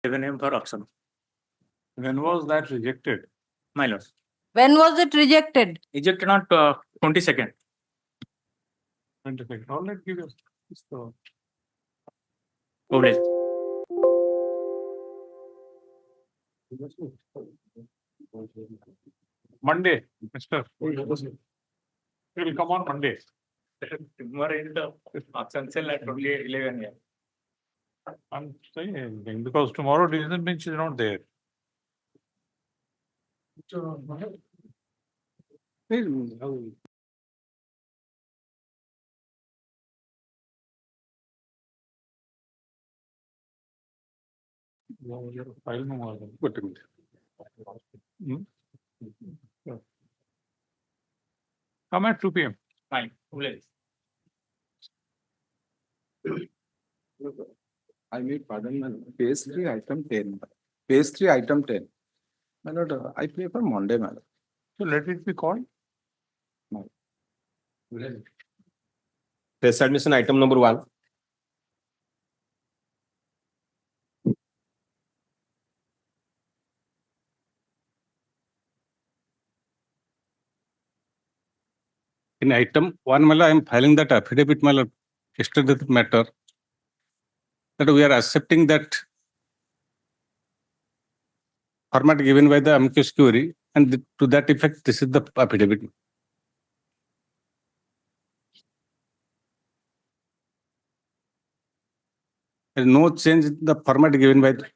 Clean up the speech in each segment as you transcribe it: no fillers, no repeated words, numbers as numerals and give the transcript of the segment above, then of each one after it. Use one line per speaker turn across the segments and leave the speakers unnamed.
given him for auction.
When was that rejected?
My lord.
When was it rejected?
Ejected on 22nd.
22nd. All right, give us.
Oblige.
Monday, Mr. He will come on Monday.
Tomorrow is the auction sale at only 11 a.m.
I'm saying anything because tomorrow decision bench is not there. File no more. Come at 2 p.m.
Fine. Oblige.
I need pardon, my lord. Page 3, item 10. Page 3, item 10. My lord, I prefer Monday, my lord.
So let it be called.
Test admission item number 1. In item 1, my lord, I am filing that affidavit, my lord, yesterday matter that we are accepting that format given by the amicus curiae, and to that effect, this is the affidavit. There is no change in the format given by the.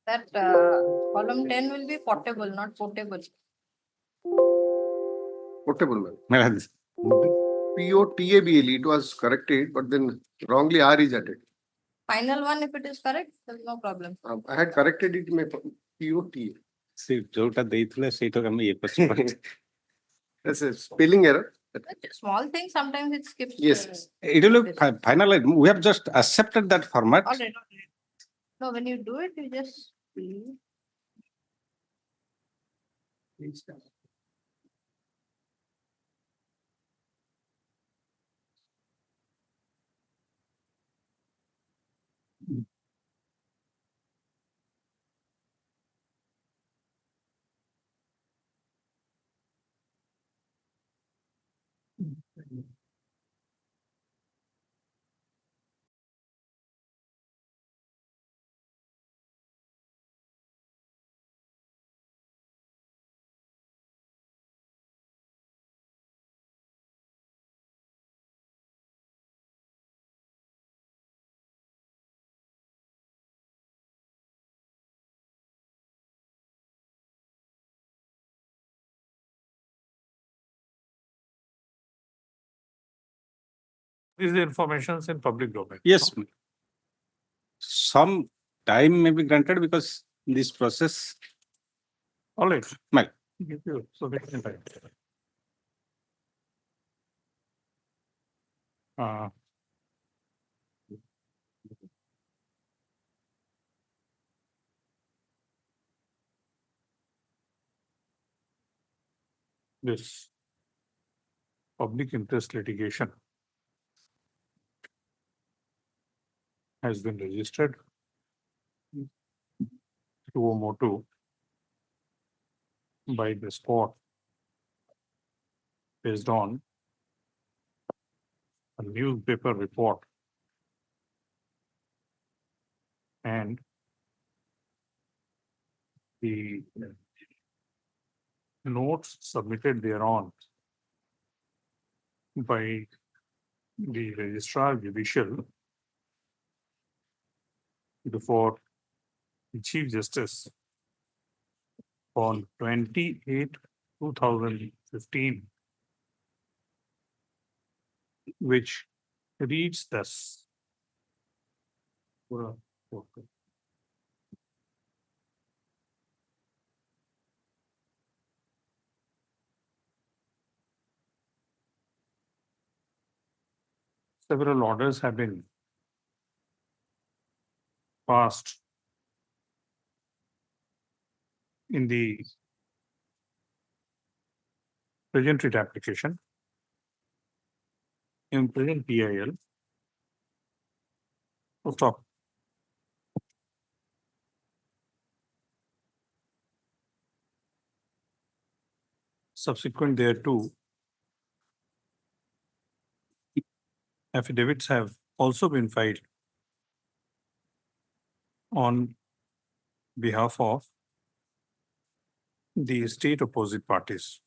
That column 10 will be portable, not portable.
Portable, ma'am.
My lord,
POTABLE, it was corrected, but then wrongly R is added.
Final one, if it is correct, there's no problem.
I had corrected it in my POTA.
ସେ ଯୋଉଟା ଦେଇଥିଲେ ସେଇଟା ଆମେ ଇଏ କରିଛୁ।
That's a spelling error.
But small things, sometimes it skips.
Yes.
It will be final. We have just accepted that format.
All right. No, when you do it, you just.
These are the informations in public domain.
Yes. Some time may be granted because this process.
All right.
Well.
Give you sufficient time. This public interest litigation has been registered 2002 by this court based on a newspaper report and the notes submitted thereon by the Registrar Judicial before the Chief Justice on 28/2015, which reads thus. Several orders have been passed in the present writ application in present PIL. Full stop. Subsequent thereto, affidavits have also been filed on behalf of the state opposite parties.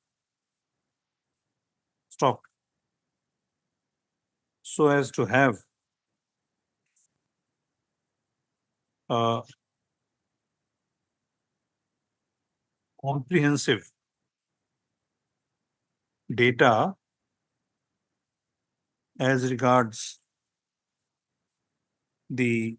Stop. So as to have a comprehensive data as regards the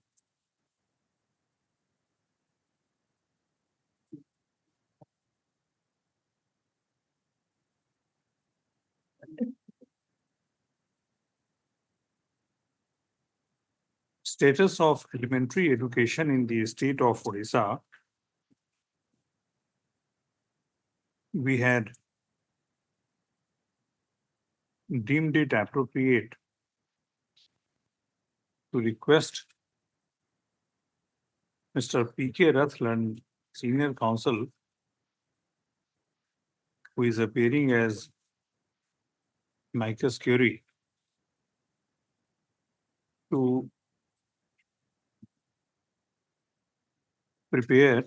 status of elementary education in the state of Odisha, we had deemed it appropriate to request Mr. P.K. Rathland, Senior Counsel, who is appearing as Micus Curie, to prepare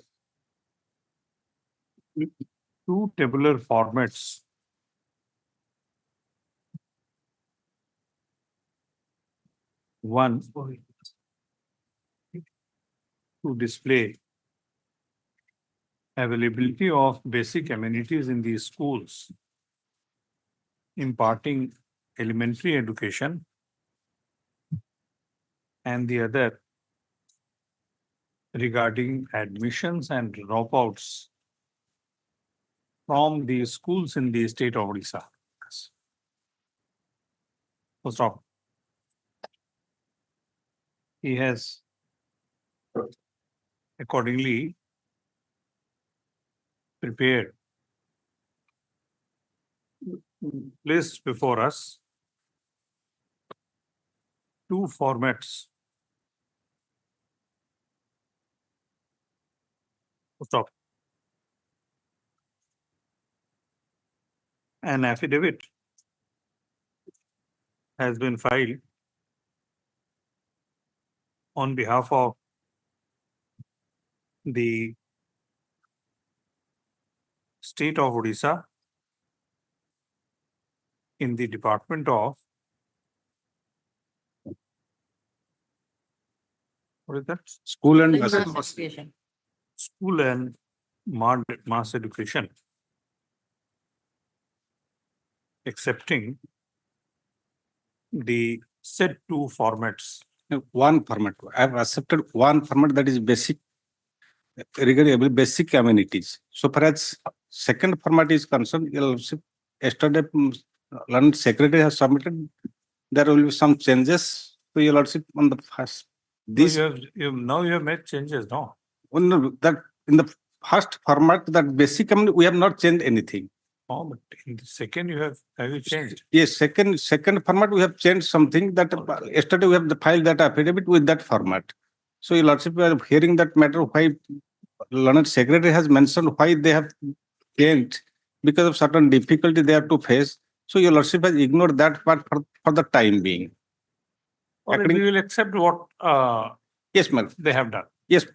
two tabular formats. One to display availability of basic amenities in the schools imparting elementary education, and the other regarding admissions and dropouts from the schools in the state of Odisha. So stop. He has accordingly prepared, placed before us two formats. Stop. An affidavit has been filed on behalf of the state of Odisha in the Department of, what is that?
School and
Mass
mass-
education.
School and mass education, accepting the said two formats.
one format. I have accepted one format, that is basic, regarding basic amenities. So far as second format is concerned, yesterday learned secretary has submitted, there will be some changes. So your lordship on the first, this,
Now you have made changes, no?
that in the first format, that basic amenity, we have not changed anything.
Oh, but in the second have you changed?
Yes, second format, we have changed something that yesterday we have filed that affidavit with that format. So your lordship, we are hearing that matter, why learned secretary has mentioned why they have changed, because of certain difficulty they have to face. So your lordship has ignored that part for the time being.
Or we
According-
will accept what
Yes, ma'am.
they have done.
Yes,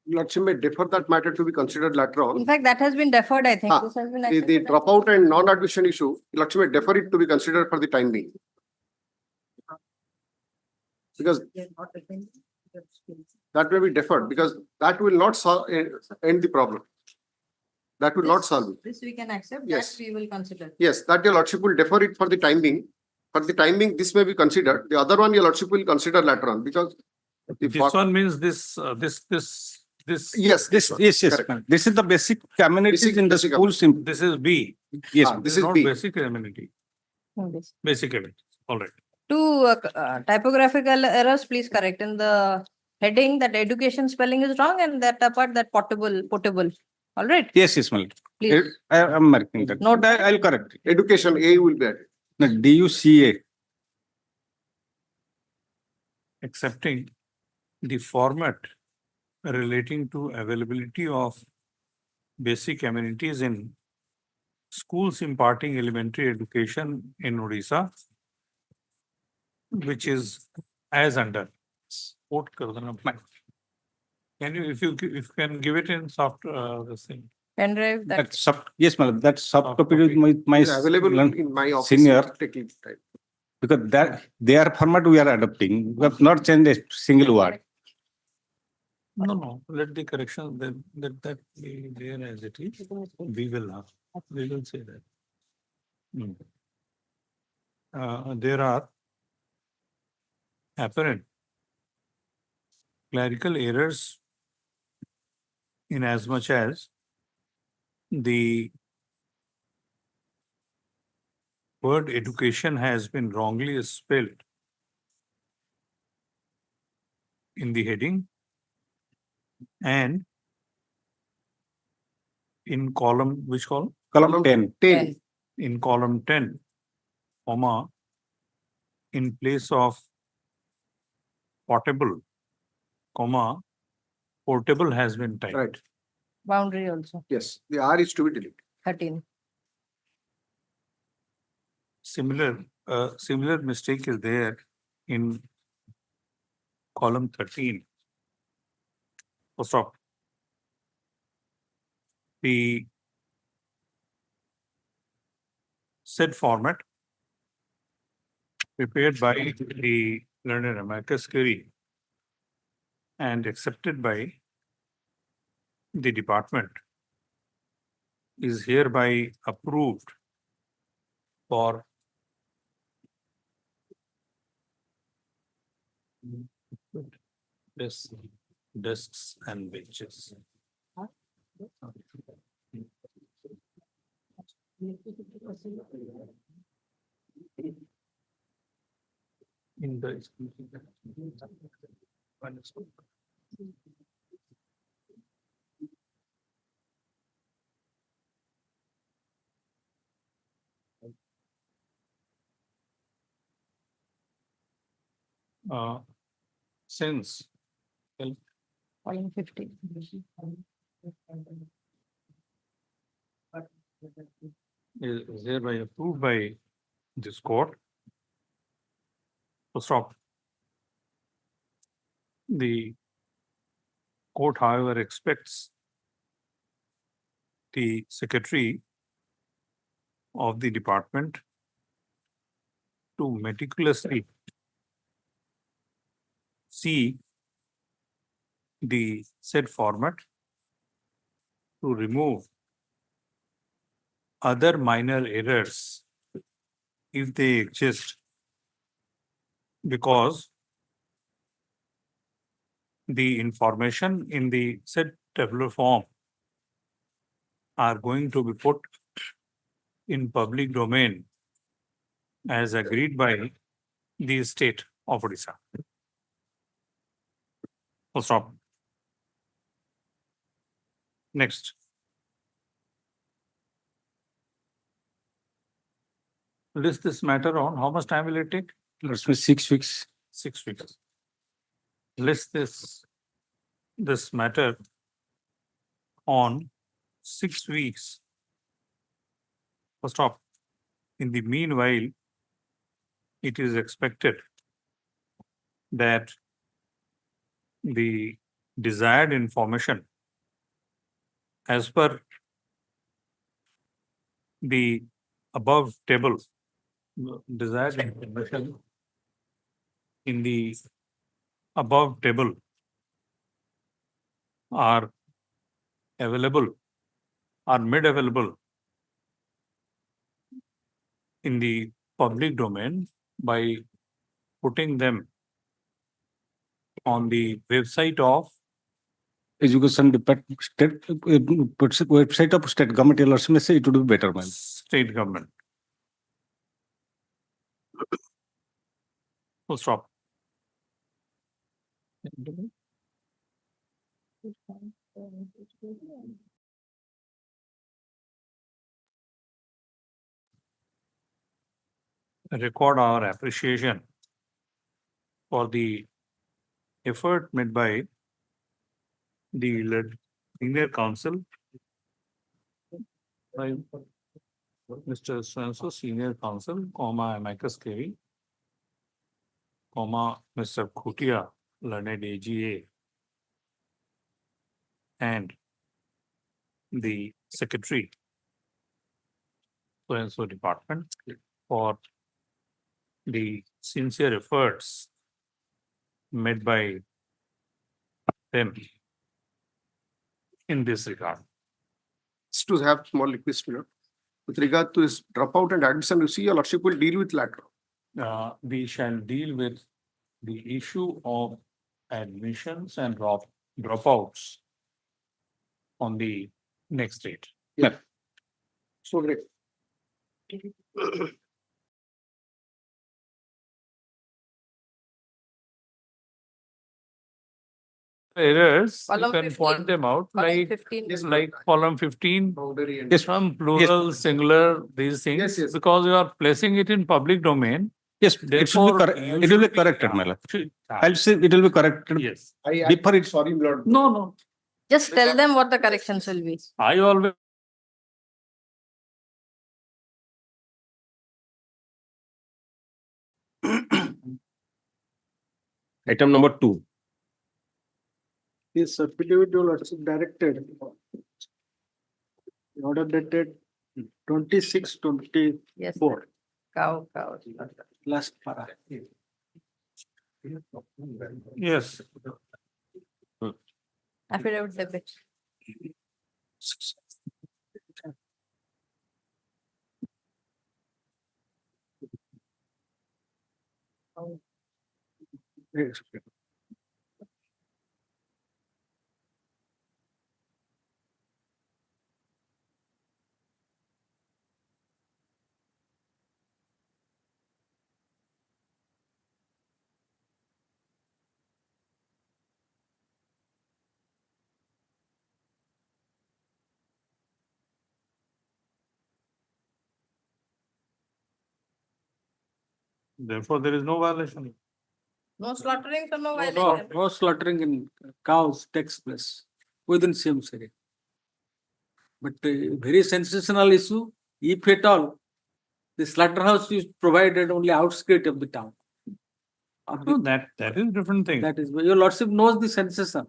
Lordship may defer that matter to be considered later
In
on.
fact, that has been deferred, I think.
Ah,
This has been
The
accepted.
dropout and non-admission issue, Lordship may defer it to be considered for the time being. Because that may be deferred, because that will not solve, end the problem. That will not solve it.
This we can accept, that
Yes.
we will consider.
Yes, that your Lordship will defer it for the time being. For the time being, this may be considered. The other one, your Lordship will consider later on, because the
This one means this,
yes,
this, yes, yes,
correct.
ma'am. This is the basic amenities
Basic-
in the
basic
schools.
this is B.
Yes,
Ah,
ma'am.
this is
Not
B.
basic amenity,
This.
basic amenity, all right.
Two typographical errors, please correct in the heading that education spelling is wrong and that apart that potable. All right,
Yes, yes, ma'am.
please.
I am marking that.
Note that.
I'll correct it.
Education A will be added.
No, DUCA.
Accepting the format relating to availability of basic amenities in schools imparting elementary education in Odisha, which is as under. Quote kar dena. Can you, if you can give it in soft, this thing.
Pen drive that.
That soft, yes, ma'am. That soft
Soft
copy
copy.
is my
It is available
learn-
in my office.
senior.
Taking time.
because that their format we are adopting. We have not changed a single word.
No, let the correction, then let that be there as it is. We will say that. There are apparent clerical errors in as much as the word education has been wrongly spelled in the heading and in column, which column?
Column 10.
10.
In column 10, comma, in place of portable, comma, portable has been typed.
Right.
Boundary also,
Yes, the R is to be deleted.
13.
Similar mistake is there in column 13. Oh, stop. The said format prepared by the learned amicus curiae and accepted by the department is hereby approved for desks and benches. In the since
Column 15.
is hereby approved by this court. So stop. The court, however, expects the secretary of the department to meticulously see the said format to remove other minor errors if they exist, because the information in the said tabular form are going to be put in public domain as agreed by the state of Odisha. Full stop. Next. List this matter on how much time will it take?
Let's say 6 weeks.
6 weeks. List this matter on 6 weeks. First off, in the meanwhile, it is expected that the desired information as per the above table, desired information in the above table are available, are made available in the public domain by putting them on the website of
Education department, state, website of state government, your lordship may say it would be better, man.
state government. Full stop. Record our appreciation for the effort made by the senior counsel by Mr. Swenso, senior counsel, amicus curiae, Mr. Khutia, learned AGA, and the secretary, so department, for the sincere efforts made by them in this regard.
Just to have small request, with regard to his dropout and admission, you see, your lordship will deal with later.
We shall deal with the issue of admissions and dropouts on the next date.
So great.
Errors, you
Column
can
15.
point them out, like
15.
like column 15,
Boundary and.
Yes,
some plural, singular, these things.
Yes, yes.
Because you are placing it in public domain.
yes, it should be
Therefore,
correct,
you
it will
should
be corrected, my lord.
should-
I'll say it will be corrected.
Yes.
Before it-
Sorry, my lord.
No, no.
Just tell them what the corrections will be.
I always.
Item number 2.
This affidavit will also directed. Order dated 26/24,
Yes. Cow.
last para.
Yes.
Affidavit debit.
Yes.
Therefore, there is no violation.
No slaughtering, so no
No,
violation.
no slaughtering in cows takes place within same area. But very sensational issue, if at all, the slaughterhouse is provided only outskirts of the town.
No, that is different thing.
That is, your lordship knows the sensation.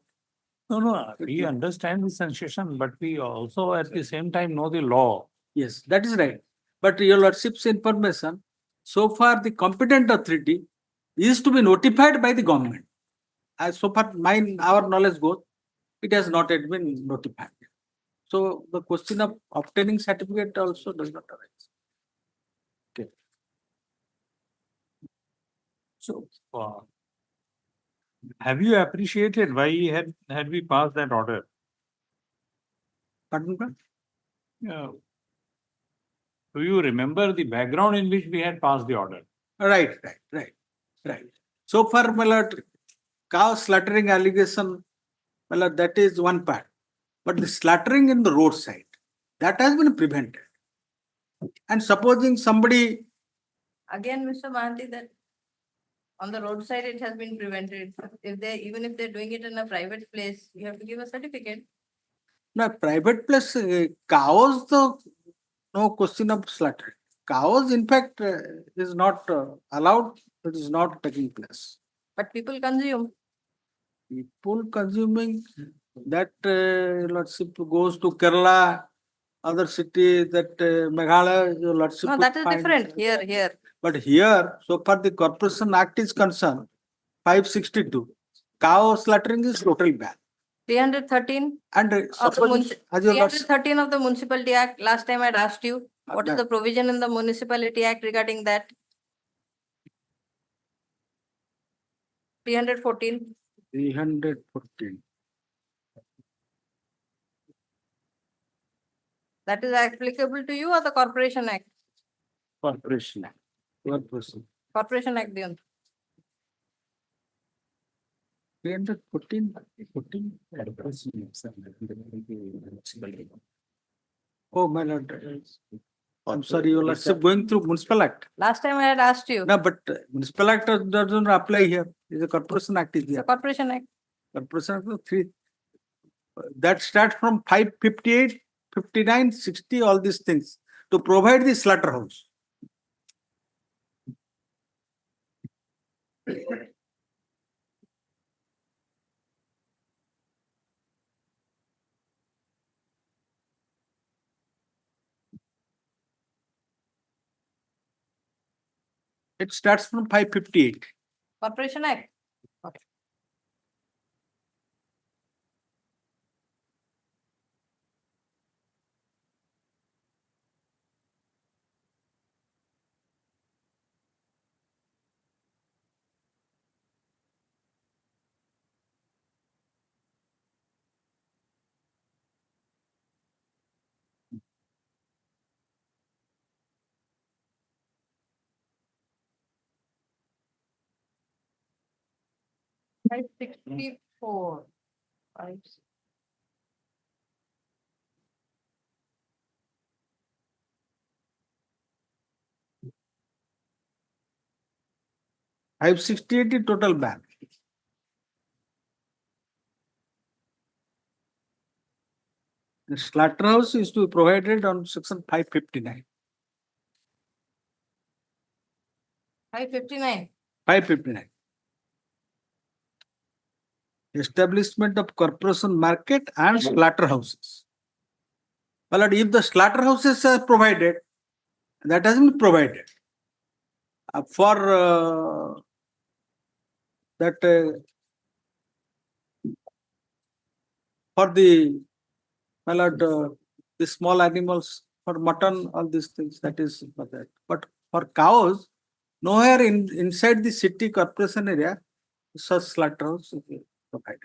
No, we understand the sensation, but we also at the same time know the law.
Yes, that is right. But your lordship's information, so far the competent authority is to be notified by the government. As so far our knowledge goes, it has not yet been notified. So the question of obtaining certificate also does not arise.
So, have you appreciated why had we passed that order?
Pardon, sir?
Yeah. Do you remember the background in which we had passed the order?
Right. So far, my lord, cow slaughtering allegation, my lord, that is one part. But the slaughtering in the roadside, that has been prevented. And supposing somebody,
Again, Mr. Mahanti, that on the roadside, it has been prevented. Even if they're doing it in a private place, you have to give a certificate.
no, private place, cows, no question of slaughtering. Cows, in fact, is not allowed, it is not taking place.
But people consume.
People consuming that lordship goes to Kerala, other city that Meghalaya, your lordship.
No,
will
that is
find-
different here.
But here, so far the Corporation Act is concerned, 562, cow slaughtering is totally banned.
313
And
of the
suppose, as your lordship,
313 of the Municipality Act, last time I had asked you, what is
Okay.
the provision in the Municipality Act regarding that? 314,
314.
that is applicable to you or the Corporation Act?
Corporation Act. Corporation.
Corporation Act, the
314. 14. Oh, my lord. I'm sorry, your lordship going through municipal act.
last time I had asked you,
No, but municipal act doesn't apply here. It's a corporation act is
the
here.
Corporation Act.
Corporation Act of three. That starts from 558, 59, 60, all these things to provide the slaughterhouse. It starts from 558.
Corporation Act. 564.
568 is total ban. The slaughterhouse is to be provided on section 559.
559.
559. Establishment of corporation market and slaughterhouses. Well, if the slaughterhouses are provided, that has been provided. For that for the, my lord, the small animals, for mutton, all these things, that is for that. But for cows, nowhere inside the city corporation area, such slaughterhouse is provided.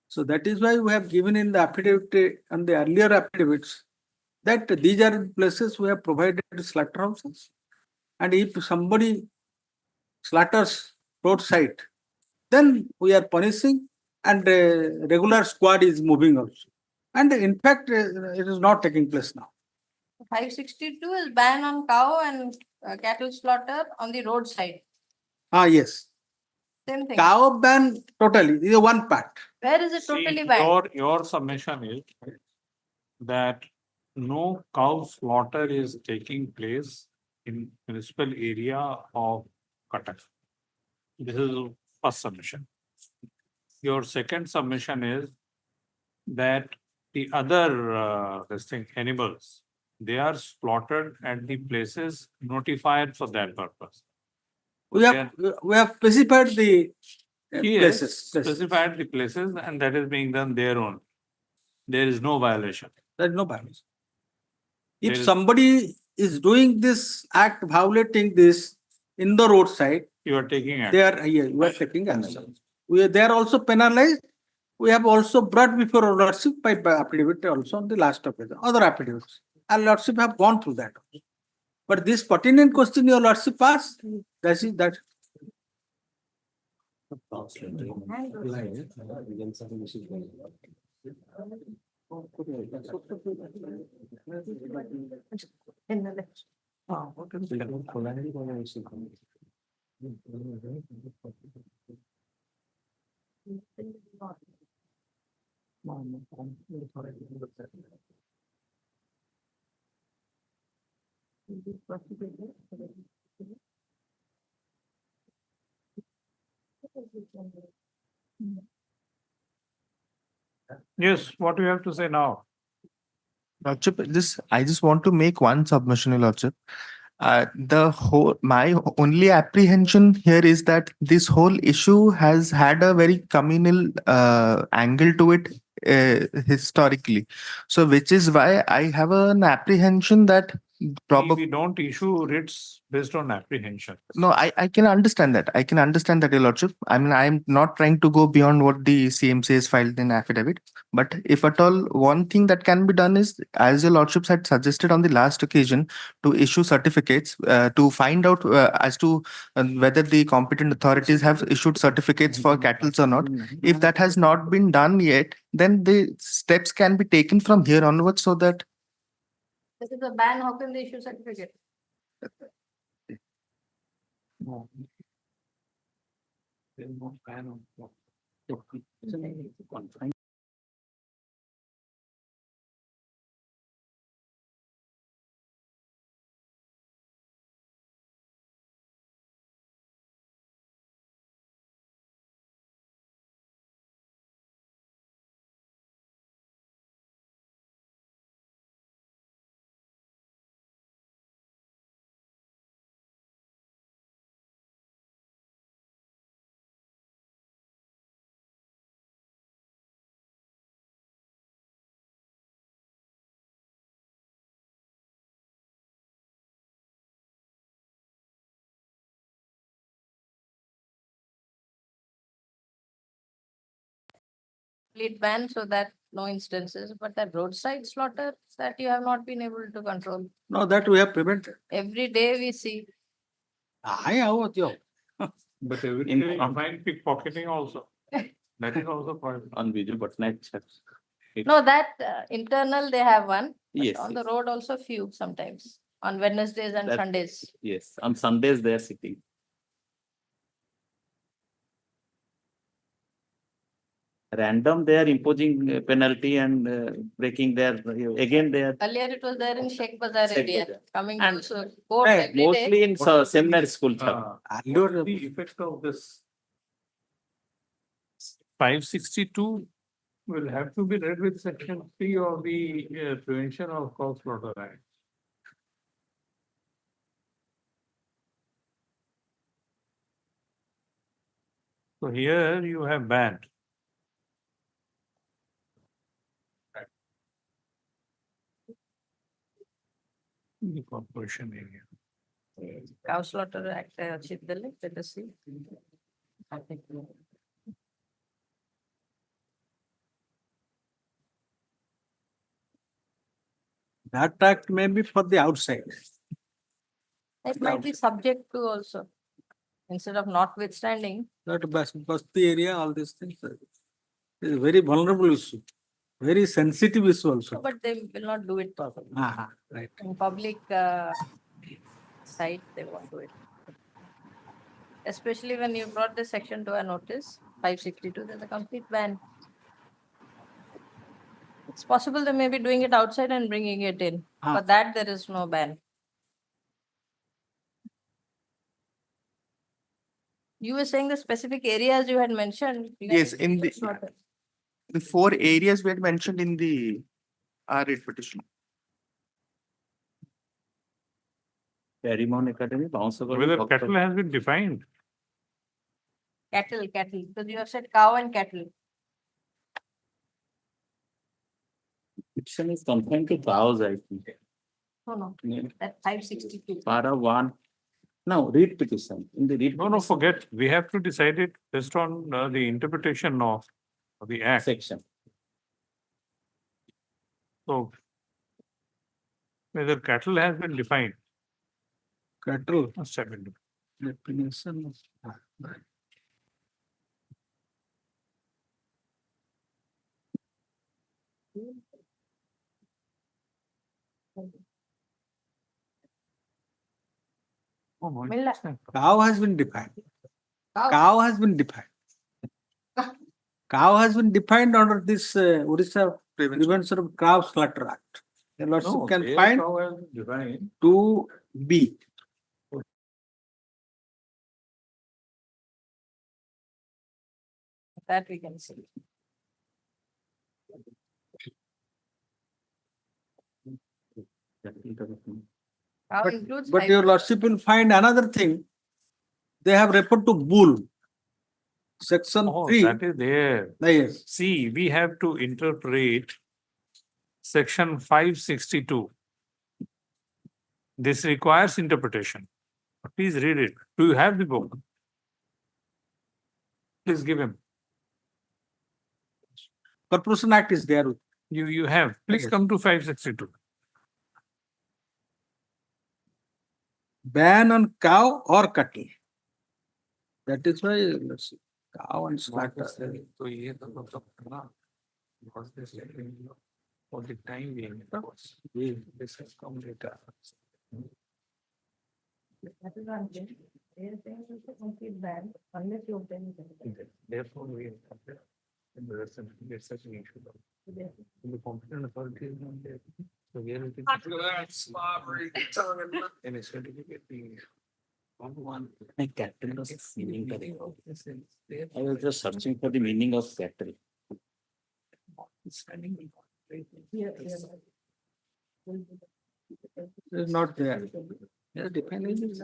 So that is why we have given in the affidavit and the earlier affidavits that these are places we have provided slaughterhouses. And if somebody slaughters roadside, then we are punishing and regular squad is moving also. And in fact, it is not taking place now.
562 is ban on cow and cattle slaughter on the roadside.
Yes.
Same thing.
Cow ban totally, this is one part.
Where is it
See,
totally banned?
your submission is that no cow slaughter is taking place in municipal area of Cuttack. This is first submission. Your second submission is that the other this thing animals, they are slaughtered at the places notified for that purpose.
We have specified the
Yes,
places.
specified the places, and that is being done there only. There is no violation.
There is no violation.
There
If
is-
somebody is doing this act, violating this in the roadside,
You are taking action.
they are, we are taking action. They are also penalized. We have also brought before our lordship by affidavit also on the last of it, other affidavits. Our lordship have gone through that. But this pertinent question your lordship asked, that is that.
In the left.
Yes, what do you have to say now?
Lordship, I just want to make one submission, Your Lordship. My only apprehension here is that this whole issue has had a very communal angle to it historically. So, which is why I have an apprehension that
We don't issue writs based on apprehension.
No, I can understand that. I can understand that, Your Lordship. I mean, I'm not trying to go beyond what the CMC has filed in affidavit. But if at all, one thing that can be done is, as Your Lordships had suggested on the last occasion, to issue certificates to find out as to whether the competent authorities have issued certificates for cattle or not. If that has not been done yet, then the steps can be taken from here onwards so that
This is a ban, how can they issue certificate?
No. There's no ban on.
Complete ban so that no instances, but that roadside slaughter that you have not been able to control.
No, that we have prevented.
Every day we see.
I have you.
But every day you find pickpocketing also. That is also part.
On visual but night checks.
No, that internal they have one. But
Yes,
on the
yes.
road also few sometimes, on Wednesdays and
That-
Sundays.
Yes, on Sundays they are sitting. Random, they are imposing penalty and breaking their, again they are.
Earlier it was there in Sheikh Bazaar
Sheikh
area,
Bazaar.
coming
And-
to court
Hey,
every day.
Mostly in seminar school.
What is the effect of this? 562 will have to be read with section 3 of the Prevention of Cow Slaughter Act. So here you have banned. The corporation area.
Cow slaughter act Chiddalle, let us see. I think.
That act may be for the outside.
It might be subject to also. Instead of notwithstanding,
That Basti area, all these things. Is a very vulnerable issue, very sensitive issue also.
but they will not do it
Right.
in public site, they won't do it. Especially when you brought the section to a notice, 562, there's a complete ban. It's possible they may be doing it outside and bringing it in, but that there is no ban. You were saying the specific areas you had mentioned.
Yes, in the-
slaughter.
the 4 areas we had mentioned in the writ petition.
Parimount Academy, bounce.
Whether cattle has been defined.
Cattle, because you have said cow and cattle.
Petition is confined to cows, I think.
No,
Yeah.
that 562.
Para one. No, read petition. In the read.
No, forget. We have to decide it based on the interpretation of the act.
Section.
So whether cattle has been defined.
Cattle.
Must have been defined.
Definition.
Oh, my
Milla.
goodness.
Cow has been defined.
Cow.
Cow has been defined. Cow has been defined under this Orissa Prevention of Cow Slaughter Act. The
No,
lordship can
there
find
cow has been defined.
2B.
that we can see. Cow includes
But
high-
your lordship will find another thing. They have referred to bull. Section
Oh,
3.
that is there.
Yes.
See, we have to interpret section 562. This requires interpretation. Please read it. Do you have the book? Please give him.
Corporation Act is there.
You have. Please
Yes.
come to 562.
Ban on cow or cattle. That is why, let's see, cow and slaughter.
तो ये तो मतलब ना, because this is for the time being, this has come later.
That is one thing. They are saying it's a complete ban unless you obtain it.
Therefore, we have there's such an issue. The competent authority is not there. So where it is. And a certificate being.
My cattle was meaning करें. I was just searching for the meaning of cattle.
It is not there. Yeah, depending.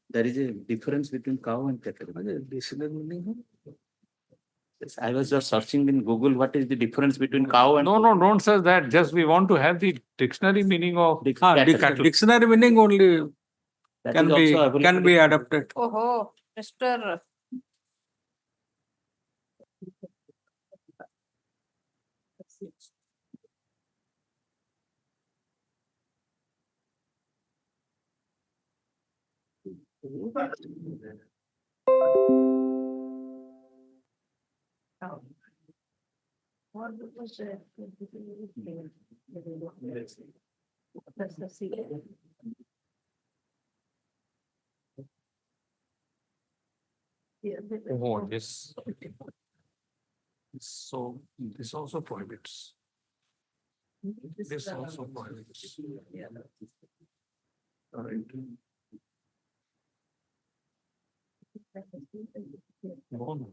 There is a difference between cow and cattle. Yes, I was just searching in Google, what is the difference between cow and.
No, don't say that. Just we want to have the dictionary meaning of cattle.
Dictionary meaning only
That
can
is also
be
available.
adapted.
Oh, Mr. What was it? That's the secret. Yeah,
Oh, yes. So this also prohibits. This also prohibits.
Yeah.
All right. No, no.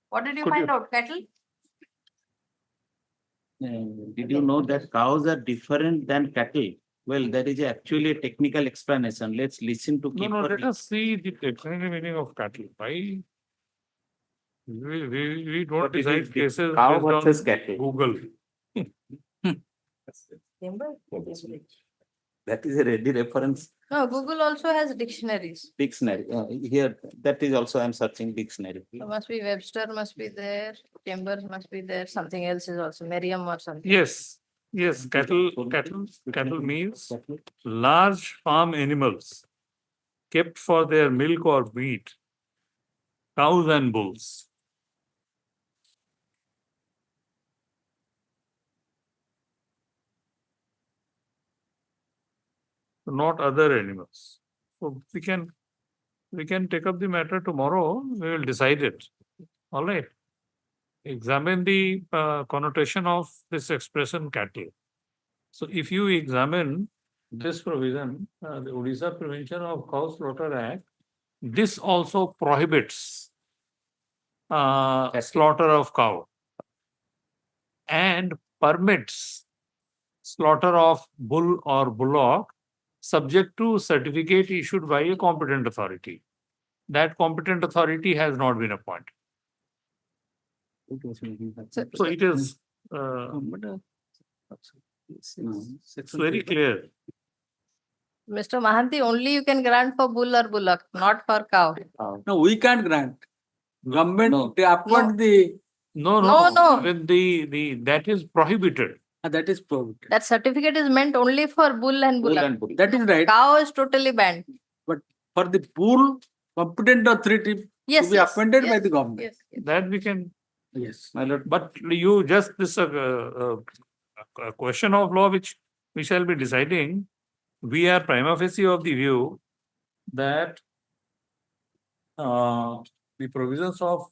What did you
Could
find
you-
out? Cattle?
Did you know that cows are different than cattle? Well, there is actually a technical explanation. Let's listen to
No,
keeper.
let us see the technical meaning of cattle. Why? We don't
What is
decide
it?
cases
Cow
based on
versus cattle.
Google.
Timber?
That is a ready reference
No, Google also has dictionaries.
dictionary. Here, that is also I'm searching dictionary.
So must be Webster must be there, Chambers must be there, something else is also Merriam or something.
Yes, cattle means large farm animals kept for their milk or meat, cows and bulls. Not other animals. So we can take up the matter tomorrow, we will decide it. All right. Examine the connotation of this expression cattle. So if you examine this provision, the Odisha Prevention of Cow Slaughter Act, this also prohibits slaughter of cow and permits slaughter of bull or bullock subject to certificate issued by a competent authority. That competent authority has not been appointed. So it is it's very clear.
Mr. Mahanti, only you can grant for bull or bullock, not for cow.
No, we can't grant. Government,
No.
they appoint the,
No.
When the that is prohibited.
that is prohibited.
That certificate is meant only for bull and
Bull
bullock.
and bull.
That is right.
Cow is totally banned.
But for the bull, competent authority
Yes.
to be
yes,
appointed by
yes,
the government.
Yes. yes.
That we can,
Yes.
My lord,
but you just this a question of law which we shall be deciding. We are prima facie of the view that the provisions of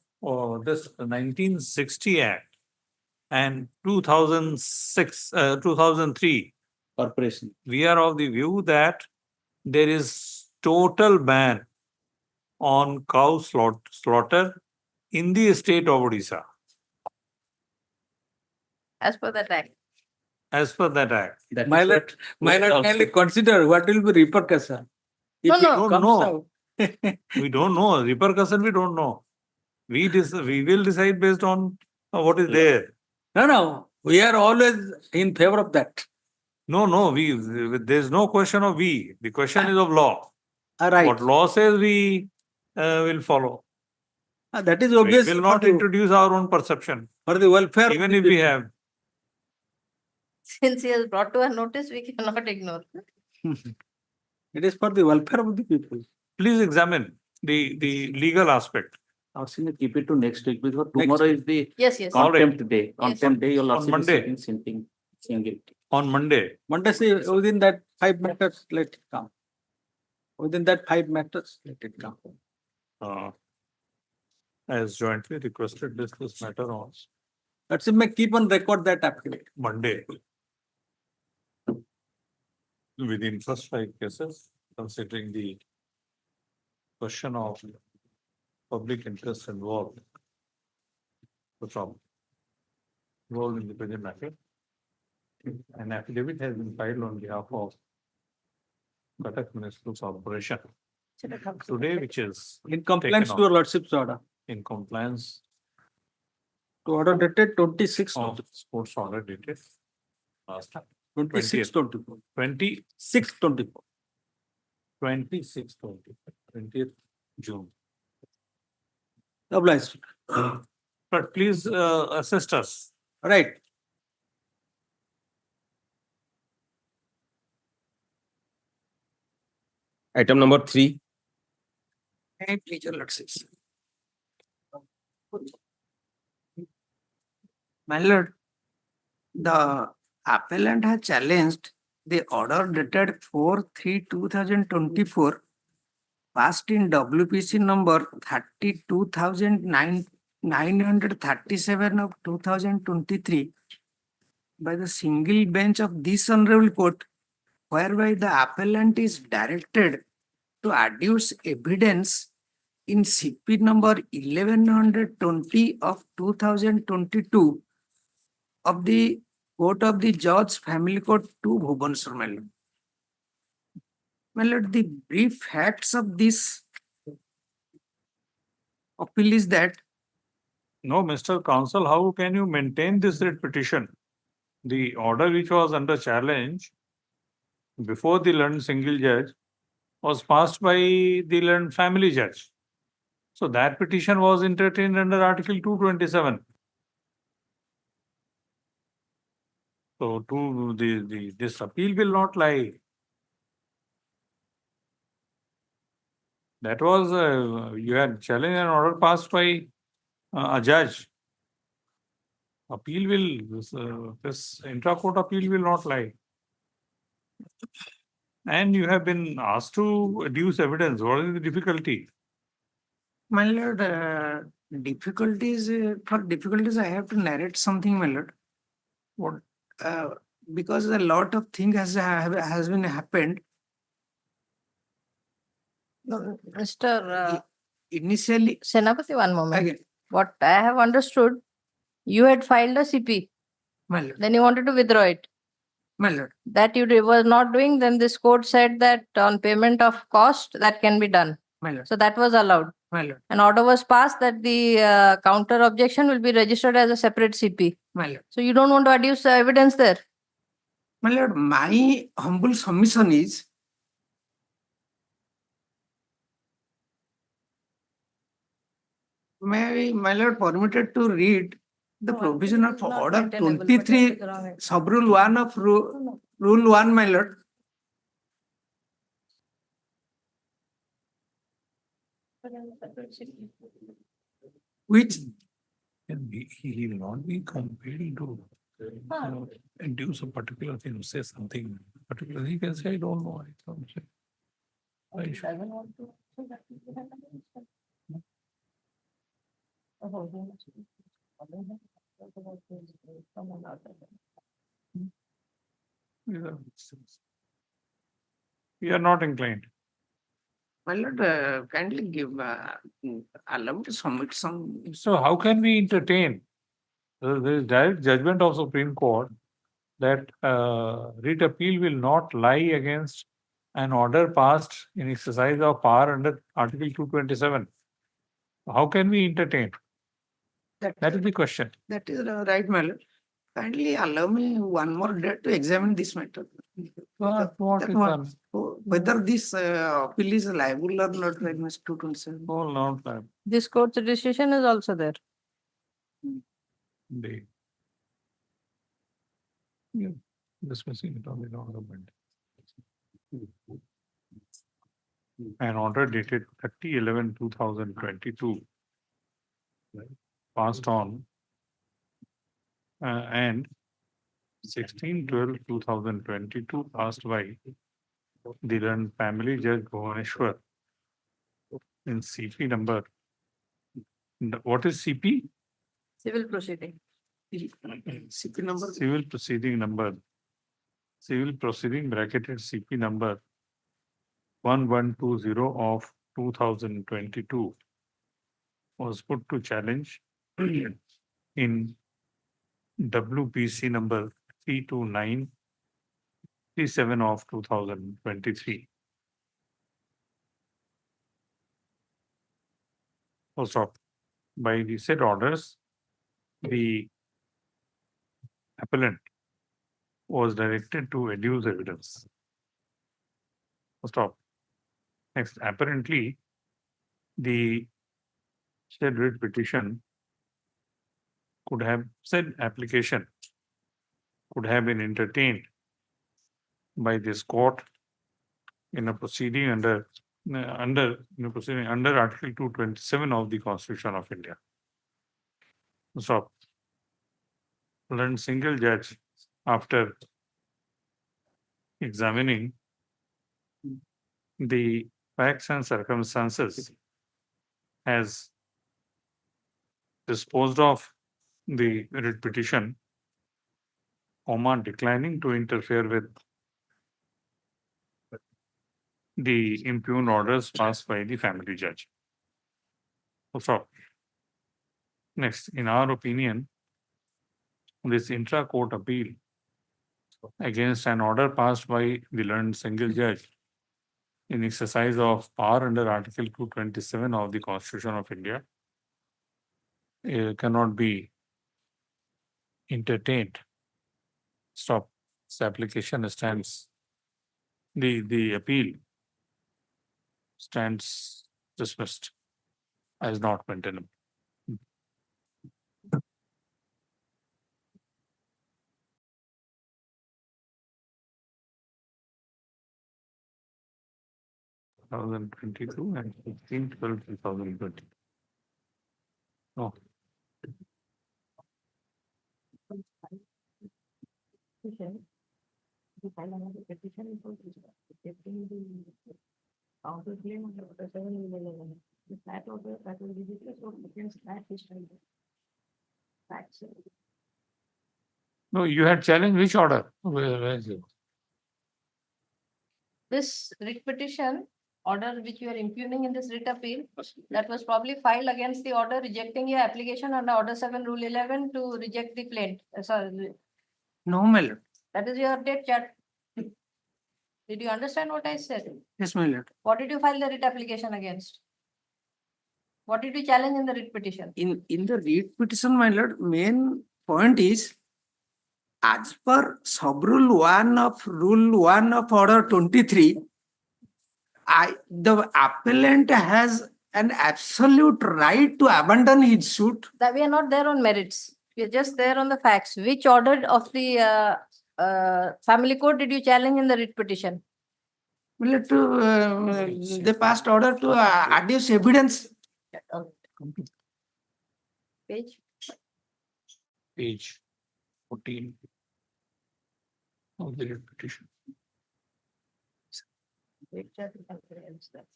this 1960 Act and 2006, 2003
corporation.
we are of the view that there is total ban on cow slaughter in the state of Odisha,
As per that act.
as per that act.
That is
My lord,
what
my
was
lord,
also-
kindly consider what will be repercussion.
No,
If it
no.
Don't
comes
know.
out.
We don't know. Repercussion, we don't know. We will decide based on what is there.
No, we are always in favor of that.
No, there's no question of we. The question is of law.
Right.
What law says we will follow.
That is
We
obvious
will not
for the,
introduce our own perception,
for the welfare. of
even
the
if we
people.
have.
Since he has brought to our notice, we cannot ignore.
It is for the welfare of the people.
Please examine the legal aspect.
Our senior, keep it to next week because
Next
tomorrow
week.
is the
Yes, yes.
All right.
contempt day. Contempt day, your lordship is
Monday.
sitting single.
On Monday,
Monday, say within that 5 matters, let it come. Within that 5 matters, let it come.
as jointly requested, this matter on
That's it, may keep on record that affidavit.
Monday. Within first 5 cases, considering the question of public interest involved. From involved in the present matter. An affidavit has been filed on behalf of Cuttack Municipal Corporation today, which is
In compliance to
Taken
your lordship's order.
in compliance
To order dated 26,
of sports order dated last time,
26, 24.
26,
24.
20th June.
Obliged.
But please assist us.
Right.
Item number 3.
Please, your lordships.
My lord, the appellant has challenged the order dated 4/3/2024 passed in WPC number 32,937 of 2023 by the single bench of this honorable court, whereby the appellant is directed to adduce evidence in CP number 1120 of 2022 of the Court of the Judge Family Court 2 Bhubaneswar, my lord. My lord, the brief facts of this appeal is that
No, Mr. Counsel, how can you maintain this writ petition? The order which was under challenge before the learned single judge was passed by the learned family judge. So that petition was entertained under Article 227. So this appeal will not lie. That was, you had challenged an order passed by a judge. Appeal will, this intra-court appeal will not lie. And you have been asked to adduce evidence. What is the difficulty?
my lord, difficulties I have to narrate something, my lord.
What?
Because a lot of things has been happened.
No, Mr.
Initially,
Senapati, one moment.
again,
What I have understood, you had filed a CP,
my lord,
then you wanted to withdraw it.
my lord,
That you were not doing, then this court said that on payment of cost, that can be done.
my lord,
So that was allowed.
my lord,
An order was passed that the counter objection will be registered as a separate CP.
my lord.
So you don't want to adduce evidence there.
My lord, my humble submission is may I, my lord, permitted to read the
No,
provision
it
of
is not
order
maintainable, but
23
that is wrong.
sub-rule 1 of rule 1, my lord. Which
And he will not be compelled to induce a particular thing, say something particular. He can say, I don't know. I don't say. I should-
Doesn't want to, so that will be handled.
Yeah, it's- You are not inclined.
My lord, kindly give, allow me to submit some.
So how can we entertain? There is direct judgment of Supreme Court that writ appeal will not lie against an order passed in exercise of power under Article 227. How can we entertain? That is the question.
That is right, my lord. Kindly allow me one more day to examine this matter.
What
That
is
one,
done?
whether this appeal is liable or not against 227.
Oh, not that.
This court's decision is also there.
They. Yeah, dismissing it on the government. An order dated 30/11/2022 passed on and 16/12/2022 passed by the then family judge Bhuvaneshwar in CP number. What is CP?
Civil proceeding.
CP number.
Civil proceeding number. Civil proceeding bracketed CP number 1120 of 2022 was put to challenge in WPC number 32937 of 2023. Oh, stop. By the said orders, the appellant was directed to adduce evidence. Oh, stop. Next, apparently, the said writ petition could have said application could have been entertained by this court in a proceeding under Article 227 of the Constitution of India. So, learned single judge after examining the facts and circumstances has disposed of the writ petition, declining to interfere with the impugned orders passed by the family judge. So, next, in our opinion, this intra-court appeal against an order passed by the learned single judge in exercise of power under Article 227 of the Constitution of India cannot be entertained. Stop. This application stands. The appeal stands dismissed as not maintainable. Thousand 22 and 15/12/2020. Oh. No, you had challenged which order? Where is it?
This writ petition order which you are impugning in this writ appeal, that was probably filed against the order rejecting your application under Order 7 Rule 11 to reject the plaint. Sorry,
No, my lord.
that is your date chart. Did you understand what I said?
Yes, my lord.
What did you file the writ application against? What did you challenge in the writ petition?
In the writ petition, my lord, main point is, as per sub rule 1 of Rule 1 of Order 23, the appellant has an absolute right to abandon his suit.
That we are not there on merits. We are just there on the facts. Which order of the family court did you challenge in the writ petition?
Well, they passed order to adduce evidence.
Page.
Page 14 of the writ petition.
Date chart, you can reference that.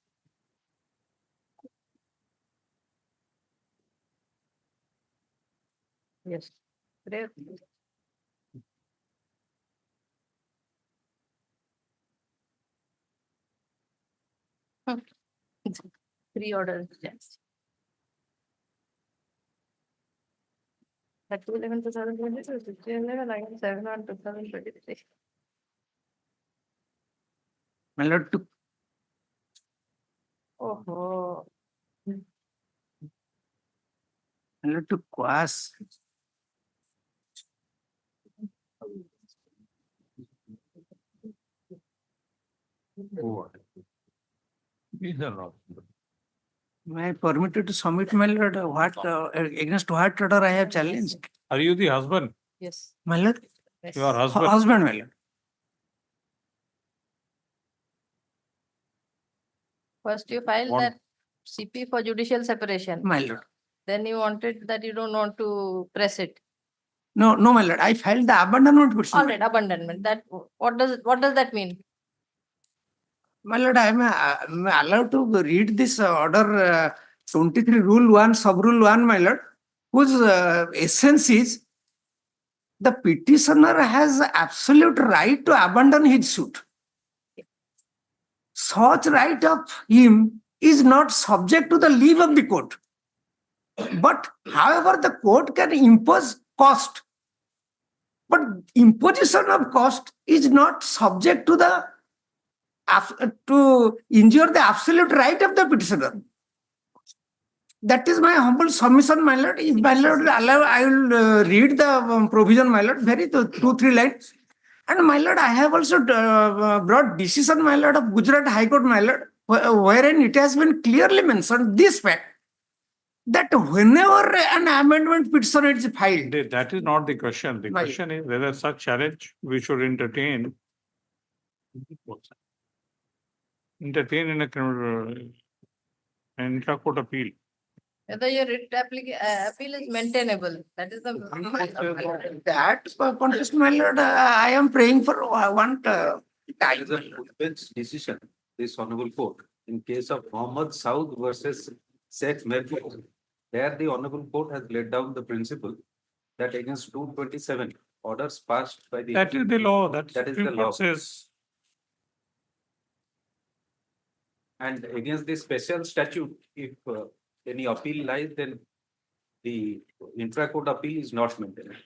Yes. There. Three orders. Yes. At 2/11/2022, 16/11/2023.
My lord, to
Oh,
my lord, to quash.
These are not.
May I permitted to submit, my lord, what, against what order I have challenged?
Are you the husband?
yes.
My lord,
Yes.
Your husband?
husband, my lord.
First you filed
What?
that CP for judicial separation.
My lord.
Then you wanted that you don't want to press it.
No, no, my lord, I filed the abandonment petition.
All right, abandonment. That, what does that mean?
My lord, I am allowed to read this order 23 rule 1 sub rule 1, my lord, whose essence is the petitioner has absolute right to abandon his suit. Such right of him is not subject to the leave of the court. But however, the court can impose cost. But imposition of cost is not subject to the to injure the absolute right of the petitioner. That is my humble submission, my lord. If my lord allow, I will read the provision, my lord, very 2-3 lines. And my lord, I have also brought decision, my lord, of Gujarat High Court, my lord, wherein it has been clearly mentioned this fact, that whenever an amendment petition is filed,
That is not the question. The
My-
question is whether such challenge we should entertain. Entertain in a criminal, intra-court appeal.
Whether your writ appeal is maintainable. That is the.
that contest, my lord, I am praying for one time.
There is a full bench decision, this honorable court, in case of Mohammed Saud versus Sheikh Merful. There the honorable court has laid down the principle that against 227 orders passed by the.
That is the law. That
That is
Supreme
the
Court
law.
says.
And against the special statute, if any appeal lies, then the intra-court appeal is not maintained.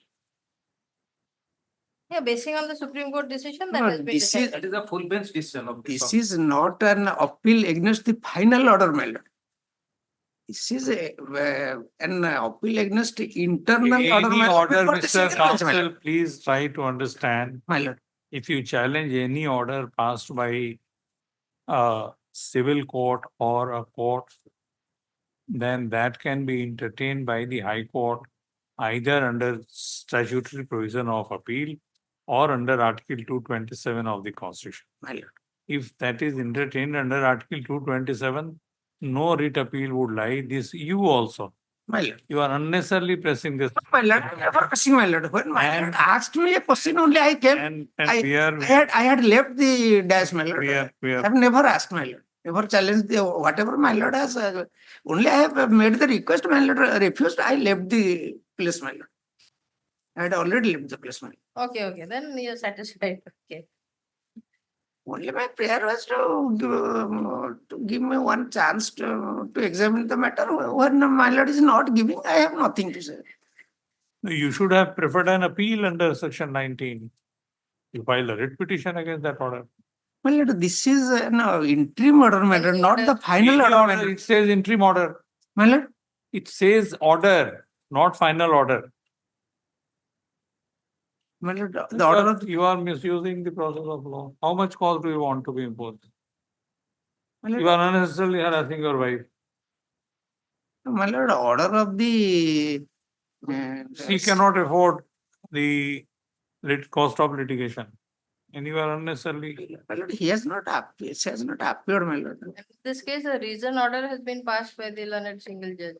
Yeah, basing on the Supreme Court decision that
No,
has been
this is-
decided.
That is a full bench decision of this.
This is not an appeal against the final order, my lord. This is an appeal against the internal order.
Any
my lord,
order,
before the
Mr.
single bench, my
Counsel,
lord.
please try to understand.
My lord,
If you challenge any order passed by a civil court or a court, then that can be entertained by the High Court either under statutory provision of appeal or under Article 227 of the Constitution.
my lord.
If that is entertained under Article 227, no writ appeal would lie. This you also.
My lord.
You are unnecessarily pressing this.
My lord, never pressing, my lord. When my
And-
lord asked me a question only, I came.
And
I
we are,
I had left the dash, my lord.
we
I
are,
have never asked, my lord. Never challenged the whatever my lord has. Only I have made the request, my lord refused. I left the place, my lord. I had already left the place, my lord.
Okay, then you're satisfied. Okay.
Only my prayer was to give me one chance to examine the matter. When my lord is not giving, I have nothing to say.
you should have preferred an appeal under Section 19. You file a writ petition against that order.
My lord, this is an interim order, my lord, not the final
Any
order, my lord.
It says interim order.
My lord,
It says order, not final order.
my lord, the order of
You are misusing the process of law. How much cost do you want to be imposed?
my lord,
You are unnecessarily harassing your wife.
my lord, order of the
She cannot afford the cost of litigation. And you are unnecessarily.
my lord, he has not appeared, it has not appeared, my lord.
In this case, a reason order has been passed by the learned single judge.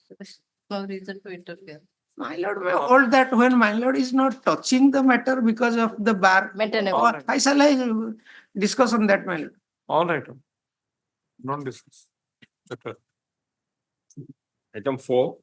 So there's no reason to interfere.
My lord, all that when my lord is not touching the matter because of the bar.
Maintainable.
Why shall I discuss on that, my lord?
All right. Don't discuss. Better.
Item 4.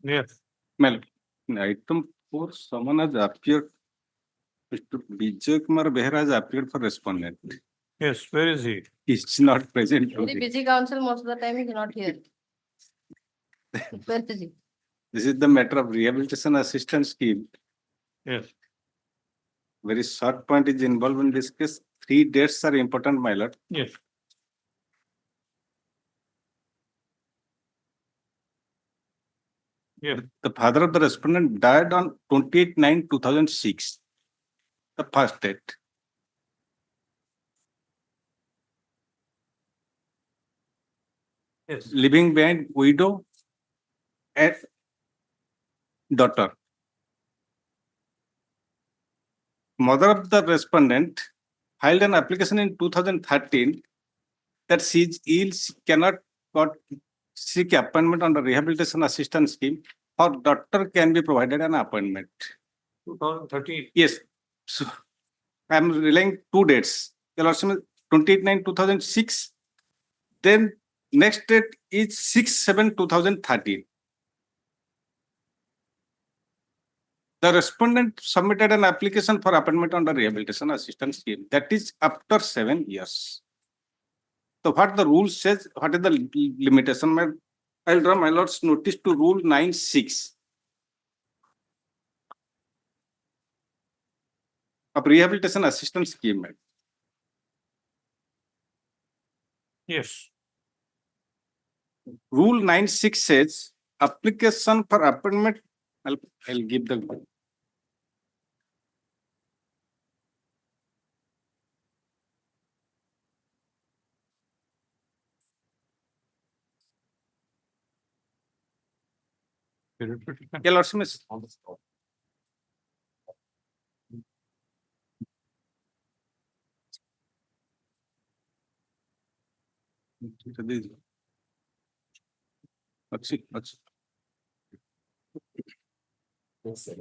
Yes,
Well, in item 4, someone has appeared. Mr. Vijay Kumar Behra has appeared for respondent.
yes, where is he?
He's not present.
Very
today.
busy council, most of the time he's not here. Very busy.
This is the matter of rehabilitation assistance scheme.
Yes,
Very short point is involved in this case. 3 dates are important, my lord.
yes. Yes,
The father of the respondent died on 28/9/2006. The first date.
yes,
Leaving behind widow and daughter. Mother of the respondent filed an application in 2013 that she is ill, she cannot got seek appointment on the rehabilitation assistance scheme. Her daughter can be provided an appointment.
2013.
Yes. So I am relying 2 dates. Your Lordship, 28/9/2006. Then next date is 6/7/2013. The respondent submitted an application for appointment on the rehabilitation assistance scheme. That is after 7 years. So what the rule says, what is the limitation? I'll draw my lord's notice to rule 9(6) of rehabilitation assistance scheme.
Yes,
Rule 9(6) says application for appointment. I'll give the. Yeah, Lordship. Let's see.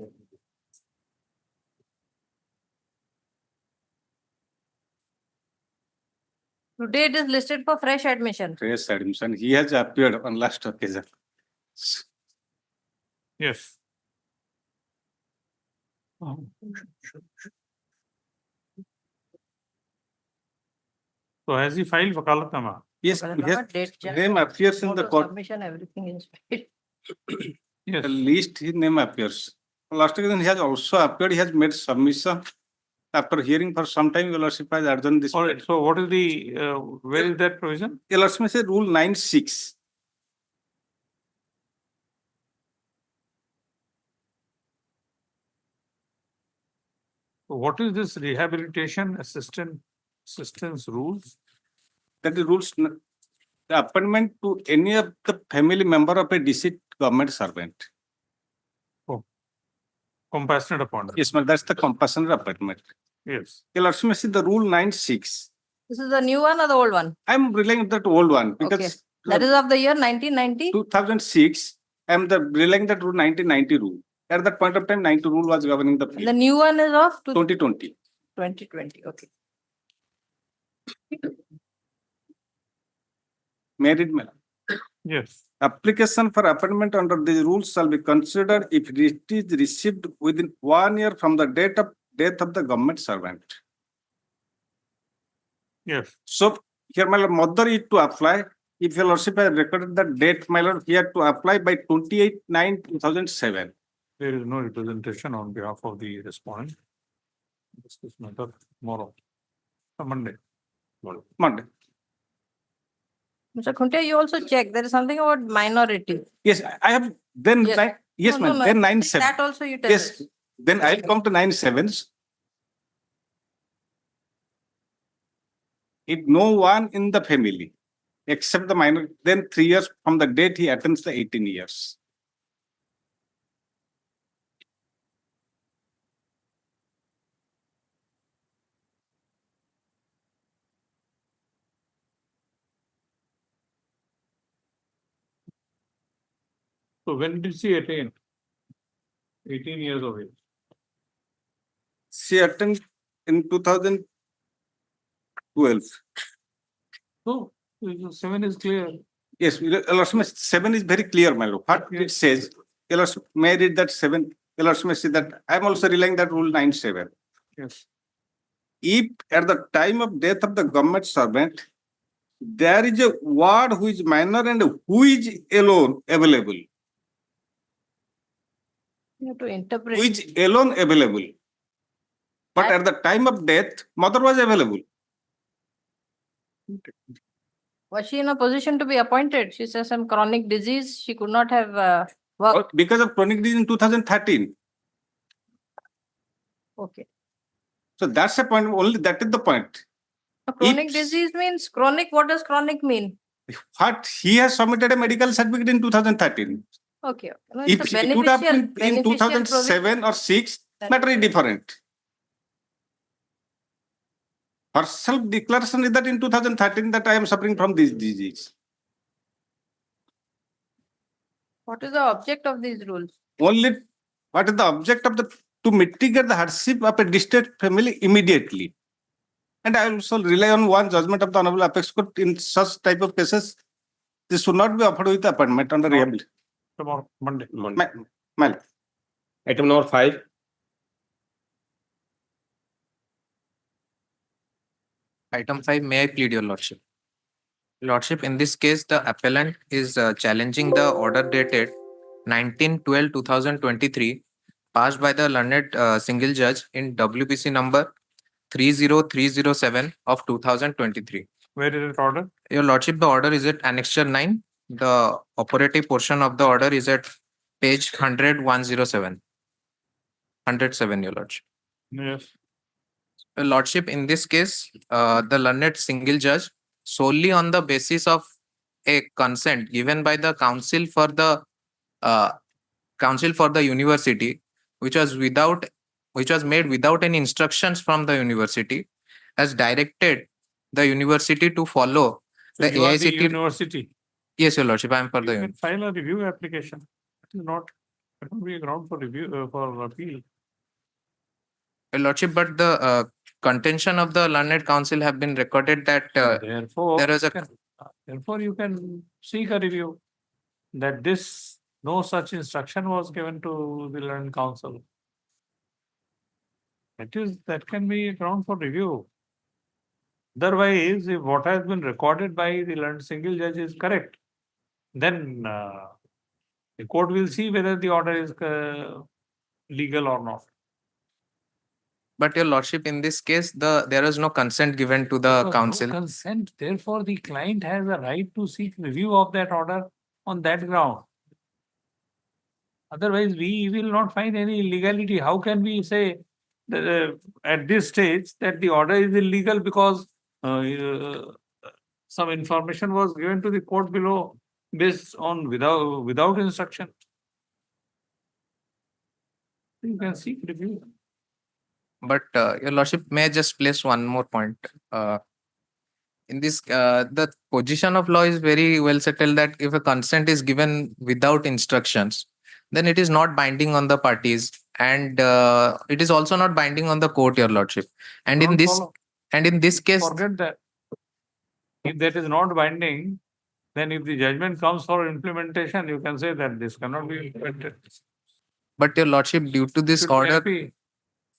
Today it is listed for fresh admission.
Fresh admission. He has appeared on last occasion.
yes. So has he filed wakalatnama?
Yes,
Wakalatnama, date,
his name appears in the
photo
court.
submission, everything is paid.
Yes,
At least his name appears. Last occasion he has also appeared. He has made submission. After hearing for some time, Your Lordship has adjourned this.
all right, so what is the, where is that provision?
Your Lordship says rule 9(6).
So what is this rehabilitation assistance rules?
That is rules, the appointment to any of the family member of a deceased government servant.
Compassionate appointment.
Yes, ma'am, that's the compassionate appointment.
Yes,
Your Lordship says the rule 9(6).
This is the new one or the old one?
I'm relying on that old one
Okay.
because
That is of the year 1990?
2006, I'm relying that rule 1990 rule. At that point of time, 90 rule was governing the
The
field.
new one is of
2020.
2020, okay.
Married man.
yes,
Application for appointment under these rules shall be considered if it is received within 1 year from the date of death of the government servant.
yes.
So here my lord, mother is to apply. If your lordship has recorded the date, my lord, he had to apply by 28/9/2007.
There is no representation on behalf of the respondent. This matter tomorrow, Monday.
Monday.
Mr. Khuntia, you also check. There is something about minority.
Yes, I have then
Yes.
yes,
No, no,
ma'am.
no,
Then
at
9(7).
least that also you tell
Yes,
us.
then I'll come to 9(7). If no one in the family, except the minor, then 3 years from the date he attains the 18 years.
So when did she attain? 18 years of age.
She attained in 2012.
So 7 is clear.
Yes, Lordship, 7 is very clear, my lord. What it says, Your Lordship may read that 7, Your Lordship may see that I am also relying that rule 9(7).
Yes.
If at the time of death of the government servant, there is a ward who is minor and who is alone available,
You have to
who
interpret.
is alone available. But
That-
at the time of death, mother was available.
Was she in a position to be appointed? She says some chronic disease. She could not have worked.
Because of chronic disease in 2013.
Okay.
So that's a point, only that is the point.
A chronic
If-
disease means chronic. What does chronic mean?
What he has submitted a medical certificate in 2013.
Okay. okay. No,
If
it's a
it would have
beneficial,
been in
beneficial
2007 or 6,
That-
matter is different. Her self-declaration is that in 2013 that I am suffering from this disease.
What is the object of these rules?
Only what is the object of to mitigate the hardship of a distressed family immediately. And I also rely on one judgment of the Honorable Apex Court in such type of cases. This should not be offered with appointment under
Not-
rehabilitation.
Tomorrow, Monday.
Mal.
Item number 5.
Item 5, may I plead your lordship? Lordship, in this case, the appellant is challenging the order dated 19/12/2023 passed by the learned single judge in WBC number 30307 of 2023.
Where is it order?
Your lordship, the order is at annexure 9. The operative portion of the order is at page 107. 107, your lordship.
Yes.
Your lordship, in this case, the learned single judge, solely on the basis of a consent given by the council for the university, which was made without any instructions from the university, has directed the university to follow
So
the
you are the
AICT.
university.
Yes, your lordship, I am for
You
the
can file a review application. It is not, it will be a ground for review, for appeal.
Your lordship, but the contention of the learned council have been recorded that
Therefore,
there is a-
therefore you can seek a review that no such instruction was given to the learned council. That can be a ground for review. Otherwise, if what has been recorded by the learned single judge is correct, then the court will see whether the order is legal or not.
but your lordship, in this case, there is no consent given to the
Because
council.
no consent, therefore the client has a right to seek review of that order on that ground. Otherwise, we will not find any illegality. How can we say that, at this stage that the order is illegal because some information was given to the court below based on without instruction? You can seek review.
But your lordship, may I just place one more point? In this, the position of law is very well settled that if a consent is given without instructions, then it is not binding on the parties, and it is also not binding on the court, your lordship. And in
Don't
this,
follow.
and in this case,
Forget that. If that is not binding, then if the judgment comes for implementation, you can say that this cannot be implemented.
but your lordship, due to this
Should
order,
be.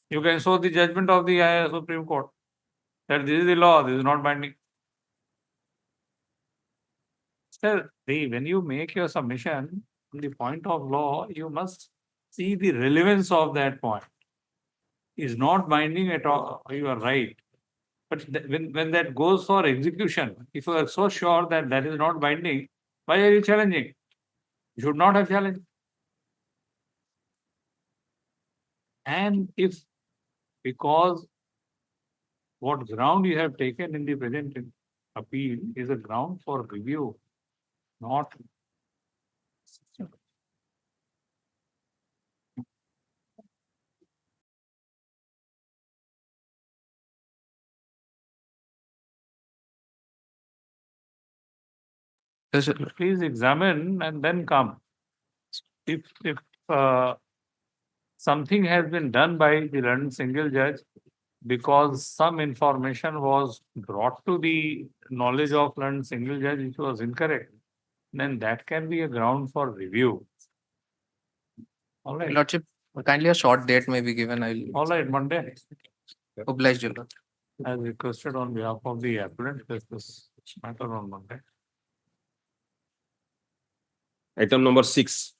You can show the judgment of the Supreme Court that this is the law, this is not binding. Sir, when you make your submission on the point of law, you must see the relevance of that point. Is not binding at all, you are right. But when that goes for execution, if you are so sure that that is not binding, why are you challenging? You should not have challenged. And if because what ground you have taken in the present appeal is a ground for review, not
yes,
please examine and then come. If something has been done by the learned single judge because some information was brought to the knowledge of learned single judge which was incorrect, then that can be a ground for review. All
Your
right,
Lordship, kindly a short date may be given. I'll
all right, Monday,
oblige your Lord.
as requested on behalf of the applicant, this matter on Monday.
Item number 6.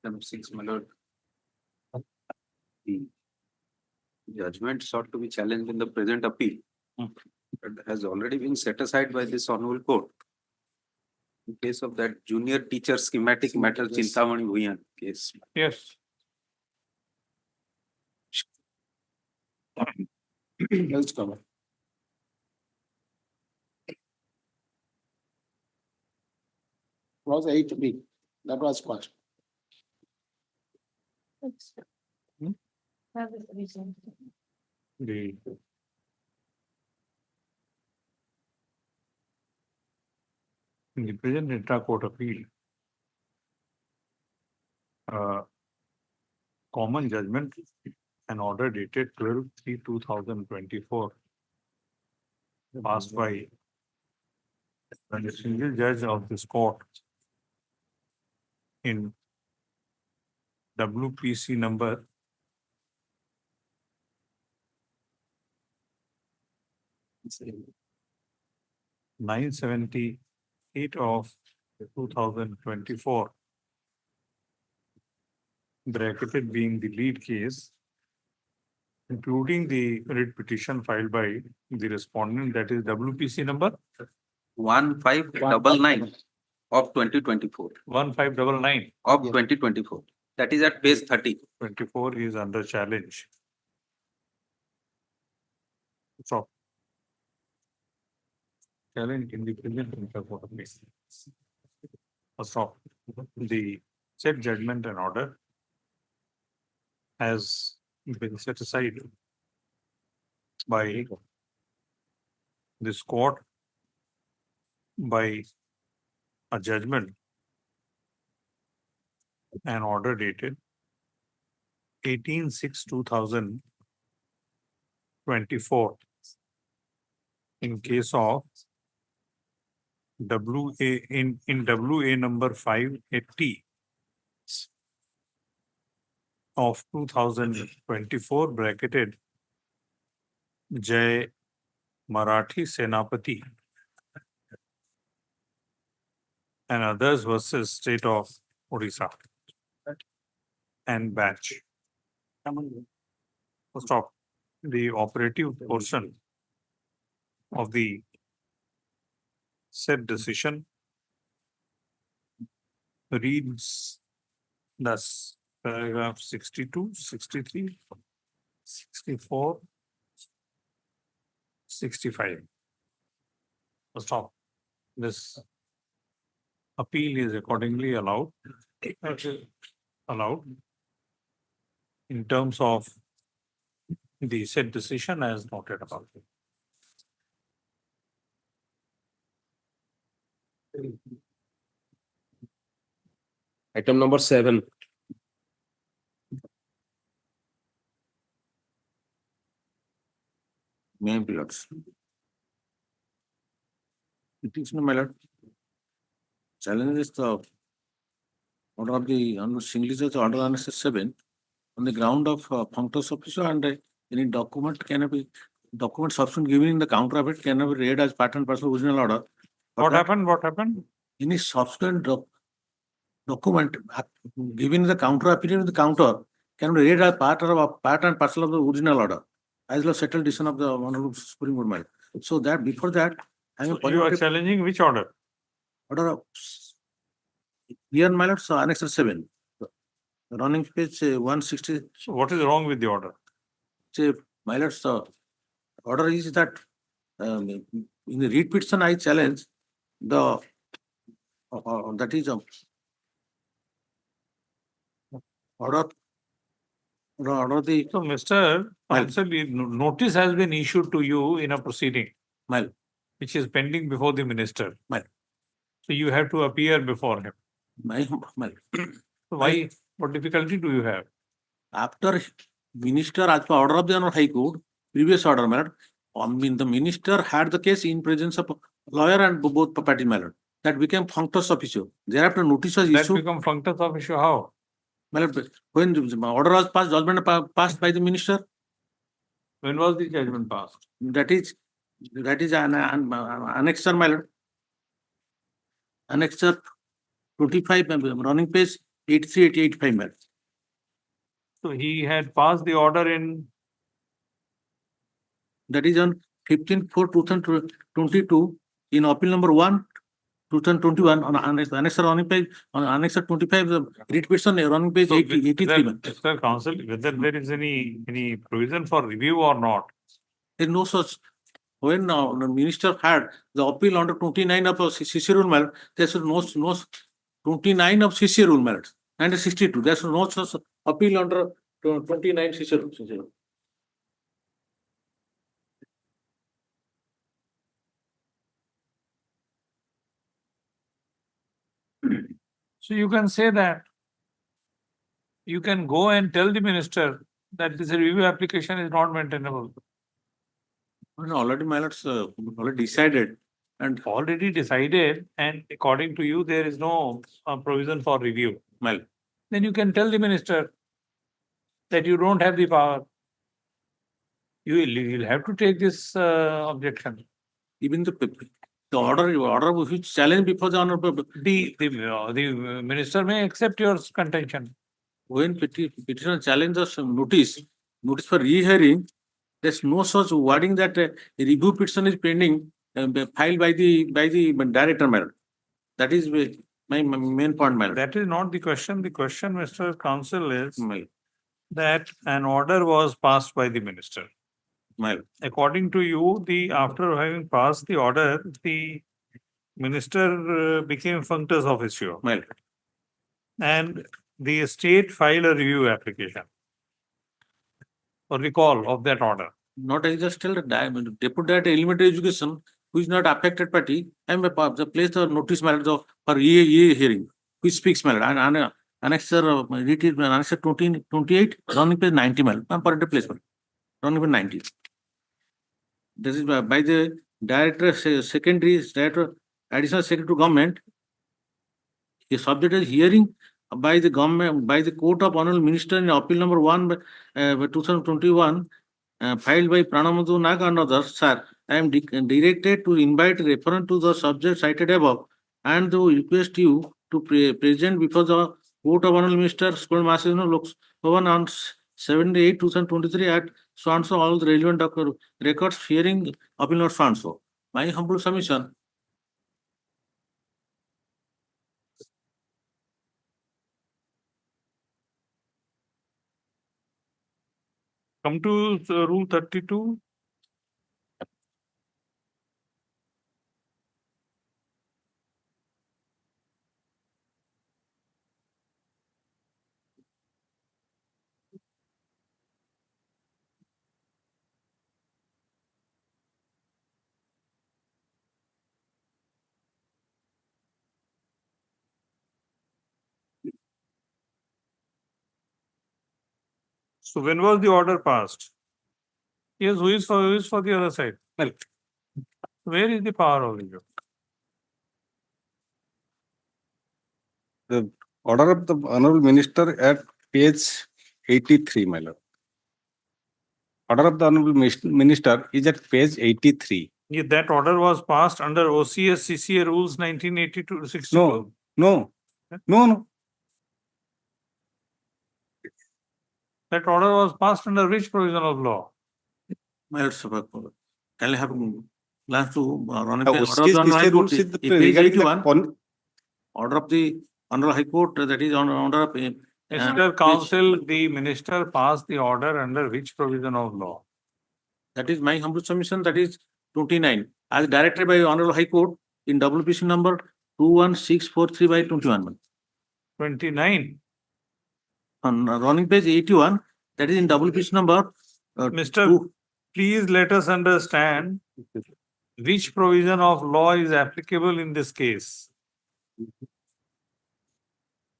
Item 6, my lord. The judgment sought to be challenged in the present appeal. But has already been set aside by this honorable court. In case of that junior teacher schematic matter, Chintamani Bhuyan case.
Yes.
Else cover. Was 8B, that was passed.
Have this reason.
The in the present intra-court appeal, common judgment and order dated 12/3/2024 passed by the single judge of this court in WPC number 978 of 2024, bracketed being the lead case, including the writ petition filed by the respondent, that is WPC number
1599 of 2024,
1599.
of 2024. That is at page 30.
24 is under challenge. So. Challenge in the present intra-court appeal. First off, the said judgment and order has been set aside by this court by a judgment and order dated 18/6/2024 in case of WA in WA number 580 of 2024, bracketed Jay Marathi Senapati and others versus State of Orissa and batch. First off, the operative portion of the said decision reads thus: paragraph 62, 63, 64, 65. First off, this appeal is accordingly allowed in terms of the said decision as noted above.
Item number 7.
May be lords. It is no, my lord. Challenge is the order of the single judge order on 7 on the ground of functus officio, and any document can be document subsequent given in the counter of it can be read as part and parcel of original order. But
What
that
happened? What happened?
any subsequent document given in the counter opinion in the counter can be read as part and parcel of the original order, as the settled decision of the Honorable Supreme Court. My lord. So that before that, I am
You are challenging which order?
order of here, my lord, so Annex 7, running page 160.
So what is wrong with the order?
Say, my lord, so order is that in the read petition I challenge the that is order the
So, Mr.
Well-
Counsel, notice has been issued to you in a proceeding
Well,
which is pending before the minister.
Well.
So you have to appear before him.
my
So why, what difficulty do you have?
after minister as per order of the Honorable High Court, previous order, my lord, the minister had the case in presence of lawyer and both parties, my lord.
that became functus officio. Thereafter notice was
That
issued.
become functus officio how?
Well, when the order was passed, judgment passed by the minister,
When was the judgment passed?
that is an annexure, my lord. Annexure 25, running page 83, 85, my lord.
So he had passed the order in,
That is on 15/4/2022 in appeal number 1, 2021 on annexure running page, on annexure 25, the writ petition running page
so
83.
Mr. Counsel, whether there is any provision for review or not?
There is no such. When the minister had the appeal under 29 of CC rule, my lord, there should no 29 of CC rule, my lord, and 62. There should no such appeal under 29 CC rule.
So you can say that. You can go and tell the minister that this review application is not maintainable.
No, already, my lords, already decided. And
Already decided, and according to you, there is no provision for review.
well,
Then you can tell the minister that you don't have the power. You'll have to take this objection.
even the order which challenge before the honorable,
The minister may accept your contention.
when petitioner challenges notice for rehearing, there's no such wording that a review petition is pending, filed by the director, my lord. That is my main point, my lord.
That is not the question. The question, Mr. Counsel, is
My lord.
that an order was passed by the minister.
My lord.
According to you, after having passed the order, the minister became functus officio.
My lord.
And the state filed a review application for recall of that order.
Not I just tell the deputy director elementary education, who is not affected party, I am the place the notice, my lord, for EA hearing, which speaks, my lord, and annexure, it is annexure 28, running page 90, my lord, I am per placement, running page 90. This is by the director, secondary director, additional secretary to government. He subjected hearing by the government, by the Court of Honorable Minister in appeal number 1 by 2021, filed by Pranamadu Nag and others. Sir, I am directed to invite reference to the subject cited above and to request you to present before the Court of Honorable Minister, School Master Looks on 78/2023 at so and so all the relevant records fearing appeal not so and so. My humble submission.
Come to Rule 32. So when was the order passed? Yes, who is for the other side? Well, where is the power of review?
The order of the honorable minister at page 83, my lord. Order of the honorable minister is at page 83.
Yeah, that order was passed under OCS CCA rules 1982-62.
No.
That order was passed under which provision of law?
My lord, can I have last to run
OCS CCA rules is regarding the
order of the Honorable High Court, that is on order of
Mr. Counsel, the minister passed the order under which provision of law?
that is my humble submission, that is 29, as directed by Honorable High Court in WPC number 21643/21.
29.
On running page 81, that is in WPC number.
Mr. Please let us understand which provision of law is applicable in this case.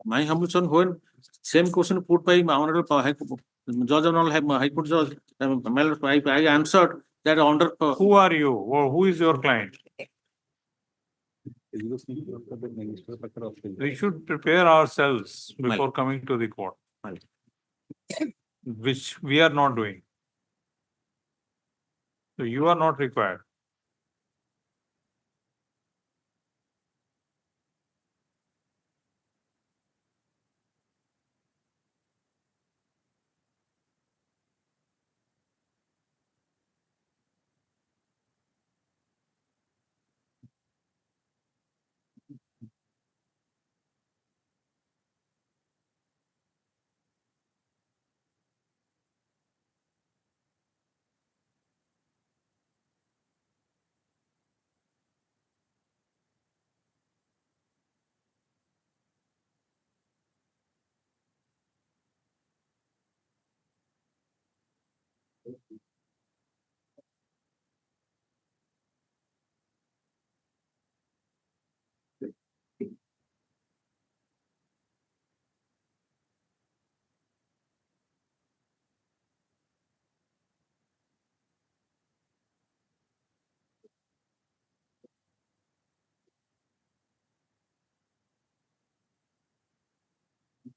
My humble son, when same question put by my Honorable High Court, Judge Honorable High Court Judge, I answered that under.
Who are you or who is your client? We should prepare ourselves before coming to the court. Which we are not doing. So you are not required.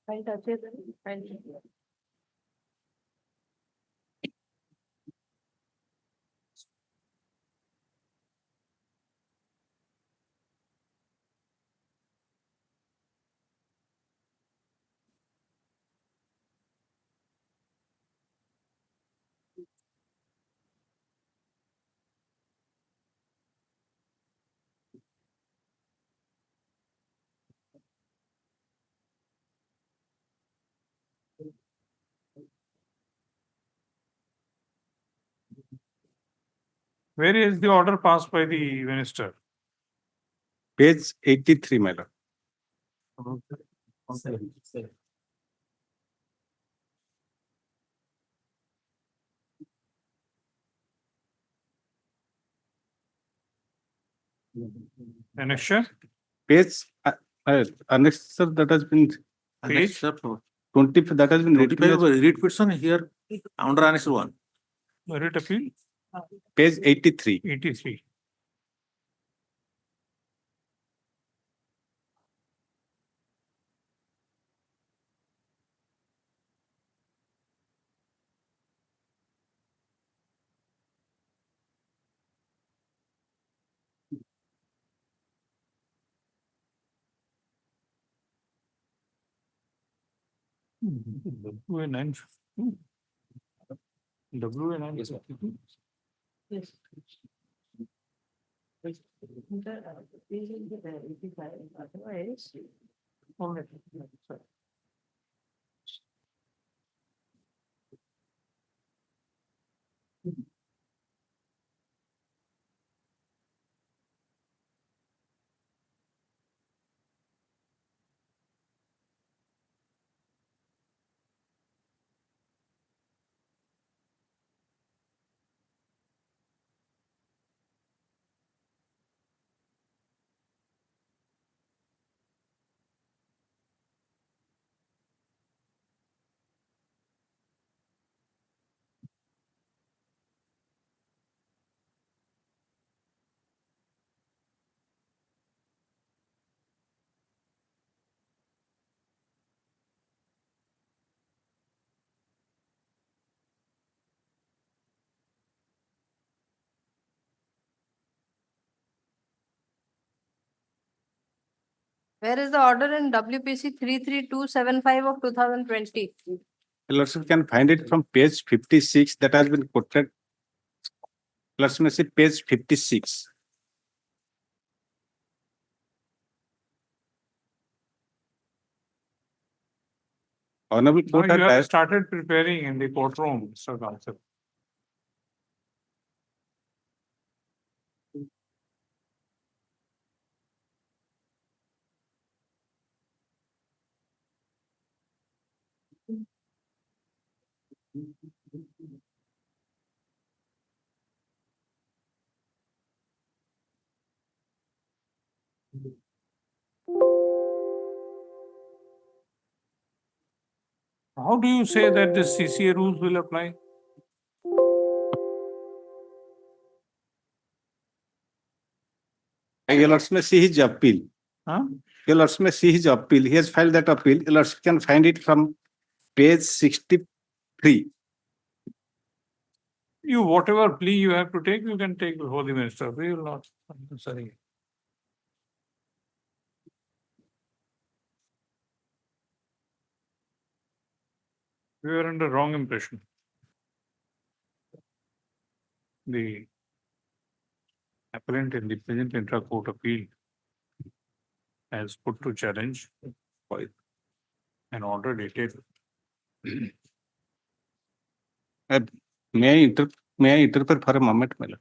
File touches and file.
Where is the order passed by the minister?
Page 83, my lord.
Annexure?
Page, annexure that has been
Page?
20, that has been written as
read petition here under annex 1.
Merit appeal?
page 83.
83. WA 952. WA 952.
Yes. These will be there, 85, otherwise. Only. Where is the order in WPC 33275 of 2020?
Lordship can find it from page 56 that has been quoted. Lordship may see page 56. Honorable
Now
Court
you have
has
started preparing in the courtroom, Mr. Counsel. How do you say that the CCA rules will apply?
Your lordship may see his appeal.
Huh?
Your lordship may see his appeal. He has filed that appeal. Your lordship can find it from page 63.
You, whatever plea you have to take, you can take before the minister. We will not, sorry. We were under wrong impression. The appellant in the present intra-court appeal has put to challenge by an order dated.
May I interpret for a moment, my lord?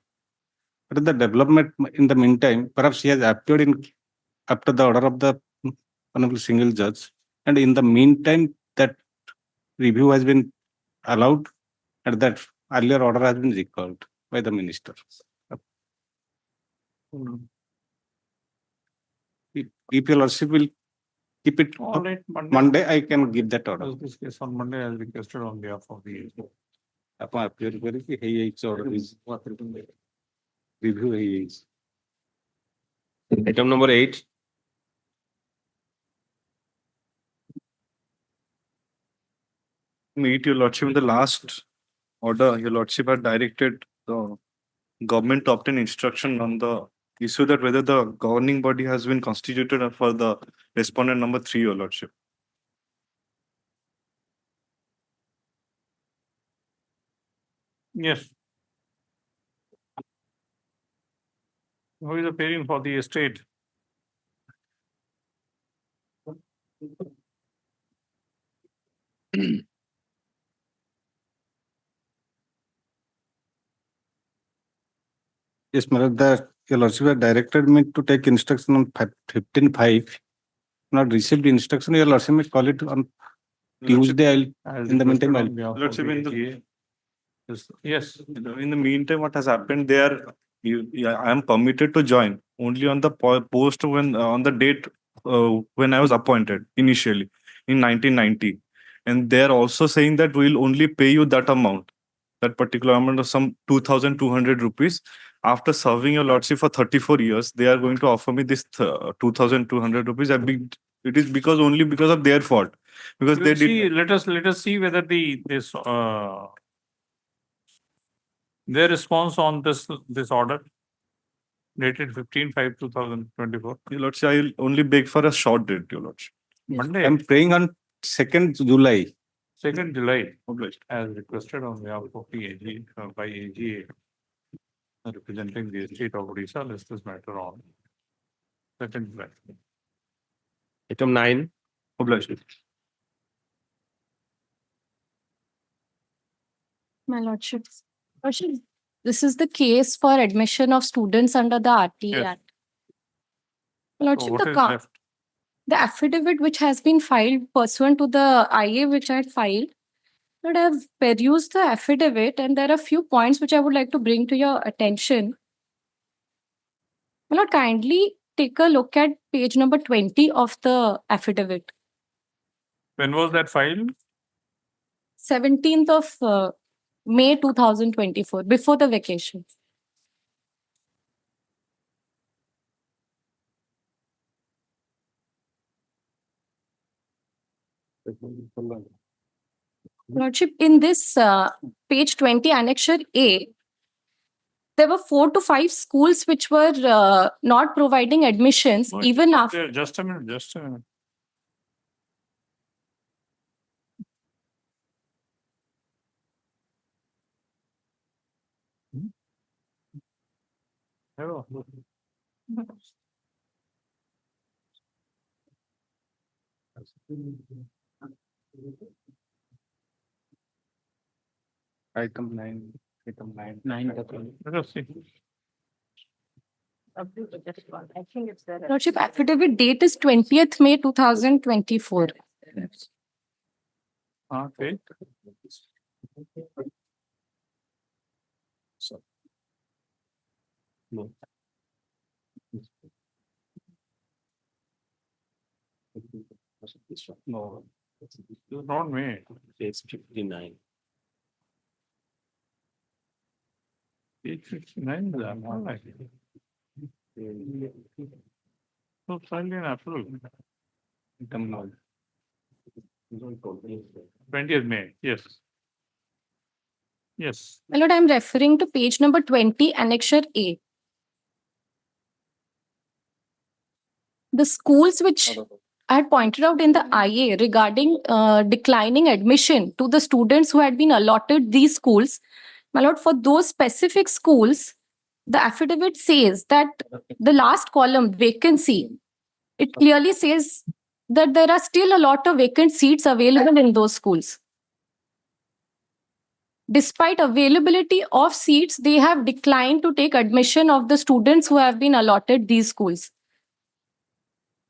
What is the development in the meantime? Perhaps he has appeared in after the order of the honorable single judge, and in the meantime, that review has been allowed, and that earlier order has been recalled by the minister. If your lordship will keep it
All right,
Monday, I can give that order.
This case on Monday, as requested on behalf of the.
ଆପଣ appear କରିକି ହେଇଯାଇଛି order review ହେଇଯାଇଛି.
Item number 8.
Meet your lordship in the last order. Your lordship had directed the government to obtain instruction on the issue that whether the governing body has been constituted for the respondent number 3, your lordship.
Yes. Who is appearing for the estate?
Yes, my lord, your lordship had directed me to take instruction on 15/5. Not received instruction, your lordship may call it on Tuesday. In the meantime,
Lordship, in the,
yes.
in the meantime, what has happened there? I am permitted to join only on the post when on the date when I was appointed initially in 1990, and they are also saying that we will only pay you that amount, that particular amount of some 2,200 rupees. After serving your lordship for 34 years, they are going to offer me this 2,200 rupees. It is only because of their fault, because they did.
Let us see whether their response on this order dated 15/5/2024.
Your lordship, I will only beg for a short date, your lordship.
Monday.
I'm praying on 2nd July.
2nd July, as requested on behalf of the AG by AGA representing the state of Odisha. List this matter on 2nd July.
Item 9.
Obliged.
My lordship. Lordship, this is the case for admission of students under the RTA
Yes.
Act. My lordship,
what is left?
the affidavit which has been filed pursuant to the IA which I had filed, but I have perused the affidavit and there are a few points which I would like to bring to your attention. My lord, kindly take a look at page number 20 of the affidavit.
When was that filed?
17th of May 2024, before the vacation. Lordship, in this page 20, annexure A, there were 4 to 5 schools which were not providing admissions even after.
Just a minute, just a minute. Hello.
Item 9. Item 9.
Let us see.
I think it's there.
Lordship, affidavit date is 20th May 2024.
Okay. No, it's not me.
Page 59.
Page 59 is that, not like it. So filed in April. 20th May, yes. Yes.
My lord, I'm referring to page number 20, annexure A. The schools which I had pointed out in the IA regarding declining admission to the students who had been allotted these schools, my lord, for those specific schools, the affidavit says that the last column, vacancy, it clearly says that there are still a lot of vacant seats available in those schools. Despite availability of seats, they have declined to take admission of the students who have been allotted these schools.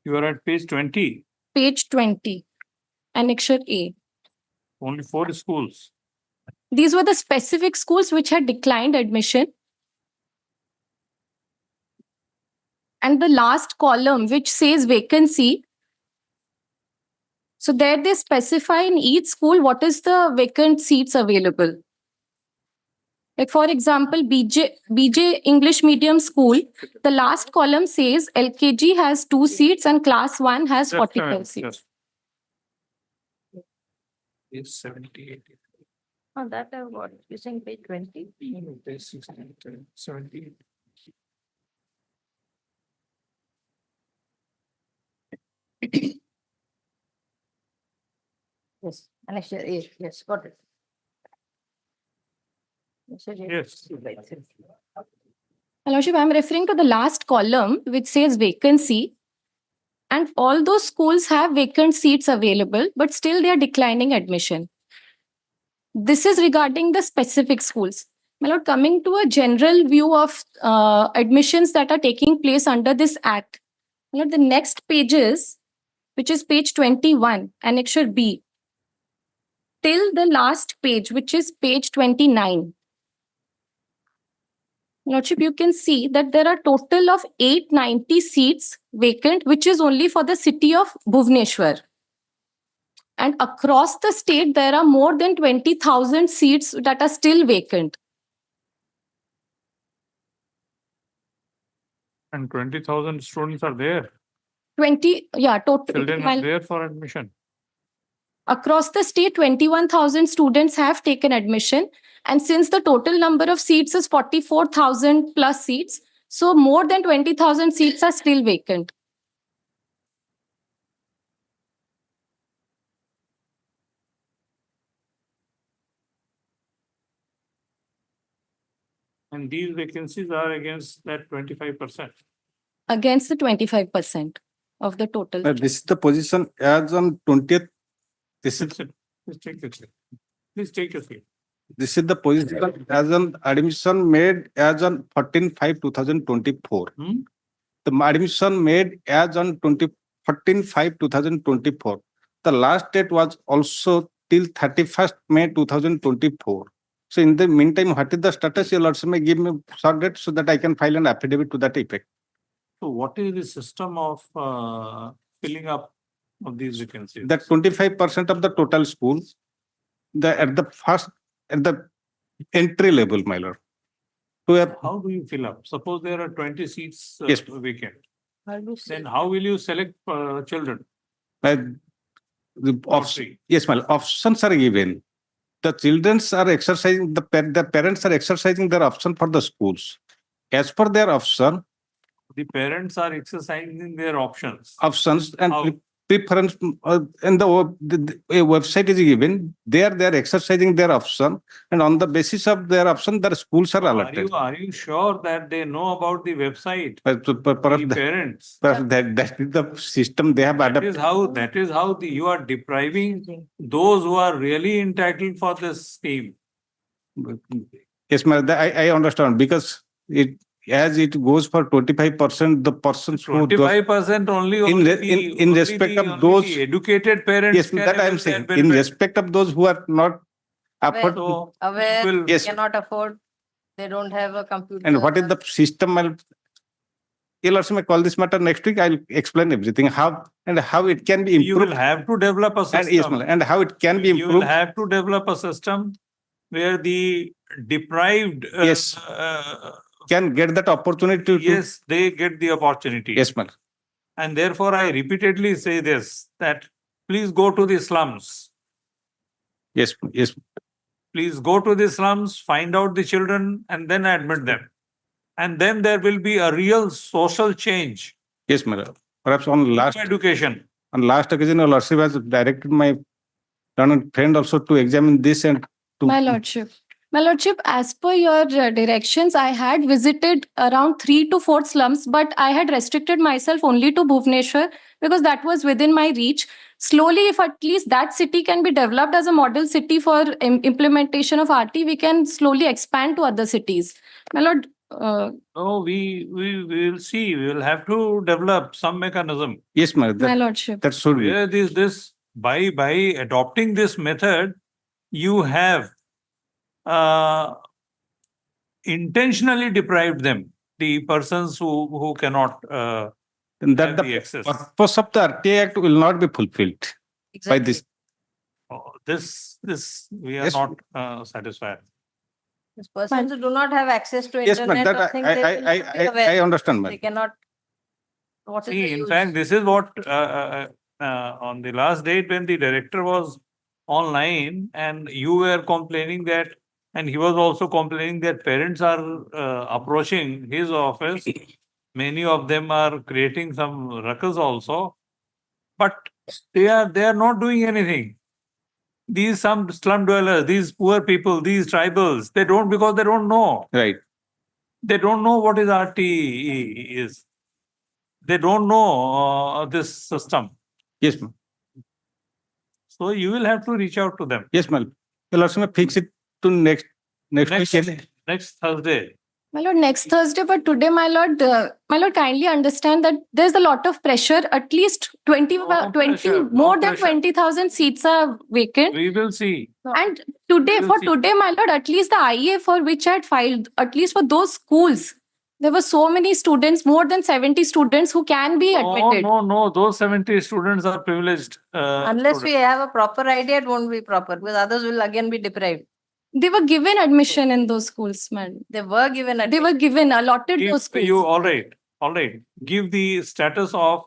You are at page 20,
Page 20, annexure A.
only 4 schools.
These were the specific schools which had declined admission. And the last column, which says vacancy. So there they specify in each school what is the vacant seats available. Like for example, BJ English Medium School, the last column says LKG has 2 seats and class 1 has 45 seats.
It's 78.
Oh, that I've got. You're saying page 20?
Page 16, 78.
Yes, annexure A, yes, got it. Annexure A.
Yes.
My lordship, I'm referring to the last column which says vacancy. And all those schools have vacant seats available, but still they are declining admission. This is regarding the specific schools. My lord, coming to a general view of admissions that are taking place under this act. My lord, the next pages, which is page 21, annexure B, till the last page, which is page 29. Lordship, you can see that there are total of 890 seats vacant, which is only for the city of Bhubaneswar. And across the state, there are more than 20,000 seats that are still vacant.
And 20,000 students are there.
20, yeah, total.
Children are there for admission.
Across the state, 21,000 students have taken admission. And since the total number of seats is 44,000 plus seats, so more than 20,000 seats are still vacant.
And these vacancies are against that 25%.
Against the 25% of the total.
This is the position as on 20th. This is
Please take your seat. Please take your seat.
This is the position as an admission made as on 14/5/2024. The admission made as on 14/5/2024. The last date was also till 31st May 2024. So in the meantime, what is the status? You'll also may give me short date so that I can file an affidavit to that effect.
So what is the system of filling up of these vacancies?
That 25% of the total schools, at the entry level, my lord.
How do you fill up? Suppose there are 20 seats
Yes.
vacant. Then how will you select children?
Yes, my lord, options are given. The children are exercising, the parents are exercising their option for the schools. As per their option.
The parents are exercising their options.
And
How?
preference, and the website is given. They are exercising their option, and on the basis of their option, their schools are allotted.
Are you sure that they know about the website?
The
Parents.
That is the system they have adopted.
That is how you are depriving those who are really entitled for this scheme.
Yes, ma'am, I understand, because as it goes for 25%, the persons who
25% only
in respect of those
educated parents.
Yes, that I am saying, in respect of those who are not afford.
Aware,
Yes.
cannot afford, they don't have a computer.
And what is the system? You'll also may call this matter next week. I'll explain everything, how it can be improved.
You will have to develop a system.
And yes, ma'am, and how it can be
You will
improved.
have to develop a system where the deprived
Yes. can get that opportunity to.
Yes, they get the opportunity.
Yes, madam.
And therefore, I repeatedly say this, that please go to the slums.
Yes, yes,
Please go to the slums, find out the children, and then admit them. And then there will be a real social change.
yes, madam. Perhaps on last
Education.
occasion, your lordship has directed my learned friend also to examine this and to.
My lordship, as per your directions, I had visited around 3 to 4 slums, but I had restricted myself only to Bhubaneswar because that was within my reach. Slowly, if at least that city can be developed as a model city for implementation of RT, we can slowly expand to other cities. My lord,
No, we will see. We will have to develop some mechanism.
Yes, madam.
my lordship.
That should be.
Where this by adopting this method, you have intentionally deprived them, the persons who cannot
And that
have
the
the access.
purpose of the RTA Act will not be fulfilled by this.
Oh, this we are
Yes.
not satisfied.
These persons who do not have access to
Yes, madam.
internet or
That
things, they will not be aware.
I understand,
They
madam.
cannot. What is
See,
the
in
use?
fact, this is what on the last date when the director was online and you were complaining that, and he was also complaining that parents are approaching his office. Many of them are creating some ruckus also, but they are not doing anything. These some slum dwellers, these poor people, these tribals, they don't, because they don't know.
Right.
They don't know what is RT is. They don't know this system.
Yes, ma'am.
So you will have to reach out to them.
Yes, madam. You'll also fix it to next week.
Next Thursday.
My lord, next Thursday, but today, my lord, kindly understand that there's a lot of pressure. At least 20,
No
20
pressure,
more
no
than
pressure.
20,000 seats are vacant.
We will see.
And today,
will
for
see.
today, my lord, at least the IA for which I had filed, at least for those schools, there were so many students, more than 70 students who can be admitted.
No. Those 70 students are privileged.
Unless we have a proper idea, it won't be proper because others will again be deprived.
They were given admission in those schools, madam.
They were given
They were given, allotted those schools.
You all right. Give the status of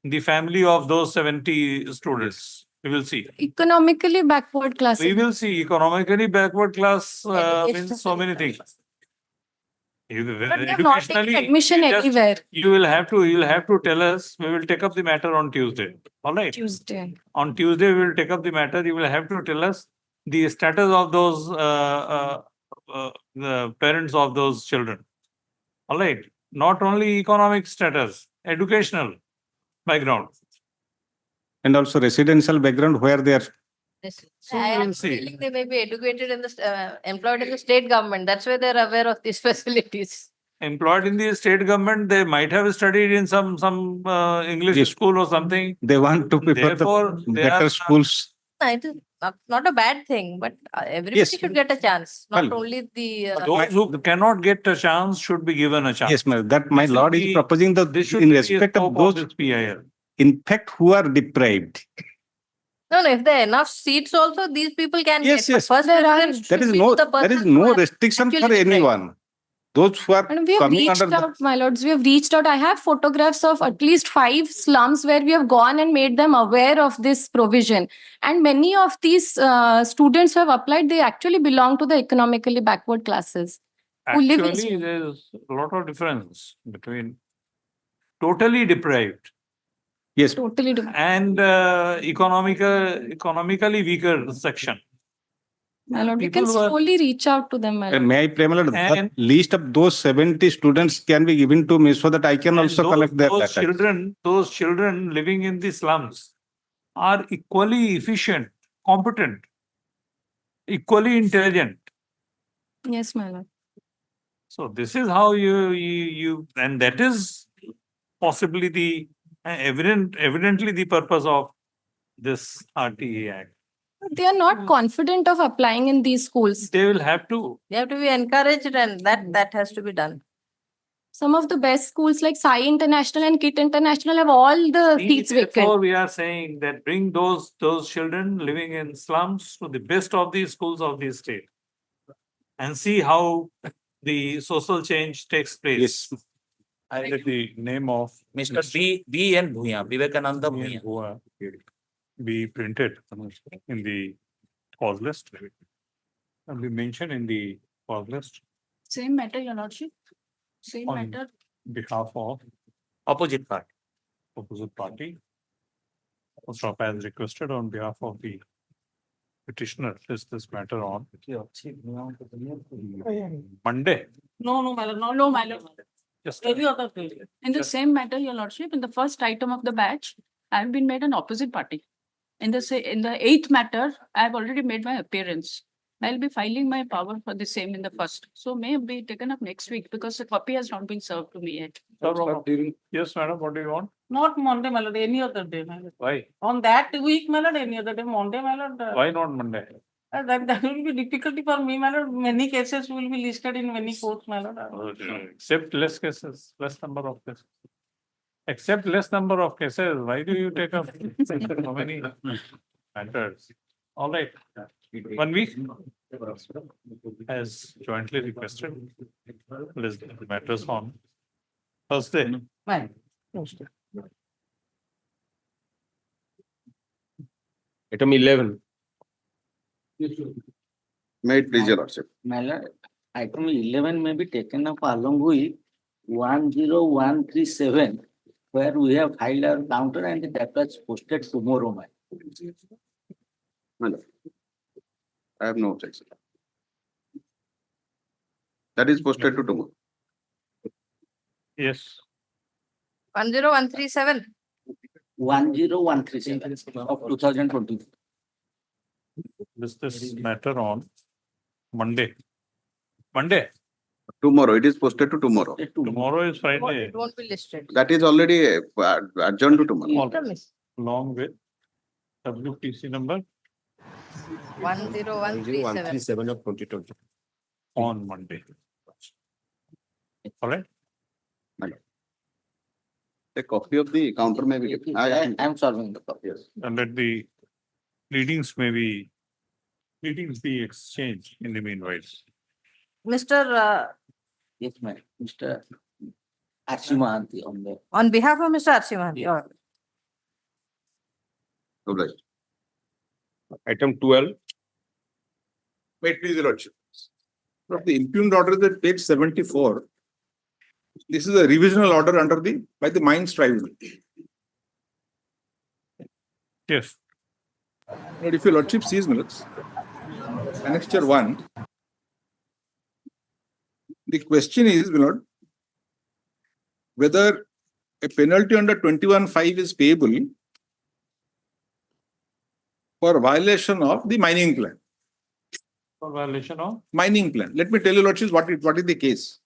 the family of those 70 students. We will see.
Economically backward classes.
We will see. Economically backward class means so many things.
But they have not taken admission anywhere.
You will have to tell us. We will take up the matter on Tuesday. All right.
Tuesday.
On Tuesday, we will take up the matter. You will have to tell us the status of those the parents of those children. All right. Not only economic status, educational background.
And also residential background where they are.
So
I
we
have
will
a
see.
feeling they may be educated in the employed in the state government. That's why they're aware of these facilities.
Employed in the state government, they might have studied in some English
Yes.
school or something.
They want to prefer
Therefore,
the
they
better
are-
schools.
It is not a bad thing, but everybody
Yes.
should get a chance. Not
Well,
only the.
Those who cannot get a chance should be given a chance.
Yes, ma'am. That my
This
lord
should
is
be-
proposing
This should
in
be a
respect of
scope
those,
this PIL.
in fact, who are deprived.
No, if there are enough seats also, these people can
Yes,
get.
yes.
But first
There are-
preference
There
should
is
be
no,
to the
there is
persons who
no
are
restriction for
actually deprived.
anyone. Those who are
And we have
coming under
reached
the.
out, my lords. We have reached out. I have photographs of at least 5 slums where we have gone and made them aware of this provision. And many of these students who have applied, they actually belong to the economically backward classes. Who live in
Actually, there is a lot of difference between totally deprived
Yes,
totally different.
and economically weaker section.
My lord, we
People
can
who are-
slowly reach out to them, my lord.
may I pray, my lord, the
And-
list of those 70 students can be given to me so that I can
And
also collect their
those
data.
those children living in the slums are equally efficient, competent, equally intelligent.
Yes, my lord.
So this is how you and that is possibly the evidently the purpose of this RTA Act.
They are not confident of applying in these schools.
They will have to.
They have to be encouraged and that has to be done.
Some of the best schools like Sai International and KIT International have all the seats vacant.
Therefore, we are saying that bring those children living in slums to the best of the schools of the state and see how the social change takes place.
Yes.
I let the name of
Mr. B N Bhuya, Vivekananda Bhuya.
Bhuya be printed in the cause list and be mentioned in the cause list
Same matter, your lordship. Same
on
matter.
behalf of
Opposite part.
opposite party. Stop as requested on behalf of the petitioner is this matter on Monday.
No, my lord, no, my lord.
Just
Any other day. In the same matter, your lordship, in the first item of the batch, I have been made an opposite party. In the eighth matter, I have already made my appearance. I'll be filing my power for the same in the first. So may be taken up next week because the copy has not been served to me yet.
Yes, madam, what do you want?
Not Monday, my lord, any other day, my lord.
Why?
On that week, my lord, any other day, Monday, my lord.
Why not Monday?
That will be difficulty for me, my lord. Many cases will be listed in many courts, my lord.
Except less cases, less number of cases. Except less number of cases, why do you take up so many matters? All right, 1 week as jointly requested. List the matters on Thursday.
Fine.
Item 11.
May it please your lordship.
My lord, item 11 may be taken up along with 10137, where we have filed our counter and that was posted tomorrow. My
My lord. I have no objection. That is posted to tomorrow.
Yes.
10137.
10137 of 2020.
This matter on Monday. Monday,
Tomorrow, it is posted to tomorrow.
tomorrow is
It
Friday,
won't be listed.
That is already adjourned to tomorrow.
along with WTC number
10137.
10137 of 2020.
on Monday. All right,
A copy of the counter may be given. I
am solving the copy.
and let the pleadings be exchanged in the meanwhile.
Mr.
Yes, ma'am. Mr. Archimahanti on the.
On behalf of Mr. Arsiman,
Yeah.
obliged.
Item 12.
May it please your lordship. Of the impugned order is at page 74. This is a revisional order by the Mines Tribunal.
Yes.
But if your lordship sees minutes, annexure 1, the question is, my lord, whether a penalty under 21(5) is payable for violation of the mining plan.
For violation of
Mining plan. Let me tell you, lordship, what is the case.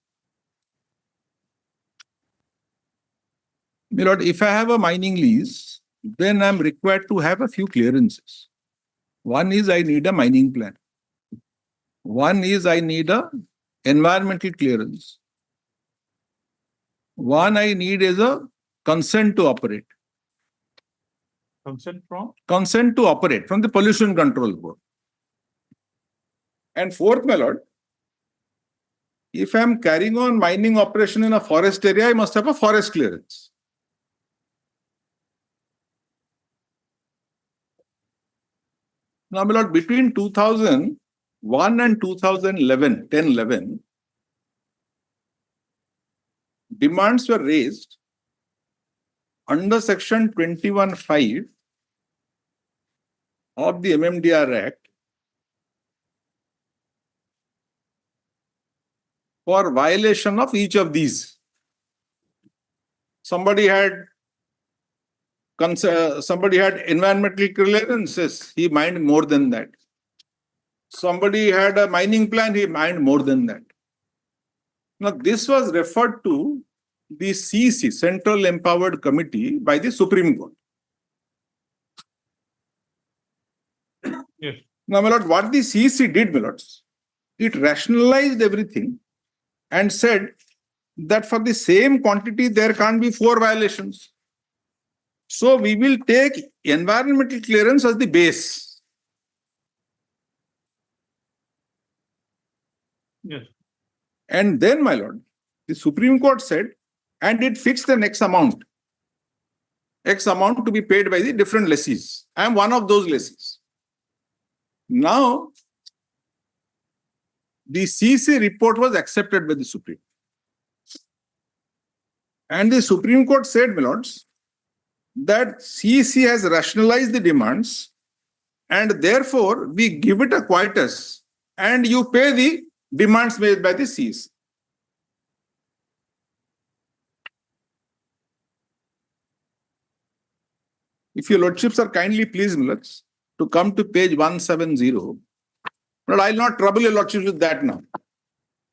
My lord, if I have a mining lease, then I'm required to have a few clearances. One is I need a mining plan. One is I need a environmental clearance. One I need is a consent to operate.
consent from
Consent to operate from the Pollution Control Board. And fourth, my lord, if I'm carrying on mining operation in a forest area, I must have a forest clearance. Now, my lord, between 2001 and 2011, 10-11, demands were raised under section 21(5) of the MMDR Act for violation of each of these. Somebody had environmental clearances, he mined more than that. Somebody had a mining plan, he mined more than that. Now, this was referred to the CEC, Central Empowered Committee, by the Supreme Court.
Yes.
Now, my lord, what the CEC did, my lords, it rationalized everything and said that for the same quantity, there can't be 4 violations. So, we will take environmental clearance as the base.
Yes.
And then, my lord, the Supreme Court said, and it fixed an X amount to be paid by the different lessees. I am one of those lessees. Now, the CC report was accepted by the Supreme. And the Supreme Court said, my lords, that CC has rationalized the demands and therefore we give it a quietus and you pay the demands made by the CC. If your lordships are kindly pleased, my lords, to come to page 170, but I'll not trouble your lordships with that now.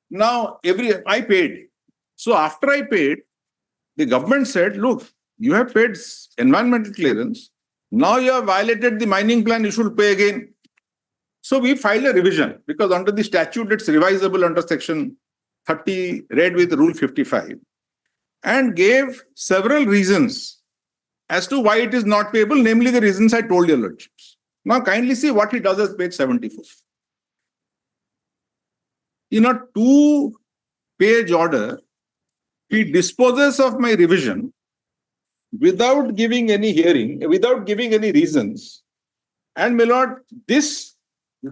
Now, I paid. So after I paid, the government said, look, you have paid environmental clearance. Now you have violated the mining plan, you should pay again. So we filed a revision because under the statute, it's revisable under section 30, read with rule 55, and gave several reasons as to why it is not payable, namely the reasons I told your lordships. Now kindly see what he does as page 74. In a 2-page order, he disposes of my revision without giving any hearing, without giving any reasons. And my lord, this, my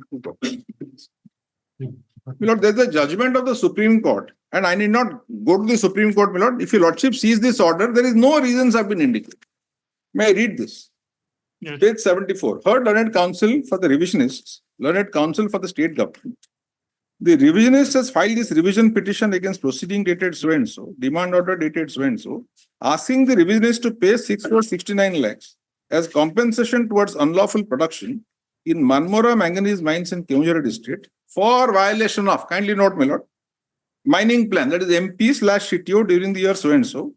lord, there's a judgment of the Supreme Court, and I need not go to the Supreme Court, my lord. If your lordship sees this order, there is no reasons have been indicated. May I read this? Yes. Page 74. Heard learned counsel for the revisionists, learned counsel for the state government. The revisionist has filed this revision petition against proceeding dated so-and-so, demand order dated so-and-so, asking the revisionist to pay 6.69 lakhs as compensation towards unlawful production in Manmora Manganese Mines in Keonjhar district for violation of, kindly note, my lord, mining plan, that is MP/CTO during the year so-and-so.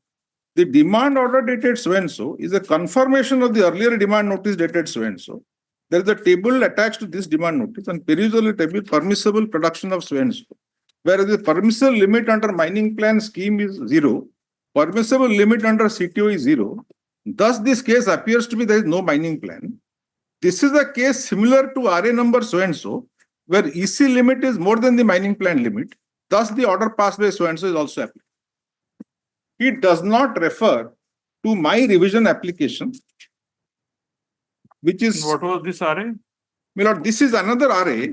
The demand order dated so-and-so is a confirmation of the earlier demand notice dated so-and-so. There is a table attached to this demand notice and perusal table permissible production of so-and-so. Whereas the permissible limit under mining plan scheme is 0, permissible limit under CTO is 0. Thus, this case appears to be there is no mining plan. This is a case similar to RA number so-and-so, where EC limit is more than the mining plan limit. Thus, the order passed by so-and-so is also applicable. It does not refer to my revision application, which is...
What was this RA?
My lord, this is another RA,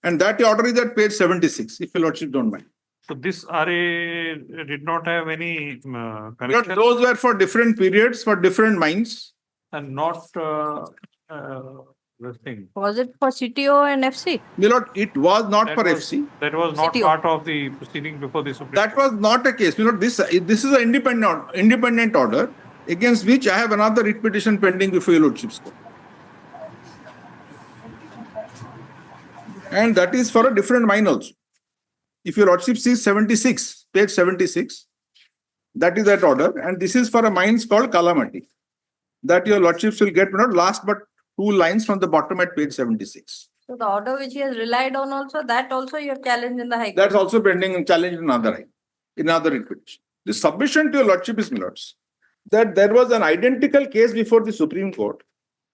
and that order is at page 76, if your lordship don't mind.
So this RA did not have any connection?
Lord, those were for different periods, for different mines.
And not this thing.
Was it for CTO and FC?
My lord, it was not
That
for
was-
FC.
That was not
CTO.
part of the proceeding before the Supreme
That was not a case. My lord, this is an independent order against which I have another writ petition pending before your lordship's court. And that is for a different mine also. If your lordship sees 76, page 76, that is that order. And this is for a mine called Kalamati. That your lordships will get, not last but 2 lines from the bottom at page 76.
So the order which he has relied on also, that also you have challenged in the High Court.
That's also pending and challenged in another writ petition. The submission to your lordship is, my lords, that there was an identical case before the Supreme Court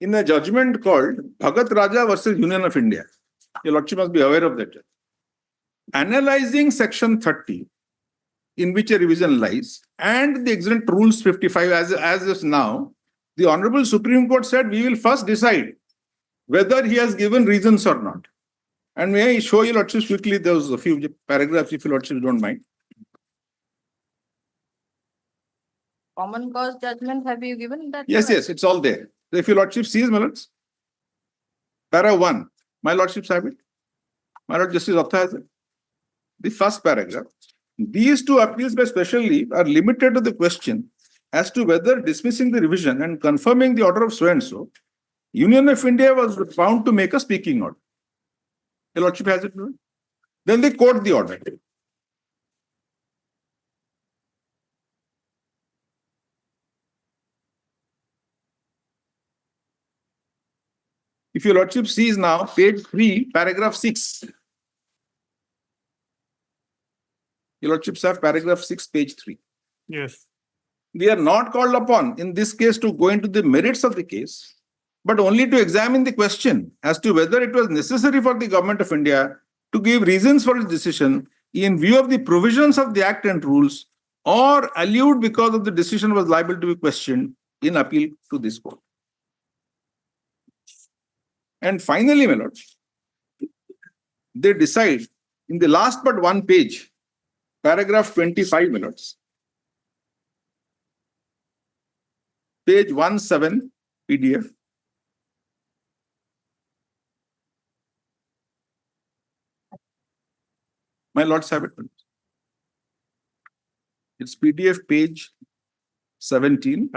in a judgment called Bhagat Raja versus Union of India. Your lordship must be aware of that. Analyzing section 30, in which a revision lies, and the extant rules 55 as is now, the Honorable Supreme Court said, we will first decide whether he has given reasons or not. And may I show you lordships quickly, those a few paragraphs, if you lordships don't mind.
Common cause judgment, have you given that?
Yes, yes, it's all there. So if your lordship sees, my lords, para 1, my lordships have it. My lord Justice Ottha has it. The first paragraph. These 2 appeals by special leave are limited to the question as to whether dismissing the revision and confirming the order of so-and-so, Union of India was bound to make a speaking order. The lordship has it. Then they quote the order. If your lordship sees now, page 3, paragraph 6. Your lordships have paragraph 6, page 3.
Yes.
We are not called upon in this case to go into the merits of the case, but only to examine the question as to whether it was necessary for the government of India to give reasons for its decision in view of the provisions of the Act and rules, or allude because of the decision was liable to be questioned in appeal to this court. And finally, my lord, they decide in the last but one page, paragraph 25, my lords, page 17 PDF. My lords have it. It's PDF page 17.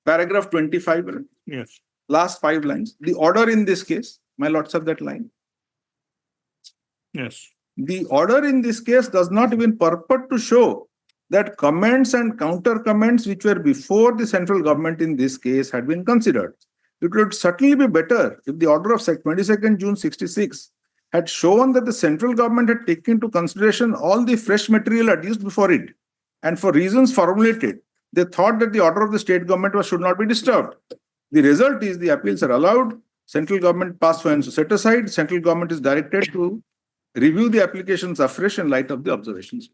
Paragraph 25. my lord.
Yes.
Last 5 lines. The order in this case, my lords have that line.
Yes.
The order in this case does not even purport to show that comments and counter comments which were before the central government in this case had been considered. It would certainly be better if the order of 22nd June 66 had shown that the central government had taken into consideration all the fresh material adduced before it, and for reasons formulated, they thought that the order of the state government should not be disturbed. The result is the appeals are allowed, central government pass fines set aside, central government is directed to review the applications afresh in light of the observations.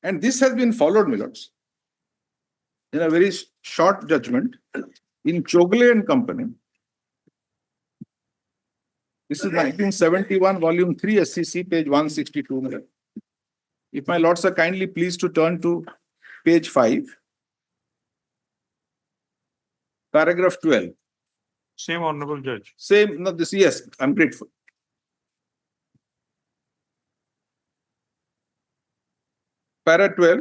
And this has been followed, my lords, in a very short judgment in Chogle and Company. This is 1971, volume 3, SCC, page 162. my lord. If my lords are kindly pleased to turn to page 5, paragraph 12.
Same honorable judge.
Same, no, this, yes, I'm grateful. Para 12,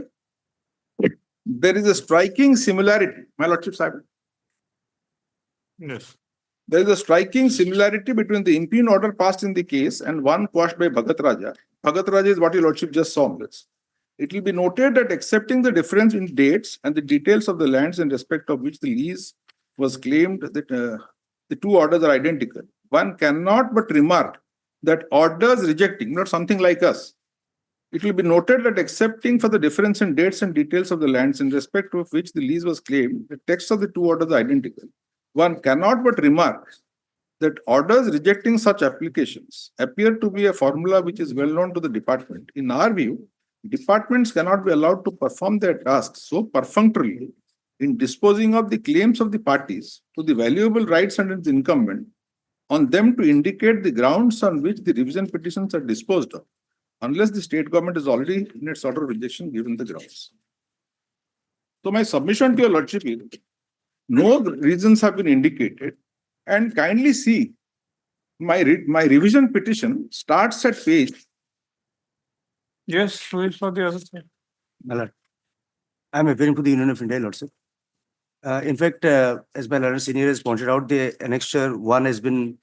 there is a striking similarity, my lordship sir.
Yes.
There is a striking similarity between the impugned order passed in the case and one quashed by Bhagat Raja. Bhagat Raja is what your lordship just saw. It will be noted that accepting the difference in dates and the details of the lands in respect of which the lease was claimed, that the two orders are identical. One cannot but remark that orders rejecting, not something like us. It will be noted that accepting for the difference in dates and details of the lands in respect of which the lease was claimed, the text of the two orders are identical. One cannot but remark that orders rejecting such applications appear to be a formula which is well known to the department. In our view, departments cannot be allowed to perform their tasks so perfunctorily in disposing of the claims of the parties to the valuable rights and its incumbent on them to indicate the grounds on which the revision petitions are disposed of, unless the state government is already in its order of rejection given the grounds. So my submission to your lordship is, no reasons have been indicated, and kindly see my revision petition starts at page.
Yes, wait for the other side.
My lord, I am appearing to the Union of India, lordship. In fact, as my learned senior has pointed out, the annexure 1 has been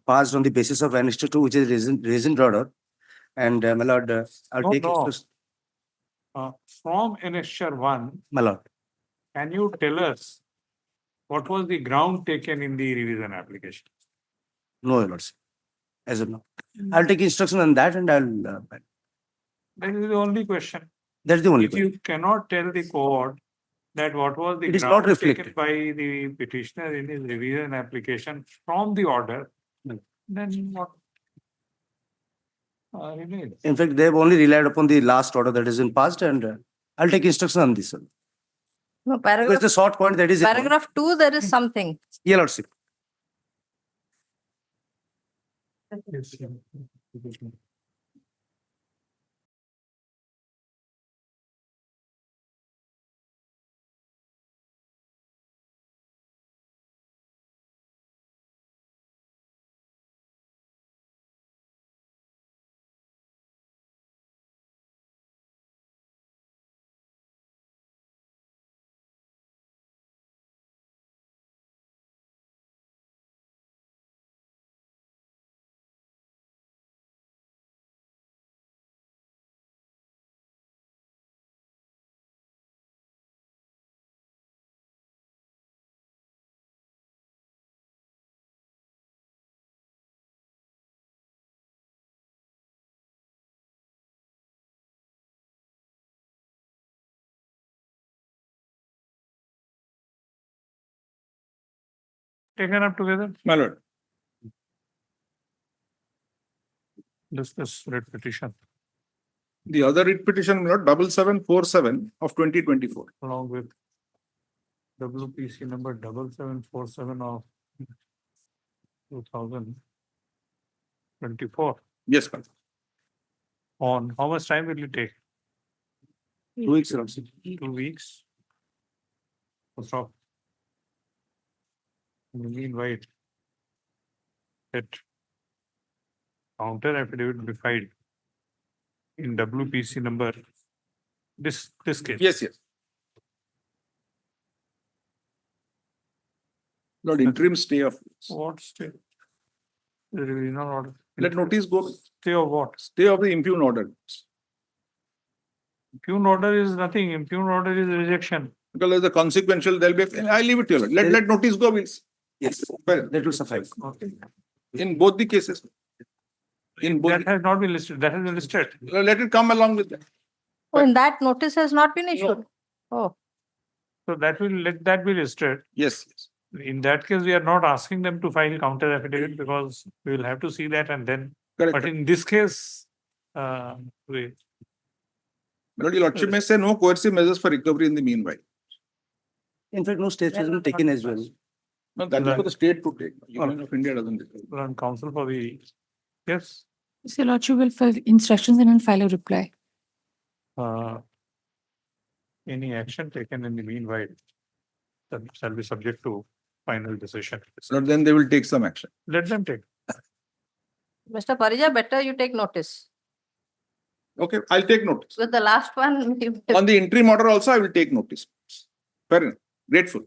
passed on the basis of annexure 2, which is reasoned order. And my lord, I'll
No,
take
no.
it.
From annexure 1,
My lord,
can you tell us what was the ground taken in the revision application?
no, your lordship. As of now, I'll take instruction on that, and I'll.
That is the only question.
That's the only
If
question.
you cannot tell the court that what was the
It is not
ground taken
reflected.
by the petitioner in his revision application from the order,
No.
then what remains?
In fact, they have only relied upon the last order that is in past, and I'll take instruction on this.
No,
It's
paragraph,
the short point that is.
paragraph 2, there is something.
Yeah, lordship.
Taken up together,
My lord.
discuss writ petition.
The other writ petition, my lord, 7747 of 2024.
Along with WPC number 7747 of 2024.
Yes, ma'am.
On how much time will it take?
2 weeks, Your Lordship.
2 weeks. First off. Meanwhile, that counter affidavit be filed in WPC number this case.
Yes, yes. Lord, interim stay of.
What stay? There is no order.
Let notice go.
Stay of what?
Stay of the impugn order.
Impugn order is nothing. Impugn order is rejection.
Because there's a consequential, there'll be, I leave it to you. Let notice go, we'll see.
Yes,
Well,
that will suffice.
Okay.
in both the cases. In both,
That has not been listed. That has been listed.
let it come along with that.
Oh, and that notice has not been issued? Oh,
So that will let that be listed.
Yes, yes.
In that case, we are not asking them to file counter affidavit because we will have to see that and then.
Correct.
But in this case, we.
Lord, your Lordship may say no coercive measures for recovery in the meanwhile.
In fact, no steps has been taken as well.
No, that is for the state to take. Union of India doesn't take.
Run counsel for the, yes,
Your Lordship will file instructions and then file a reply.
any action taken in the meanwhile that shall be subject to final decision.
So then they will take some action.
Let them take.
Mr. Parija, better you take notice.
Okay, I'll take notice.
With the last one.
On the interim order also, I will take notice. Fair enough. Grateful.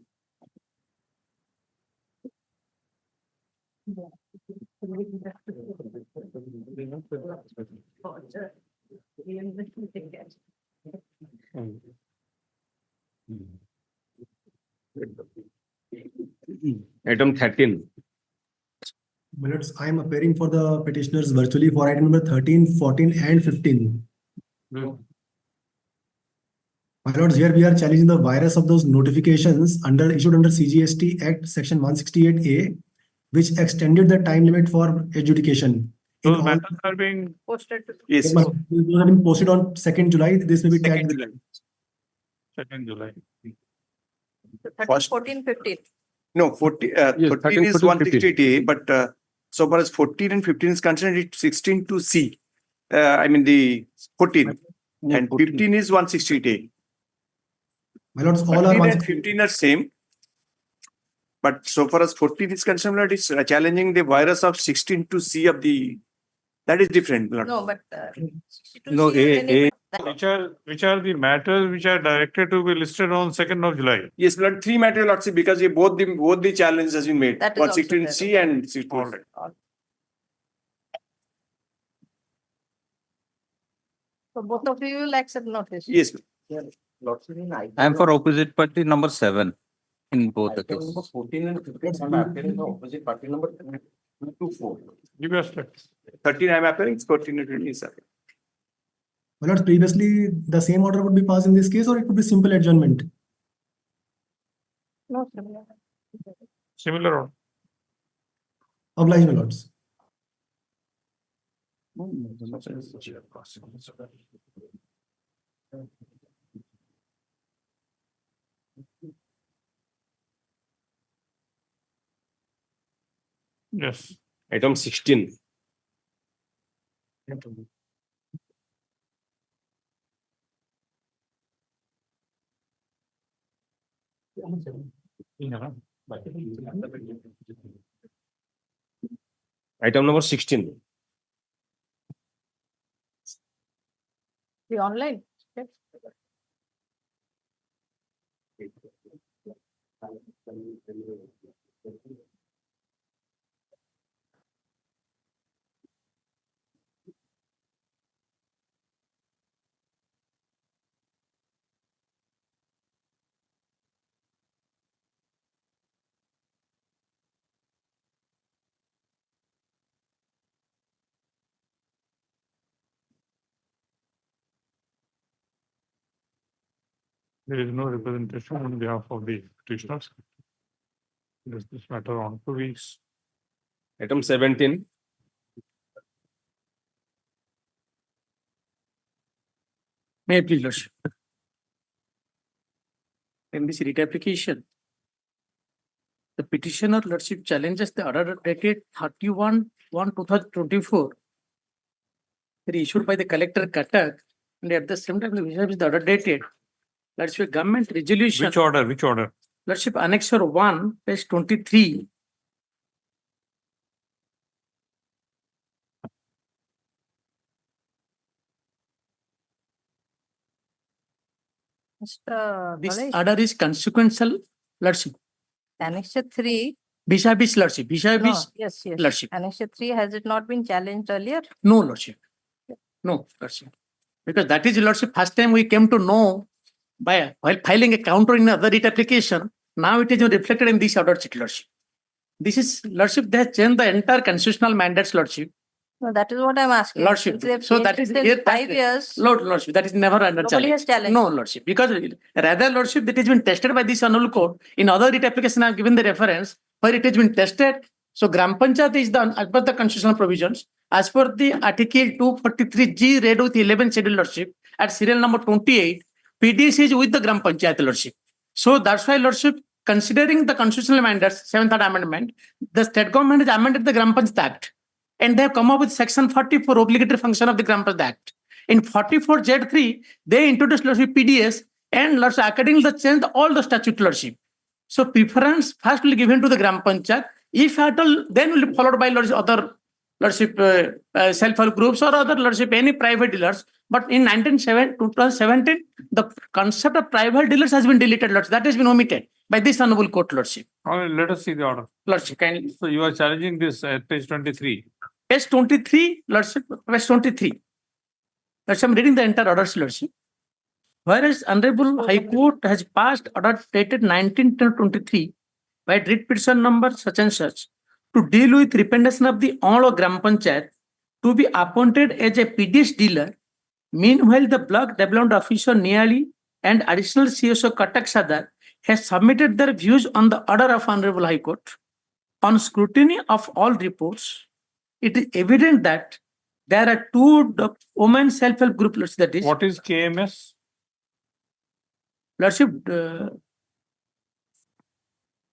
Item 13.
Minutes, I am appearing for the petitioners virtually for item number 13, 14 and 15. My lords, here we are challenging the virus of those notifications issued under CGST Act section 168A, which extended the time limit for adjudication.
Those matters are being
Posted.
Yes.
Those have been posted on 2nd July. This may be tagged with.
2nd July.
13, 14, 15.
No, 14, 13 is 168A, but so far as 14 and 15 is concerned, it's 16 to C. I mean the 14 and 15 is 168A.
My lords, all are
13
one.
and 15 are same. But so far as 14 is concerned, Lord, it's challenging the virus of 16 to C of the, that is different. Lord.
No, but.
No, which are the matters which are directed to be listed on 2nd of July?
Yes, Lord, three matter lots because both the challenges has been made.
That is also
116C and 16.
So both of you will accept notice.
Yes.
I am for opposite party number 7 in both the cases.
14 and 15, I'm appearing for opposite party number 2 to 4.
Give us that.
13 I'm appearing, 14 and 20 is appearing.
My lords, previously the same order would be passed in this case, or it could be simple adjournment.
No,
Similar order.
Oblige, my lords.
Yes.
Item 16. Item number 16.
The online. Yes.
There is no representation on behalf of the petitioners. This matter on 2 weeks.
Item 17.
May I please, Lordship? In this writ application, the petitioner, Lordship, challenges the order dated 31/1/2024 issued by the collector Cuttack, and at the same time, the order dated, Lordship, government resolution.
Which order? Which order?
Lordship, Annexure 1, page 23. This order is consequential, Lordship.
Annexure 3.
Vis-a-vis, Lordship. Vis-a-vis,
Yes, yes.
Lordship.
Annexure 3, has it not been challenged earlier?
No, Lordship. No, Lordship. Because that is, Lordship, first time we came to know by while filing a counter in another writ application. Now it is reflected in this order, Lordship. This is, Lordship, they have changed the entire constitutional mandates, Lordship.
No, that is what I'm asking.
Lordship.
Since they've
So
changed
that is
it since
here.
5 years.
Lordship, that is never under
Nobody
challenge.
has challenged.
No, Lordship, because rather, Lordship, that has been tested by this honorable court. In other writ application, I have given the reference where it has been tested. So Gram Panchayat is the, as per the constitutional provisions, as per the Article 243G read with 11 schedule, Lordship, at serial number 28, PDS is with the Gram Panchayat, Lordship. So that's why, Lordship, considering the constitutional mandates, 7th Amendment, the state government has amended the Gram Panchayat Act. And they have come up with section 44, obligatory function of the Gram Panchayat Act. In 44Z3, they introduced, Lordship, PDS, and Lordship, accordingly, they changed all the statute, Lordship. So preference first will be given to the Gram Panchayat. If at all, then will be followed by, Lordship, other, Lordship, self-help groups or other, Lordship, any private dealers. But in 2017, the concept of private dealers has been deleted, Lordship. That has been omitted by this honorable court, Lordship.
All right, let us see the order.
Lordship, kindly.
So you are challenging this at page 23.
Page 23, Lordship, page 23. Lordship, I'm reading the entire orders, Lordship. Whereas Honorable High Court has passed order dated 19/10/23 by writ petition number such and such to deal with representation of the all of Gram Panchayat to be appointed as a PDS dealer. Meanwhile, the block development officer nearly and additional CSO Cuttack Sadar has submitted their views on the order of Honorable High Court. On scrutiny of all reports, it is evident that there are two women self-help groups, that is.
What is KMS?
Lordship,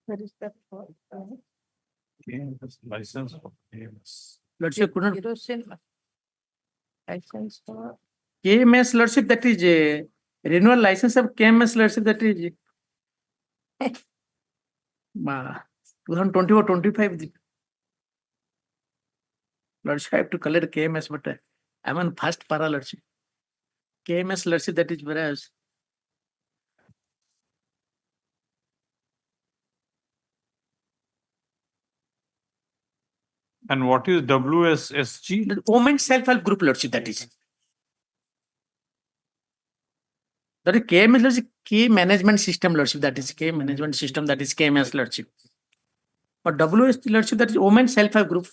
Where is that for?
KMS, license for KMS.
Lordship, couldn't.
Kerosene license for.
KMS, Lordship, that is a renewal license of KMS, Lordship, that is 2024-25. Lordship, I have to collect KMS, but I'm on first para, Lordship. KMS, Lordship, that is whereas.
And what is WSSG?
The Women Self-Help Group, Lordship, that is. That is KMS, Lordship, Key Management System, Lordship, that is Key Management System, that is KMS, Lordship. But WST, Lordship, that is Women Self-Help Group.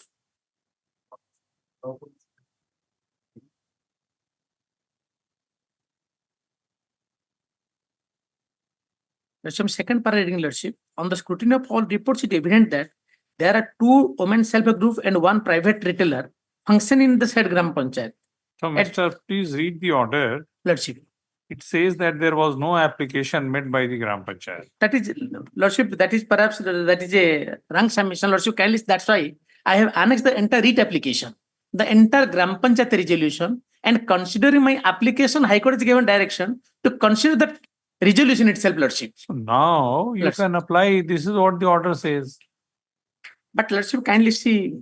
Lordship, second para reading, Lordship. On the scrutiny of all reports, it is evident that there are two women self-help group and one private retailer functioning in the said Gram Panchayat.
So, Mr. Please read the order.
Lordship.
It says that there was no application made by the Gram Panchayat.
That is, Lordship, that is perhaps that is a wrong submission, Lordship. Kindly, that's why I have annexed the entire writ application, the entire Gram Panchayat resolution, and considering my application, High Court has given direction to consider that resolution itself, Lordship.
So now you
Lordship.
can apply. This is what the order says.
But Lordship, kindly see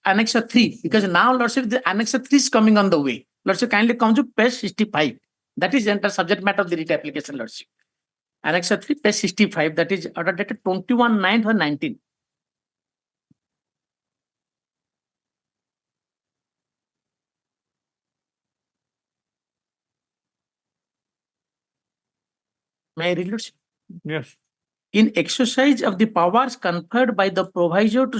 Annexure 3, because now, Lordship, the Annexure 3 is coming on the way. Lordship, kindly come to page 65. That is the entire subject matter of the writ application, Lordship. Annexure 3, page 65, that is order dated 21/9/19. May I read, Lordship?
Yes.
In exercise of the powers conferred by the proviso to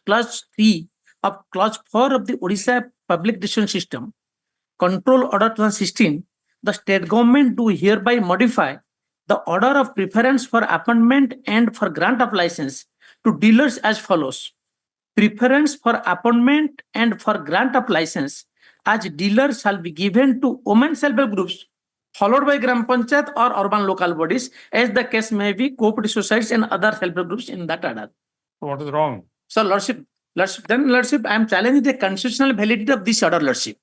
clause 3 of clause 4 of the Odisha Public Decision System, Control Order 2016, the state government do hereby modify the order of preference for appointment and for grant of license to dealers as follows. Preference for appointment and for grant of license as dealers shall be given to women self-help groups
followed by Gram Panchayat or urban local bodies, as the case may be, cooperative societies and other self-help groups in that order.
What is wrong?
So Lordship, Lordship, I am challenging the constitutional validity of this order, Lordship.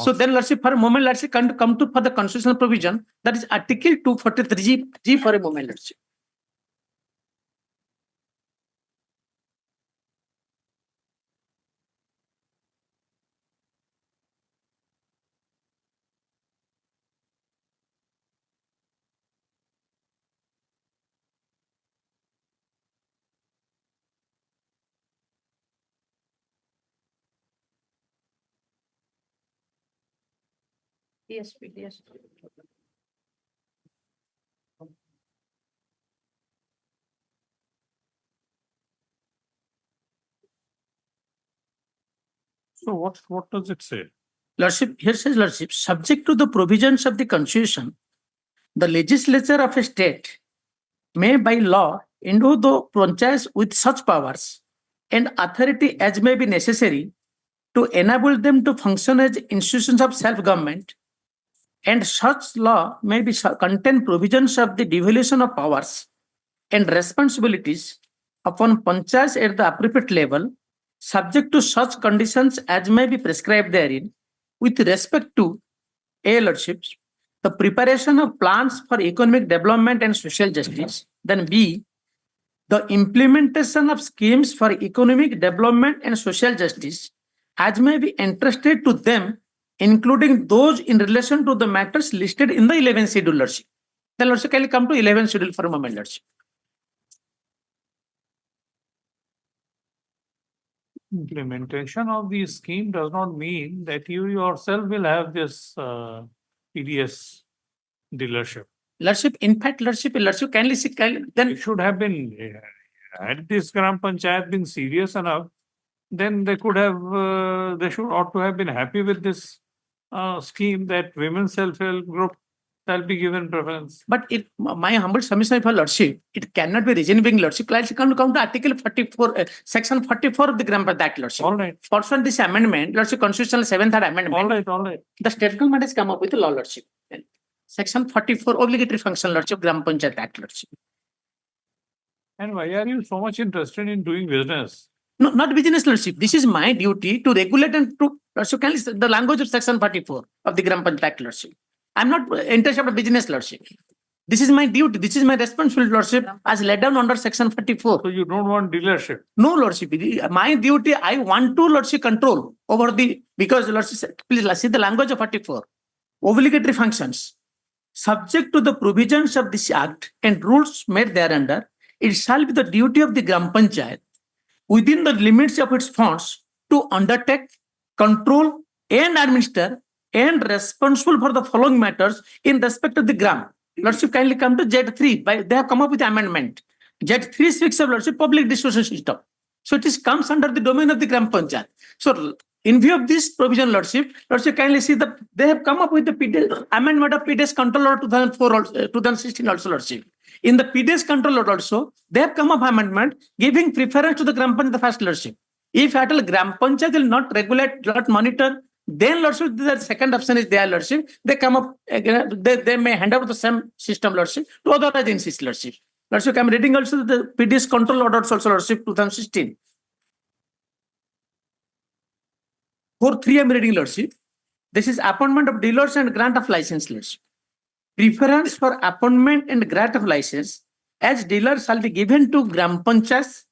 So then, Lordship, for a moment, Lordship, come to for the constitutional provision, that is Article 243G for a moment, Lordship.
Yes, yes.
So what does it say?
Lordship, here says, Lordship, subject to the provisions of the Constitution, the legislature of a state may by law endow the franchise with such powers and authority as may be necessary to enable them to function as institutions of self-government, and such law may be contain provisions of the devolution of powers and responsibilities upon panchayats at the appropriate level, subject to such conditions as may be prescribed therein, with respect to A, Lordships, the preparation of plans for economic development and social justice, then B, the implementation of schemes for economic development and social justice as may be entrusted to them, including those in relation to the matters listed in the 11th schedule, Lordship. Then Lordship, can you come to 11th schedule for a moment, Lordship?
Implementation of the scheme does not mean that you yourself will have this PDS dealership.
Lordship, in fact, Lordship, kindly see, then
it should have been, had this Gram Panchayat been serious enough, then they could have, they should ought to have been happy with this scheme that women's self-help group shall be given preference.
But it, my humble submission for Lordship, it cannot be reasonable, Lordship. Let's come to Article 44, Section 44 of the Gram Panchayat, Lordship.
All right.
Pursuant this amendment, Lordship, Constitutional 7th Amendment.
All right.
The state government has come up with a law, Lordship. Section 44, obligatory function, Lordship, Gram Panchayat Act, Lordship.
And why are you so much interested in doing business?
No, not business, Lordship. This is my duty to regulate and to, Lordship, can listen the language of Section 44 of the Gram Panchayat Act, Lordship. I'm not interested in business, Lordship. This is my duty. This is my responsibility, Lordship, as laid down under Section 44.
So you don't want dealership?
No, Lordship. My duty, I want to, Lordship, control over the, because, Lordship, please see the language of 44. Obligatory functions. Subject to the provisions of this Act and rules made thereunder, it shall be the duty of the Gram Panchayat, within the limits of its funds, to undertake, control, and administer, and responsible for the following matters in respect of the Gram. Lordship, kindly come to Z3. They have come up with amendment. Z3 speaks of, Lordship, public distribution system. So it comes under the domain of the Gram Panchayat. So in view of this provision, Lordship, kindly see that they have come up with the PDS, amendment of PDS Control Order 2016 also, Lordship. In the PDS Control Order also, they have come up amendment giving preference to the Gram Panchayat, the first, Lordship. If at all Gram Panchayat will not regulate, not monitor, then, Lordship, the second option is there, Lordship. They come up, they may hand over the same system, Lordship, to other agencies, Lordship. Lordship, I'm reading also the PDS Control Orders also, Lordship, 2016. 4.3 I'm reading, Lordship. This is appointment of dealers and grant of license, Lordship. Preference for appointment and grant of license as dealers shall be given to Gram Panchayats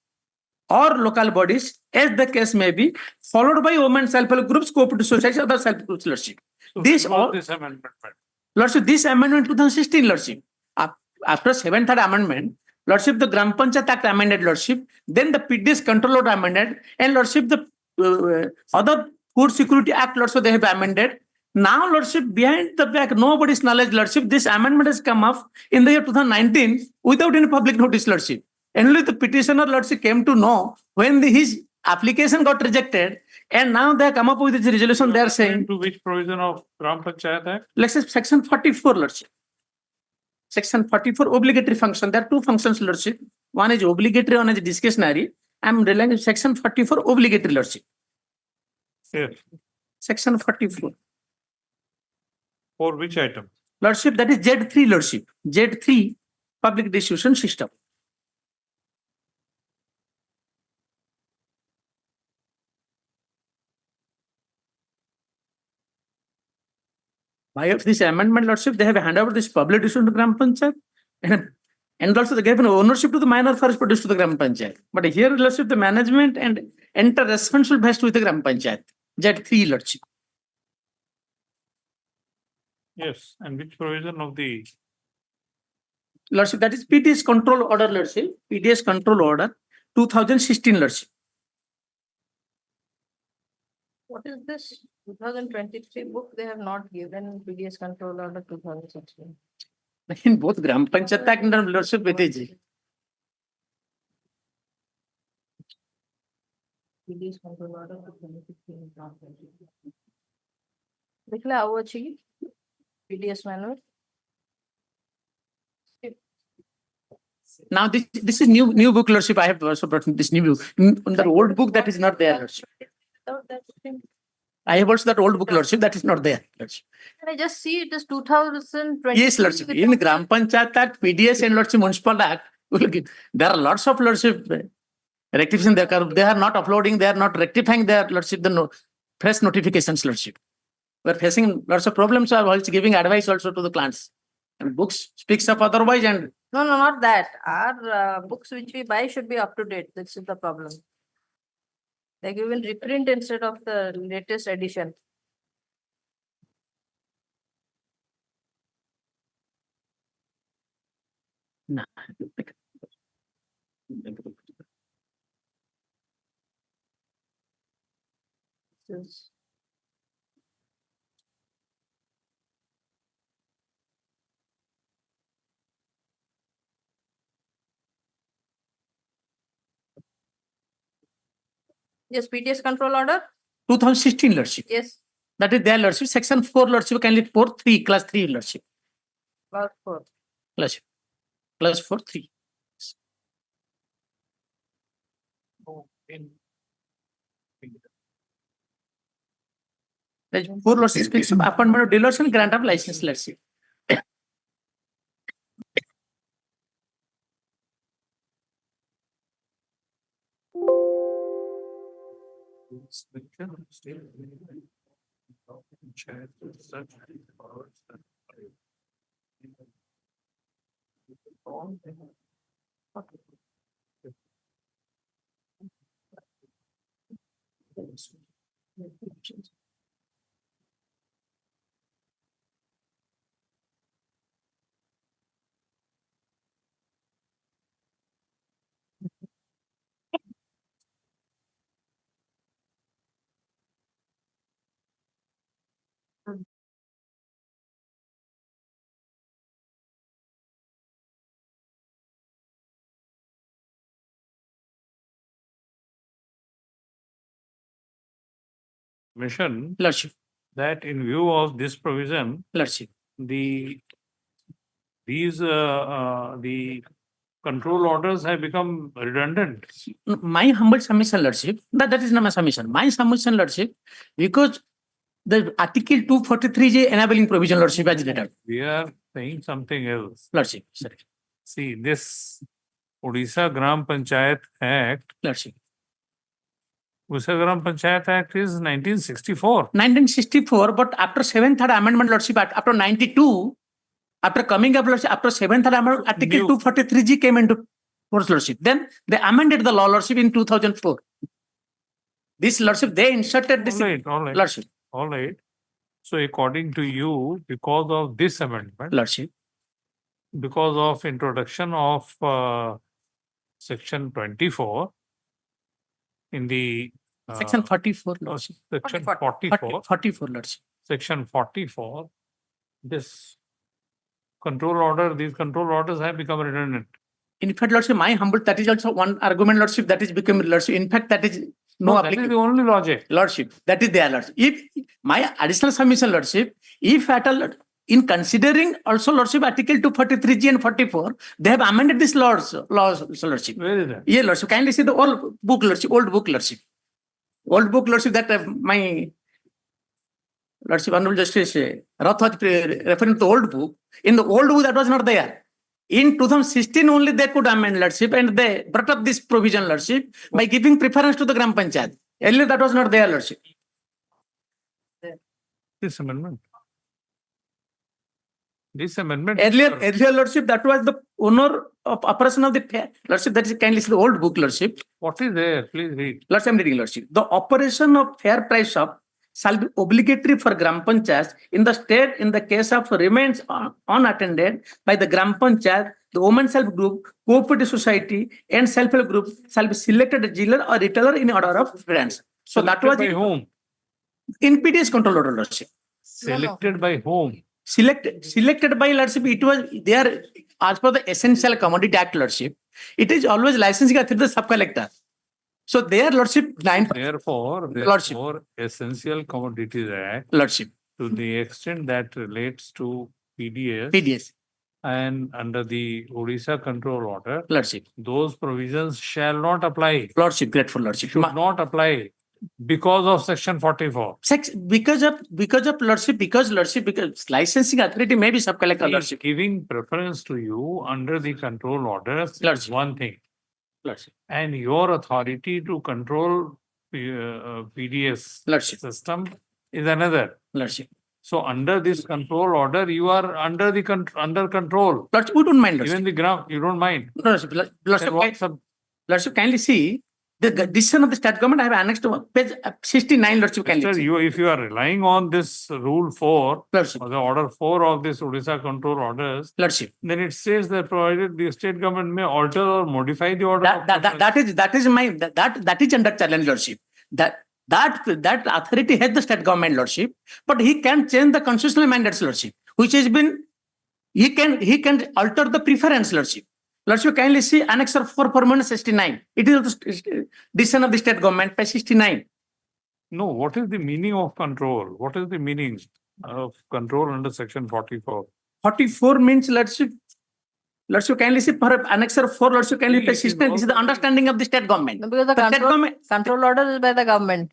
or local bodies, as the case may be, followed by women self-help groups, cooperative societies, other self-help groups, Lordship.
So
this
amendment,
Lordship, this amendment 2016, Lordship. After 7th Amendment, Lordship, the Gram Panchayat Act amended, Lordship. Then the PDS Control Order amended, and Lordship, the other Food Security Act, Lordship, they have amended. Now, Lordship, behind the back, nobody's knowledge, Lordship, this amendment has come up in the year 2019 without any public notice, Lordship. And only the petitioner, Lordship, came to know when his application got rejected, and now they come up with this resolution. They are saying
to which provision of Gram Panchayat Act?
Let's say Section 44, Lordship. Section 44, obligatory function. There are two functions, Lordship. One is obligatory, one is discretionary. I'm relying on Section 44, obligatory, Lordship.
Yes.
Section 44.
For which item?
Lordship, that is Z3 Lordship, Z3 public distribution system. By this amendment, Lordship, they have handed over this public distribution to Gram Panchayat and also they gave an ownership to the minor forest produce to the Gram Panchayat. But here, Lordship, the management and enter responsible best with the Gram Panchayat, Z3 Lordship.
Yes, and which provision of the
Lordship, that is PDS control order, Lordship, PDS control order 2016, Lordship.
What is this 2023 book? They have not given PDS control order 2016.
In both Gram Panchayat Act and Lordship, it is.
PDS control order 2016. देखले आओ अच्छी PDS manual.
Now this is new book, Lordship. I have also brought this new book. On the old book that is not there, Lordship.
Without that thing.
I have also that old book, Lordship, that is not there, Lordship.
Can I just see it is 2020?
Yes, Lordship. In Gram Panchayat Act, PDS and Lordship Municipal Act, there are lots of Lordship rectification. They are not uploading, they are not rectifying their Lordship, the press notifications, Lordship. We are facing lots of problems. I was giving advice also to the clients. And books speaks of otherwise and
No, not that. Our books which we buy should be up to date. This is the problem. Like we will reprint instead of the latest edition.
no.
Yes. Yes, PDS control order.
2016, Lordship.
Yes.
That is their Lordship. Section 4, Lordship, kindly 4(3), class 3, Lordship.
Class 4.
Lordship. Class 4(3). That's 4, Lordship, speaks of appointment of dealers and grant of license, Lordship.
mission
Lordship.
that in view of this provision,
Lordship.
the control orders have become redundant.
My humble submission, Lordship, that is not my submission. My submission, Lordship, because the Article 243 is enabling provision, Lordship, as written.
We are saying something else.
Lordship, sorry.
See, this Odisha Gram Panchayat Act,
Lordship.
Odisha Gram Panchayat Act is 1964.
1964, but after 7th amendment, Lordship, after 92, after coming up, Lordship, after 7th amendment, Article 243G came into force, Lordship. Then they amended the law, Lordship, in 2004. This, Lordship, they inserted this.
All right.
Lordship.
All right. So according to you, because of this amendment,
Lordship,
because of introduction of section 24 in the
section 44, Lordship.
Section 44.
44, Lordship.
Section 44, this control order, these control orders have become redundant.
In fact, Lordship, my humble, that is also one argument, Lordship, that is become, Lordship. In fact, that is no
that is the only logic.
Lordship, that is there, Lordship. If my additional submission, Lordship, if at all, in considering also, Lordship, Article 243G and 44, they have amended this laws, Lordship.
Where is that?
Yeah, Lordship. Kindly see the old book, Lordship, Lordship. Old book, Lordship, that my
Lordship, Honorable Justice Rath was referring to the old book. In the old book, that was not there. In 2016 only they could amend, Lordship, and they brought up this provision, Lordship, by giving preference to the Gram Panchayat. Earlier that was not there, Lordship.
This amendment. This amendment.
Earlier, Lordship, that was the owner of operation of the fair. Lordship, that is kindly the old book, Lordship.
What is there? Please read.
Lordship, I'm reading, Lordship. The operation of fair price shop shall be obligatory for Gram Panchayat in the state in the case of remains unattended by the Gram Panchayat, the women self group, cooperative society, and self-help group shall be selected as dealer or retailer in order of preference. So that was
by whom?
In PDS control order, Lordship.
Selected by whom?
Selected by, Lordship, it was there as per the Essential Commodity Act, Lordship. It is always licensing through the sub-collector. So there, Lordship,
Therefore,
Lordship.
Essential Commodities Act,
Lordship,
to the extent that relates to PDS,
PDS,
and under the Odisha control order,
Lordship,
those provisions shall not apply.
Lordship, grateful Lordship.
Should not apply because of section 44.
Because of Lordship, because licensing authority may be sub-collector, Lordship.
Giving preference to you under the control orders is one thing.
Lordship.
And your authority to control PDS
Lordship.
system is another.
Lordship.
So under this control order, you are under control.
Lordship, we don't mind, Lordship.
Even the ground, you don't mind.
Lordship, Lordship, kindly see the decision of the state government. I have annexed to page 69, Lordship. Kindly see.
If you are relying on this rule 4,
Lordship,
or the order 4 of this Odisha control orders,
Lordship,
then it says that provided the state government may alter or modify the order.
That is under challenge, Lordship. That authority has the state government, Lordship, but he can change the constitutional mandates, Lordship, which has been, he can alter the preference, Lordship. Lordship, kindly see Annexure 4 Permanent 69. It is the decision of the state government, page 69.
No, what is the meaning of control? What is the meaning of control under section 44?
44 means, Lordship, kindly see Annexure 4, Lordship, kindly page 69. This is the understanding of the state government.
No, because the control order is by the government.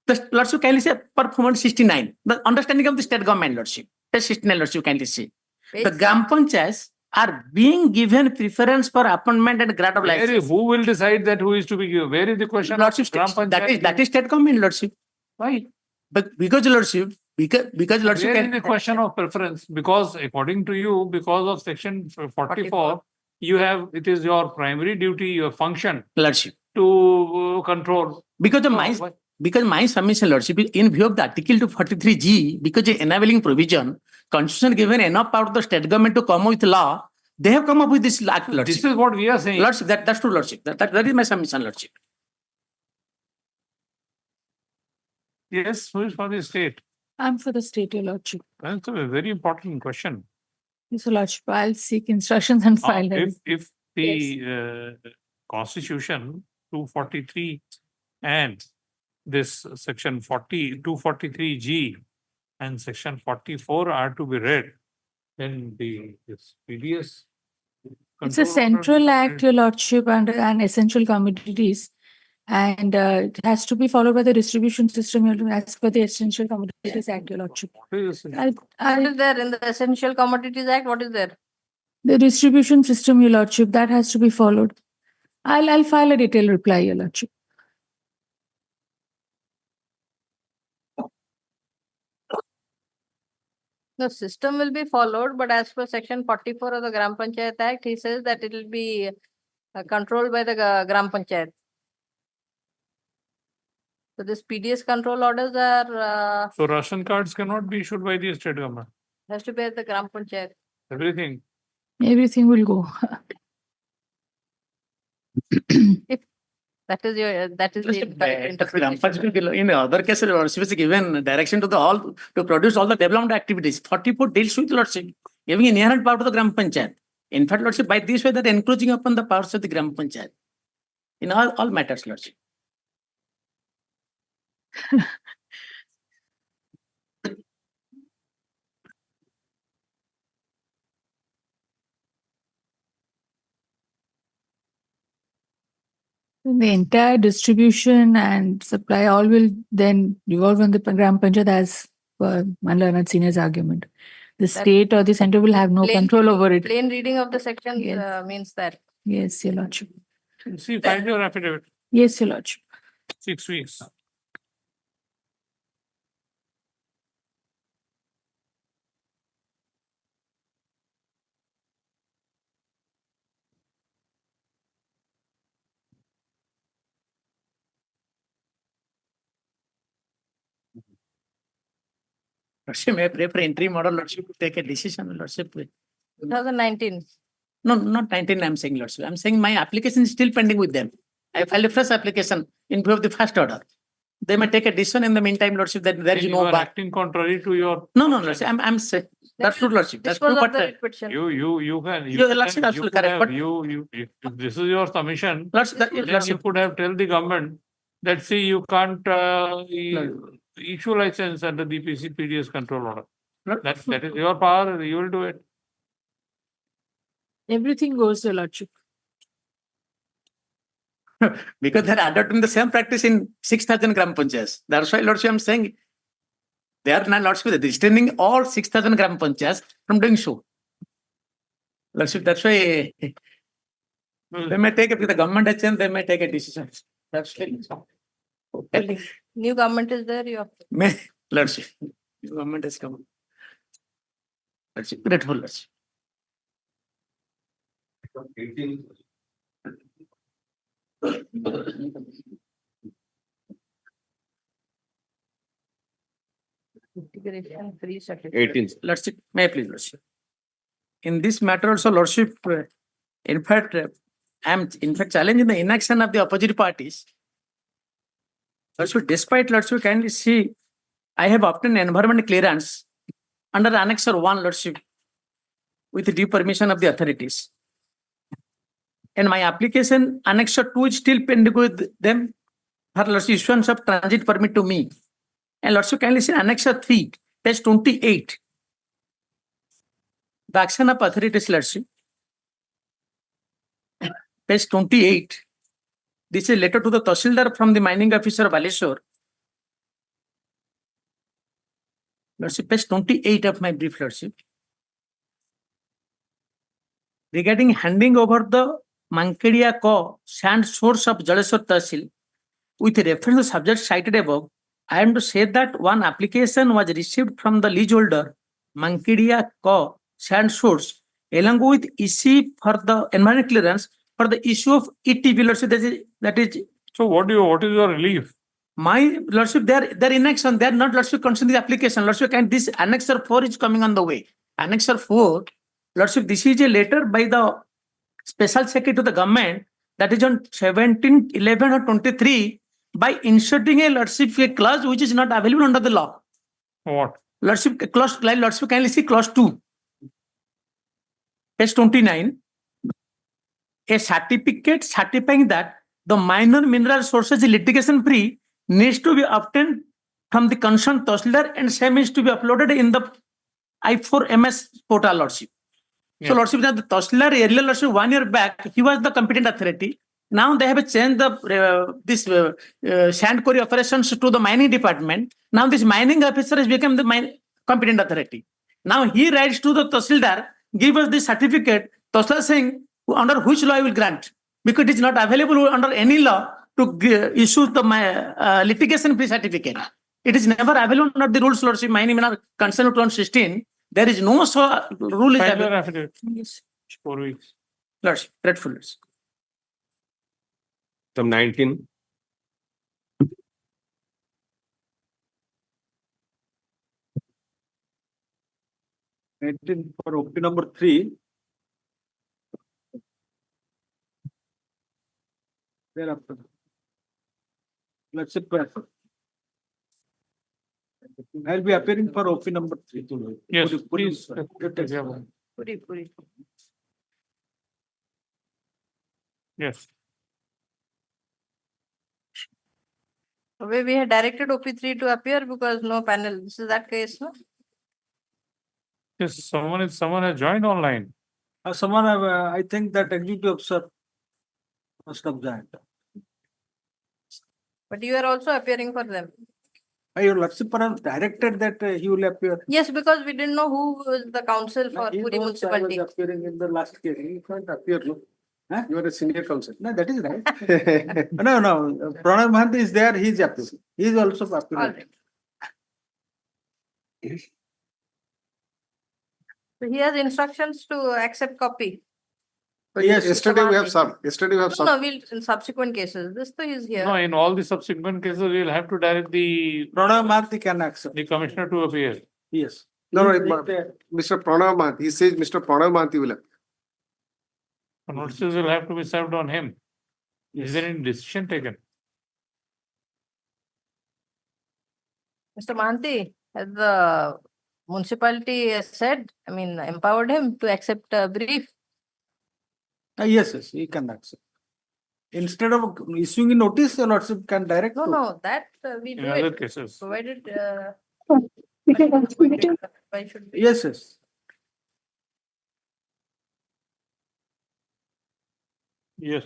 The Lordship, kindly see Performance 69. The understanding of the state government, Lordship. Page 69, Lordship, kindly see. The Gram Panchayats are being given preference for appointment and grant of license.
Who will decide that who is to be given? Where is the question?
Lordship, that is state government, Lordship.
Why?
But because Lordship, because Lordship.
Where is the question of preference? Because according to you, because of section 44, you have, it is your primary duty, your function,
Lordship,
to control.
Because my submission, Lordship, in view of the Article 243G, because the enabling provision, Constitution given enough power to the state government to come up with law, they have come up with this act, Lordship.
This is what we are saying.
Lordship, that's true, Lordship. That is my submission, Lordship.
Yes, who is for the state?
I'm for the state, Your Lordship.
That's a very important question.
Yes, Your Lordship, I'll seek instructions and file them.
If the Constitution 243 and this section 243G and section 44 are to be read, then this PDS.
It's a central act, Your Lordship, and essential commodities. And it has to be followed by the distribution system as per the Essential Commodities Act, Your Lordship.
What is there in the Essential Commodities Act? What is there?
The distribution system, Your Lordship, that has to be followed. I'll file a detailed reply, Your Lordship.
The system will be followed, but as per section 44 of the Gram Panchayat Act, he says that it will be controlled by the Gram Panchayat. So this PDS control orders are...
So ration cards cannot be issued by the state government?
Has to be at the Gram Panchayat.
Everything?
Everything will go.
If that is the interpretation.
In other cases, Lordship is given direction to to produce all the development activities. 44 deals with Lordship, giving inherent power to the Gram Panchayat. In fact, Lordship, by this way, that encroaching upon the powers of the Gram Panchayat in all matters, Lordship.
The entire distribution and supply all will then revolve on the Gram Panchayat as
my learned senior's argument. The
That-
state or the center will have no
Plain-
control over it.
Plain reading of the section
Yes.
means that.
Yes, your lordship.
See, find your affidavit,
Yes, your lordship.
6 weeks.
Lordship, may I pray for entry model, Lordship, to take a decision, Lordship.
2019.
No, not 19, I'm saying, Lordship. I'm saying my application is still pending with them. I filed a fresh application in view of the first order. They may take a decision in the meantime, Lordship, that there is
You
no
are
back.
acting contrary to your.
No, Lordship, I'm saying, that's true, Lordship.
This
That's
was
true,
of the
but
writ petition.
You can.
Your
could
lordship
have-
absolutely
could
correct,
have-
but-
if this is your submission,
Lordship,
then you
Lordship,
could have tell the government that, see, you can't issue license under the PDS control order. That is your power, you will do it.
Everything goes, your lordship.
because they're adopting the same practice in 6,000 gram panchayats. That's why, Lordship, I'm saying they are not, Lordship, restraining all 6,000 gram panchayats from doing so. Lordship, that's why they may take it with the government has changed, they may take a decision. That's why.
New government is there, you have.
May, Lordship, new government has come. Lordship, grateful, Lordship.
18.
Integration free certificate.
18.
Lordship, may I please, Lordship. In this matter also, Lordship, in fact, I'm in fact challenging the inaction of the opposite parties. Lordship, despite, Lordship, kindly see, I have obtained environment clearance under Annexure 1, Lordship, with due permission of the authorities. And my application, Annexure 2 is still pending with them for, Lordship, issuance of transit permit to me. And Lordship, kindly see Annexure 3, page 28. The action of authorities, Lordship. Page 28. This is a letter to the Tahsildar from the mining officer of Baleshwar. Lordship, page 28 of my brief, Lordship. Regarding handing over the Mankedia Ko sand source of Jaleshwar Tahsil, with reference to subject cited above, I am to say that one application was received from the leaseholder, Mankedia Ko sand source, along with EC for the environment clearance for the issue of ETV, Lordship. That is.
So what is your relief?
My Lordship, they're inaction. They're not, Lordship, considering the application. Lordship, and this Annexure 4 is coming on the way. Annexure 4, Lordship, this is a letter by the Special Secretary to the government that is on 17/11/23 by inserting a, Lordship, a clause which is not available under the law.
What?
Lordship, clause, Lordship, kindly see clause 2. Page 29. A certificate certifying that the minor mineral sources is litigation free needs to be obtained from the concerned Tahsildar and same is to be uploaded in the I4MS portal, Lordship.
Yeah.
So, Lordship, the Tahsildar earlier, Lordship, 1 year back, he was the competent authority. Now they have changed the sand quarry operations to the mining department. Now this mining officer has become the competent authority. Now he writes to the Tahsildar, give us this certificate. Tahsildar saying, under which law I will grant? Because it is not available under any law to issue the litigation free certificate. It is never available under the rules, Lordship, mining concern 2016. There is no rule is
Find your
available.
affidavit.
Yes.
4 weeks.
Lordship, grateful, Lordship.
Item 19.
For OP number 3. Thereafter. Let's say I'll be appearing for OP number 3.
Yes,
Puri,
please.
Puri.
Yes.
We had directed OP3 to appear because no panel. This is that case, no?
Yes, someone has joined online.
Someone have, I think that executive officer must have joined.
But you are also appearing for them.
Your Lordship perhaps directed that he will appear.
Yes, because we didn't know who was the council for
He
Puri
knows I was
municipality.
appearing in the last hearing. He can't appear, no? Huh?
You are a senior counsel.
No, that is right. No. Pranay Mahanti is there, he is appearing. He is also
All
appearing.
right. So he has instructions to accept copy.
Yes,
Yesterday we have
Samadhi.
served. Yesterday we have
No,
served.
no, we'll, in subsequent cases, this though is here.
No, in all the subsequent cases, we'll have to direct the
Pranay Mahanti can accept.
commissioner to appear.
Yes.
No,
He is
no,
there.
Mr. Pranav Mahanti, he says Mr. Pranav Mahanti will appear.
Notices will have to be served on him.
Yes.
Is there any decision taken?
Mr. Mahanti, has the municipality said, I mean, empowered him to accept a brief?
Yes, he can accept. Instead of issuing a notice, your Lordship can direct.
No,
to-
no, that we
In
do
other
it,
cases.
provided.
Meeting.
Why should we?
Yes.
Yes.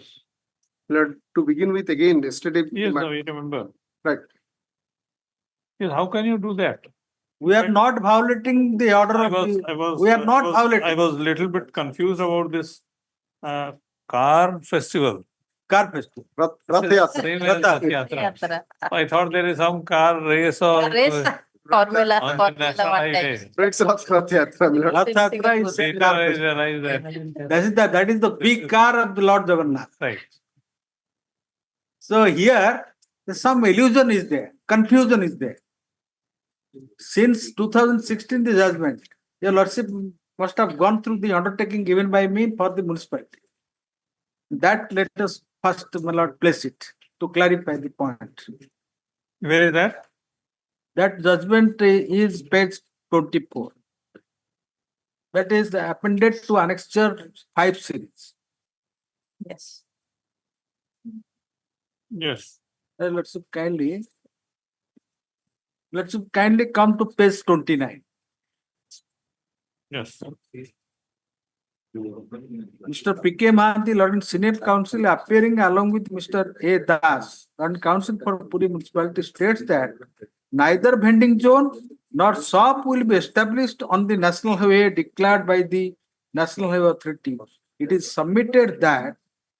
To begin with, again, yesterday.
Yes, no, you remember.
Right.
Yes, how can you do that?
We are not violating the order of the. We are not violating.
I was little bit confused about this car festival.
Car festival.
Rath Yatra.
Same as Rath Yatra.
Yatra.
I thought there is some car race or
Race, Formula
on the
One
national
time.
highway.
It's Rath Yatra, my lord.
Rath Yatra is
Later
car
I
festival.
realized that.
That is the big car of the Lord Jagannath.
Right.
So here, some illusion is there, confusion is there. Since 2016, the judgment, your Lordship must have gone through the undertaking given by me for the municipality. That let us first, my lord, place it to clarify the point.
Where is that?
That judgment is page 24. That is appended to annexure 5 series.
Yes.
Yes.
Let's kindly come to page 29.
Yes.
Mr. P.K. Mahanti, Lord Senate Council, appearing along with Mr. A. Das, Lord Council for Puri Municipality, states that neither vending zone nor shop will be established on the national highway declared by the National Highway Authority. It is submitted that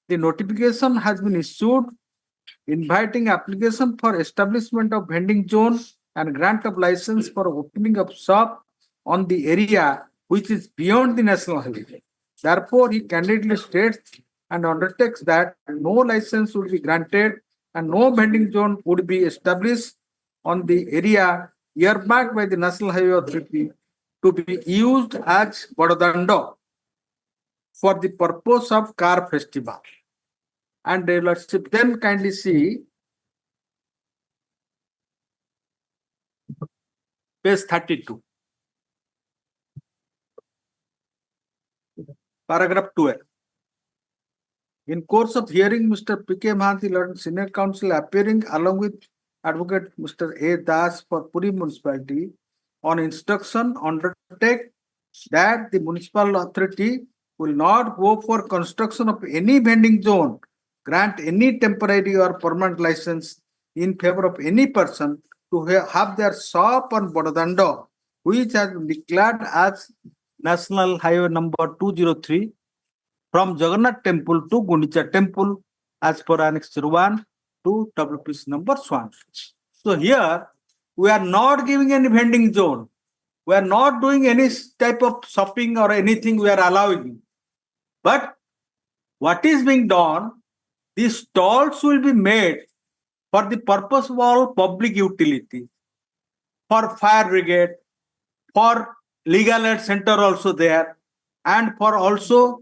the notification has been issued inviting application for establishment of vending zone and grant of license for opening of shop on the area which is beyond the national highway. Therefore, he candidly states and undertakes that no license would be granted and no vending zone would be established on the area earmarked by the National Highway Authority to be used as Vadodando for the purpose of car festival. And let's then kindly see page 32. Paragraph 12. In course of hearing, Mr. P.K. Mahanti, Lord Senior Counsel, appearing along with Advocate Mr. A. Das for Puri Municipality, on instruction undertake that the municipal authority will not go for construction of any vending zone, grant any temporary or permanent license in favor of any person to have their shop on Bodadando, which has been declared as National Highway number 203 from Jagannath Temple to Gundicha Temple as per Annex 1 to WPC number 1. So here we are not giving any vending zone. We are not doing any type of shopping or anything we are allowing. But what is being done, these stalls will be made for the purpose of all public utility, for fire brigade, for legal aid center also there, and for also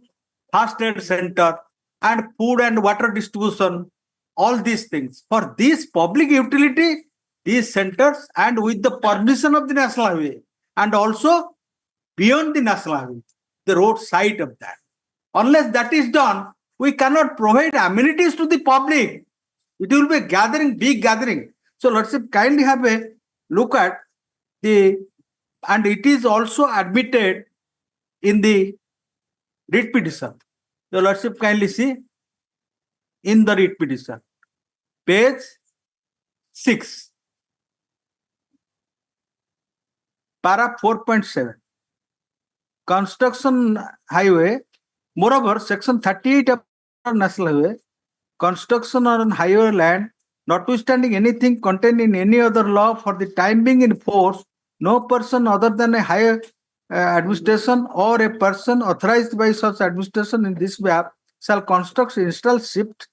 first aid center and food and water distribution, all these things. For this public utility, these centers and with the permission of the National Highway and also beyond the National Highway, the road side of that. Unless that is done, we cannot provide amenities to the public. It will be a gathering, big gathering. So let's kindly have a look at the, and it is also admitted in the writ petition. Your Lordship kindly see in the writ petition, page 6. para 4.7. Construction highway, moreover, section 38 of National Highway, construction on highway land, notwithstanding anything contained in any other law for the time being in force, no person other than a higher administration or a person authorized by such administration in this map shall construct, install, shift,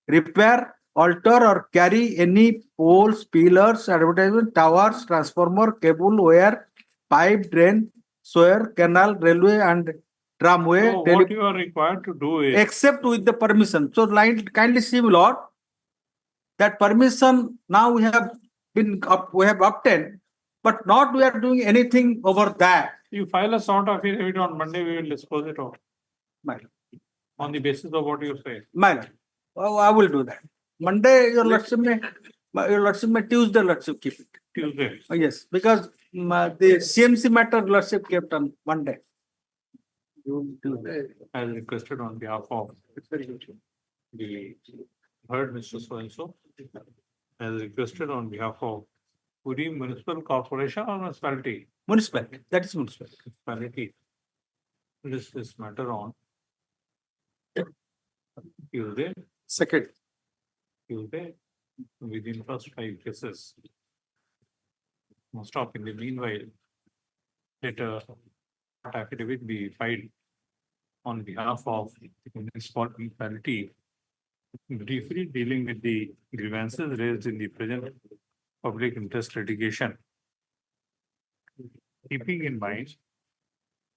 repair, alter or carry any poles, pillars, advertisement, towers, transformer, cable, wire, pipe, drain, sewer, canal, railway and tramway,
So what you are required to do is,
except with the permission. So kindly see, my lord, that permission now we have obtained, but not we are doing anything over that.
you file a sort of affidavit on Monday, we will dispose it off
My lord.
on the basis of what you say.
My lord. Oh, I will do that. Monday, your lordship may Tuesday, lordship keep it.
Tuesday.
Oh, yes, because the CMC matter lordship kept on Monday.
As requested on behalf of the heard Mr. So-and-so, as requested on behalf of Puri Municipal Corporation or municipality?
Municipality, that is municipality.
Municipality. List this matter on Tuesday.
Second.
Tuesday, within first 5 cases. Stop in the meanwhile. Let a affidavit be filed on behalf of the municipality, briefly dealing with the grievances raised in the present public interest litigation. Keeping in mind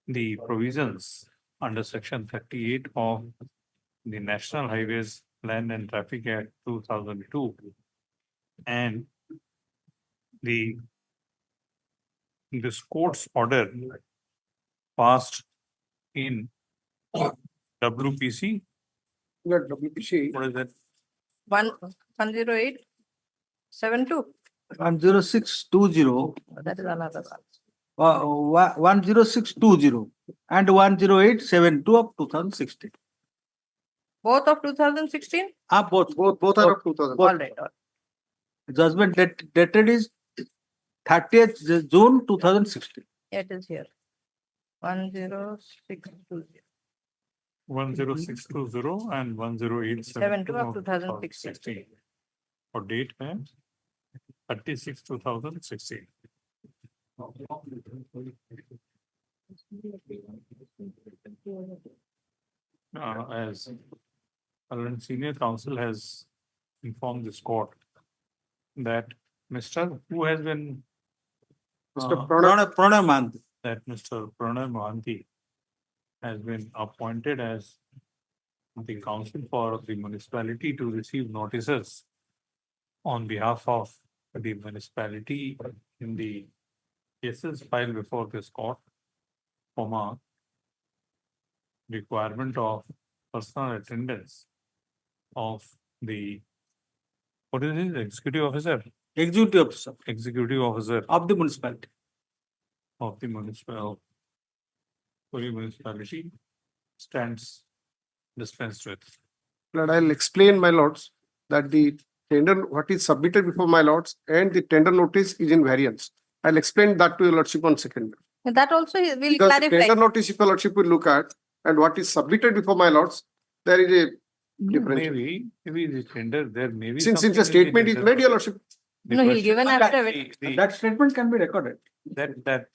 the provisions under section 38 of the National Highways Land and Traffic Act 2002 and this court's order passed in WPC.
WPC.
What is that?
10872.
10620.
That is another one.
10620 and 10872 of 2016.
Both of 2016?
Both
are of 2000.
All right.
Judgment dated is 30th June 2016.
It is here. 10620.
10620 and 10872
of 2016.
For date and 36/2016. As senior counsel has informed this court that Mr. who has been
Mr.
Pranay Mohanty.
That Mr. Pranay Mohanty has been appointed as the counsel for the municipality to receive notices on behalf of the municipality in the cases filed before this court, requirement of personal attendance of the, what is it, executive officer?
Executive officer.
Executive officer
Of the municipality.
of the municipality stands dispensed with.
Lord, I'll explain, my lords, that the tender, what is submitted before my lords and the tender notice is in variance. I'll explain that to your lordship on second.
That also will
Because the
clarify.
tender notice, if your lordship will look at, and what is submitted before my lords, there is a difference.
Maybe the tender, there may be.
Since
something
a statement
in
is
the
made, your lordship.
No, he'll give an affidavit.
That statement can be recorded.
That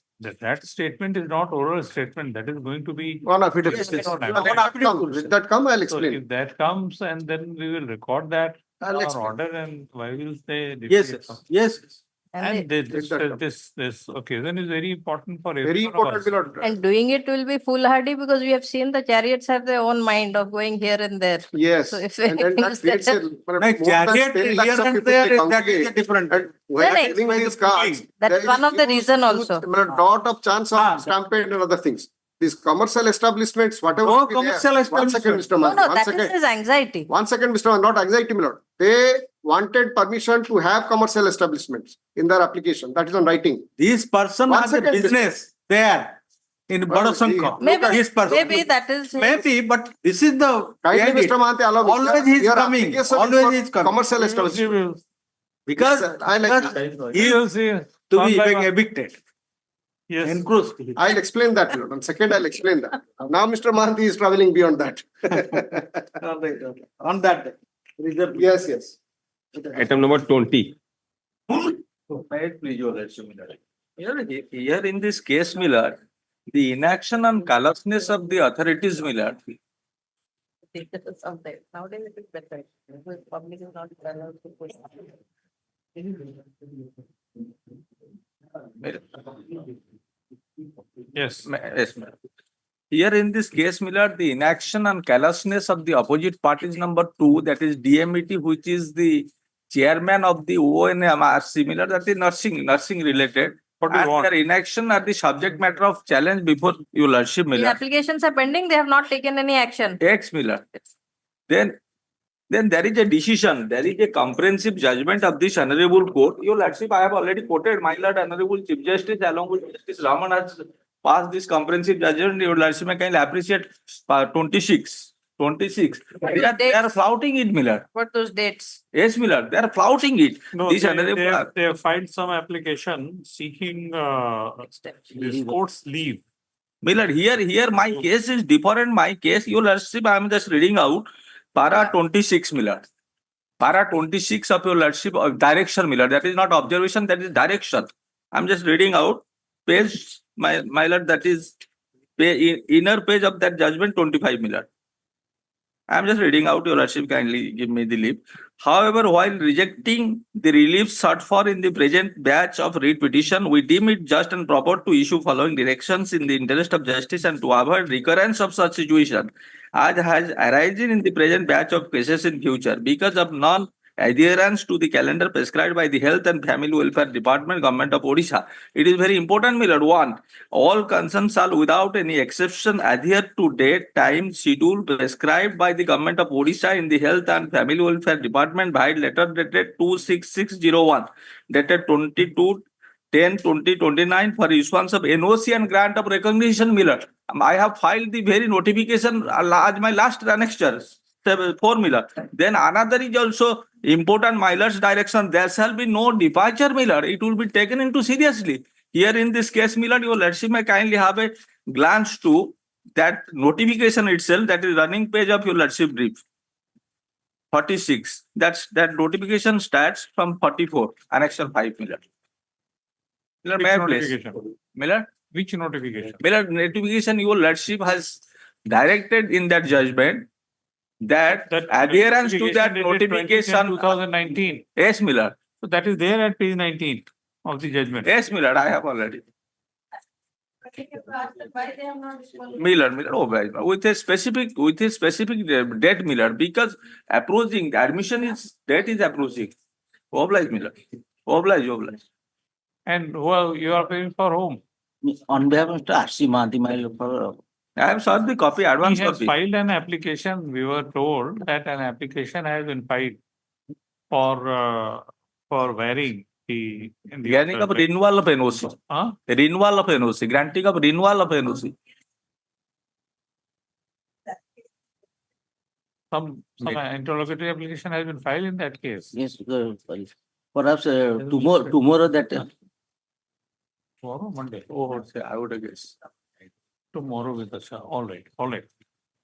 statement is not oral statement, that is going to be.
On affidavit.
Yes,
Yes,
on
Let
affidavit.
that come. Let that come, I'll
So
explain.
if that comes and then we will record that
I'll
on
explain.
order and why will they?
Yes, yes.
And
Let that
this occasion is very important for
Very
every one of
important,
us.
my lord.
And doing it will be foolhardy because we have seen the chariots have their own mind of going here and there.
Yes.
So if
And
anything
that
is
creates a.
there-
more
Like
than
chariot
10 lakhs
here
of
and
people
there,
they
that is a
congregate.
different.
And while
no.
filling these cards.
That's
there is
one of the
huge-
reason
huge,
also.
Dot of chance of stampede and other things. These commercial establishments, whatever.
No
be there-
commercial
One second,
establishment.
Mr.
No,
Man,
no,
one
that is
second.
his anxiety.
One second, Mr. Man, not anxiety, my lord. They wanted permission to have commercial establishments in their application. That is on writing.
This person
One
has a
second, Mr.
business there in
Well,
Badasankar.
Maybe,
This person.
maybe that is his-
Maybe, but this is the.
Kindly,
reality.
Mr. Mahanti, allow me.
Always he is
Your
coming.
application is
Always
for
he is coming.
Commercial establishment.
Because
Yes, sir. I like that.
he is to be evicted.
Yes.
Encroach.
I'll explain that, Lord. On second, I'll explain that. Now, Mr. Mahanti is traveling beyond that.
All right, okay. On that. Reserve.
Yes, yes.
Item number 20.
Please, Your Lordship. Here in this case, Miller, the inaction and callousness of the authorities, Miller.
Sometimes. Nowadays it is better. Because public is not allowed to push.
Yes.
Yes, ma'am. Here in this case, Miller, the inaction and callousness of the opposite parties number 2, that is DMET, which is the chairman of the ONM are similar, that is nursing related.
What do you
And
want?
their inaction are the subject matter of challenge before Your Lordship,
The
Miller.
applications are pending, they have not taken any action.
Ex Miller. Then there is a decision, there is a comprehensive judgment of this honorable court. Your Lordship, I have already quoted my Lord Honorable Chief Justice along with Justice Raman has passed this comprehensive judgment. Your Lordship, I kindly appreciate 26. They are flouting it, Miller.
What those dates?
Yes, Miller, they are flouting it.
No,
This
they
honorable.
have filed some application seeking this court's leave.
Miller, here my case is different. My case, Your Lordship, I am just reading out para 26, Miller. Para 26 of Your Lordship of direction, Miller. That is not observation, that is direction. I'm just reading out page, my Lord, that is inner page of that judgment 25, Miller. I'm just reading out, Your Lordship, kindly give me the leave. However, while rejecting the relief sought for in the present batch of writ petition, we deem it just and proper to issue following directions in the interest of justice and to avoid recurrence of such situation as has arisen in the present batch of cases in future because of non-adherence to the calendar prescribed by the Health and Family Welfare Department, Government of Odisha. It is very important, Miller. 1. All concerns shall without any exception adhere to date, time, schedule prescribed by the Government of Odisha in the Health and Family Welfare Department by letter dated 26601, dated 22/10/2029 for issuance of NOC and grant of recognition, Miller. I have filed the very notification as my last annexure. 4, Miller. Then another is also important, Miller's direction. There shall be no departure, Miller. It will be taken into seriously. Here in this case, Miller, Your Lordship may kindly have a glance to that notification itself, that is running page of Your Lordship brief. 46. That notification starts from 44, annexure 5, Miller. Miller, may I please?
Notification?
Miller?
Which notification?
Miller, notification Your Lordship has directed in that judgment that adherence to that notification.
2019.
Yes, Miller.
So that is there at page 19 of the judgment.
Yes, Miller, I have already.
Why they have not responded?
Miller, with a specific date, Miller, because approaching admission is date is approaching. Oblige, Miller. Oblige.
And you are paying for whom?
On behalf of Mr. R.C. Mahanti, my lord,
I have served the copy, advance
He has
copy.
filed an application. We were told that an application has been filed for varying the.
Granting of renewal of NOC.
Huh?
Renewal of NOC. Granting of renewal of NOC.
Some interlocutory application has been filed in that case.
yes, perhaps tomorrow that.
Tomorrow, Monday.
Oh, I would guess.
Tomorrow with us. All right.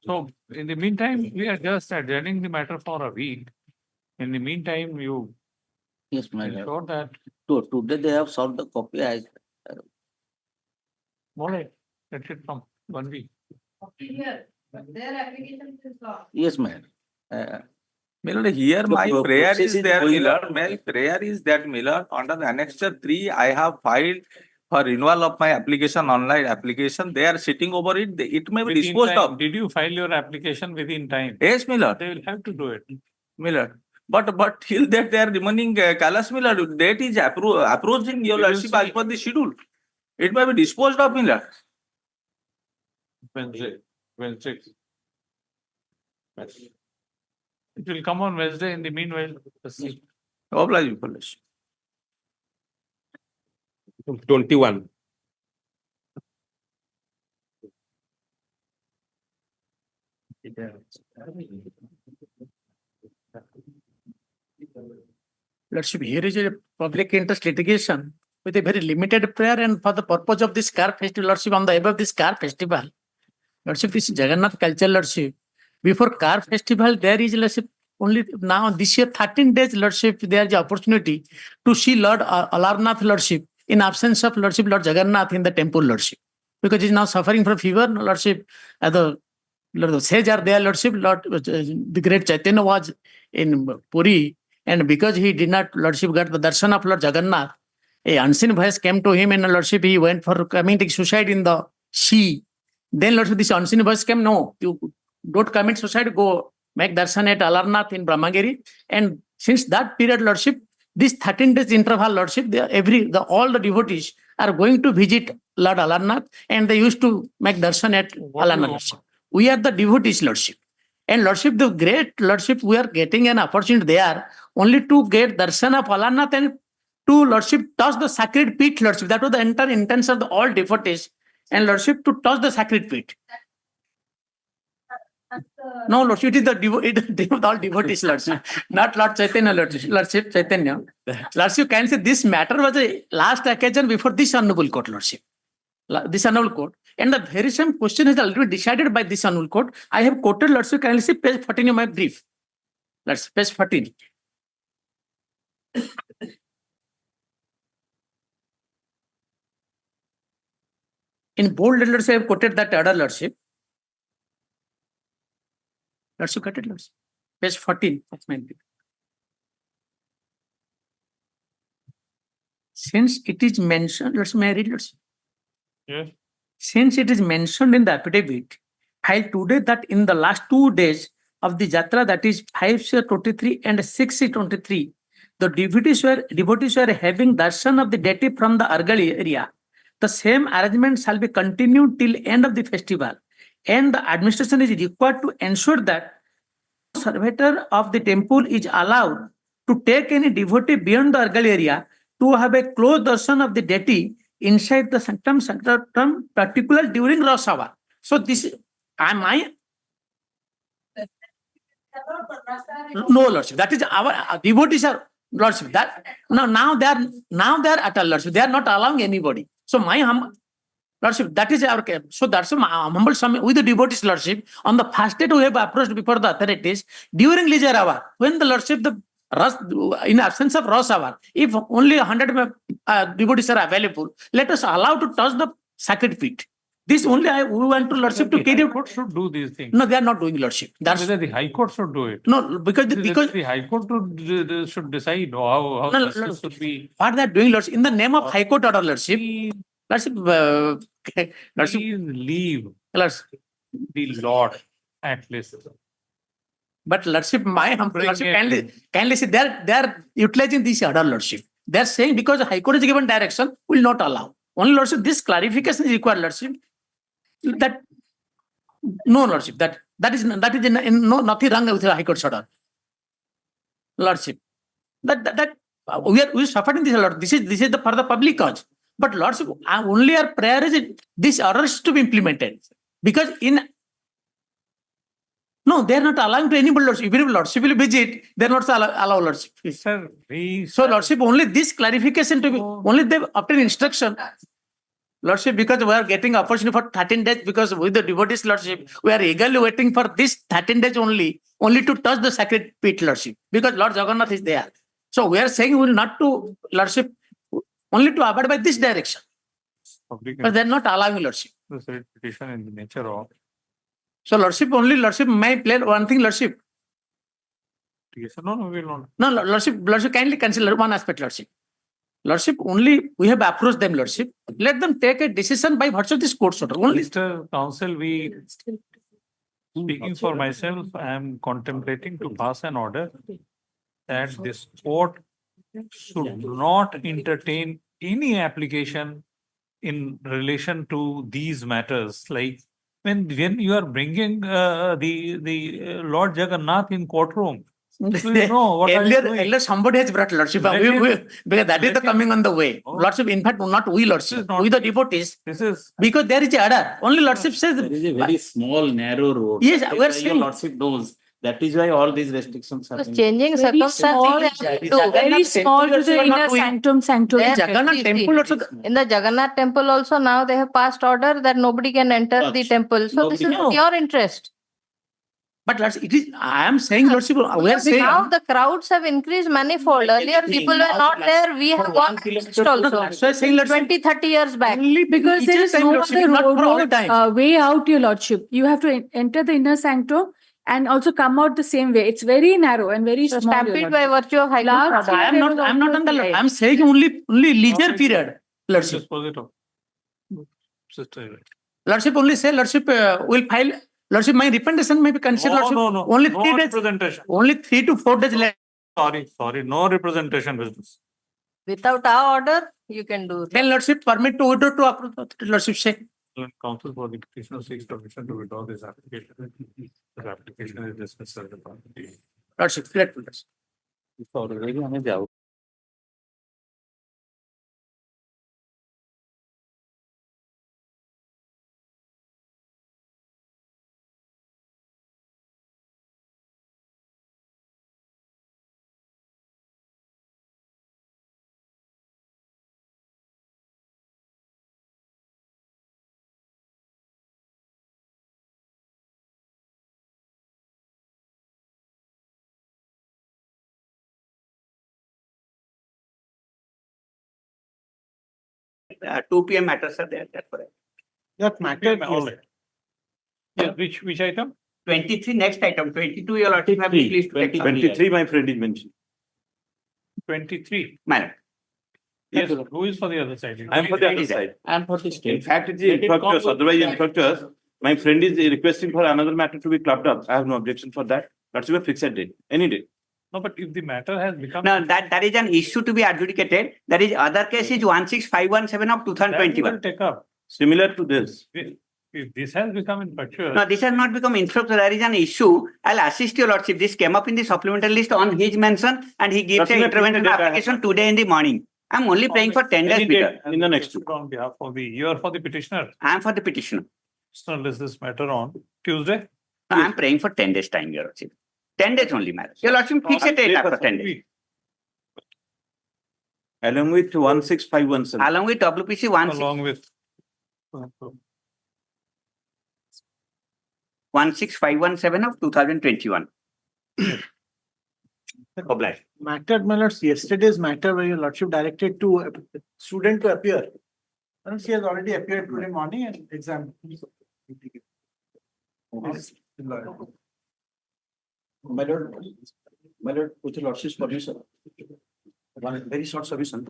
So in the meantime, we are just adjourning the matter for a week. In the meantime, you
Yes, my
ensure
lord.
that.
Today they have solved the copy.
All right, let it come 1 week.
Here, but their application is lost.
Yes, ma'am.
Miller, here my
The
prayer
process
is
is
there,
going
Miller. My prayer is that, Miller, under the annexure 3, I have filed for renewal of my application, online application. They are sitting over it. It may be
Within
disposed
time.
of.
Did you file your application within time?
Yes, Miller.
They will have to do it.
Miller. But till that they are remaining callous, Miller. Date is approaching, Your
We will
Lordship, as
see.
per the schedule. It may be disposed of, Miller.
Wednesday. It will come on Wednesday. In the meanwhile, let's see.
Oblige, Police.
21.
Lordship, here is a public interest litigation with a very limited prayer and for the purpose of this car festival, Lordship, on the above this car festival. Lordship, this Jagannath culture, Lordship. Before car festival, there is, Lordship, only now this year 13 days, Lordship, there is opportunity to see Lord Alarnath, Lordship, in absence of Lordship, Lord Jagannath in the temple, Lordship. Because he is now suffering from fever, Lordship. The sage are there, Lordship. Lord, the great Chaitanya was in Puri, and because he did not, Lordship, got the darshan of Lord Jagannath, a unseen voice came to him, and Lordship, he went for committing suicide in the sea. Then, Lordship, this unseen voice came, no, you don't commit suicide, go make darshan at Alarnath in Brahmagiri. And since that period, Lordship, this 13 days interval, Lordship, all the devotees are going to visit Lord Alarnath, and they used to make darshan at Alarnath, Lordship. We are the devotees, Lordship. And Lordship, the great Lordship, we are getting an opportunity there only to get darshan of Alarnath and to, Lordship, touch the sacred peat, Lordship. That was the entire intent of all devotees. And Lordship, to touch the sacred peat. No, Lordship, it is the all devotees, Lordship, not Lord Chaitanya, Lordship Chaitanya. Lordship, can say this matter was a last occasion before this honorable court, Lordship. This honorable court. And the very same question is already decided by this honorable court. I have quoted, Lordship, can you see page 14 in my brief? Let's page 14. In bold letters, I have quoted that order, Lordship. Lordship, cut it, Lordship. Page 14 of my brief. Since it is mentioned, Lordship, may I read, Lordship?
Yes.
Since it is mentioned in the affidavit, filed today that in the last 2 days of the Jatra, that is 5/23 and 6/23, the devotees were having darshan of the deity from the Argali area. The same arrangement shall be continued till end of the festival, and the administration is required to ensure that the servitor of the temple is allowed to take any devotee beyond the Argali area to have a close darshan of the deity inside the sanctum, particular during rush hour. So this, am I? No, Lordship. That is our devotees are, Lordship. That now they are at a Lordship. They are not allowing anybody. So my Lordship, that is our case. So that's my humble summit with the devotees, Lordship. On the first day we have approached before the authorities during leisure hour, when the Lordship, the rush, in absence of rush hour, if only 100 devotees are available, let us allow to touch the sacred feet. This only we want to, Lordship, to carry.
The High Court should do these things.
No, they are not doing, Lordship. That's
whether the High Court should do it.
No, because
the High Court should decide how
no,
justice should be.
What they are doing, Lordship, in the name of High Court order, Lordship. Lordship,
Please leave the Lord at least.
But Lordship, my humble Lordship, kindly see, they are utilizing this order, Lordship. They are saying because the High Court is given direction, will not allow. Only, Lordship, this clarification is required, Lordship. That no, Lordship, that is no, nothing wrong with the High Court's order, Lordship. That we suffered in this, Lord. This is for the public cause. But Lordship, only our prayer is this order is to be implemented, because no, they are not allowing to anybody, Lordship. Even if Lordship will visit, they are not allow Lordship.
Sir,
so Lordship, only this clarification to be, only they obtain instruction, Lordship, because we are getting opportunity for 13 days, because with the devotees, Lordship, we are eagerly waiting for this 13 days only to touch the sacred feet, Lordship, because Lord Jagannath is there. So we are saying we will not to, Lordship, only to abide by this direction. But they are not allowing, Lordship.
This petition in the nature of.
So Lordship, only Lordship may play one thing, Lordship.
Yes, no, we will not.
No, Lordship, kindly consider one aspect, Lordship. Lordship, only we have approached them, Lordship. Let them take a decision by virtue of this court order. Only.
Mr. Counsel, speaking for myself, I am contemplating to pass an order that this court should not entertain any application in relation to these matters. Like when you are bringing the Lord Jagannath in courtroom, we know what
earlier somebody has brought, Lordship. Because that is the coming on the way. Lordship, in fact, not we, Lordship, we the devotees. Because there is a order. Only Lordship says.
There is a very small, narrow road.
Yes, we are saying.
Lordship knows That is why all these restrictions are.
Because
being-
changing
Very small,
circumstances.
very small to the inner sanctum sanctorum.
They have-
Jagannath
see,
temple
see,
also.
in the Jagannath temple also now they have passed order that nobody can enter the
Touch.
temple. So this
Nobody
is
can.
your interest.
But Lordship, it is, I am saying, Lordship, we are
Because
saying.
now the crowds have increased manifold. Earlier people were not there. We have gone against also.
That's why I'm saying, Lordship,
20, 30 years back.
only
Because there
teacher
is
time,
no
Lordship,
other
not for all
road,
time.
way out, your lordship. You have to enter the inner sanctum and also come out the same way. It's very narrow and very
So
small. your
stampede by
lordship.
virtue of High Court
Last
order.
year
I'm
there
not,
was
I'm not
also
on the,
delay.
I'm saying only leisure period, Lordship.
Just pause it off. Sister.
Lordship only say, Lordship will file, Lordship, my representation may be considered, Lordship, only
No
3 days,
representation.
only 3 to 4 days later.
Sorry, no representation business.
Without our order, you can do.
Then Lordship permit to withdraw to approve, Lordship say.
Counsel for the petitioner seeks permission to withdraw this application. This application is dismissed as a party.
Lordship, grateful.
Two PM matters are there, that's correct.
That matter. Yeah, which item?
23, next item, 22, your lordship have been pleased to take.
23, my friend is mentioned.
23.
Madam.
Yes, who is for the other side?
I am for the other side.
And for this
In
case.
fact, it is infructuous, otherwise infructuous. My friend is requesting for another matter to be clubbed up. I have no objection for that. That's a fixed date, any day.
No, but if the matter has become.
No, that is an issue to be adjudicated. That is, other case is 16517 of
That we
2021.
will take up.
Similar to this.
If this has become infructuous.
No, this has not become infructuous. There is an issue. I'll assist your lordship. This came up in the supplemental list on his mention and he gives
That's
an
my
intervention
fixed date I have.
application today in the morning. I'm only praying for 10 days.
Any
Peter.
date in the next week.
On behalf of you are for the petitioner.
I'm for the petitioner.
So list this matter on Tuesday.
No, I'm praying for 10 days time, your lordship. 10 days only, madam. Your lordship, fix a date after 10 days.
Along with 16517.
Along with WPC 16517 of 2021. Obliged.
Matter, my lords, yesterday's matter where your lordship directed to student to appear. And she has already appeared today morning and exam.
My lord, with your lordship's permission, one very short submission.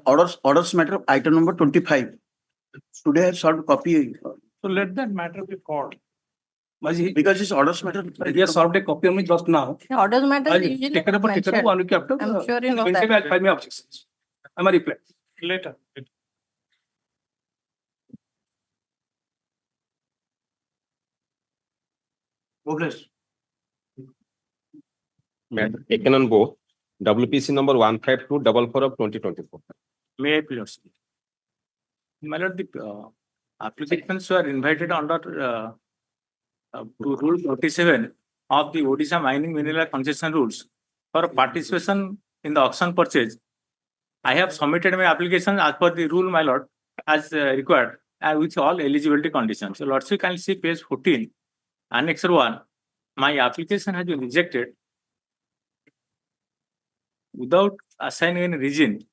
Orders matter, item number 25. Today I have solved copy.
So let that matter be called.
Because this orders matter.
He has solved a copy on me just now.
The orders matter
I'll
usually
take it up,
mentioned.
1 week after.
I'm sure you know
Wednesday
that.
I'll file my objections. I'm a reply.
Later.
Progress.
Matter taken on both. WPC number 15244 of 2024.
May I please? My lord, the applicants were invited under to Rule 47 of the Odisha Mining Mineral Concession Rules for participation in the auction purchase. I have submitted my application as per the rule, my lord, as required, with all eligibility conditions. So, lordship can see page 14, Annex 1. My application has been rejected without assigning any reason.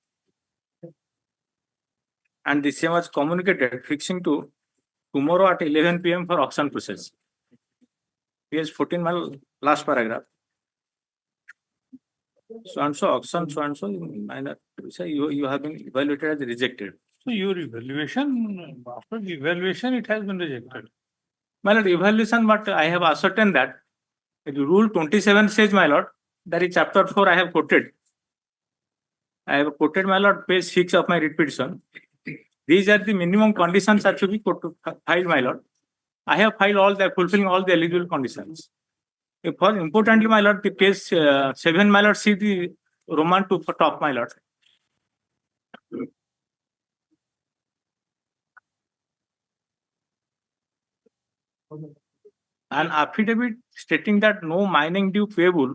And the same was communicated fixing to tomorrow at 11 PM for auction process. Page 14, my last paragraph. So and so auction, so and so, minor, you have been evaluated as rejected.
So your evaluation, after the evaluation, it has been rejected.
My lord, evaluation, but I have ascertained that Rule 27 says, my lord, that is chapter 4 I have quoted. I have quoted, my lord, page 6 of my writ petition. These are the minimum conditions that should be filed, my lord. I have filed all the fulfilling all the eligible conditions. For importantly, my lord, the page 7, my lord, see the Roman 2 for top, my lord.
an affidavit stating that no mining due payable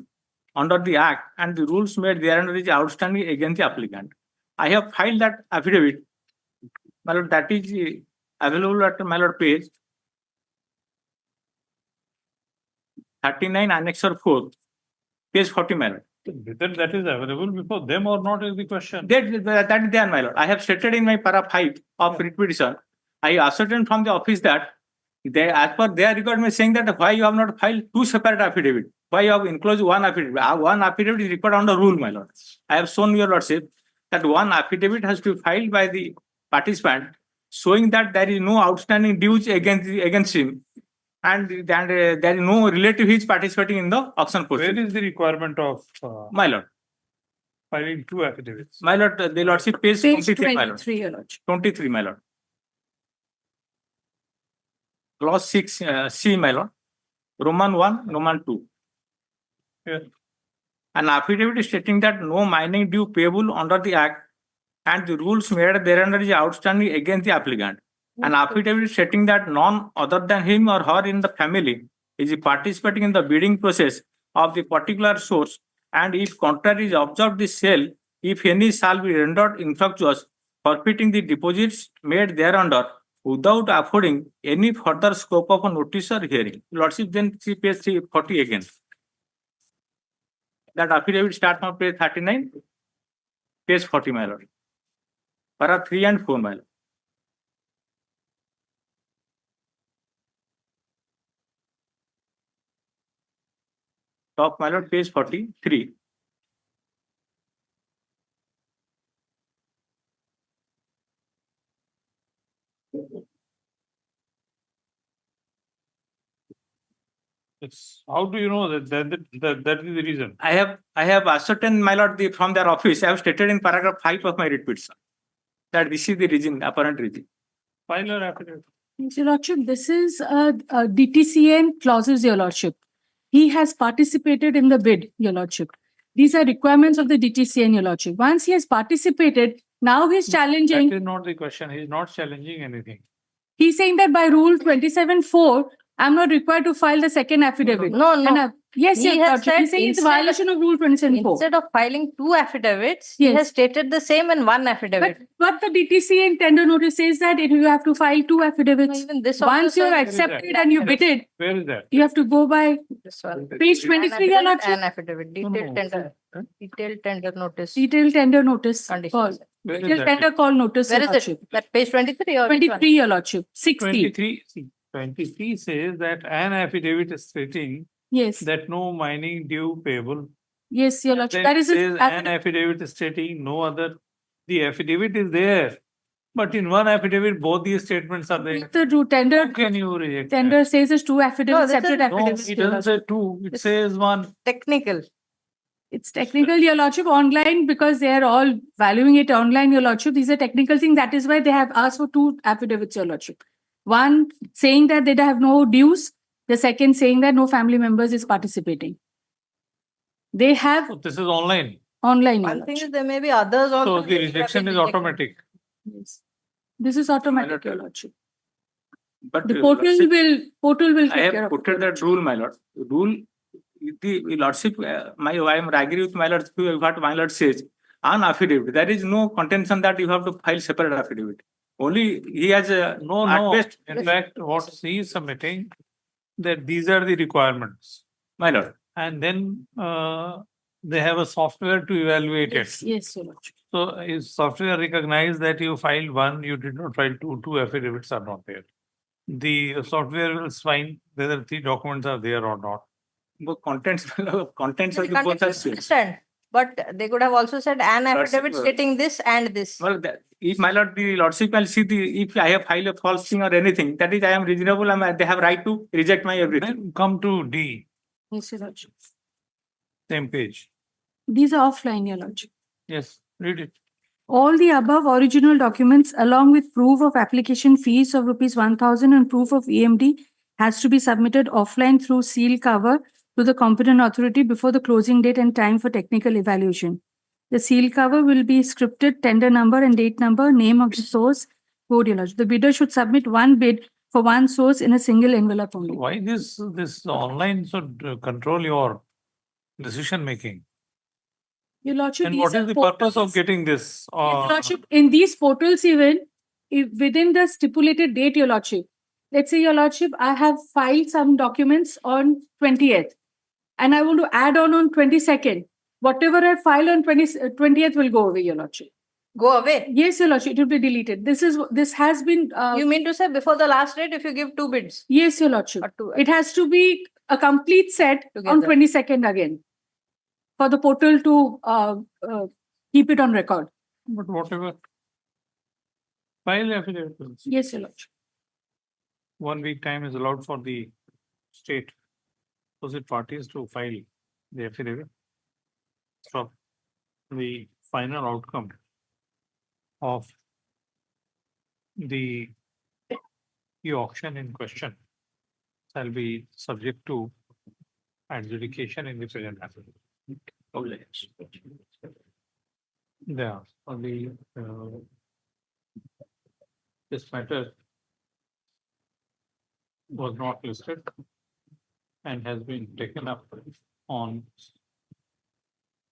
under the act and the rules made thereunder is outstanding against the applicant. I have filed that affidavit. My lord, that is available at my lord page 39 annexure 4, page 40, my lord.
Whether that is available before them or not is the question.
That is there, my lord. I have stated in my para 5 of writ petition. I ascertained from the office that they, as per their requirement, saying that why you have not filed two separate affidavit, why you have enclosed one affidavit. One affidavit is required under rule, my lord. I have shown your lordship that one affidavit has to be filed by the participant, showing that there is no outstanding dues against him, and there is no relative he is participating in the auction process.
Where is the requirement of
My lord.
filing two affidavits?
My lord, the lordship page 23, my lord.
23, your lordship.
23, my lord. Clause 6, C, my lord. Roman 1, Roman 2.
Yeah.
An affidavit stating that no mining due payable under the act and the rules made thereunder is outstanding against the applicant. An affidavit stating that none other than him or her in the family is participating in the bidding process of the particular source, and if contrary is observed, the sale, if any, shall be rendered infructuous, forfeiting the deposits made thereunder without affording any further scope of a notice or hearing. Lordship, then see page 40 again. That affidavit starts from page 39, page 40, my lord. Para 3 and 4, my lord. Top, my lord, page 43.
How do you know that is the reason?
I have ascertained, my lord, from their office. I have stated in paragraph 5 of my writ petition that this is the reason, apparent reason.
File your affidavit.
Your lordship, this is a DTCN clauses, your lordship. He has participated in the bid, your lordship. These are requirements of the DTCN, your lordship. Once he has participated, now he's challenging.
That is not the question. He is not challenging anything.
He's saying that by rule 27(4), I'm not required to file the second affidavit.
No, no.
And, yes,
He
your
has
lordship.
said
He's saying it's
instead-
violation of rule 27(4).
Instead of filing two affidavits, he
Yes.
has stated the same in one affidavit.
But the DTCN tender notice says that you have to file two affidavits.
Even this also
Once you're
says-
accepted and you bid it,
Where is that?
you have to go by
This one.
page 23, your lordship.
An affidavit, detailed tender, detailed tender notice.
Detailed tender notice call.
Conditions.
Where is
Detailed
that?
tender call notice,
Where
your
is
lordship.
it? That page 23 or which one?
23, your lordship. 60.
23 says that an affidavit stating
Yes,
that no mining due payable.
yes, your lordship.
Then
That is
says
it.
an affidavit stating no other. The affidavit is there, but in one affidavit, both these statements are there.
The do tender,
How can you reject that?
tender says there's two affidavits,
this is-
separate
No,
No,
affidavits.
it
your
doesn't
lordship.
say two, it
This-
says one.
Technical.
It's technical, your lordship, online, because they are all valuing it online, your lordship. These are technical things. That is why they have asked for two affidavits, your lordship. One saying that they have no dues. The second saying that no family members is participating. They have
So this is online.
online, your
One thing
lordship.
is there may be others also.
So
which
the
would have
rejection
been
is
rejected.
automatic.
Yes. This is automatic, your lordship.
But
The portal will
I
take care
have
of
put
it.
that rule, my lord. Rule, the lordship, I am agree with my lord, what my lord says. On affidavit, there is no contention that you have to file separate affidavit. Only he has a,
No,
at
no.
best,
In fact, what he is submitting, that these are the requirements.
my lord.
And then they have a software to evaluate
Yes,
it.
yes, your lordship.
So if software recognize that you filed one, you did not file two affidavits are not there. The software will find whether three documents are there or not.
But contents of the
Can't
both are same.
understand. But they could have also said an affidavit
Lordship,
stating this and this.
Well, if my lord, the lordship will see if I have filed a false thing or anything, that is, I am reasonable, they have right to reject my everything.
Then come to D,
Yes, your lordship.
same page.
These are offline, your lordship.
Yes, read it.
All the above original documents along with proof of application fees of rupees 1,000 and proof of EMD has to be submitted offline through seal cover to the competent authority before the closing date and time for technical evaluation. The seal cover will be scripted, tender number and date number, name of the source, code, your lordship. The bidder should submit one bid for one source in a single envelope only.
Why this online should control your decision making?
Your Lordship,
And
these
what is
are
the purpose
portals.
of getting this?
Your Lordship, in these portals even, if within the stipulated date, Your Lordship, let's say Your Lordship, I have filed some documents on 20th and I want to add on 22nd. Whatever I file on 20th will go away, Your Lordship.
Go away.
Yes, Your Lordship, it will be deleted. This has been.
You mean to say before the last date, if you give two bids?
Yes, Your Lordship.
Or two,
It has to be a complete set on
Together.
22nd again for the portal to keep it on record.
But whatever. File affidavit.
Yes, Your Lordship.
1 week time is allowed for the state opposite parties to file the affidavit. So the final outcome of the auction in question shall be subject to adjudication in the present affidavit. Yeah, only this matter was not listed and has been taken up on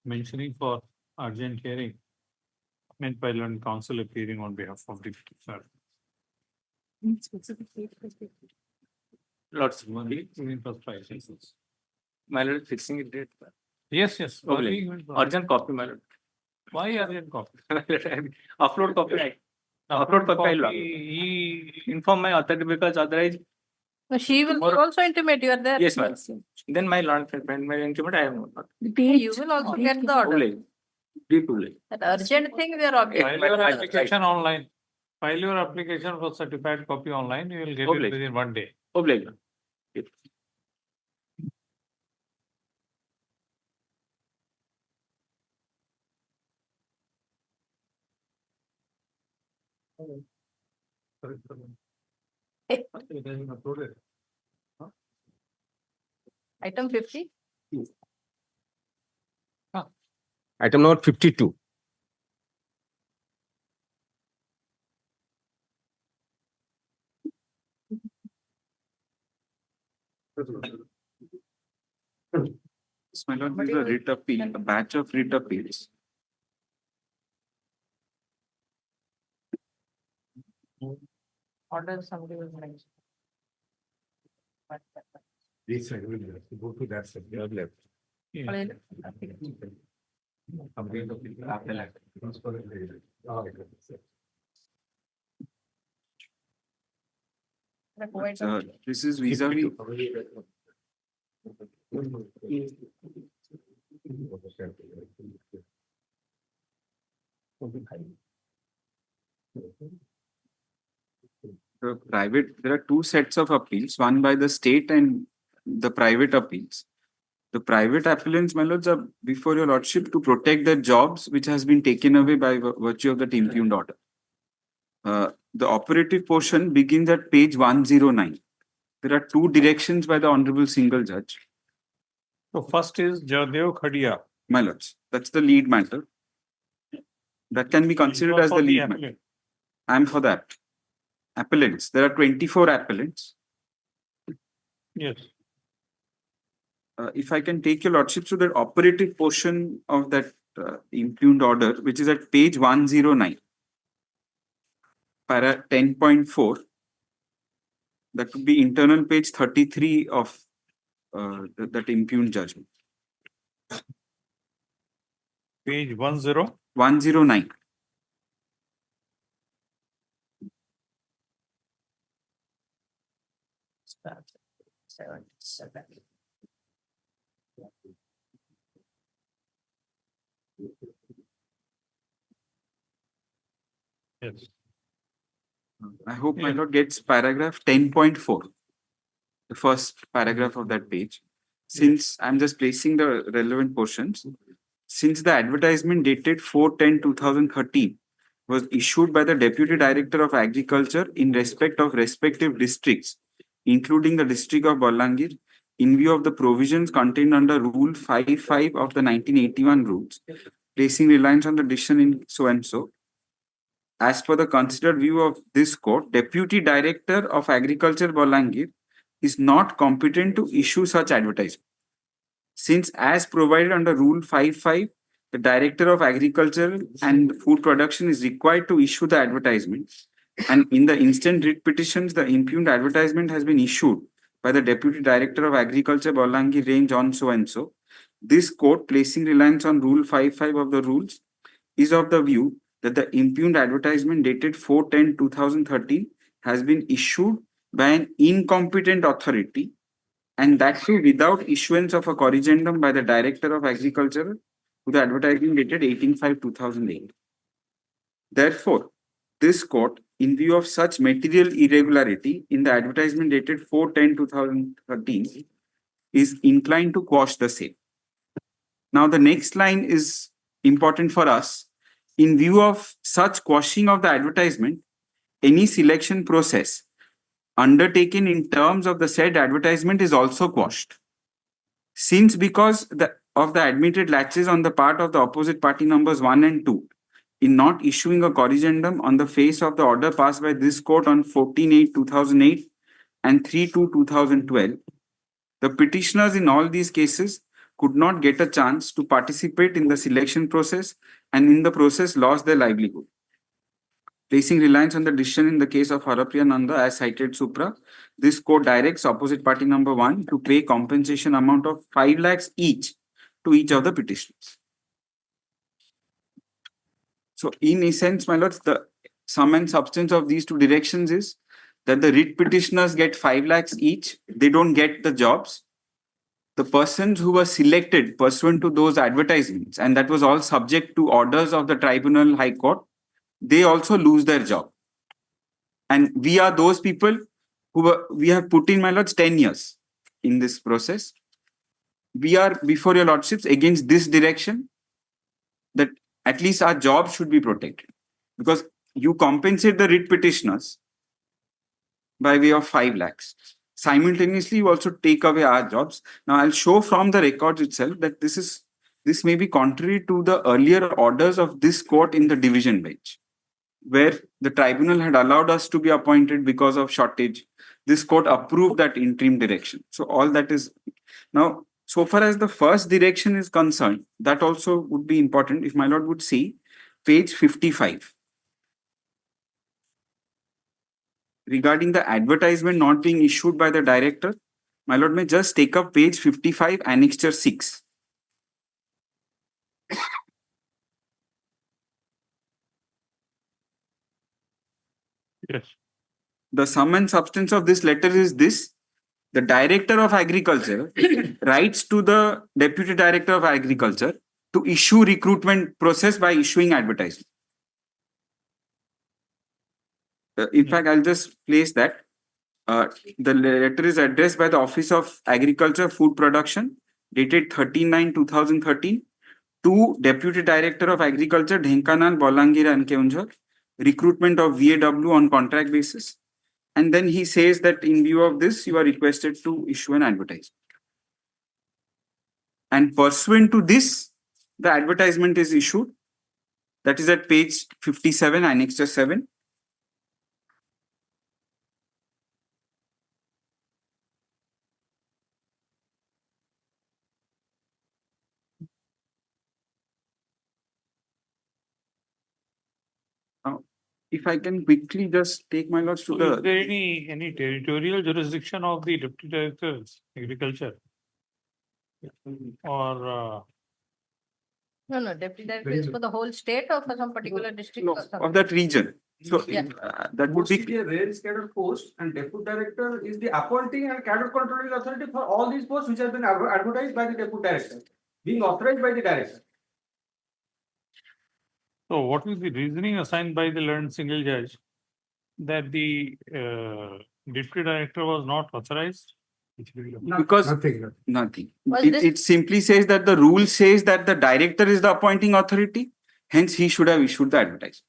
mentioning for urgent hearing meant by learned counsel appearing on behalf of the petitioner.
Lots of
Money in first price.
My lord, fixing it date.
Yes, yes.
Okay. Urgent copy, my lord.
Why urgent copy?
Upload copy. Upload copy. He inform my authority because otherwise.
No, she will
Tomorrow-
also intimate you are there.
Yes, ma'am. Then my lord, my intimate, I have not.
You will also get the order.
Deeply.
That urgent thing we are objecting.
File your application online. File your application for certified copy online. You will get it within 1 day.
Oblige.
Item 50.
Item number 52.
Yes, my lord, this is a writ appeal, a batch of writ appeals.
Order somebody was mentioned.
This side will go to that side. You have left.
This is vis-a-vis. There are two sets of appeals, one by the state and the private appeals. The private appellants, my lords, are before your lordship to protect their jobs, which has been taken away by virtue of that impugned order. The operative portion begins at page 109. There are two directions by the Honorable Single Judge.
So first is Jadev Khadia.
My lords, that's the lead matter. That can be considered as the lead matter. I am for that. Appellants. There are 24 appellants.
Yes.
If I can take your lordship to the operative portion of that impugned order, which is at page 109, para 10.4, that would be internal page 33 of that impugned judgment.
Page
109.
Yes.
I hope my lord gets paragraph 10.4, the first paragraph of that page. Since I'm just placing the relevant portions, since the advertisement dated 4/10/2013 was issued by the Deputy Director of Agriculture in respect of respective districts, including the district of Balangir, in view of the provisions contained under Rule 55 of the 1981 rules, placing reliance on the decision in so and so.
as per the considered view of this court, Deputy Director of Agriculture Bolangir is not competent to issue such advertisement. Since as provided under Rule 55, the Director of Agriculture and Food Production is required to issue the advertisement. And in the instant writ petitions, the impugned advertisement has been issued by the Deputy Director of Agriculture Bolangir range on so and so. This court, placing reliance on Rule 55 of the rules, is of the view that the impugned advertisement dated 4/10/2013 has been issued by an incompetent authority, and that too without issuance of a corrigendum by the Director of Agriculture to the advertisement dated 18/5/2008. Therefore, this court, in view of such material irregularity in the advertisement dated 4/10/2013, is inclined to quash the same. Now, the next line is important for us. In view of such quashing of the advertisement, any selection process undertaken in terms of the said advertisement is also quashed. Since because of the admitted lapses on the part of the opposite party numbers 1 and 2 in not issuing a corrigendum on the face of the order passed by this court on 14/8/2008 and 3/2/2012, the petitioners in all these cases could not get a chance to participate in the selection process and in the process lost their livelihood. Placing reliance on the decision in the case of Harapriya Nanda as cited supra, this court directs opposite party number 1 to pay compensation amount of 5 lakhs each to each of the petitioners. So in essence, my lords, the sum and substance of these two directions is that the writ petitioners get 5 lakhs each, they don't get the jobs. The persons who were selected pursuant to those advertisements, and that was all subject to orders of the tribunal High Court, they also lose their job. And we are those people we have put in, my lords, 10 years in this process. We are, before your lordships, against this direction, that at least our job should be protected. Because you compensate the writ petitioners by way of 5 lakhs. Simultaneously, you also take away our jobs. Now, I'll show from the records itself that this may be contrary to the earlier orders of this court in the division bench, where the tribunal had allowed us to be appointed because of shortage. This court approved that interim direction. So all that is now, so far as the first direction is concerned, that also would be important. If my lord would see page 55. Regarding the advertisement not being issued by the director, my lord may just take up page 55, annexure 6.
Yes.
The sum and substance of this letter is this. The Director of Agriculture writes to the Deputy Director of Agriculture to issue recruitment process by issuing advertisement. In fact, I'll just place that. The letter is addressed by the Office of Agriculture Food Production, dated 13/9/2013, to Deputy Director of Agriculture, Dhenkanal, Bolangir and Keonjhar, recruitment of VAW on contract basis. And then he says that in view of this, you are requested to issue an advertisement. And pursuant to this, the advertisement is issued. That is at page 57, annexure 7. If I can quickly just take my lords to
So is there any territorial jurisdiction of the Deputy Directors, Agriculture? Or
No, deputy director is for the whole state or for some particular district? Or something?
of that region. So
Yeah.
that would be
a rare cadre post, and deputy director is the appointing and cadre controlling authority for all these posts which have been advertised by the deputy director, being authorized by the director.
so what is the reasoning assigned by the learned single judge that the Deputy Director was not authorized?
because nothing. It simply says that the rule says that the director is the appointing authority. Hence, he should have issued the advertisement.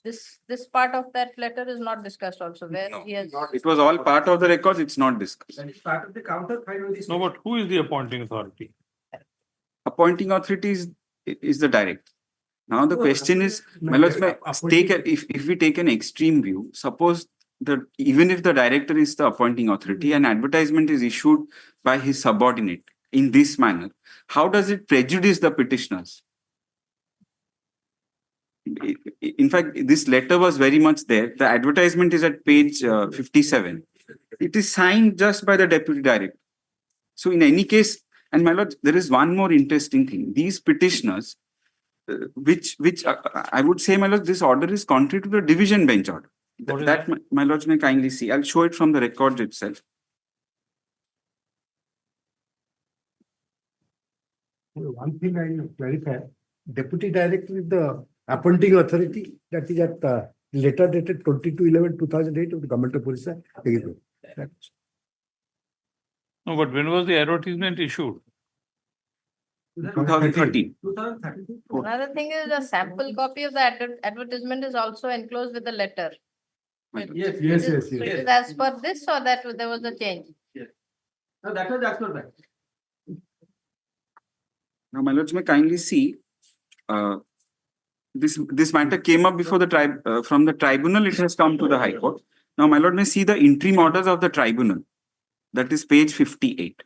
This part of that letter is not discussed also, where he has.
It was all part of the records. It's not discussed.
That is part of the counter file.
No, but who is the appointing authority?
Appointing authority is the director. Now the question is, my lords, if we take an extreme view, suppose that even if the director is the appointing authority, an advertisement is issued by his subordinate in this manner, how does it prejudice the petitioners? In fact, this letter was very much there. The advertisement is at page 57. It is signed just by the deputy director. So in any case, and my lord, there is one more interesting thing. These petitioners, which I would say, my lord, this order is contrary to the division bench order. That my lords may kindly see. I'll show it from the records itself.
One thing I will clarify, deputy director is the appointing authority, that is at letter dated 22/11/2008 of the government of Orissa.
No, but when was the advertisement issued?
2013.
Another thing is the sample copy of the advertisement is also enclosed with the letter.
Yes.
So it is as per this or that there was a change?
No, that was right.
Now, my lords may kindly see, this matter came up before the from the tribunal, it has come to the High Court. Now, my lord may see the interim orders of the tribunal. That is page 58.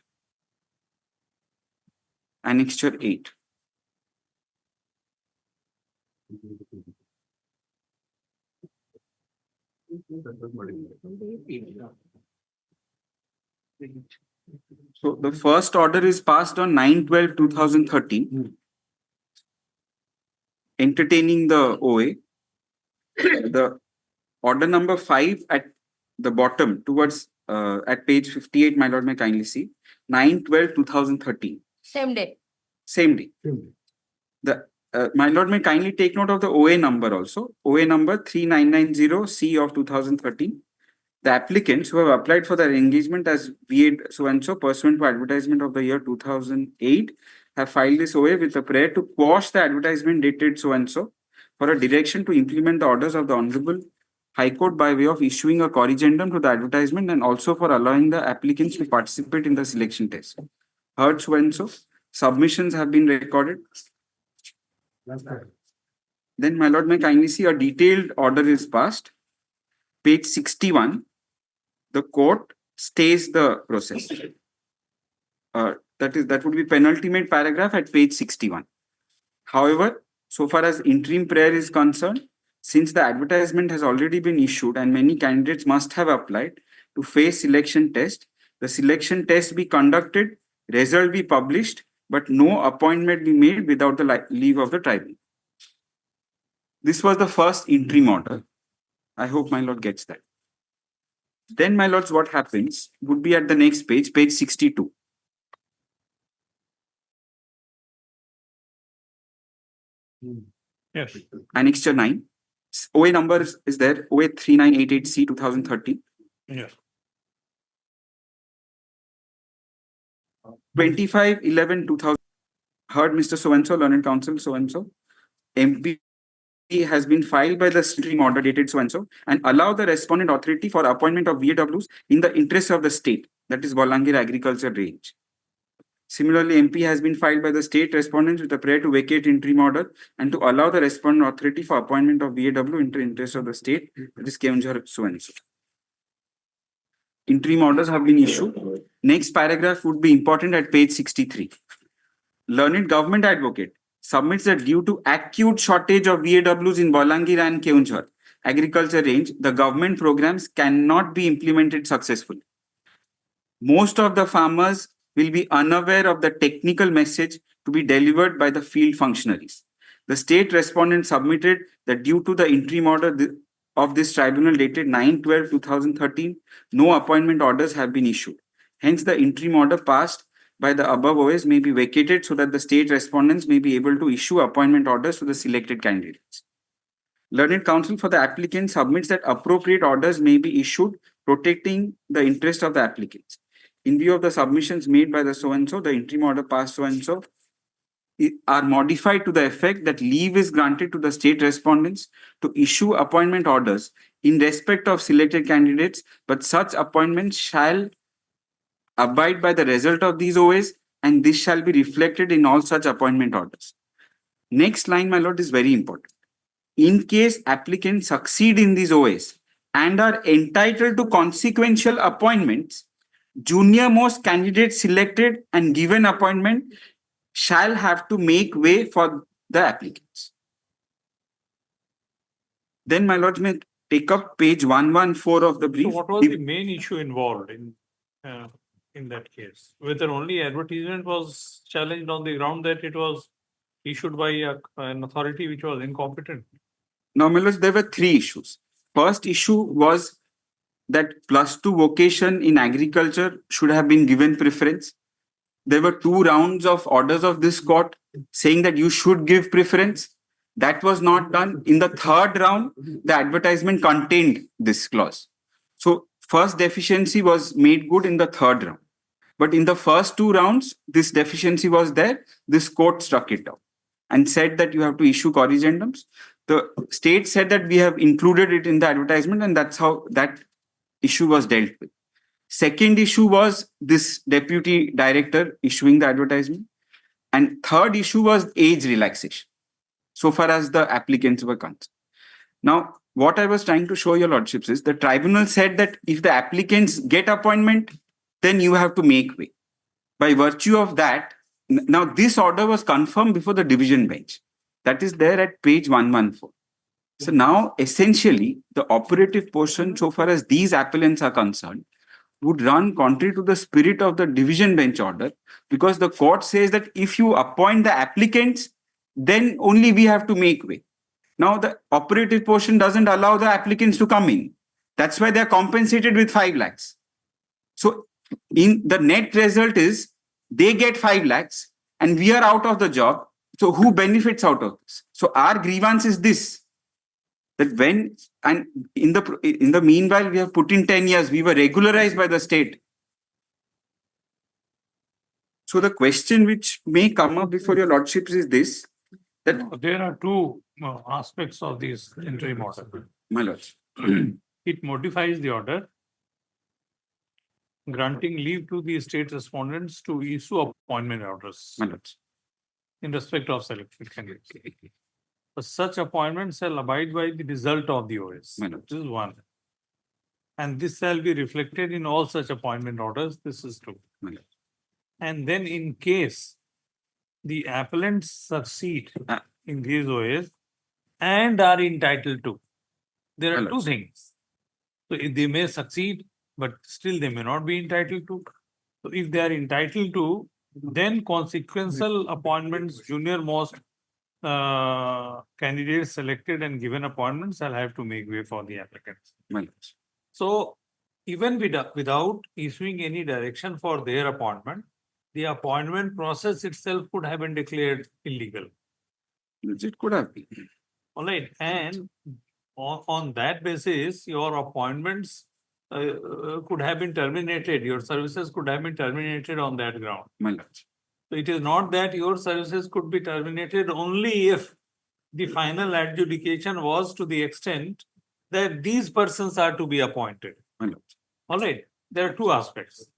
Annexure 8. So the first order is passed on 9/12/2013, entertaining the OA. The order number 5 at the bottom towards at page 58, my lord may kindly see, 9/12/2013.
Same day.
Same day. The my lord may kindly take note of the OA number also. OA number 3990C of 2013. The applicants who have applied for their engagement as VA so-and-so pursuant to advertisement of the year 2008 have filed this OA with a prayer to quash the advertisement dated so-and-so for a direction to implement the orders of the Honorable High Court by way of issuing a corrigendum to the advertisement and also for allowing the applicants to participate in the selection test. Heard so-and-so. Submissions have been recorded. Then my lord may kindly see a detailed order is passed. Page 61, the court stays the process. That would be penultimate paragraph at page 61. However, so far as interim prayer is concerned, since the advertisement has already been issued and many candidates must have applied to face selection test, the selection test be conducted, result be published, but no appointment be made without the leave of the tribunal. This was the first interim order. I hope my lord gets that. Then, my lords, what happens would be at the next page, page 62.
Yes.
Annexure 9. OA number is there, OA 3988C 2013.
Yes.
25/11/2000. Heard Mr. So-and-so, learned counsel so-and-so. MP has been filed by the stream order dated so-and-so and allow the respondent authority for appointment of VAWs in the interest of the state, that is Bolangir Agriculture Range. Similarly, MP has been filed by the state respondents with a prayer to vacate interim order and to allow the respondent authority for appointment of VAW in the interest of the state, that is Keonjhar so-and-so. Interim orders have been issued. Next paragraph would be important at page 63. Learned government advocate submits that due to acute shortage of VAWs in Bolangir and Keonjhar agriculture range, the government programs cannot be implemented successfully. Most of the farmers will be unaware of the technical message to be delivered by the field functionaries. The state respondent submitted that due to the interim order of this tribunal dated 9/12/2013, no appointment orders have been issued. Hence, the interim order passed by the above OAs may be vacated so that the state respondents may be able to issue appointment orders to the selected candidates. Learned counsel for the applicant submits that appropriate orders may be issued protecting the interest of the applicants. In view of the submissions made by the so-and-so, the interim order passed so-and-so are modified to the effect that leave is granted to the state respondents to issue appointment orders in respect of selected candidates, but such appointments shall abide by the result of these OAs, and this shall be reflected in all such appointment orders. Next line, my lord, is very important. In case applicants succeed in these OAs and are entitled to consequential appointments, junior most candidates selected and given appointment shall have to make way for the applicants. Then my lords may take up page 114 of the brief.
So what was the main issue involved in that case? Whether only advertisement was challenged on the ground that it was issued by an authority which was incompetent?
Now, my lords, there were three issues. First issue was that +2 vocation in agriculture should have been given preference. There were 2 rounds of orders of this court saying that you should give preference. That was not done. In the third round, the advertisement contained this clause. So first deficiency was made good in the third round. But in the first 2 rounds, this deficiency was there. This court struck it down and said that you have to issue corrigendums. The state said that we have included it in the advertisement, and that's how that issue was dealt with. Second issue was this deputy director issuing the advertisement. And third issue was age relaxation, so far as the applicants were concerned. Now, what I was trying to show your lordships is the tribunal said that if the applicants get appointment, then you have to make way. By virtue of that, now this order was confirmed before the division bench. That is there at page 114. So now, essentially, the operative portion, so far as these appellants are concerned, would run contrary to the spirit of the division bench order, because the court says that if you appoint the applicants, then only we have to make way. Now, the operative portion doesn't allow the applicants to come in. That's why they're compensated with 5 lakhs. So, in the net result is they get 5 lakhs and we are out of the job. So, who benefits out of this? So, our grievance is this, that when, and in the meanwhile, we have put in 10 years, we were regularized by the state. So the question which may come up before your lordships is this, that
there are 2 aspects of this interim order.
My lords.
It modifies the order, granting leave to the state respondents to issue appointment orders.
My lords.
In respect of selected candidates. Such appointments shall abide by the result of the OS. This is 1. And this shall be reflected in all such appointment orders. This is 2. And then in case the appellants succeed in these OAs and are entitled to, there are 2 things. So if they may succeed, but still they may not be entitled to. So if they are entitled to, then consequential appointments, junior most candidates selected and given appointments shall have to make way for the applicants. So even without issuing any direction for their appointment, the appointment process itself could have been declared illegal.
It could have been.
All right. And on that basis, your appointments could have been terminated. Your services could have been terminated on that ground.
My lords.
So it is not that your services could be terminated only if the final adjudication was to the extent that these persons are to be appointed.
My lords.
All right. There are 2 aspects.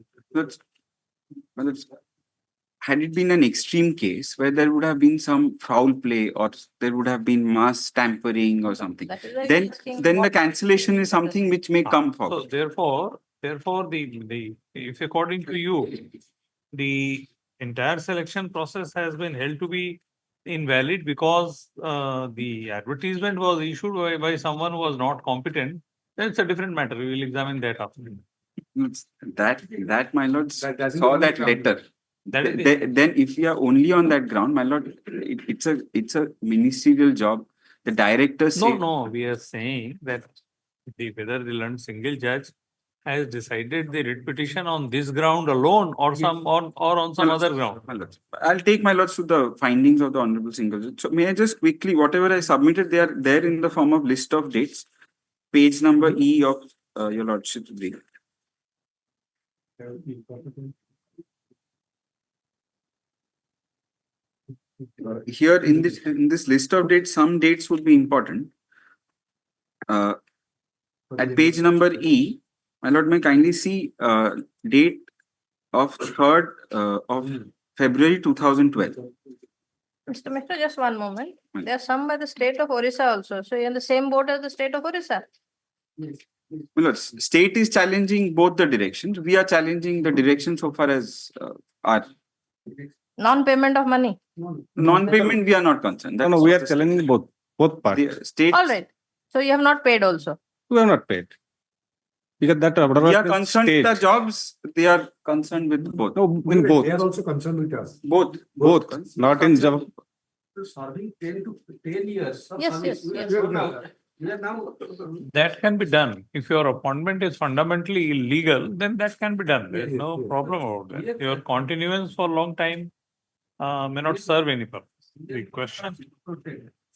Had it been an extreme case where there would have been some foul play or there would have been mass tampering or something, then the cancellation is something which may come forward.
So therefore, if according to you, the entire selection process has been held to be invalid because the advertisement was issued by someone who was not competent, then it's a different matter. We will examine that after.
That my lord saw that letter.
Then
if we are only on that ground, my lord, it's a ministerial job. The director said,
No, we are saying that whether the learned single judge has decided the writ petition on this ground alone or on some other ground.
I'll take my lords to the findings of the Honorable Single Judge. So may I just quickly, whatever I submitted, they are there in the form of list of dates, page number E of your lordship's brief. Here in this list of dates, some dates would be important. At page number E, my lord, may kindly see date of 3rd of February 2012.
Mr. Mishra, just one moment. There are some by the state of Orissa also. So you're in the same boat as the state of Orissa.
Well, state is challenging both the directions. We are challenging the direction so far as our
Non-payment of money.
non-payment, we are not concerned.
No, we are challenging both parties.
The state,
All right. So you have not paid also.
We are not paid. Because that.
we are concerned with the jobs, they are concerned with both.
No, in both.
They are also concerned with us.
Both.
Not in job.
Serving 10 to 10 years. of
Yes,
service.
yes,
We are
yes.
now- we are now-
That can be done. If your appointment is fundamentally illegal, then that can be done. There's
Yes,
no
yes.
problem about that. Your continuance for a long time may not serve any purpose. The question.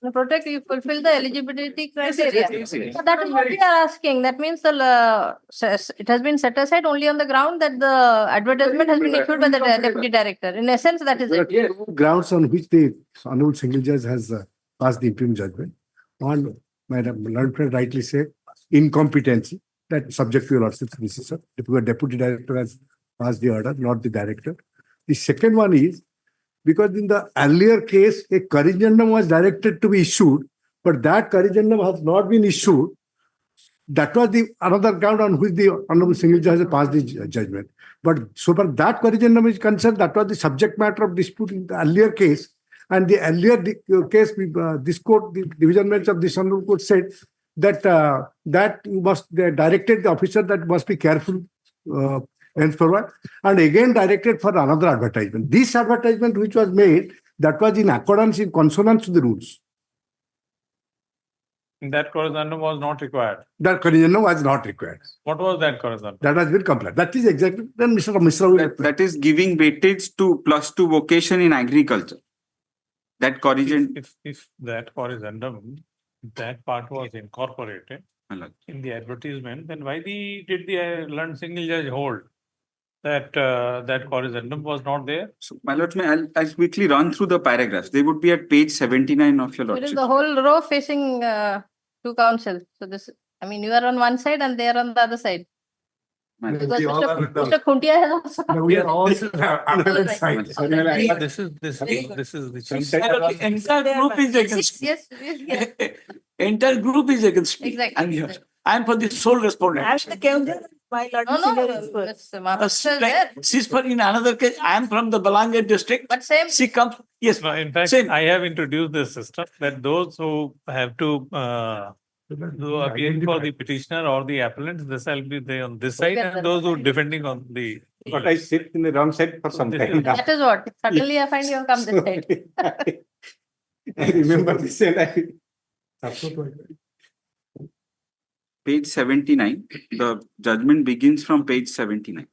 To protect, you fulfill the eligibility criteria.
yes, yes.
So that is what we are asking. That means it has been set aside only on the ground that the advertisement has been issued by the deputy director. In essence, that is
There
it.
are two grounds on which the honorable single judge has passed the interim judgment. One, Madam learned friend rightly said, incompetency, that subject to your lordship's decision. If your deputy director has passed the order, not the director. The second one is, because in the earlier case, a corrigendum was directed to be issued, but that corrigendum has not been issued. That was the another ground on which the honorable single judge has passed the judgment. But so far that corrigendum is concerned, that was the subject matter of dispute in the earlier case. And the earlier case, this court, the division bench of this honorable court said that that you must directed the officer that must be careful henceforward, and again directed for another advertisement. This advertisement which was made, that was in accordance, in consonance to the rules.
That correspondence was not required.
That corrigendum was not required.
What was that correspondence?
That has been complied. That is exactly, then Mr. Mishra will.
that is giving weightage to +2 vocation in agriculture. That corrigendum.
If that corrigendum, that part was incorporated in the advertisement, then why did the learned single judge hold that that corrigendum was not there?
So, my lord, I'll quickly run through the paragraphs. They would be at page 79 of your
It is
lordship.
the whole row facing to council. So this, I mean, you are on one side and they are on the other side. Because Mr. Khuntia has also.
No, we are all appellate side.
This is the
Entire group is against me.
Yes, yes, yes.
Entire group is against me.
Exactly.
I'm here. I'm for the sole respondent.
My lord,
She's for in another case. I am from the Balangir district.
But same.
She comes. Yes,
No, in fact,
same.
I have introduced this system that those who have to who are appearing for the petitioner or the appellants, this will be there on this side, and those who are defending on the.
But I sit in the wrong side for some time.
That is what. Suddenly I find you have come this side.
I remember this and
Page 79. The judgment begins from page 79.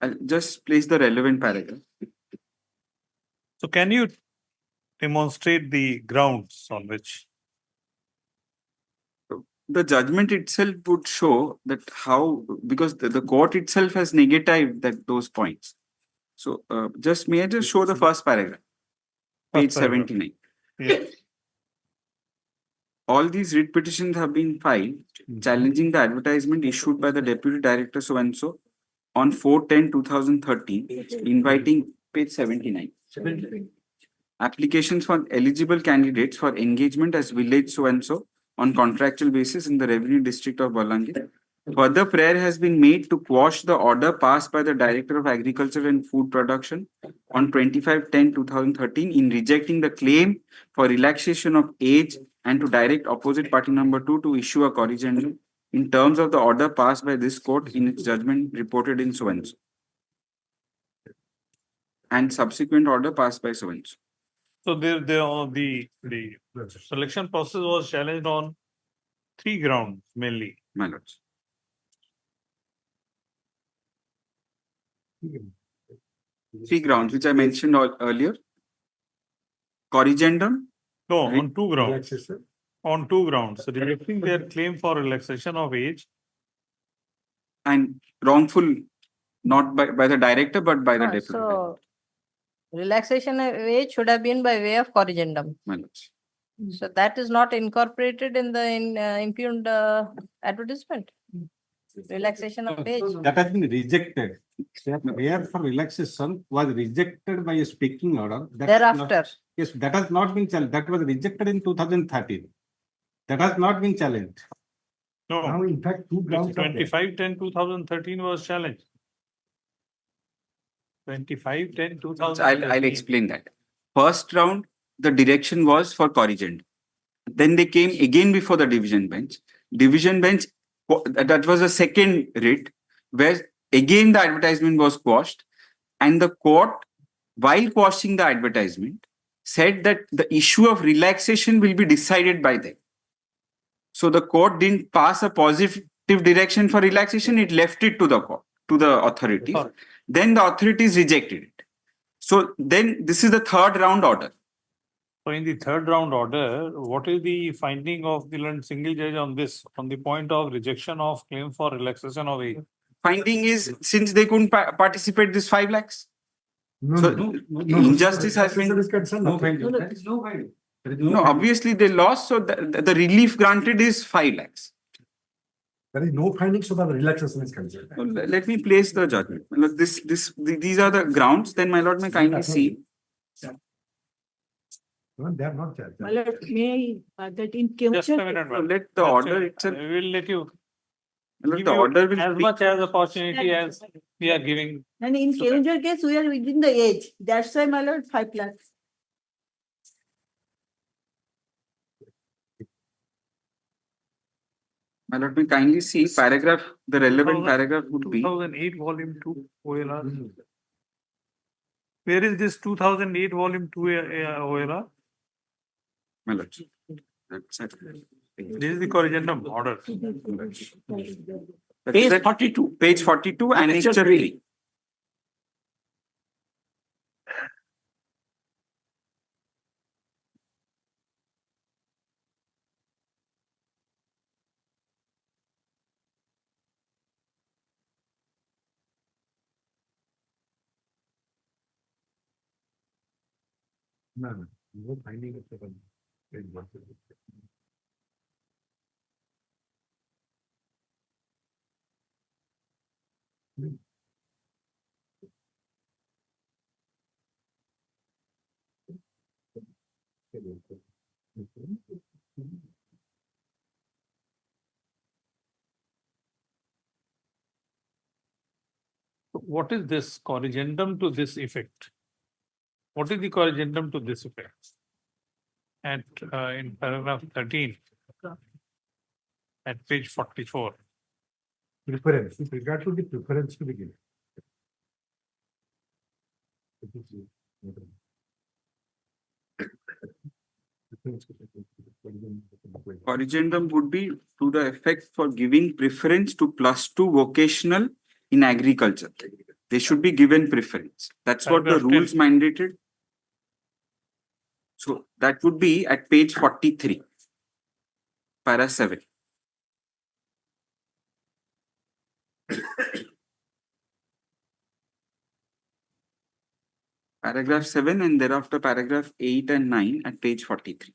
I'll just place the relevant paragraph.
So can you demonstrate the grounds on which?
The judgment itself would show that how, because the court itself has negatived those points. So may I just show the first paragraph? Page
First paragraph.
79.
Yes.
All these writ petitions have been filed challenging the advertisement issued by the deputy director so-and-so on 4/10/2013, inviting page 79. Applications for eligible candidates for engagement as village so-and-so on contractual basis in the revenue district of Balangir. Further prayer has been made to quash the order passed by the Director of Agriculture and Food Production on 25/10/2013 in rejecting the claim for relaxation of age and to direct opposite party number 2 to issue a corrigendum in terms of the order passed by this court in its judgment reported in so-and-so. And subsequent order passed by so-and-so.
So the selection process was challenged on 3 grounds mainly.
My lords. Three grounds which I mentioned earlier. Corrigendum.
No, on 2 grounds. On 2 grounds. Rejecting their claim for relaxation of age.
And wrongful, not by the director, but by the deputy.
So relaxation of age should have been by way of corrigendum.
My lords.
So that is not incorporated in the impugned advertisement. Relaxation of age.
that has been rejected. Prayer for relaxation was rejected by a speaking order. That is not-
Thereafter.
Yes, that has not been challenged. That was rejected in 2013. That has not been challenged.
No,
in fact, two grounds are there.
25/10/2013 was challenged. 25/10/2013.
I'll explain that. First round, the direction was for corrigend. Then they came again before the division bench. Division bench, that was a second writ, where again the advertisement was quashed, and the court, while quashing the advertisement, said that the issue of relaxation will be decided by them. So the court didn't pass a positive direction for relaxation, it left it to the court, to the authorities. Then the authorities rejected it. So then this is the third round order.
So in the third round order, what is the finding of the learned single judge on this, on the point of rejection of claim for relaxation of age?
Finding is, since they couldn't participate, this 5 lakhs. Injustice has been.
No finding. There is no finding. There is
No, obviously they lost, so the relief granted is 5 lakhs.
There is no finding, so the relaxation is concerned.
Let me place the judgment. Look, these are the grounds. Then my lord may kindly see.
No, they are not judged.
My lord, may I, that in
Just a
future,
minute, ma'am.
Let the order itself.
We will let you.
Look,
give
the
you
order will
as
speak.
much as opportunity as we are giving.
and in Keunjhar case, we are within the age. That's why, my lord, 5 lakhs.
My lord may kindly see paragraph. The relevant
2000
paragraph would be
2008 volume 2 OLR. Where is this 2008 volume 2 OLR?
my lord. That's it.
This is the corrigendum order.
That is at 42. Page 42 and Annexure 3.
No, no finding of the.
What is this corrigendum to this effect? What is the corrigendum to this effect? At in paragraph 13, at page 44.
Preference, with regard to the preference to begin.
Corrigendum would be to the effect for giving preference to +2 vocational in agriculture. They should be given preference. That's what the
Paragraph 10.
rules mandated. So that would be at page 43, para 7. Paragraph 7 and thereafter paragraph 8 and 9 at page 43.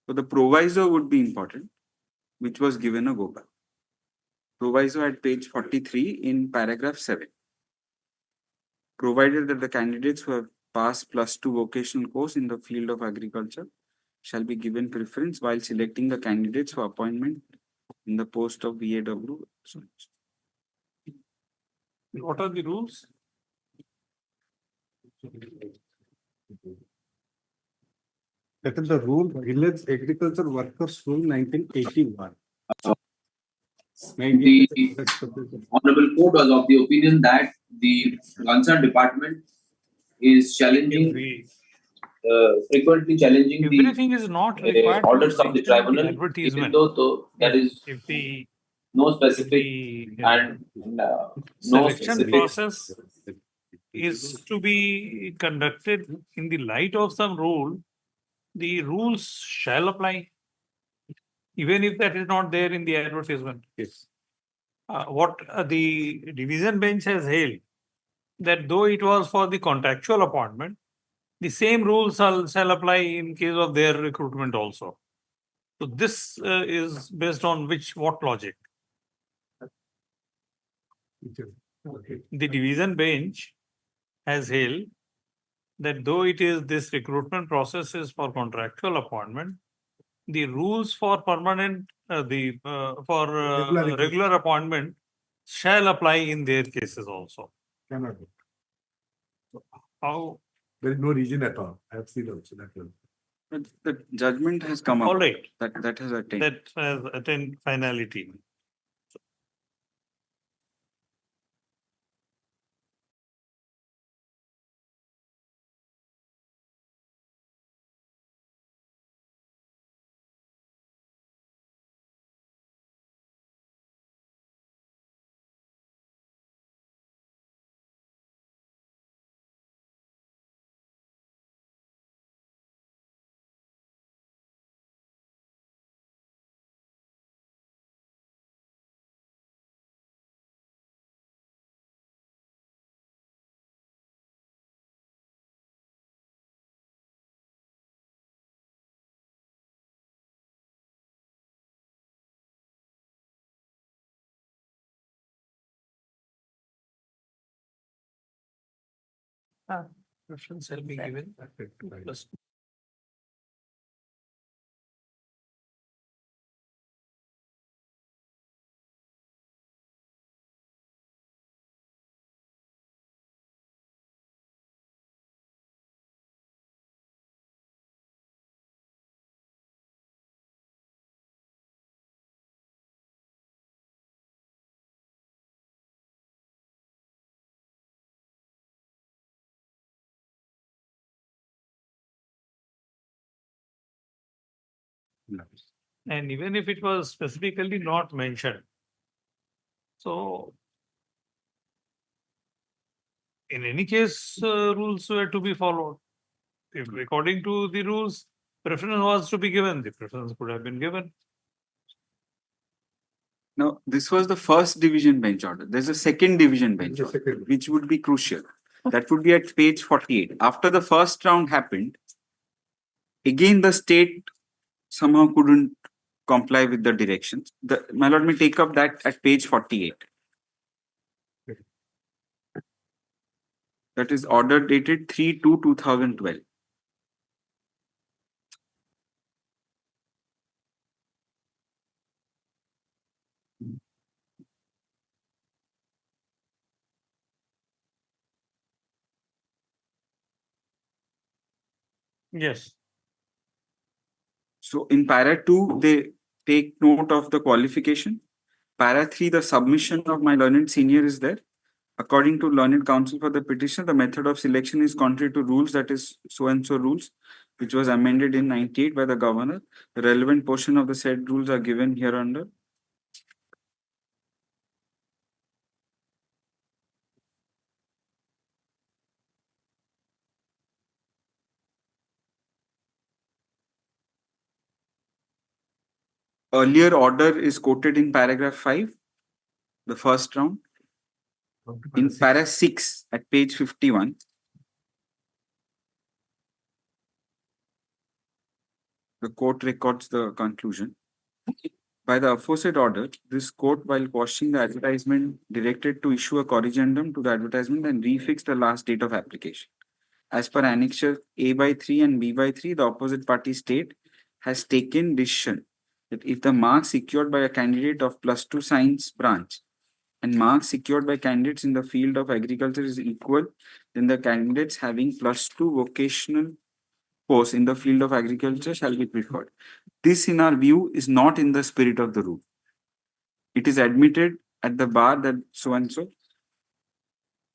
So the proviso would be important, which was given a go back. Proviso at page 43 in paragraph 7. Provided that the candidates who have passed +2 vocational course in the field of agriculture shall be given preference while selecting the candidates for appointment in the post of VAW.
What are the rules?
That is the rule, Village Agriculture Workers Rule 1981.
The Honorable Court was of the opinion that the concerned department is challenging, frequently challenging
Everything is not
the
required to
orders of the
mention
tribunal, even
advertisement.
though there is
If the
no specific and no
selection
specific
process is to be conducted in the light of some rule, the rules shall apply. Even if that is not there in the advertisement.
Yes.
What the division bench has held, that though it was for the contractual appointment, the same rules shall apply in case of their recruitment also. So this is based on what logic? The division bench has held that though it is this recruitment process is for contractual appointment, the rules for permanent, regular appointment shall apply in their cases also.
Cannot be.
How?
There is no reason at all. I have seen also that one.
The judgment has come up.
All right.
That has attained.
That has attained finality. Preference shall be given. Plus and even if it was specifically not mentioned, so in any case, rules were to be followed. If according to the rules, preference was to be given, the preference could have been given.
Now, this was the first division bench order. There's a second division bench order, which would be crucial. That would be at page 48. After the first round happened, again the state somehow couldn't comply with the directions. My lord may take up that at page 48. That is order dated 3/2/2012.
Yes.
So in para 2, they take note of the qualification. Para 3, the submission of my learned senior is there. According to learned counsel for the petition, the method of selection is contrary to rules, that is so and so rules, which was amended in 98 by the governor. The relevant portion of the said rules are given here under. Earlier order is quoted in paragraph 5, the first round. In para 6 at page 51. The court records the conclusion. By the aforesaid order, this court, while quashing the advertisement, directed to issue a corrigendum to the advertisement and refix the last date of application. As per annexure A/3 and B/3, the opposite party state has taken decision that if the marks secured by a candidate of +2 science branch and marks secured by candidates in the field of agriculture is equal, then the candidates having +2 vocational posts in the field of agriculture shall be preferred. This, in our view, is not in the spirit of the rule. It is admitted at the bar that so and so.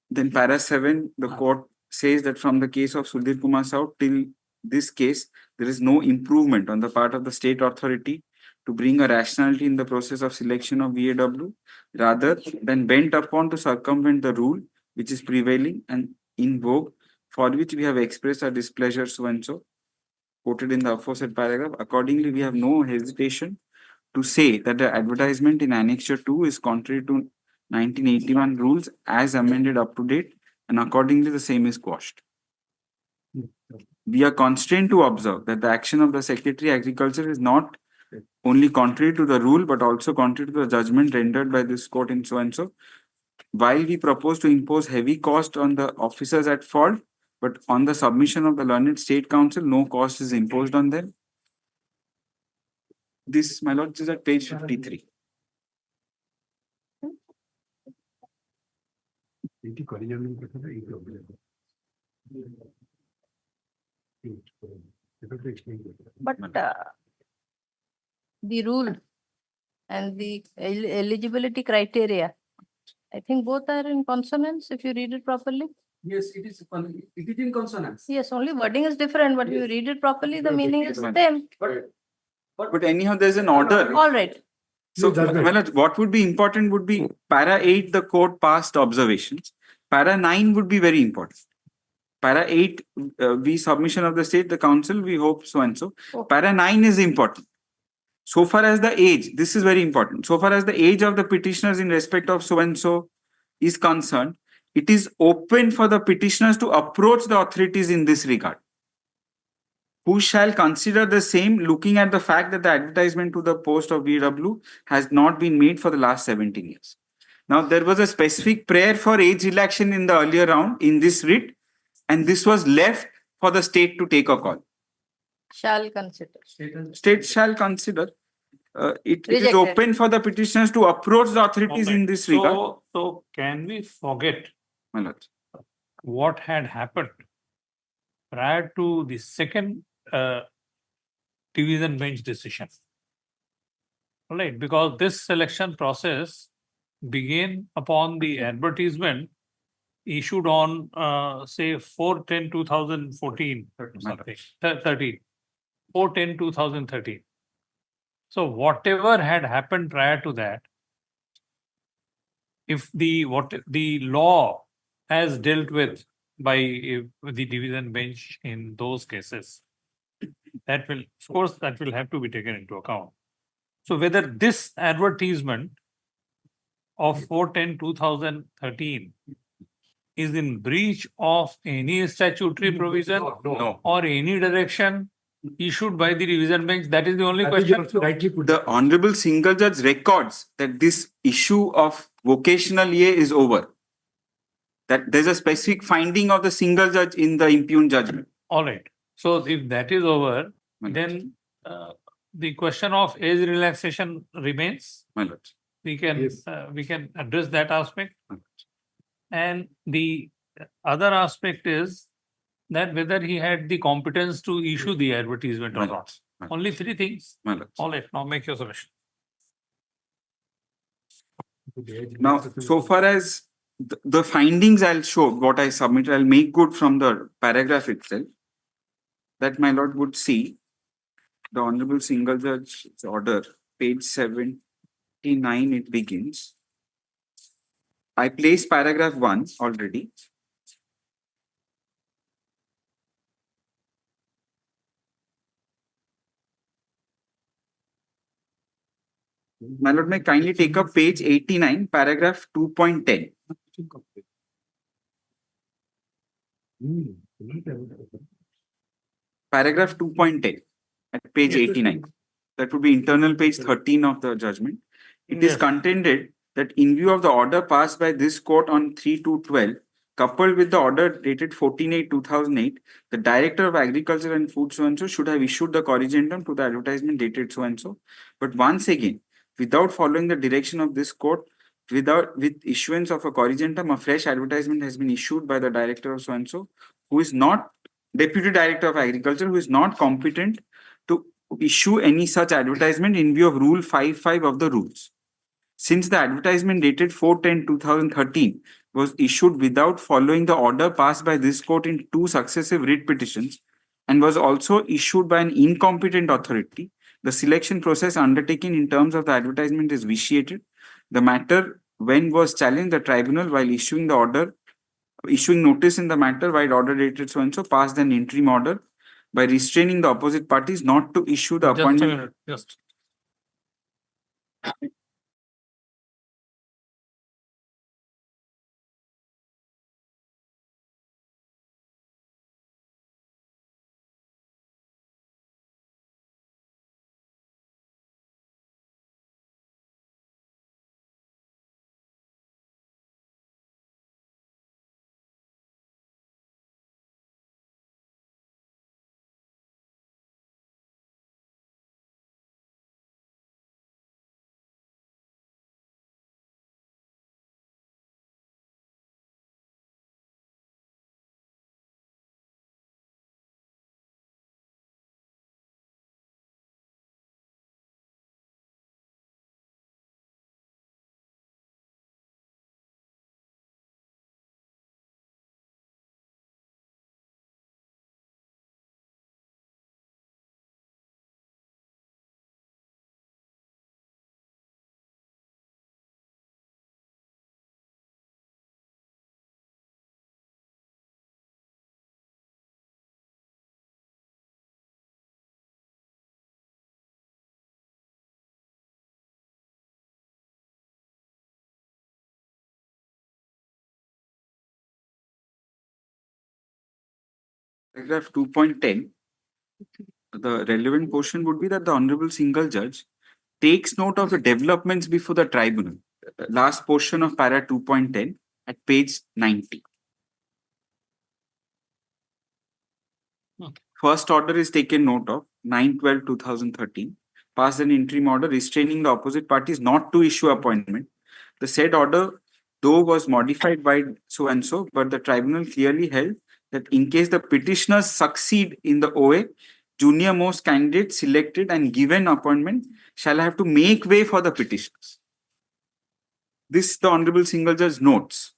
Then para 7, the court says that from the case of Sudhir Kumar Saut till this case, there is no improvement on the part of the state authority to bring a rationality in the process of selection of VAW, rather than bent upon to circumvent the rule which is prevailing and in vogue, for which we have expressed our displeasure so and so, quoted in the aforesaid paragraph. Accordingly, we have no hesitation to say that the advertisement in Annexure 2 is contrary to 1981 rules as amended up to date, and accordingly the same is quashed. We are constrained to observe that the action of the Secretary Agriculture is not only contrary to the rule but also contrary to the judgment rendered by this court in so and so. While we propose to impose heavy cost on the officers at fault, but on the submission of the learned State Council, no cost is imposed on them. This, my lord, is at page 53.
But the rule and the eligibility criteria, I think both are in consonance if you read it properly.
Yes, it is in consonance.
Yes, only wording is different, but if you read it properly, the meaning is the same.
But anyhow, there's an order.
All right.
So, my lord, what would be important would be para 8, the court passed observations. Para 9 would be very important. Para 8, we submission of the state, the council, we hope so and so. Para 9 is important. So far as the age, this is very important. So far as the age of the petitioners in respect of so and so is concerned, it is open for the petitioners to approach the authorities in this regard, who shall consider the same, looking at the fact that the advertisement to the post of VW has not been made for the last 17 years. Now, there was a specific prayer for age relaxation in the earlier round in this writ, and this was left for the state to take a call.
Shall consider.
State shall consider. It is open for the petitioners to approach the authorities in this regard.
So can we forget,
my lord,
what had happened prior to the second division bench decision? All right, because this selection process began upon the advertisement issued on say 4/10/2014 something 13 4/10/2013. So whatever had happened prior to that, if the law has dealt with by the division bench in those cases, that will, of course, that will have to be taken into account. So whether this advertisement of 4/10/2013 is in breach of any statutory provision or any direction issued by the division bench, that is the only question.
The Honorable Single Judge records that this issue of vocational EA is over. That there's a specific finding of the single judge in the impugned judgment.
All right. So if that is over, then the question of age relaxation remains.
My lord.
We can address that aspect. And the other aspect is that whether he had the competence to issue the advertisement or not. Only three things. All right, now make your submission.
Now, so far as the findings I'll show, what I submitted, I'll make good from the paragraph itself, that my lord would see the Honorable Single Judge's order, page 79, it begins. I placed paragraph 1 already. My lord, may kindly take up page 89, paragraph 2.10. Paragraph 2.10 at page 89. That would be internal page 13 of the judgment. It is contended that in view of the order passed by this court on 3/2/12, coupled with the order dated 14/8/2008, the Director of Agriculture and Food so and so should have issued the corrigendum to the advertisement dated so and so. But once again, without following the direction of this court, with issuance of a corrigendum, a fresh advertisement has been issued by the Director of so and so, who is not Deputy Director of Agriculture, who is not competent to issue any such advertisement in view of Rule 5.5 of the rules. Since the advertisement dated 4/10/2013 was issued without following the order passed by this court in 2 successive writ petitions and was also issued by an incompetent authority, the selection process undertaken in terms of the advertisement is vitiated. The matter, when was challenged, the tribunal, while issuing the order, issuing notice in the matter while order dated so and so, passed an interim order by restraining the opposite parties not to issue the
Just a
appointment.
minute, just.
Paragraph 2.10, the relevant portion would be that the Honorable Single Judge takes note of the developments before the tribunal. Last portion of para 2.10 at page 90. First order is taken note of 9/12/2013. Passed an interim order restraining the opposite parties not to issue appointment. The said order, though, was modified by so and so, but the tribunal clearly held that in case the petitioners succeed in the OA, junior most candidate selected and given appointment shall have to make way for the petitioners. This the Honorable Single Judge notes.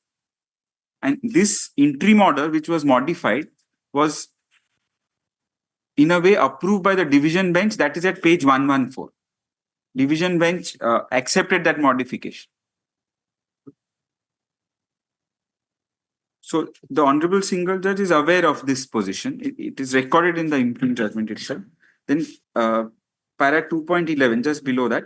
And this interim order, which was modified, was in a way approved by the division bench. That is at page 114. Division bench accepted that modification. So the Honorable Single Judge is aware of this position. It is recorded in the impugned judgment itself. Then para 2.11, just below that,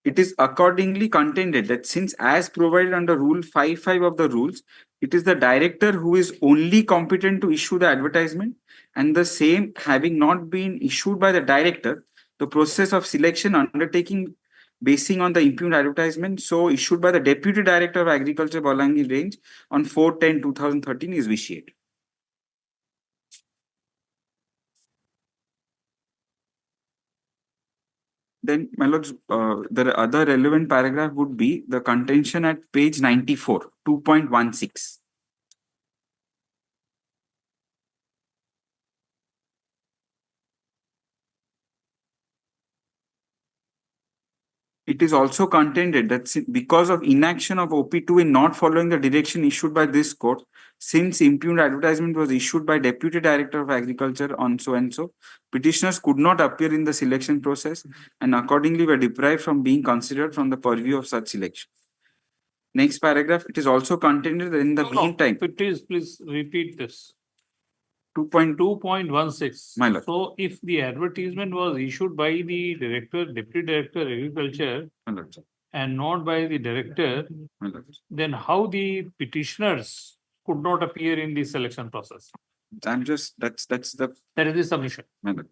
it is accordingly contended that since as provided under Rule 5.5 of the rules, it is the director who is only competent to issue the advertisement, and the same having not been issued by the director, the process of selection undertaking basing on the impugned advertisement so issued by the Deputy Director of Agriculture, Bolangir Range on 4/10/2013 is vitiated. Then, my lords, the other relevant paragraph would be the contention at page 94, 2.16. It is also contended that because of inaction of OP2 in not following the direction issued by this court, since impugned advertisement was issued by Deputy Director of Agriculture on so and so, petitioners could not appear in the selection process and accordingly were deprived from being considered from the purview of such selection. Next paragraph, it is also contended that in the meantime.
Please repeat this.
2.16. My lord.
So if the advertisement was issued by the director, deputy director, agriculture,
My lord.
and not by the director,
My lord.
then how the petitioners could not appear in the selection process?
I'm just, that is the.
That is the submission.
My lord.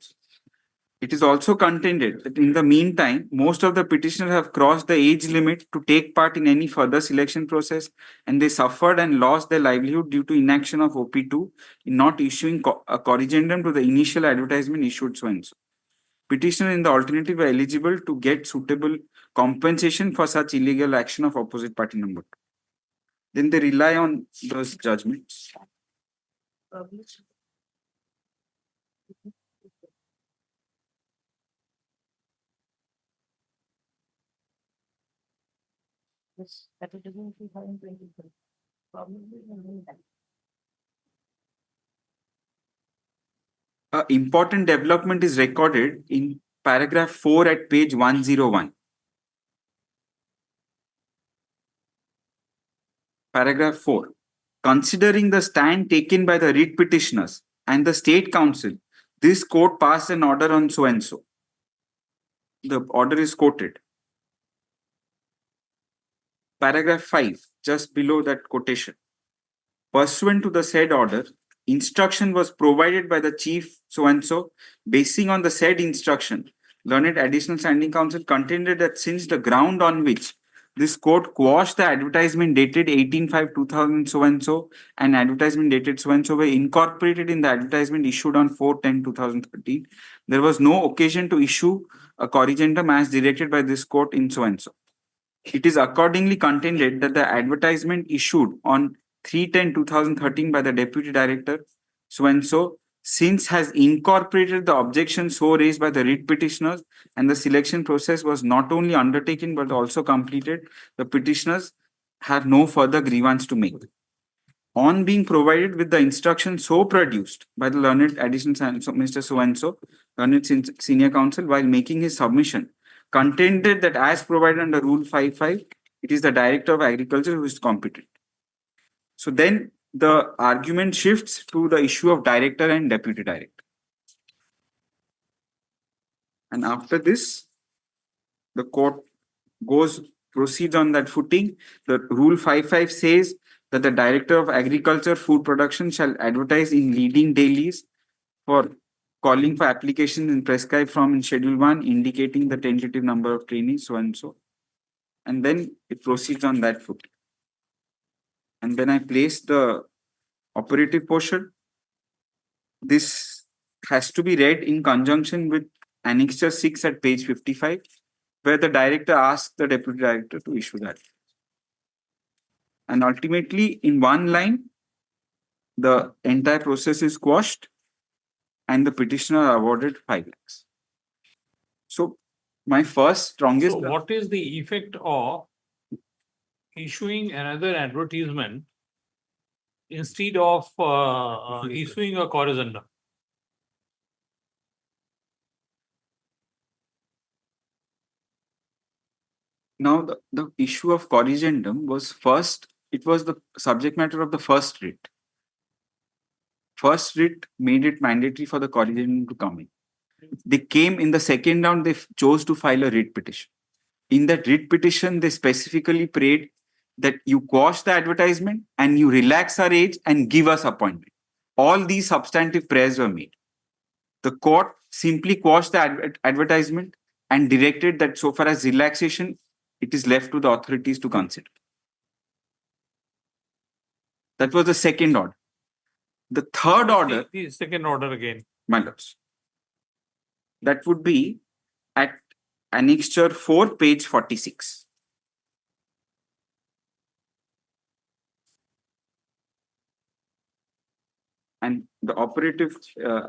It is also contended that in the meantime, most of the petitioners have crossed the age limit to take part in any further selection process, and they suffered and lost their livelihood due to inaction of OP2 in not issuing a corrigendum to the initial advertisement issued so and so. Petitioners in the alternative are eligible to get suitable compensation for such illegal action of opposite party number 2. Then they rely on those judgments. Important development is recorded in paragraph 4 at page 101. Paragraph 4. considering the stand taken by the writ petitioners and the State Council, this court passed an order on so and so. The order is quoted. Paragraph 5, just below that quotation. Pursuant to the said order, instruction was provided by the chief so and so. Basing on the said instruction, learned additional standing counsel contended that since the ground on which this court quashed the advertisement dated 18/5/2000 so and so and advertisement dated so and so were incorporated in the advertisement issued on 4/10/2013, there was no occasion to issue a corrigendum as directed by this court in so and so. It is accordingly contended that the advertisement issued on 3/10/2013 by the Deputy Director so and so since has incorporated the objections so raised by the writ petitioners, and the selection process was not only undertaken but also completed, the petitioners have no further grievance to make. On being provided with the instruction so produced by the learned additional Mr. so and so, learned senior counsel, while making his submission, contended that as provided under Rule 5.5, it is the Director of Agriculture who is competent. So then the argument shifts to the issue of Director and Deputy Director. And after this, the court proceeds on that footing. The Rule 5.5 says that the Director of Agriculture Food Production shall advertise in leading dailies for calling for application in prescribed form in Schedule 1, indicating the tentative number of trainees, so and so. And then it proceeds on that footing. And when I place the operative portion, this has to be read in conjunction with Annexure 6 at page 55, where the director asks the deputy director to issue that. And ultimately, in one line, the entire process is quashed and the petitioner awarded 5 lakhs. So my first strongest...
So what is the effect of issuing another advertisement instead of issuing a corrigendum?
Now, the issue of corrigendum was first, it was the subject matter of the first writ. First writ made it mandatory for the corrigendum to come in. They came in the second round, they chose to file a writ petition. In that writ petition, they specifically prayed that you quash the advertisement and you relax our age and give us appointment. All these substantive prayers were made. The court simply quashed the advertisement and directed that so far as relaxation, it is left to the authorities to consider. That was the second order. The third order...
The second order again.
My lords. That would be at Annexure 4, page 46. And the operative,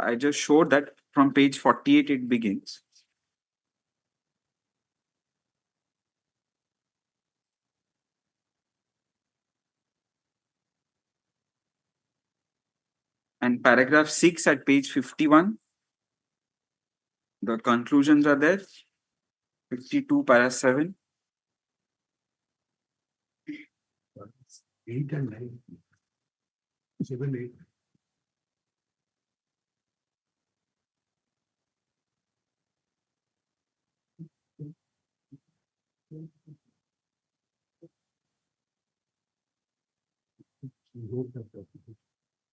I just showed that from page 48 it begins. And paragraph 6 at page 51. The conclusions are there. 52, para 7.
8 and 9. 7, 8.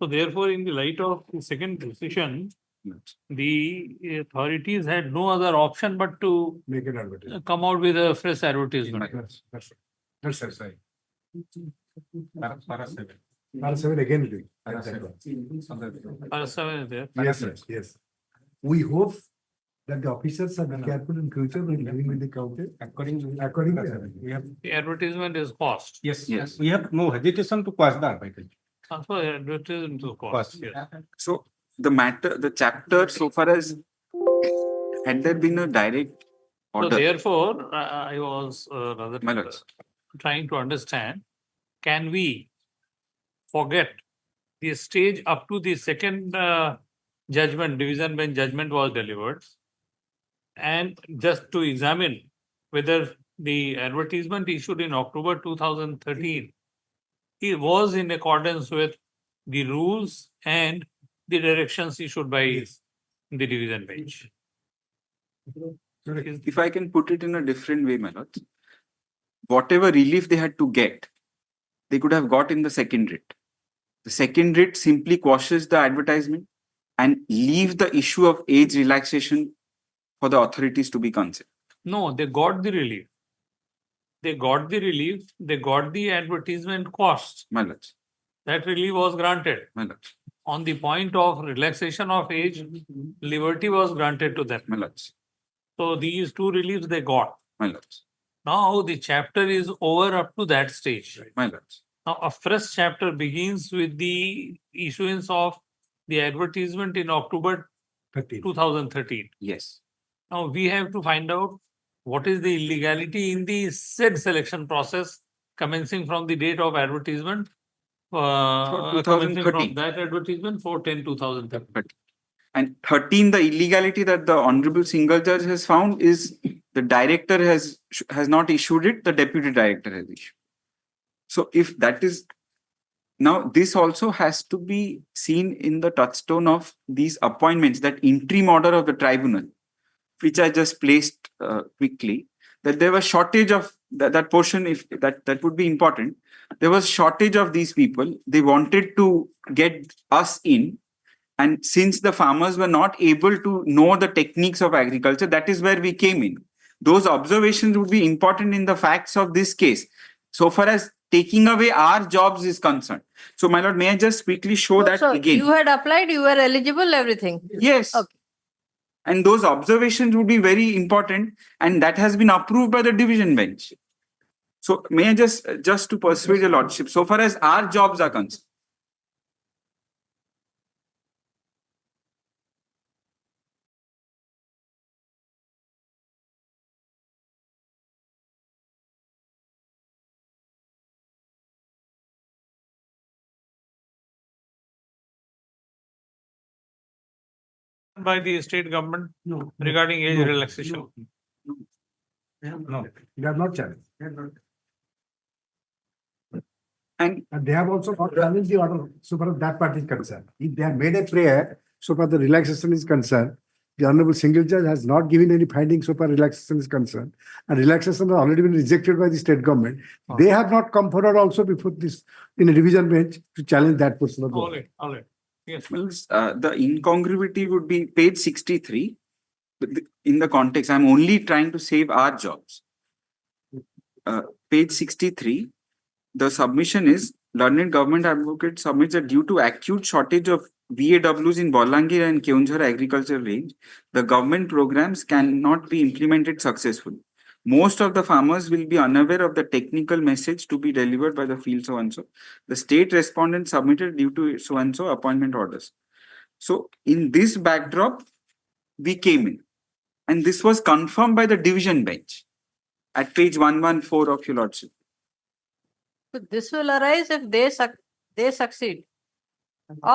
So therefore, in the light of the second decision, the authorities had no other option but to
make an advertisement.
Come out with a fresh advertisement.
That's right. Para 7. Para 7 again. It is.
Para 7 is there.
Yes, sir. Yes. We hope that the officers are careful in future when dealing with the county. Accordingly, we have
The advertisement is cost.
Yes, yes. We have no hesitation to quash the advertisement.
Transfer advertisement to cost. Yes.
So the matter, the chapter, so far as had there been a direct order.
So therefore, I was rather trying to understand, can we forget the stage up to the second judgment, division bench judgment was delivered, and just to examine whether the advertisement issued in October 2013 it was in accordance with the rules and the directions issued by the division bench.
If I can put it in a different way, my lords, whatever relief they had to get, they could have got in the second writ. The second writ simply quashes the advertisement and leaves the issue of age relaxation for the authorities to be considered.
No, they got the relief. They got the relief, they got the advertisement cost.
My lords,
That relief was granted.
my lords,
On the point of relaxation of age, liberty was granted to them.
my lords,
So these two reliefs they got.
my lords,
Now the chapter is over up to that stage.
my lords.
Now a fresh chapter begins with the issuance of the advertisement in October 2013.
Yes.
Now we have to find out what is the illegality in the said selection process commencing from the date of advertisement. Commencing
2013.
from that advertisement for 10/2013.
And 13, the illegality that the Honorable Single Judge has found is the director has not issued it, the deputy director has issued. So if that is, now this also has to be seen in the touchstone of these appointments, that interim order of the tribunal, which I just placed quickly, that there was shortage of that portion, if that would be important. There was shortage of these people. They wanted to get us in. And since the farmers were not able to know the techniques of agriculture, that is where we came in. Those observations would be important in the facts of this case, so far as taking away our jobs is concerned. So, my lord, may I just quickly show that
So
again?
you had applied, you were eligible, everything.
Yes.
Okay.
And those observations would be very important, and that has been approved by the division bench. So, may I just to persuade your lordship, so far as our jobs are concerned,
By the state government regarding age relaxation.
No, they have not challenged.
And
they have also not challenged the order, so far as that part is concerned. If they have made a prayer, so far the relaxation is concerned, the Honorable Single Judge has not given any findings so far relaxation is concerned. And relaxation has already been rejected by the state government. They have not come forward also before this in a division bench to challenge that portion of the order.
All right. Yes.
well, the incongruity would be page 63. In the context, I'm only trying to save our jobs. Page 63, the submission is, learned government advocate submits that due to acute shortage of VAWs in Bolangir and Keonjhar agriculture range, the government programs cannot be implemented successfully. Most of the farmers will be unaware of the technical message to be delivered by the field so-and-so. The state respondent submitted due to so-and-so appointment orders. So in this backdrop, we came in. And this was confirmed by the division bench at page 114 of your lordship.
So this will arise if they succeed.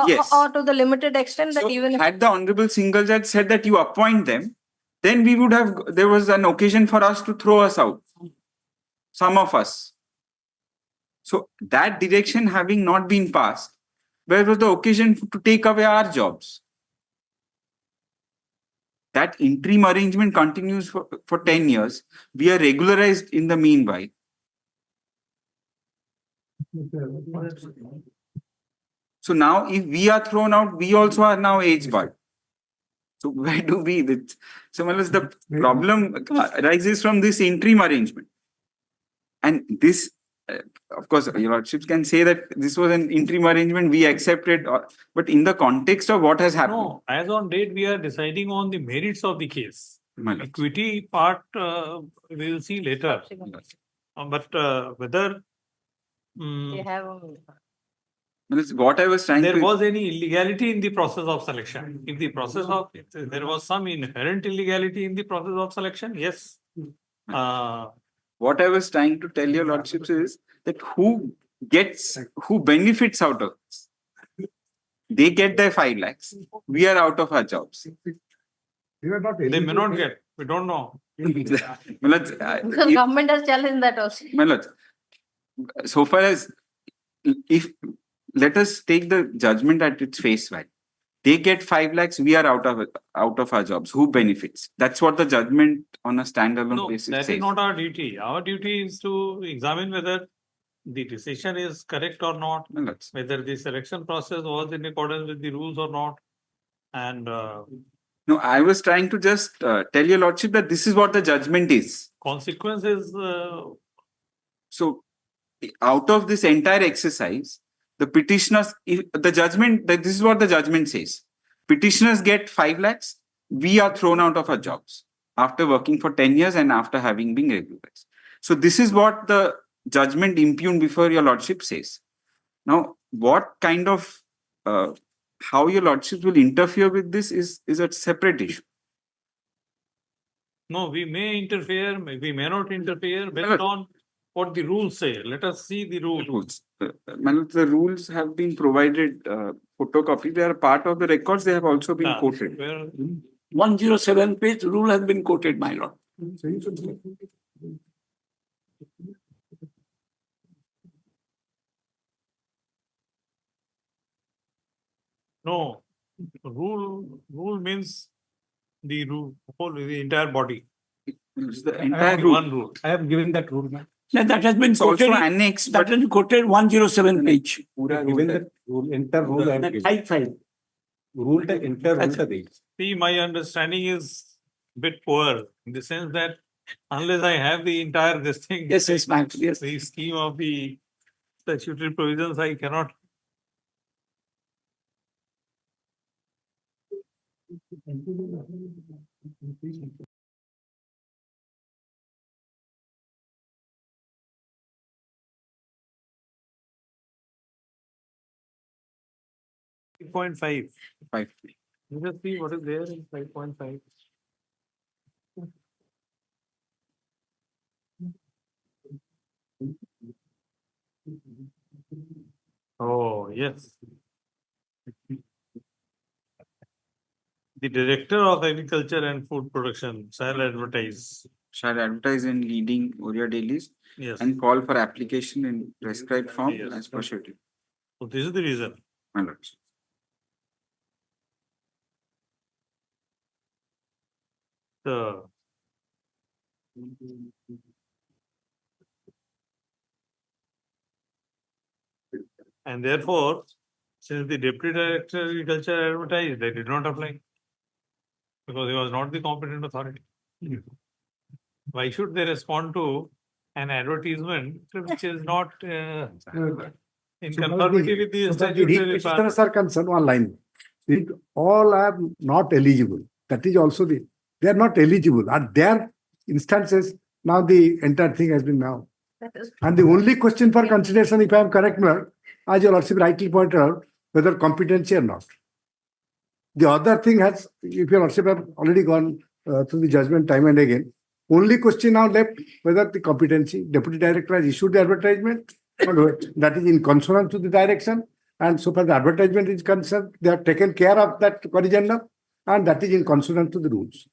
Yes.
Or to the limited extent that
So
even if
had the Honorable Single Judge said that you appoint them, then we would have, there was an occasion for us to throw us out. Some of us. So that direction having not been passed, where was the occasion to take away our jobs? That interim arrangement continues for 10 years. We are regularized in the meanwhile. So now if we are thrown out, we also are now age barred. So where do we? So the problem arises from this interim arrangement. And this, of course, your lordships can say that this was an interim arrangement, we accepted, but in the context of what has happened.
No, as on date, we are deciding on the merits of the case. Equity part, we will see later. But whether
they have
what I was trying
there
to...
was any illegality in the process of selection. If the process of, if there was some inherent illegality in the process of selection, yes.
What I was trying to tell your lordships is that who benefits out of this? They get their 5 lakhs. We are out of our jobs.
They may not get. We don't know.
because government has challenged that also.
So far as if, let us take the judgment at its face value. They get 5 lakhs, we are out of our jobs. Who benefits? That's what the judgment on a standalone
No,
basis
that
says.
is not our duty. Our duty is to examine whether the decision is correct or not, whether the selection process was in accordance with the rules or not. And
No, I was trying to just tell your lordship that this is what the judgment is.
consequences,
So out of this entire exercise, the petitioners, the judgment, that this is what the judgment says. Petitioners get 5 lakhs, we are thrown out of our jobs after working for 10 years and after having been regularized. So this is what the judgment impugned before your lordship says. Now, what kind of, how your lordship will interfere with this is a separate issue.
no, we may interfere, we may not interfere based on what the rules say. Let us see the rules.
The rules have been provided photocopy. They are part of the records. They have also been quoted.
107 page rule has been quoted, my lord.
No, rule means the rule, the entire body.
It's the
entire rule. One rule.
I have given that rule, man.
That has been
It's also
quoted.
annexed,
That has been quoted 107 page.
Given that rule, entire rule I have given.
High five.
Rule the entire rule ka deegi.
See, my understanding is a bit poor in the sense that unless I have the entire this thing,
Yes, ma'am. Yes.
the scheme of the statutory provisions, I cannot. Point five.
Five.
Let us see what is there in 5.5. Oh, yes. The Director of Agriculture and Food Production shall advertise.
Shall advertise in leading Oriya dailies.
Yes.
And call for application in prescribed form
Yes.
as per schedule.
So this is the reason.
My lords.
And therefore, since the Deputy Director of Agriculture advertised, they did not apply. Because he was not the competent authority. Why should they respond to an advertisement which is not in conformity with the statutory requirements?
Petitioners are concerned online. All are not eligible. That is also they are not eligible. At their instances, now the entire thing has been now. And the only question for consideration, if I am correct, as your lordship rightly pointed out, whether competency or not. The other thing has, if your lordship have already gone through the judgment time and again, only question now left whether the competency, deputy director has issued the advertisement, or that is in consonance to the direction. And so far the advertisement is concerned, they have taken care of that corrigendum, and that is in consonance to the rules.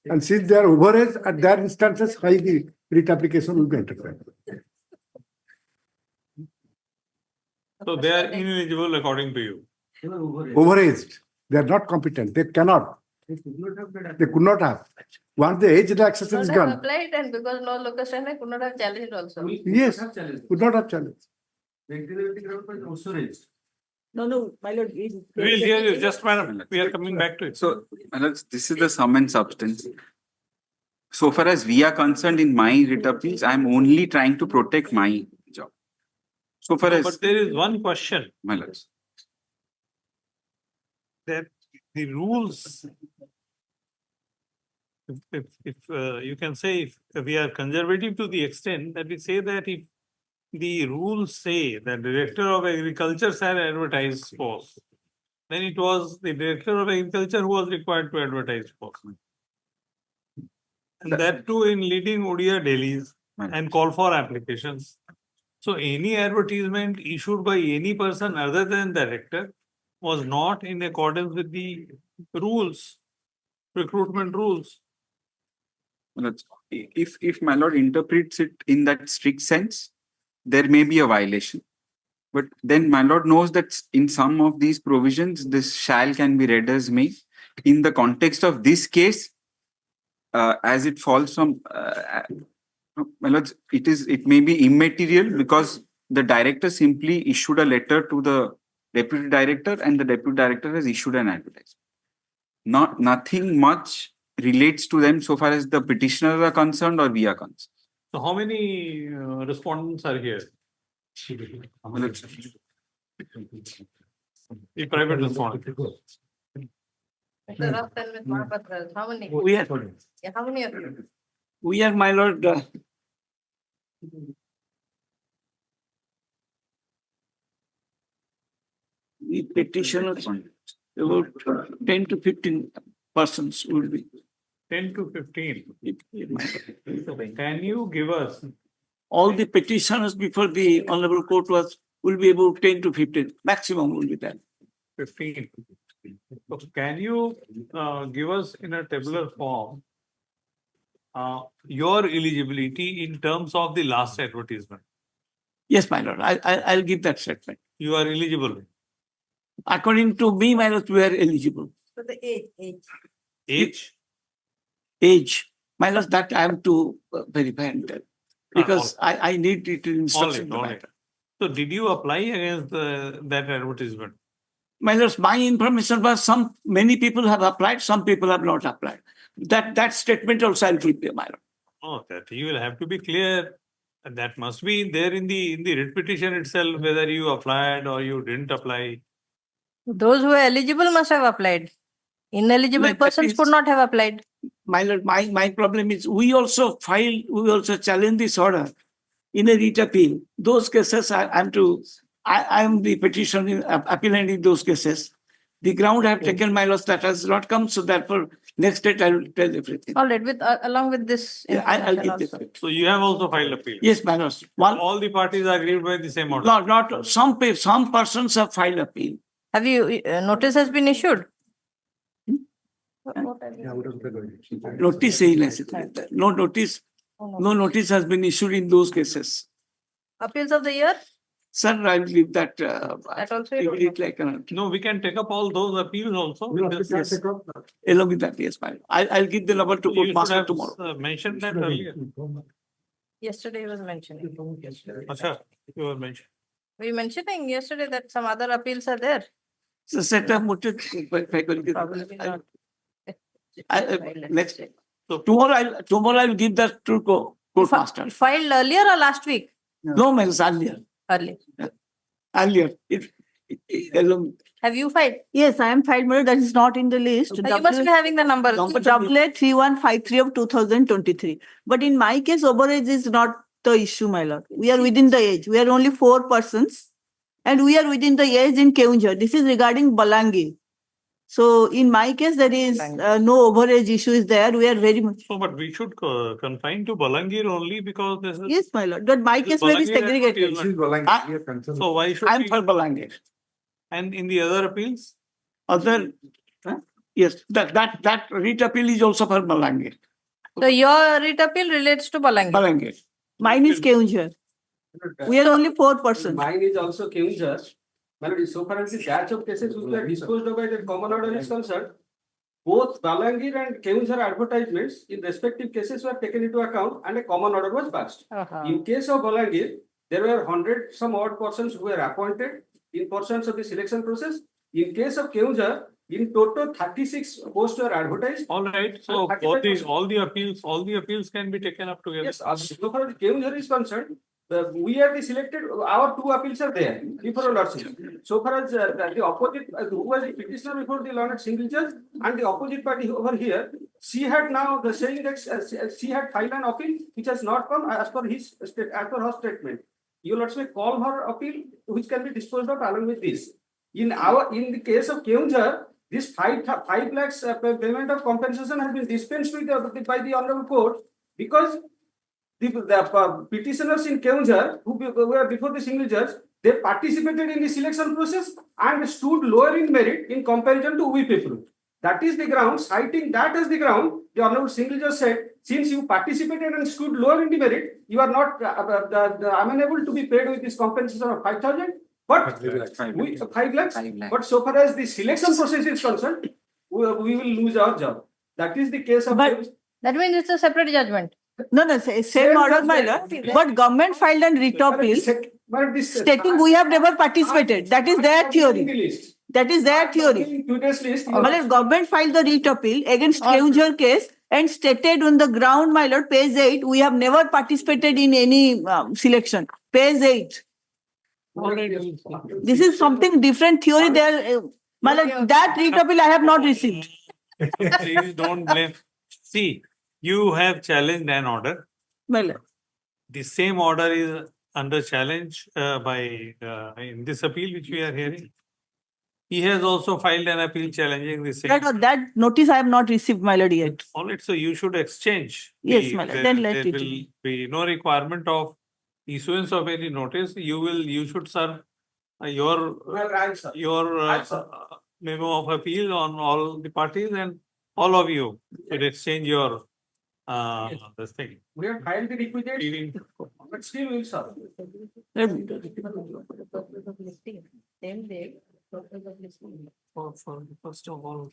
And since they are overage at their instances, why the writ application will be entertained.
So they are ineligible according to you.
Overaged. They are not competent. They cannot. They could not have. Once the age relaxation is
Not have
gone.
applied, and because no locus standi could not have challenged also.
Yes, could not have challenged.
No, my lord.
We will hear you, just madam, we are coming back to it.
So, my lords, this is the sum and substance. So far as we are concerned in my writ appeals, I am only trying to protect my job. So far as.
But there is one question.
My lords.
That the rules, if you can say, if we are conservative to the extent that we say that if the rules say that Director of Agriculture shall advertise posts, then it was the Director of Agriculture who was required to advertise posts. And that too in leading Odia dailies and call for applications. So any advertisement issued by any person other than director was not in accordance with the rules, recruitment rules.
If my lord interprets it in that strict sense, there may be a violation. But then my lord knows that in some of these provisions, this shall can be read as may. In the context of this case, as it falls from, my lords, it may be immaterial because the director simply issued a letter to the deputy director and the deputy director has issued an advertisement. Nothing much relates to them so far as the petitioners are concerned or we are concerned.
So how many respondents are here? The private respondent.
Mr. Raftan with Mahapatra, how many?
We are,
Yeah, how many of you?
we are, my lord, the petitioners, about 10 to 15 persons will be.
10 to 15. Can you give us
All the petitioners before the honorable court will be about 10 to 15, maximum will be that.
15? So can you give us in a tabular form your eligibility in terms of the last advertisement?
Yes, my lord, I'll give that statement.
You are eligible.
According to me, my lord, we are eligible.
So the age.
Age?
Age, my lord, that I have to verify and tell. Because I need it in
All
instruction.
right, all right. So did you apply against that advertisement?
My lords, my information was many people have applied, some people have not applied. That statement also I'll give you, my lord.
Oh, that you will have to be clear. And that must be there in the writ petition itself, whether you applied or you didn't apply.
Those who are eligible must have applied. Ineligible
Like that
persons
is-
could not have applied.
My lord, my problem is we also challenge this order in a writ appeal. Those cases I am the petitioner appellant in those cases. The ground I have taken, my lords, that has not come, so therefore next date I will tell everything.
All right, with along with this.
Yeah, I'll
information
give
also.
this.
So you have also filed appeal.
Yes, my lords.
All the parties are agreed by the same order.
Not some persons have filed appeal.
Have you, notice has been issued?
Notice no notice. No notice has been issued in those cases.
Appeals of the year?
Sir, I'll leave that.
That also you don't
it like
No, we can take up all those appeals also.
yes. Along with that, yes, ma'am. I'll give the number to
You
court
should
master
have
tomorrow.
mentioned that earlier.
Yesterday was mentioning.
Acha, you were mentioned.
We mentioning yesterday that some other appeals are there.
So set up
Probably not.
next. So tomorrow I'll give that to court master.
Filed earlier or last week?
No, ma'am, it's earlier.
Earlier. Have you filed?
Yes, I am filed, but that is not in the list.
You must be having the number.
Doublet 3153 of 2023. But in my case, overage is not the issue, my lord. We are within the age. We are only 4 persons. And we are within the age in Keunjhar. This is regarding Balangi. So in my case, there is no overage issue is there. We are very much.
So, but we should confine to Balangir only because this is.
Yes, my lord. But my case may be segregated.
So why should
I'm for Balangir.
And in the other appeals?
Yes, that writ appeal is also for Balangir.
So your writ appeal relates to Balangir.
Balangir.
Mine is Keunjhar. We are only 4 persons.
Mine is also Keunjhar. Malady, so far as the batch of cases which were disposed of by the common order is concerned, both Balangir and Keunjhar advertisements in respective cases were taken into account and a common order was passed. In case of Balangir, there were 100 some odd persons who were appointed in portions of the selection process. In case of Keunjhar, in total 36 posts were advertised.
All right. So all the appeals can be taken up together.
Yes, so far as Keunjhar is concerned, we are the selected, our 2 appeals are there before a lordship. So far as the opposite, who was the petitioner before the learned single judge and the opposite party over here, she had now the saying that she had filed an appeal which has not come as per her statement. You lordship call her appeal which can be disposed of along with this. In the case of Keunjhar, this 5 lakhs payment of compensation has been dispensed with by the honorable court because the petitioners in Keunjhar who were before the single judge, they participated in the selection process and stood lower in merit in comparison to we people. That is the ground, citing that as the ground, the honorable single judge said since you participated and stood lower in the merit, you are not amenable to be paid with this compensation of 5,000. But 5 lakhs. But so far as the selection process is concerned, we will lose our job. That is the case of.
That means it's a separate judgment.
No, same order, my lord. But government filed an writ appeal stating we have never participated. That is their theory. That is their theory. My lord, government filed the writ appeal against Keunjhar case and stated on the ground, my lord, page 8, we have never participated in any selection. Page 8. This is something different theory there. My lord, that writ appeal I have not received.
Please don't blame. See, you have challenged an order.
My lord.
The same order is under challenge by in this appeal which we are hearing. He has also filed an appeal challenging the same.
That notice I have not received, my lord, yet.
All right, so you should exchange.
Yes, my lord. Then let
there
it.
will be no requirement of issuance of any notice. You should serve your memo of appeal on all the parties, and all of you should exchange your this thing.
We have filed the requisite, but still we will serve.
Same day.
First of all,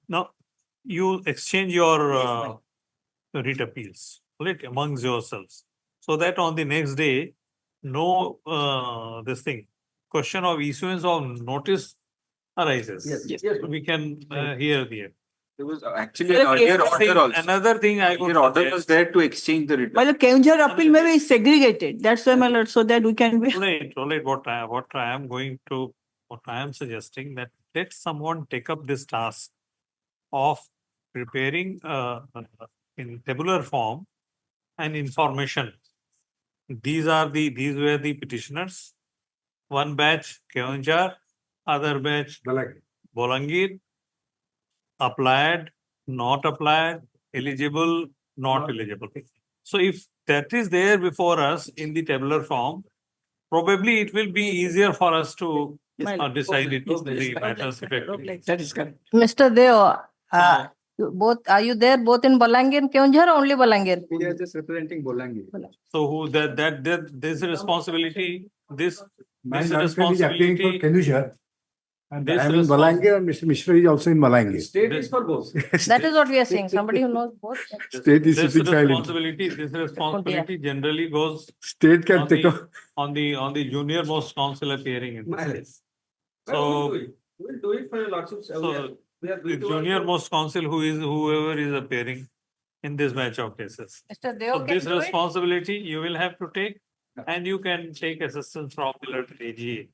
now you exchange your writ appeals, right, amongst yourselves, so that on the next day, no this thing, question of issuance of notice arises.
Yes.
We can hear the.
There was actually an earlier order also.
Another thing I would
Your order was there to exchange the writ.
Well, the Keunjhar appeal maybe is segregated. That's why, my lord, so that we can be.
Right. What I am suggesting, that let someone take up this task of preparing in tabular form an information. These were the petitioners. One batch Keunjhar, other batch Bolangir. Applied, not applied, eligible, not eligible. So if that is there before us in the tabular form, probably it will be easier for us to decide it the matters effectively.
That is correct.
Mr. Deo, are you there both in Bolangir and Keunjhar or only Bolangir?
We are just representing Bolangir.
So who this responsibility, this
responsibility. And
This
I am in Balangir and Mr. Mishra is also in Balangir.
State is for both.
That is what we are saying. Somebody who knows both.
State is
this
sitting silent.
responsibility generally goes
State can take up.
on the junior most counsel appearing in this case. So
We'll do it for your lordship.
the junior most counsel whoever is appearing in this batch of cases.
Mr. Deo,
So
can
this
do it?
responsibility you will have to take, and you can take assistance from the AGA.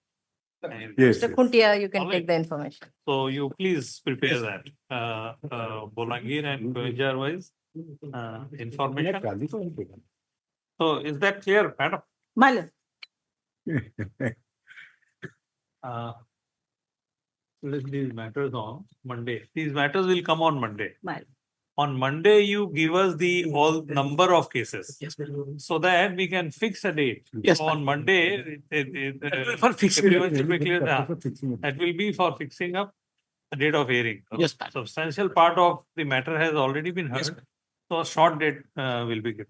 Yes.
Mr. Khuntia, you can take the information.
So you please prepare that Bolangir and Keunjhar wise information. So is that clear, madam?
My lord.
List these matters on Monday. These matters will come on Monday.
My lord.
On Monday, you give us the whole number of cases.
Yes,
So that we can fix a date.
Yes,
So on Monday,
for fixing
everyone should be clear. That will be for fixing up the date of hearing.
Yes,
Substantial part of the matter has already been heard. So a short date will be given.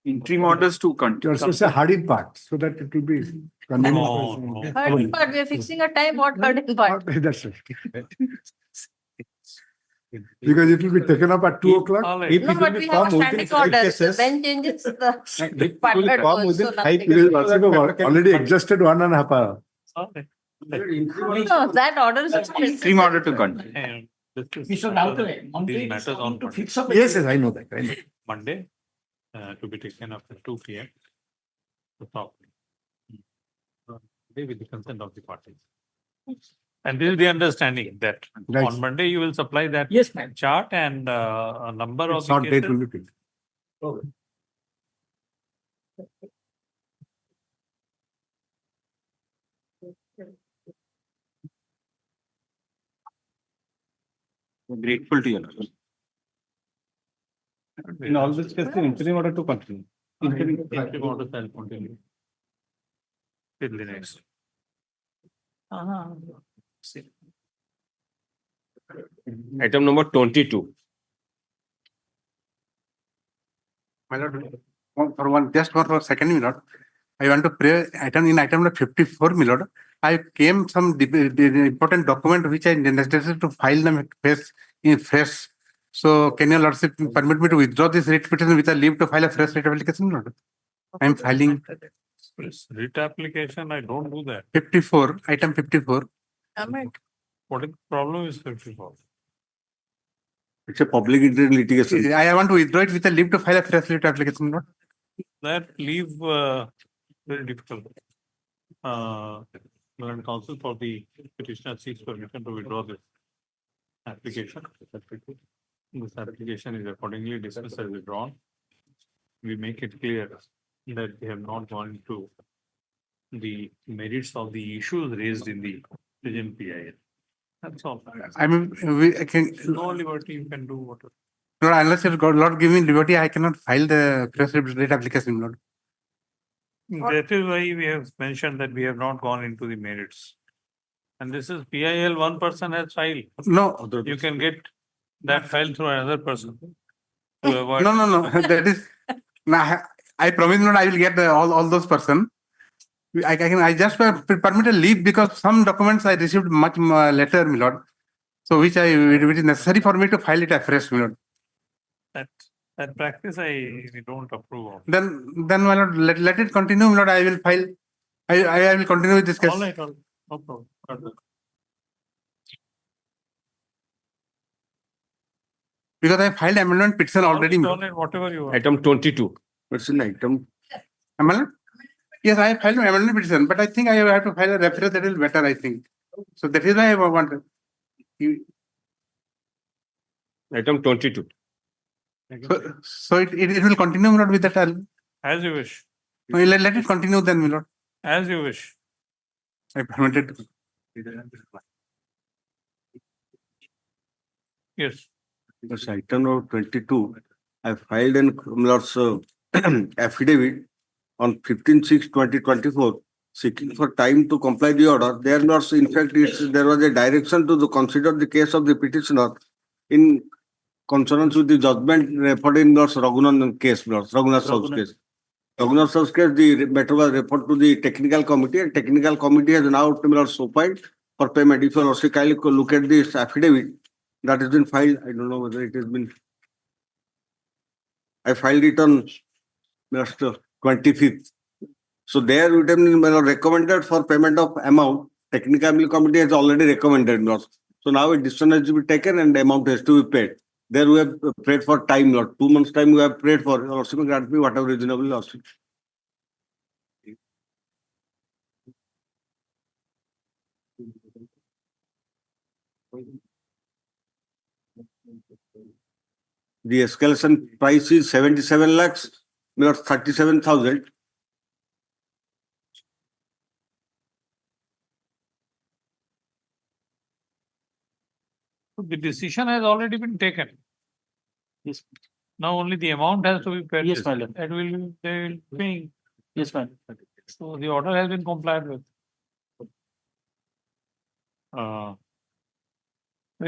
Interim orders to
You
continue.
also say hardy part so that it will be.
No.
Third part, we are fixing a time, what third part?
That's right. Because it will be taken up at 2 o'clock.
All right.
If
No,
it will
but
be
we have a
formed within
standing
5
order,
cases,
then changes the
it will
partner
form
goes,
within
so
5
nothing.
Because
cases.
Lordship have already exhausted 1.5 hour.
All right.
No, that order is.
Interim order to continue.
And this is,
Mr. Rautale, Monday
these matters
is
on
to
Monday.
fix up.
Yes, I know that. I know.
Monday to be taken up at 2 p.m. to talk. With the consent of the parties. And this is the understanding that
Right.
on Monday you will supply that
Yes, ma'am.
chart and a number of the
Short date
cases.
will be fixed.
We're grateful to you.
In all this case, the interim order to continue.
Interim order shall continue till the next.
Item number 22.
My lord, just for a second, my lord, I want to pray item number 54, my lord. I came some important document which I necessary to file them fresh. So can your lordship permit me to withdraw this writ petition with a leave to file a fresh writ application, lord? I am filing
Writ application, I don't do that.
54, item 54.
What is the problem is 54?
It's a public interest litigation.
I want to withdraw it with a leave to file a fresh writ application, lord.
That leave very difficult. Learned counsel for the petitioner seeks permission to withdraw this application. This application is accordingly dismissed as withdrawn. We make it clear that we have not gone into the merits of the issues raised in the present PIL. That's all.
I mean, I can.
No liberty, you can do whatever.
Lord, unless you Lord give me liberty, I cannot file the fresh writ application, lord.
That is why we have mentioned that we have not gone into the merits. And this is PIL, one person has filed.
No.
You can get that file through another person. To avoid.
No. That is, I promise, Lord, I will get all those person. I just permit a leave because some documents I received much later, my lord. So which is necessary for me to file it afresh, my lord.
That practice we don't approve of.
Then my lord, let it continue, my lord. I will file. I will continue with this case.
All right, no problem.
Because I filed amendment petition already.
Whatever you want.
Item 22. What's an item?
Amendment? Yes, I filed an amendment petition, but I think I have to file a reference that is better, I think. So that is why I want
Item 22.
So it will continue, my lord, with that.
As you wish.
No, let it continue then, my lord.
As you wish.
I permitted.
Yes.
Yes, item number 22. I filed an lord's affidavit on 15/6/2024 seeking for time to comply the order. There was, in fact, there was a direction to consider the case of the petitioner in consonance with the judgment referred in Lord's Raghunath case, Lord's Raghunath South case. Raghunath South case, the matter was referred to the technical committee, and technical committee has now filed for payment. If you also kindly look at this affidavit that has been filed, I don't know whether it has been. I filed it on 25th. So there it has been recommended for payment of amount. Technical committee has already recommended. So now a decision has to be taken and the amount has to be paid. There we have prayed for time, Lord. 2 months time we have prayed for. Lordship grant me whatever reasonable, Lordship. The escalation price is 77 lakhs, not 37,000.
The decision has already been taken.
Yes.
Now only the amount has to be paid.
Yes, my lord.
That they will be paying.
Yes, ma'am.
So the order has been complied with. Where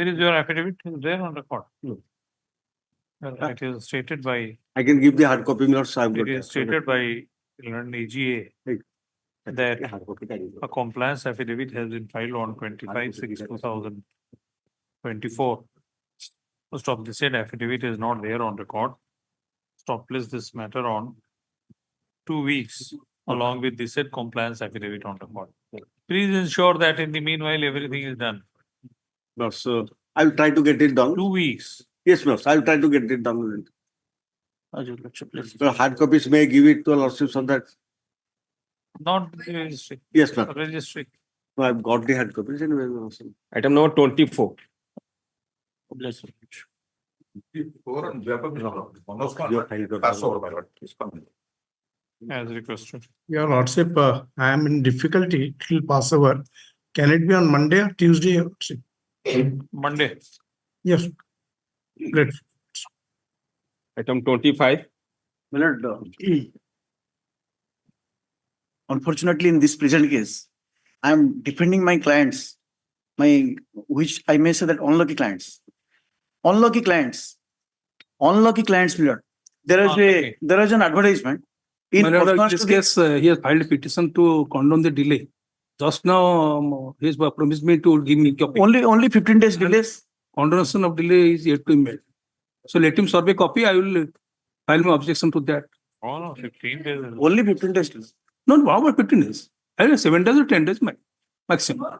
is your affidavit? Is there on record?
No.
It is stated by.
I can give the hard copy, Lord.
It is stated by AGA that a compliance affidavit has been filed on 25/6/2024. Most of the said affidavit is not there on record. Stop place this matter on 2 weeks along with the said compliance affidavit on record. Please ensure that in the meanwhile everything is done.
No, sir. I will try to get it done.
2 weeks.
Yes, no, I will try to get it done.
Please.
So hard copies may give it to a lordship so that.
Not the registry.
Yes, ma'am.
Registry.
No, I've got the hard copies anyway. Item number 24.
Bless you.
As requested.
Your Lordship, I am in difficulty. It will pass over. Can it be on Monday or Tuesday, Your Lordship?
Monday.
Yes. Great.
Item 25.
Unfortunately, in this present case, I am defending my clients which I may say that unlucky clients. Unlucky clients, my lord. There is an advertisement. In
My lord, in
response
this
to the-
case, he has filed a petition to condone the delay. Just now, he has promised me to give me copy.
Only 15 days delays.
Condonation of delay is yet to be made. So let him serve a copy. I will file my objection to that.
Oh, no, 15 days.
Only 15 days.
No, how about 15 days? I will 7 days or 10 days maximum.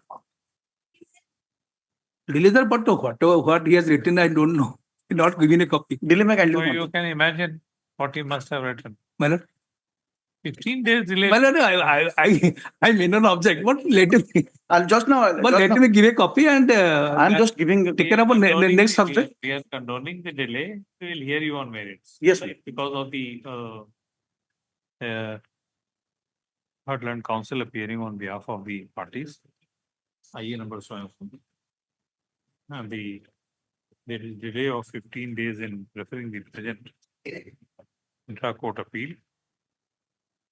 Delays are but what he has written, I don't know. He not given a copy.
Delay may
So you can imagine what he must have written.
My lord,
15 days delay.
my lord, I may not object, but let him.
I'll just now.
But let him give a copy and
I'm just giving.
taken up on next subject.
We are condoning the delay. We will hear you on merits.
Yes, sir.
Because of the Heartland Council appearing on behalf of the parties. IE number so and there is delay of 15 days in referring the present intra-court appeal.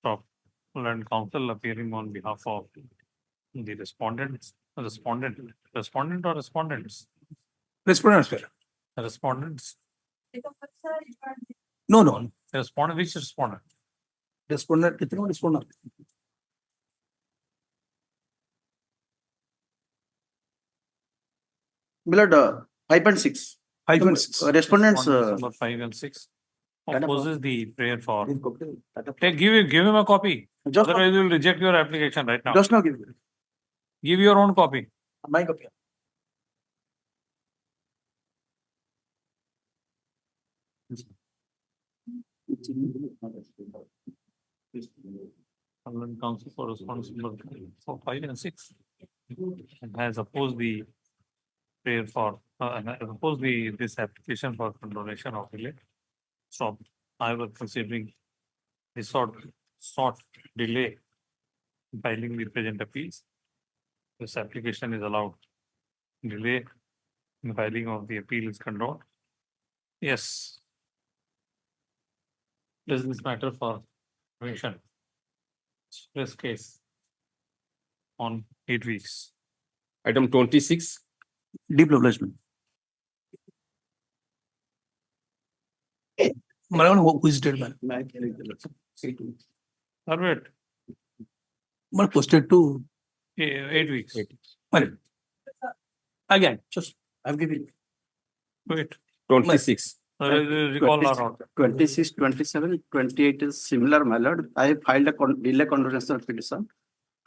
Of Heartland Council appearing on behalf of the respondents, respondent or respondents?
Respondents, sir.
Respondents.
No.
Respondent, which respondent?
Respondent, कितने respondent?
Below 5.6.
5.6.
Respondents.
Number 5 and 6 opposes the prayer for. Give him a copy. Otherwise, we will reject your application right now.
Just now give.
Give your own copy.
My copy.
Heartland Council for response number 5 and 6 and has opposed the prayer for opposed this application for condonation of delay. So I was considering the sought delay in filing the present appeals. This application is allowed. Delay in filing of the appeal is condoned. Yes. Does this matter for commission? Express case on 8 weeks.
Item 26.
Deep replacement.
Malawan, who is dead man?
Arvit,
But posted to
8 weeks.
Malawan. Again,
Just I've given.
Wait.
26.
Recall our order.
26, 27, 28 is similar, my lord. I have filed a delay condonation petition.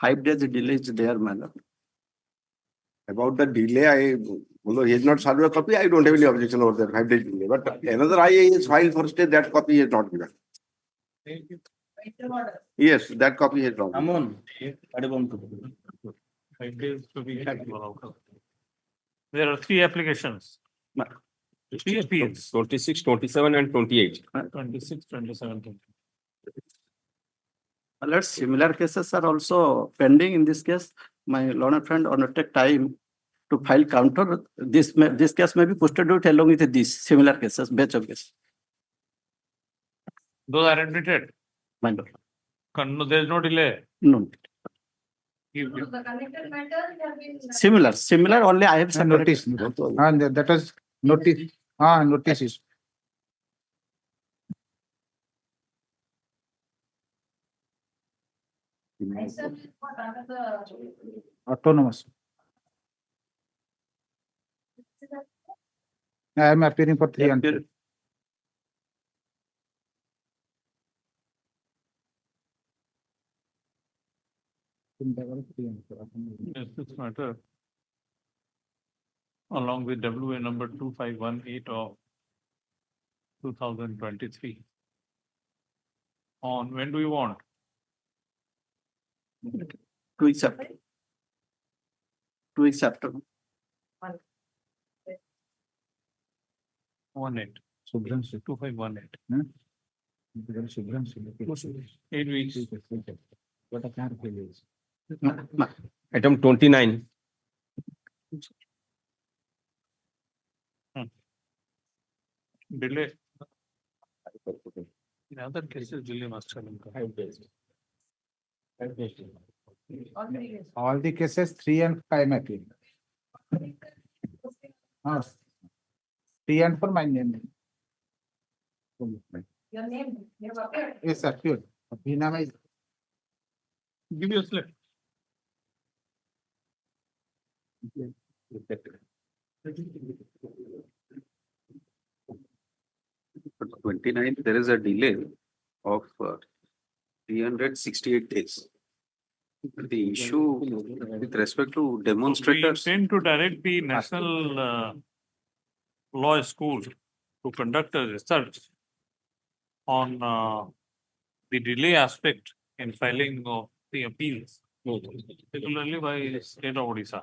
5 days delay is there, my lord.
About the delay, although he has not served a copy, I don't have any objection over that 5 days delay. But another IA is filed for stay, that copy he has not given. Yes, that copy he has not given.
Come on.
5 days to be. There are 3 applications. 3 appeals.
26, 27 and 28.
26, 27. 28.
My lord, similar cases are also pending in this case. My learned friend undertake time to file counter. This case may be posted out along with these similar cases, batch of cases.
Those are admitted.
My lord.
There is no delay.
No.
Give
So the connected matters have been.
Similar, only I have some
Notice. And that was notice. Notices. Autonomous. I am appearing for 3 and 4.
this matter along with WA number 2518 of 2023. On when do you want?
2 weeks after. 2 weeks after.
18.
Subran
2518. 8 weeks.
What a car failures.
Item 29.
Delay. In other cases, delay must have been.
5 days.
All three cases.
All the cases 3 and 5 appeal.
T and for my name.
Your name, you have appeared.
Yes, sir, sure. Vinama is.
Give you a slip.
For 29, there is a delay of 368 days. The issue with respect to demonstrators.
We intend to direct the National Law School to conduct a research on the delay aspect in filing of the appeals, particularly by state of Odisha.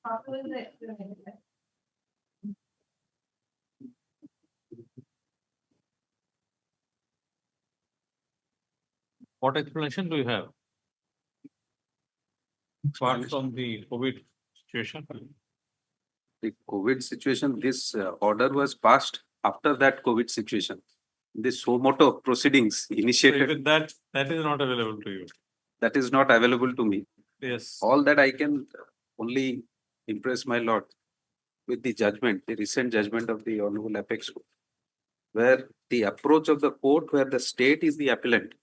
How will the explanation?
What explanation do you have? Apart from the COVID situation?
The COVID situation, this order was passed after that COVID situation. This suo motu proceedings
So
initiated,
even that is not available to you.
that is not available to me.
Yes.
All that I can only impress my lord with the judgment, the recent judgment of the Honorable Apex Court, where the approach of the court, where the state is the appellant,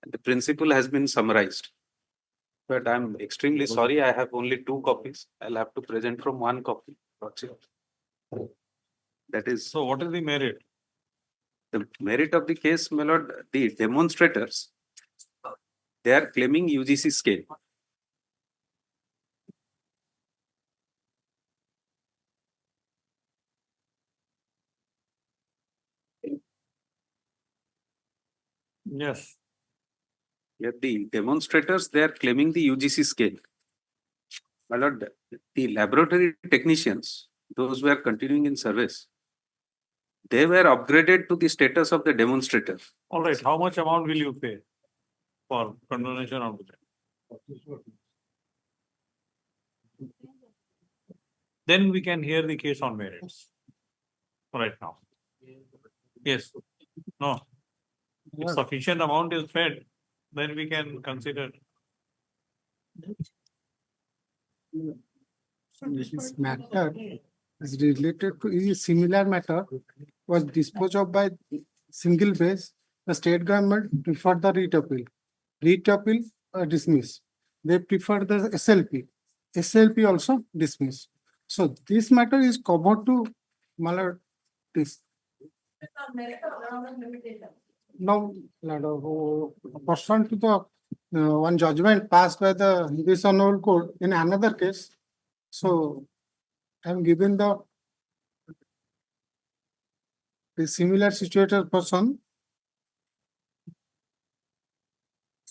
and the principle has been summarized. But I'm extremely sorry, I have only 2 copies. I'll have to present from 1 copy. That is.
So what is the merit?
The merit of the case, my lord, the demonstrators, they are claiming UGC scale.
Yes.
Yet the demonstrators, they are claiming the UGC scale. My lord, the laboratory technicians, those who are continuing in service, they were upgraded to the status of the demonstrator.
All right. How much amount will you pay for condonation of the? Then we can hear the case on merits. Right now. Yes. No. If sufficient amount is paid, then we can consider.
This matter is related to, is a similar matter was disposed of by single phase. The state government preferred the writ appeal. Writ appeal dismissed. They preferred the SLP. SLP also dismissed. So this matter is covered to Malad this. No, pursuant to the one judgment passed by the this honorable court in another case. So I am given the similar situated person.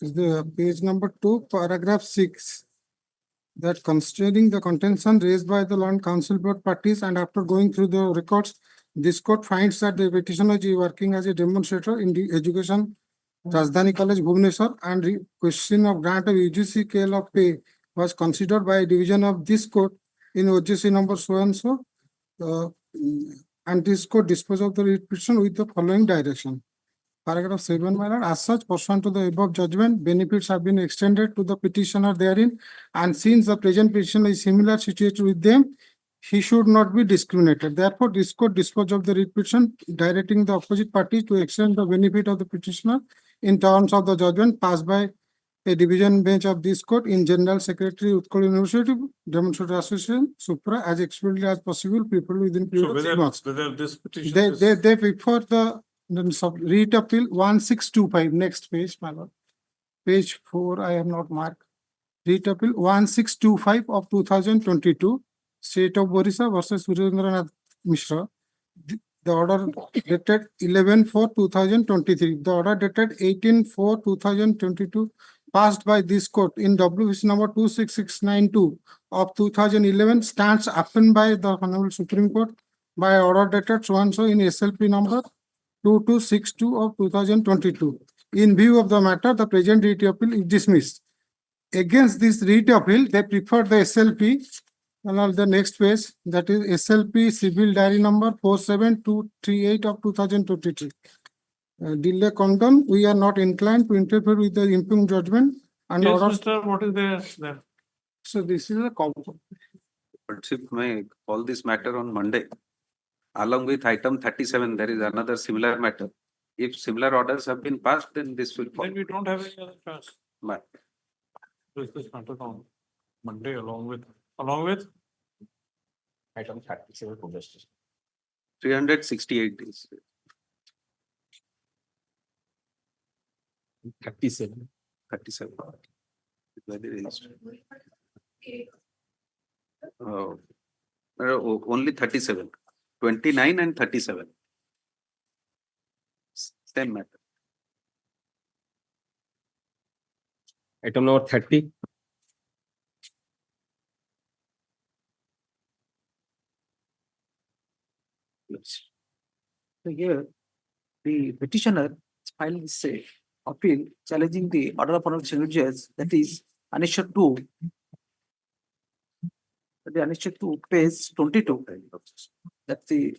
Is the page number 2, paragraph 6. That considering the contention raised by the Land Council board parties and after going through the records, this court finds that the petitioner is working as a demonstrator in the education Rajdhani College, Bhubaneswar, and the question of grant of UGC scale of pay was considered by a division of this court in OGC number so and so. And this court disposed of the petition with the following direction. Paragraph 7, my lord, as such, pursuant to the above judgment, benefits have been extended to the petitioner therein, and since the present petitioner is similar situated with them, he should not be discriminated. Therefore, this court disposed of the writ petition, directing the opposite party to extend the benefit of the petitioner in terms of the judgment passed by a division bench of this court in General Secretary Utkal University Demonstrator Association, Supra, as expediently as possible, people within period
So
of 6 months.
whether this petition
They prefer the writ appeal 1625, next page, my lord. Page 4, I have not marked. Writ appeal 1625 of 2022, State of Orissa versus Surendranath Mishra. The order dated 11/4/2023. The order dated 18/4/2022, passed by this court in WVC number 26692 of 2011, stands affirmed by the Honorable Supreme Court by order dated so and so in SLP number 2262 of 2022. In view of the matter, the present writ appeal is dismissed. Against this writ appeal, they prefer the SLP. And the next page, that is SLP Civil Diary number 47238 of 2023. Delay condone, we are not inclined to interfere with the impugned judgment and
Yes,
orders.
Mr. What is there?
So this is a
Lordship may call this matter on Monday. Along with item 37, there is another similar matter. If similar orders have been passed, then this will follow.
Then we don't have any other choice.
But
This matter on Monday along with
Item 37 for justice.
368 days.
37.
37. Very registered. Oh, only 37. 29 and 37. Same matter.
Item number 30.
So here, the petitioner filed this appeal challenging the order of honorable changes, that is annexure 2. The annexure 2, page 22. That the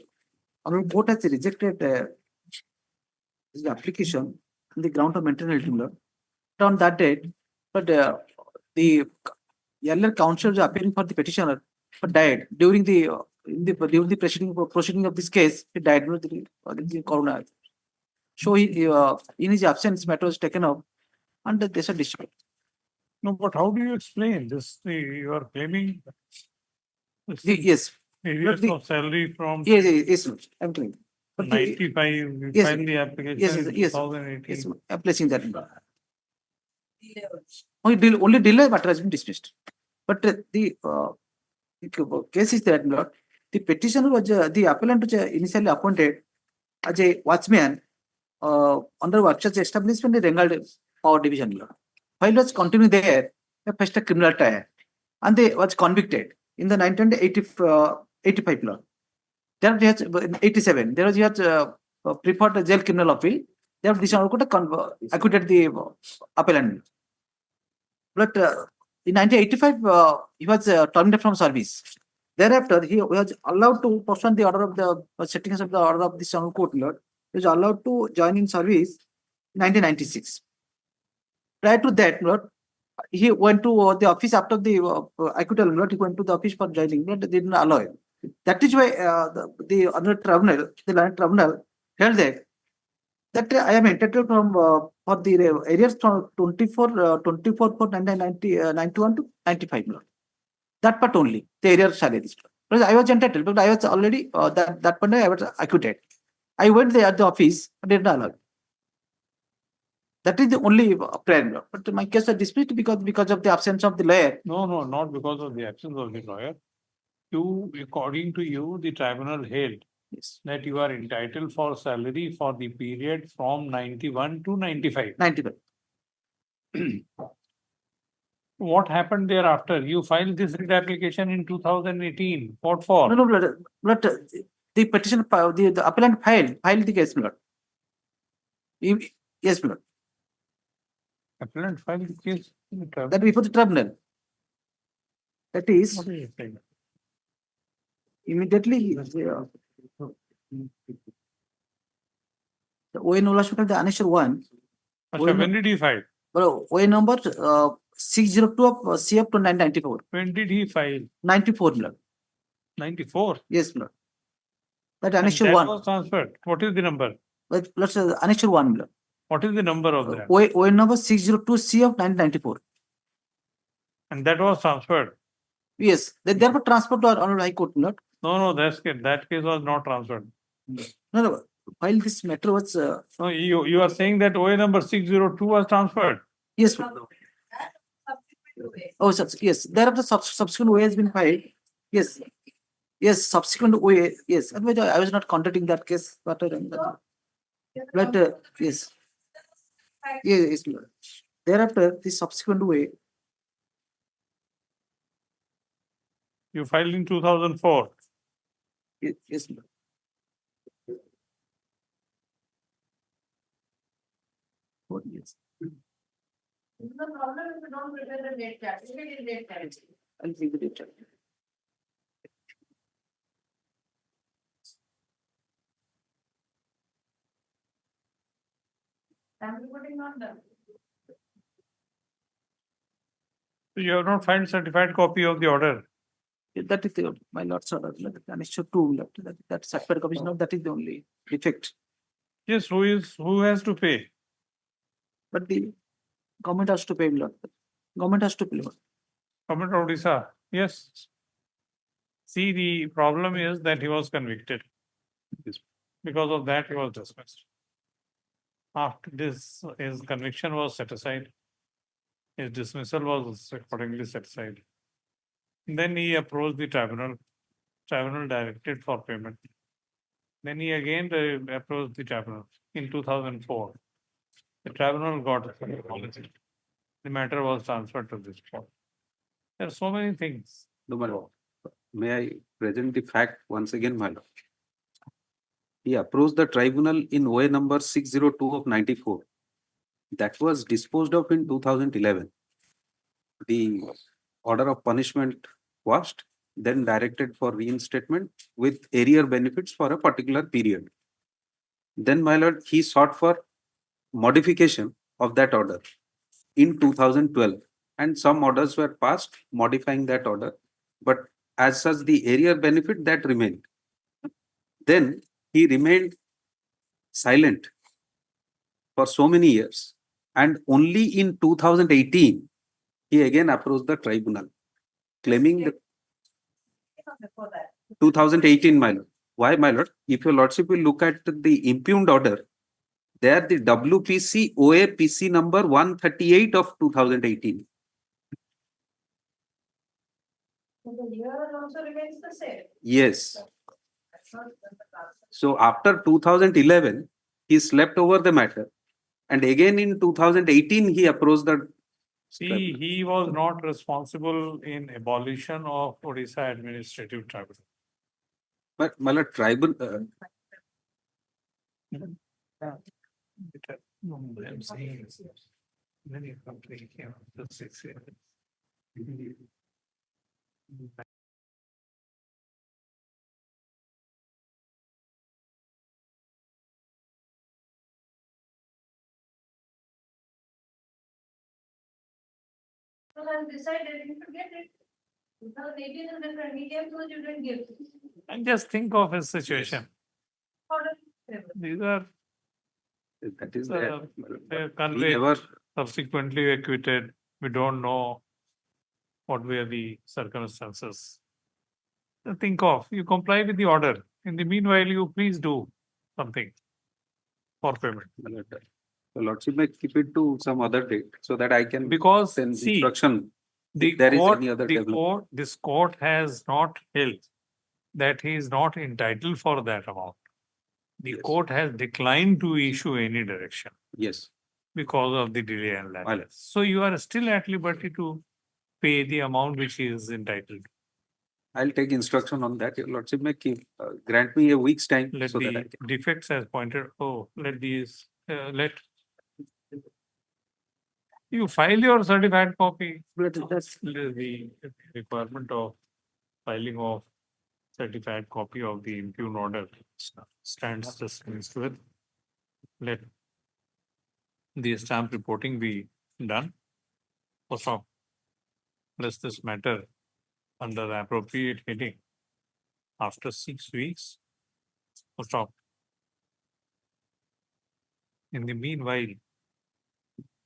honorable court has rejected the application on the ground of maintainability on that date, but the earlier counsel appearing for the petitioner died during the during the proceeding of this case. He died with the corona. So he, in his absence, matter was taken up and there's a dispute.
No, but how do you explain this? You are claiming
Yes.
areas of salary from
Yes, I'm claiming. But
95, you
yes,
filed the application
yes,
in
yes,
2018.
yes, I'm placing that. Only delay matter has been dismissed. But the case is that the petitioner was the appellant was initially appointed as a watchman under Workshop establishment in Rengal Power Division. While was continuing there, they faced a criminal trial and they was convicted in the 1985 law. Then he has in 87. There was he had preferred a jail criminal appeal. They have decided to acquitted the appellant. But in 1985, he was terminated from service. Thereafter, he was allowed to pursuant the order of the settings of the order of the Honorable Court. Lord, he was allowed to join in service in 1996. Prior to that, Lord, he went to the office after the acquittal. Lord, he went to the office for joining, but they didn't allow him. That is why the other tribunal, the land tribunal, held that I am entitled from for the areas from 24 for 1991 to 95. That part only, the area salaries. Because I was entitled, but I was already that point I was acquitted. I went there at the office, but did not allow. That is the only prayer. But my case was dismissed because of the absence of the lawyer.
No, not because of the absence of the lawyer. According to you, the tribunal held that you are entitled for salary for the period from 91 to 95.
95.
What happened thereafter? You filed this writ application in 2018. What for?
No, but the petition, the appellant filed the case, Lord. Yes, Lord.
Appellant filed the case in the tribunal.
That before the tribunal. That is.
What are you saying?
Immediately, the OA no the annexure 1.
When did he file?
OA number 602 of CF to 994.
When did he file?
94, Lord.
94?
Yes, Lord. That annexure
that
1.
was transferred. What is the number?
Let's annexure 1, Lord.
What is the number of that?
OA number 602 CF 994.
And that was transferred?
Yes, they were transferred to our Honorable High Court, Lord.
No, that case was not transferred.
No. While this matter was.
No, you are saying that OA number 602 was transferred?
Yes. Oh, yes. Thereafter, subsequent OA has been filed. Yes. Yes, subsequent OA. Yes. Otherwise, I was not contacting that case. But yes. Yes. Thereafter, the subsequent OA.
You filed in 2004?
Yes.
This is the problem if you don't prepare the date chart. Look at the date chart.
I'll see the date chart.
I'm reporting not done.
You have not filed certified copy of the order.
That is the, my lord's order, annexure two, that certified copy is not, that is the only defect.
Yes, who has to pay?
But the government has to pay, my lord. Government has to pay.
Government of Odisha, yes. See, the problem is that he was convicted. Because of that, he was dismissed. After this, his conviction was set aside. His dismissal was accordingly set aside. Then he approached the tribunal. Tribunal directed for payment. Then he again approached the tribunal in 2004. The tribunal got apology. The matter was transferred to this court. There are so many things.
No, my lord. May I present the fact once again, my lord? He approached the tribunal in OA number 602 of 94. That was disposed of in 2011. The order of punishment quashed, then directed for reinstatement with arrear benefits for a particular period. Then, my lord, he sought for modification of that order in 2012, and some orders were passed modifying that order, but as such the arrear benefit that remained. Then he remained silent for so many years, and only in 2018 he again approached the tribunal claiming the 2018, my lord. Why, my lord? If your lordship will look at the impugned order, there the WPC OA PC number 138 of 2018.
So the year also remains the same.
Yes. So after 2011, he slept over the matter, and again in 2018 he approached the.
See, he was not responsible in abolition of Odisha Administrative Tribunal.
But my lord, tribal.
I'm saying many countries came after 6 years.
So then decided you to get it. 2018 is different. He came to us, you didn't give.
And just think of his situation. These are
That is
they're
never
subsequently acquitted. We don't know what were the circumstances. So think of, you comply with the order. In the meanwhile, you please do something for payment.
The lordship may keep it to some other date so that I can
Because
send
see,
instruction
the
if there is
court,
any other
the
development.
court, this court has not held that he is not entitled for that amount. The court has declined to issue any direction.
Yes.
Because of the delay and lateness. So you are still at liberty to pay the amount which he is entitled.
I'll take instruction on that. Your lordship may keep, grant me a week's time
Let
so that I
the
can.
defects as pointed. Oh, let these. Let you file your certified copy.
That's
the requirement of filing of certified copy of the impugned order stands dispensed with. Let the stamp reporting be done. Post op. Let this matter under the appropriate heading after 6 weeks. Post op. In the meanwhile,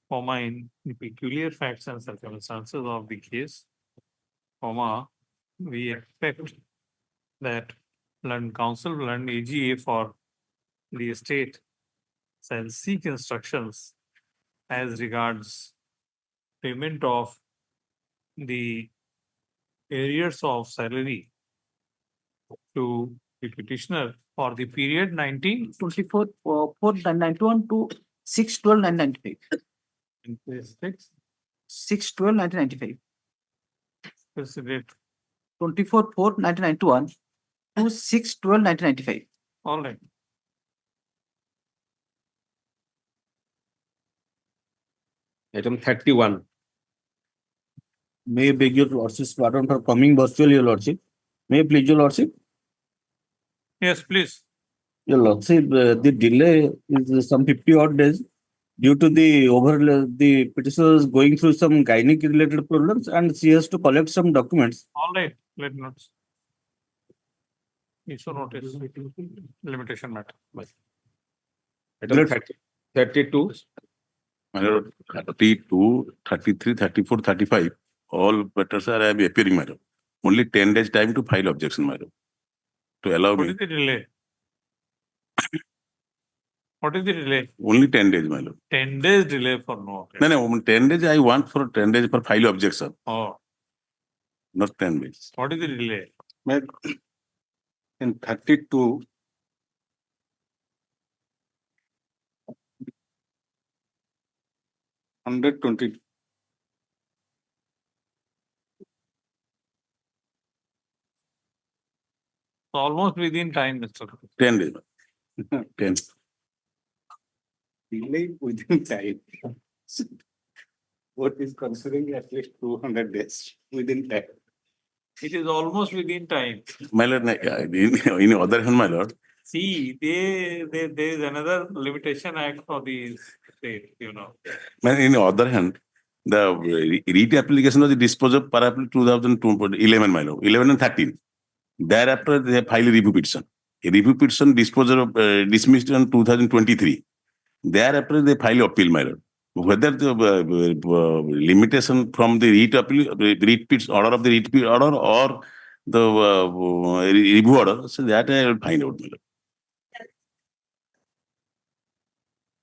in the peculiar facts and circumstances of the case, we expect that London Council, London AGA for the estate shall seek instructions as regards payment of the arrears of salary to the petitioner for the period
24, 4/991 to 6/12/1995. 6/12/1995.
This is it.
24/4/1991 to 6/12/1995.
All right.
Item 31. May I beg your lordship's pardon for coming virtually, your lordship. May I please your lordship?
Yes, please.
Your lordship, the delay is some 50 odd days. due to the petitioner is going through some gynec related problems and she has to collect some documents.
All right, let notes. Issue notice, limitation matter.
Item 32. My lord, 32, 33, 34, 35, all matters are appearing, my lord. Only 10 days time to file objection, my lord. To allow
What
me.
is the delay? What is the delay?
Only 10 days, my lord.
10 days delay for no.
No, no, 10 days I want for 10 days for file objection.
Oh,
Not 10 days.
what is the delay?
In 32, hundred 20.
Almost within time, Mr.
10 days. 10.
Delay within time. What is considering at least 200 days within time.
It is almost within time.
My lord, in other hand, my lord,
See, there is another limitation act for the state,
in the other hand, the REIT application of the disposal per April 2011, my lord, 11 and 13. Thereafter, they file a review petition. A review petition disposal of dismissed in 2023. Thereafter, they file appeal, my lord. Whether the limitation from the REIT appeal, order of the REIT order or the review order, so that I will find out, my lord.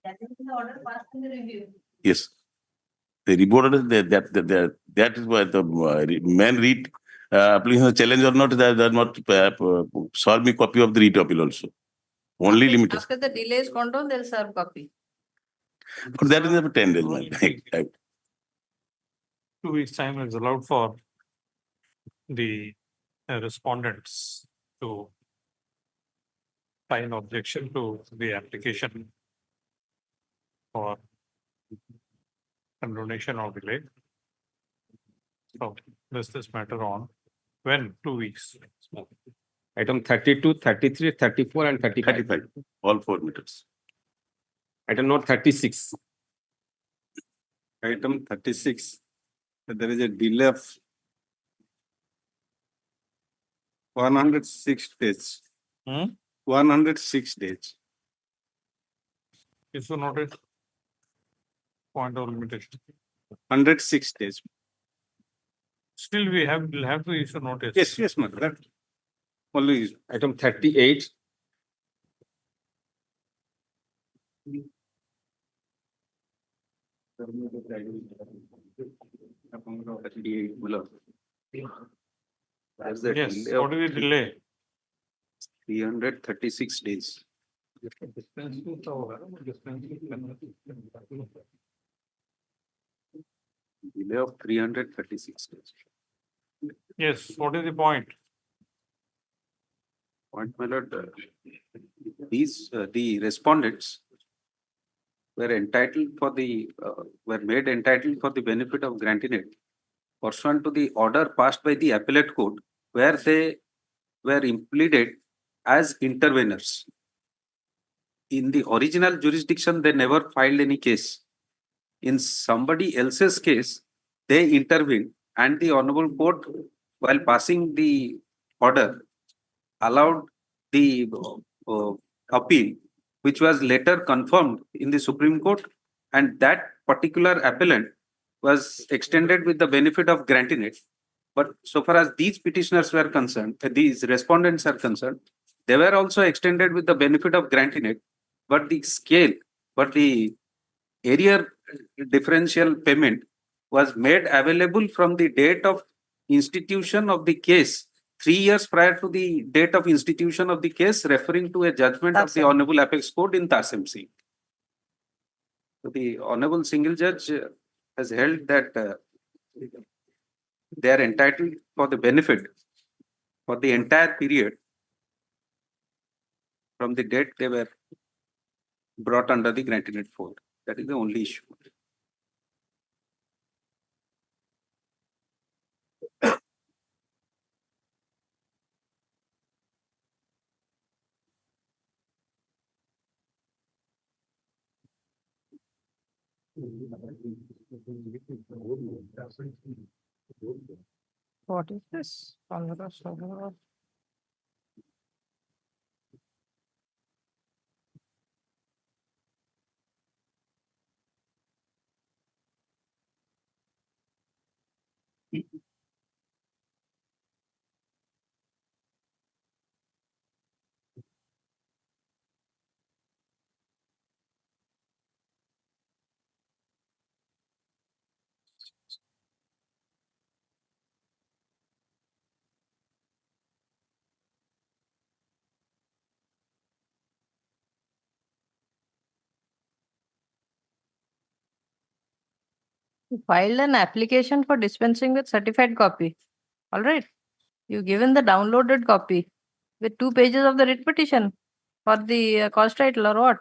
That is the order passed in the review.
Yes. The review order, that is why the main REIT application challenge or not, that not solve me copy of the REIT appeal also. Only limited.
After the delay is controlled, they'll serve copy.
But that is never 10 days, my lord.
2 weeks time is allowed for the respondents to file objection to the application for condonation or delay. So this matter on when 2 weeks.
Item 32, 33, 34 and 35. All 4 meters.
Item note 36.
Item 36, there is a delay of 106 days. 106 days.
Issue notice. Point of limitation.
106 days.
Still, will have to issue notice.
Yes, madam. That only is
Item 38.
That's the
Yes,
delay
what
of
is the delay?
336 days. Delay of 336 days.
Yes, what is the point?
Point, my lord, the respondents were entitled for the, were made entitled for the benefit of grantinate pursuant to the order passed by the appellate court, where they were impleaded as interveners. In the original jurisdiction, they never filed any case. In somebody else's case, they intervened, and the honorable court, while passing the order, allowed the appeal, which was later confirmed in the Supreme Court, and that particular appellant was extended with the benefit of grantinate. But so far as these petitioners were concerned, these respondents are concerned, they were also extended with the benefit of grantinate, but the area differential payment was made available from the date of institution of the case, 3 years prior to the date of institution of the case, referring to a judgment of the Honorable Apex Court in Tassim Singh. So the Honorable Single Judge has held that they are entitled for the benefit for the entire period from the date they were brought under the grantinate fold. That is the only issue.
What is this? You filed an application for dispensing with certified copy. All right. You given the downloaded copy with 2 pages of the writ petition for the cause title or what?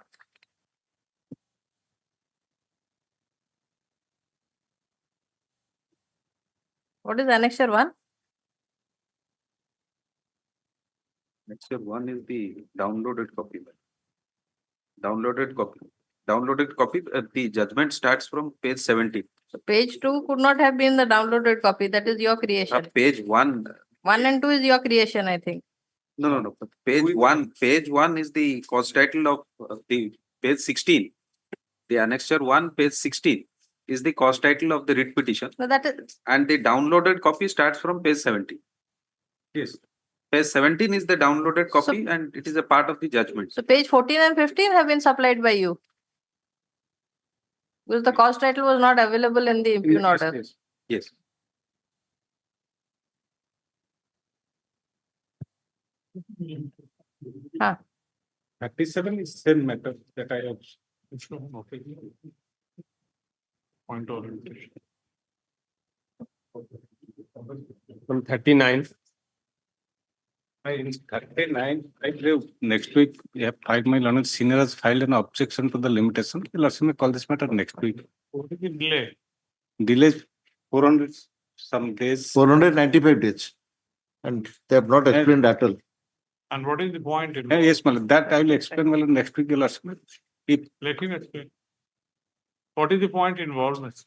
What is annexure 1?
Annexure 1 is the downloaded copy. Downloaded copy. Downloaded copy, the judgment starts from page 70.
So page 2 could not have been the downloaded copy. That is your creation.
Page 1.
1 and 2 is your creation, I think.
No. Page 1 is the cause title of the page 16. The annexure 1, page 16 is the cause title of the writ petition.
No, that is.
And the downloaded copy starts from page 70. Yes. Page 17 is the downloaded copy and it is a part of the judgment.
So page 14 and 15 have been supplied by you. Because the cause title was not available in the impugn order.
Yes.
Huh.
37 is same matter that I have.
Point orientation.
From 39. In 39, I believe next week we have filed, my learned senior has filed an objection to the limitation. Your Lordship may call this matter next week.
What is the delay?
Delays 400 some days.
495 days. And they have not explained at all.
And what is the point?
Yes, my lord, that I will explain well next week, Your Lordship.
Let him explain. What is the point involved?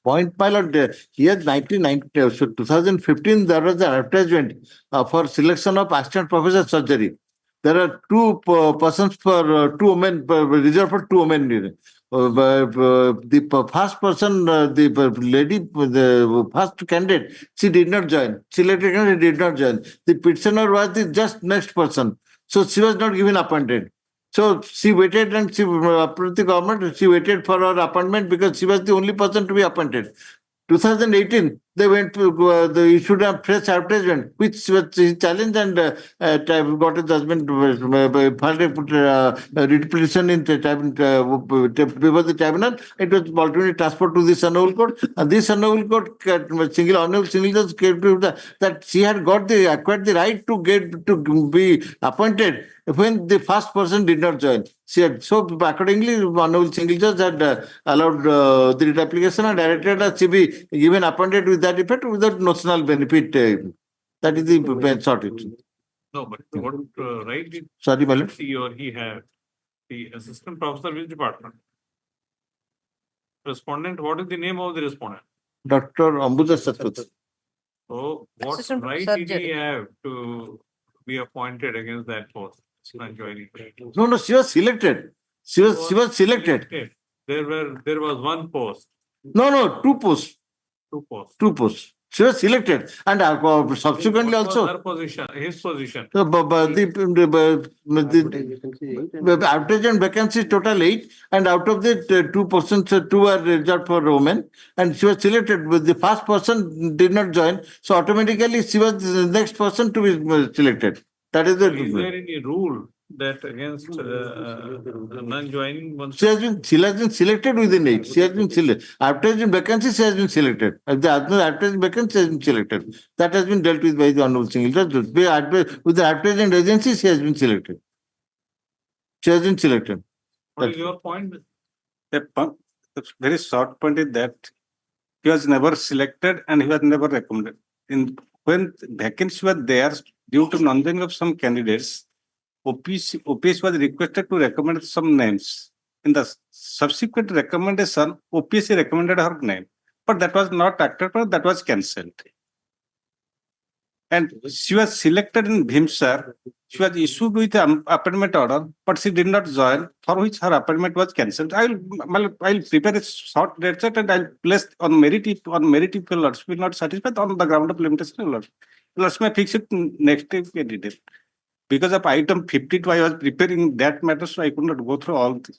Point, my lord, here 2015, there was an advertisement for selection of assistant professor surgery. There are 2 persons for 2 women, reserved for 2 women. The first person, the lady, the first candidate, she did not join. Selected candidate did not join. The petitioner was the just next person. So she was not given appointed. So she waited and she approached the government. She waited for her appointment because she was the only person to be appointed. 2018, they went to they issued a fresh advertisement, which was challenged and got a judgment, filed a writ petition in before the tribunal. It was ultimately transferred to the Honorable Court, and this Honorable Court, Honorable Single Judge, came to that she had acquired the right to be appointed when the first person did not join. She had, so accordingly, Honorable Single Judge had allowed the writ application and directed that she be given appointed with that effect without notional benefit. That is the short.
No, but what right did
Sorry, my lord.
he or he have? The assistant professor, which department? Respondent, what is the name of the respondent?
Dr. Ambuja Satpathy.
So what
Assistant
right did he have to be appointed against that post? Joining.
No, she was selected. She was selected.
There was 1 post.
No, 2 posts.
2 posts.
2 posts. She was selected, and subsequently
What was
also.
her position, his position.
The advertisement vacancies total 8, and out of the 2 persons, 2 are reserved for women, and she was selected. But the first person did not join, so automatically she was the next person to be selected. That is the.
Is there any rule that against non-joining?
She has been selected within 8. She has been selected. Advertising vacancy, she has been selected. If the advertising vacancy, she has been selected. That has been dealt with by the Honorable Single Judge. With the advertising agency, she has been selected. She has been selected.
What is your point?
The very short point is that he was never selected and he was never recommended. When vacancies were there, due to non-joining of some candidates, OPS was requested to recommend some names. in the subsequent recommendation, OPSC recommended her name, but that was not acted upon, that was cancelled. And she was selected in Bhimsar. She was issued with an appointment order, but she did not join, for which her appointment was cancelled. I'll prepare a short date set and I'll place on merit if your lordship will not satisfied on the ground of limitation. Lordship may fix it next week in detail. Because of item 52, I was preparing that matter, so I could not go through all this.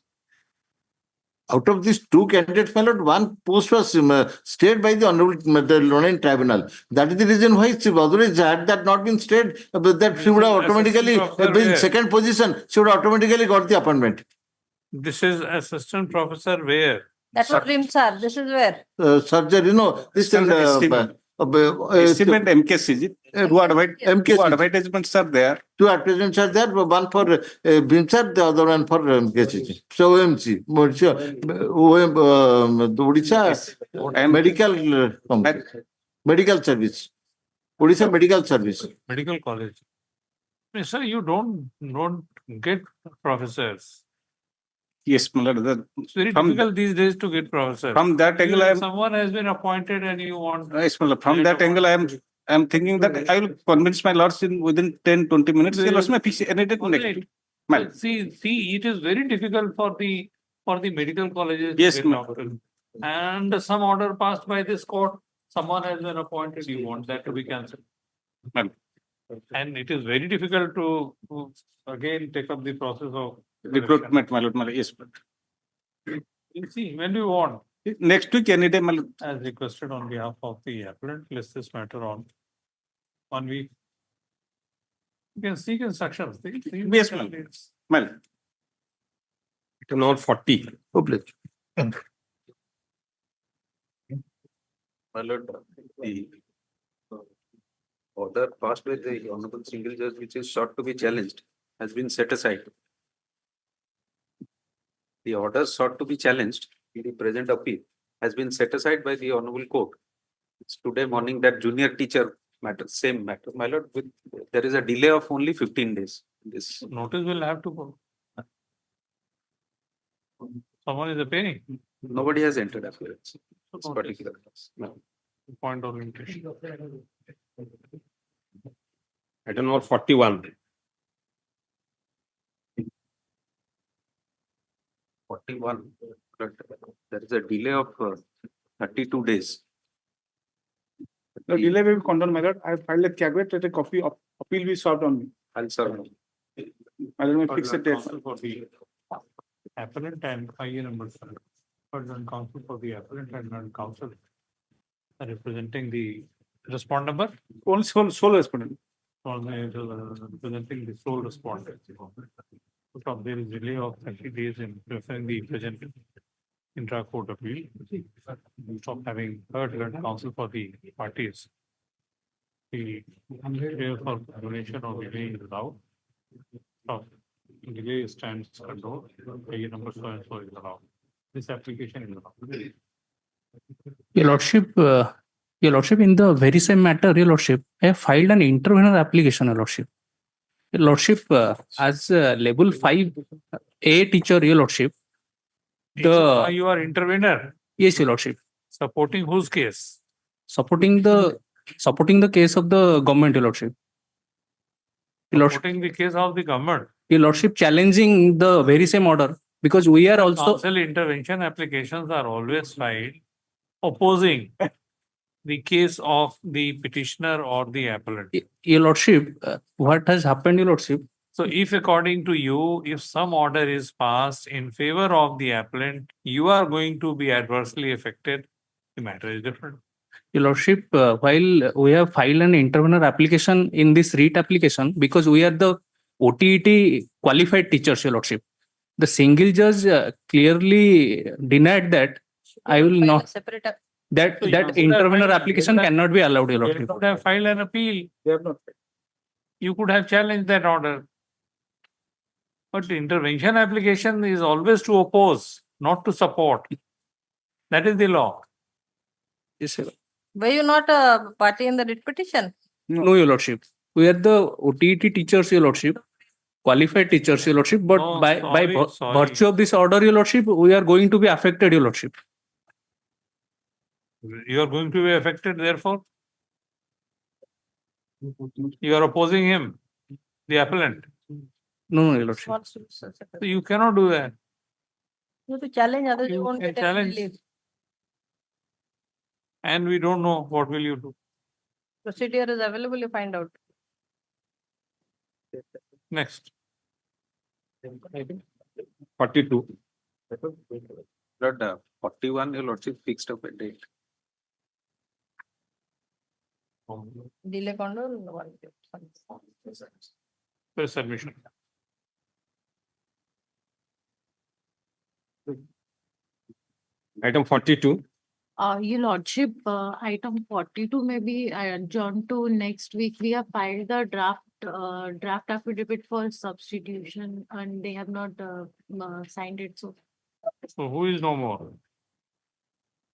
Out of these two candidates, my lord, one post was stayed by the Honorable the Learning Tribunal. That is the reason why she otherwise had that not been stayed, that she would have automatically been in second position. She would have automatically got the appointment.
This is assistant professor where?
That was Rimsar. This is where?
Surgery, this is
Estimate MKCG. Two advertisements are there.
Two advertisements are there, one for Bhimsar, the other one for MKCG. So OMC, Odisha Medical Service. Odisha Medical Service.
Medical College. Sir, you don't get professors.
Yes, my lord.
It's very difficult these days to get professors.
From that angle,
someone has been appointed and you want.
Yes, my lord. From that angle, I am thinking that I will convince my lords within 10-20 minutes.
See, it is very difficult for the medical colleges.
Yes,
to get doctors. And some order passed by this court, someone has been appointed. You want that to be cancelled. And it is very difficult to again take up the process of
recruitment, my lord. Yes, but
you see, when do you want?
Next week, any day, my lord.
As requested on behalf of the applicant, list this matter on 1 week. You can seek instructions.
Yes, my lord.
Item number 40.
My lord, the order passed by the Honorable Single Judge, which is sought to be challenged, has been set aside. The order sought to be challenged in the present appeal has been set aside by the Honorable Court. It's today morning that junior teacher matter, same matter. My lord, there is a delay of only 15 days. This
notice will have to go. Someone is appearing.
Nobody has entered appearance. This particular case. No.
Point of limitation.
Item number 41.
41. But there is a delay of 32 days.
The delay will be condoned, my lord. I filed a caveat that a copy of appeal be served on me.
I'll serve.
I will fix a date.
For the appellant and IE number 7. Further counsel for the appellant and counsel representing the respond number.
Only sole respondent.
Representing the sole respondent. So there is delay of 30 days in preferring the present intra-court appeal. Stop having heard counsel for the parties. The delay for donation or delay is allowed. Delay stands controlled. IE number so and so is allowed. This application is allowed.
Your Lordship, in the very same matter, Your Lordship, I have filed an intervener application, Your Lordship. Your Lordship, as level 5A teacher, Your Lordship.
You are intervener?
Yes, Your Lordship.
Supporting whose case?
Supporting the case of the government, Your Lordship.
Supporting the case of the government?
Your Lordship, challenging the very same order, because we are also...
Council intervention applications are always filed opposing the case of the petitioner or the appellant.
Your Lordship, what has happened, Your Lordship?
So if according to you, if some order is passed in favor of the appellant, you are going to be adversely affected, the matter is different.
Your Lordship, while we have filed an intervener application in this REIT application, because we are the OTET qualified teachers, Your Lordship, the single judge clearly denied that I will not... That intervener application cannot be allowed, Your Lordship.
You could have filed an appeal. You could have challenged that order. But intervention application is always to oppose, not to support. That is the law.
Yes, sir.
Were you not a party in the writ petition?
No, Your Lordship. We are the OTET teachers, Your Lordship. qualified teachers, your lordship, but
No,
by
sorry, sorry.
virtue of this order, your lordship, we are going to be affected, your lordship.
You are going to be affected, therefore. You are opposing him, the appellant.
No, your lordship.
So you cannot do that.
You have to challenge others, you
You
won't
can
get any
challenge.
relief.
And we don't know what will you do.
Procedure is available, you find out.
Next.
42. But 41, your lordship fixed up a date.
Delay condol, one.
For submission.
Item 42.
Your lordship, item 42 may be adjourned to next week. We have filed the draft affidavit for substitution and they have not signed it. So
So who is no more?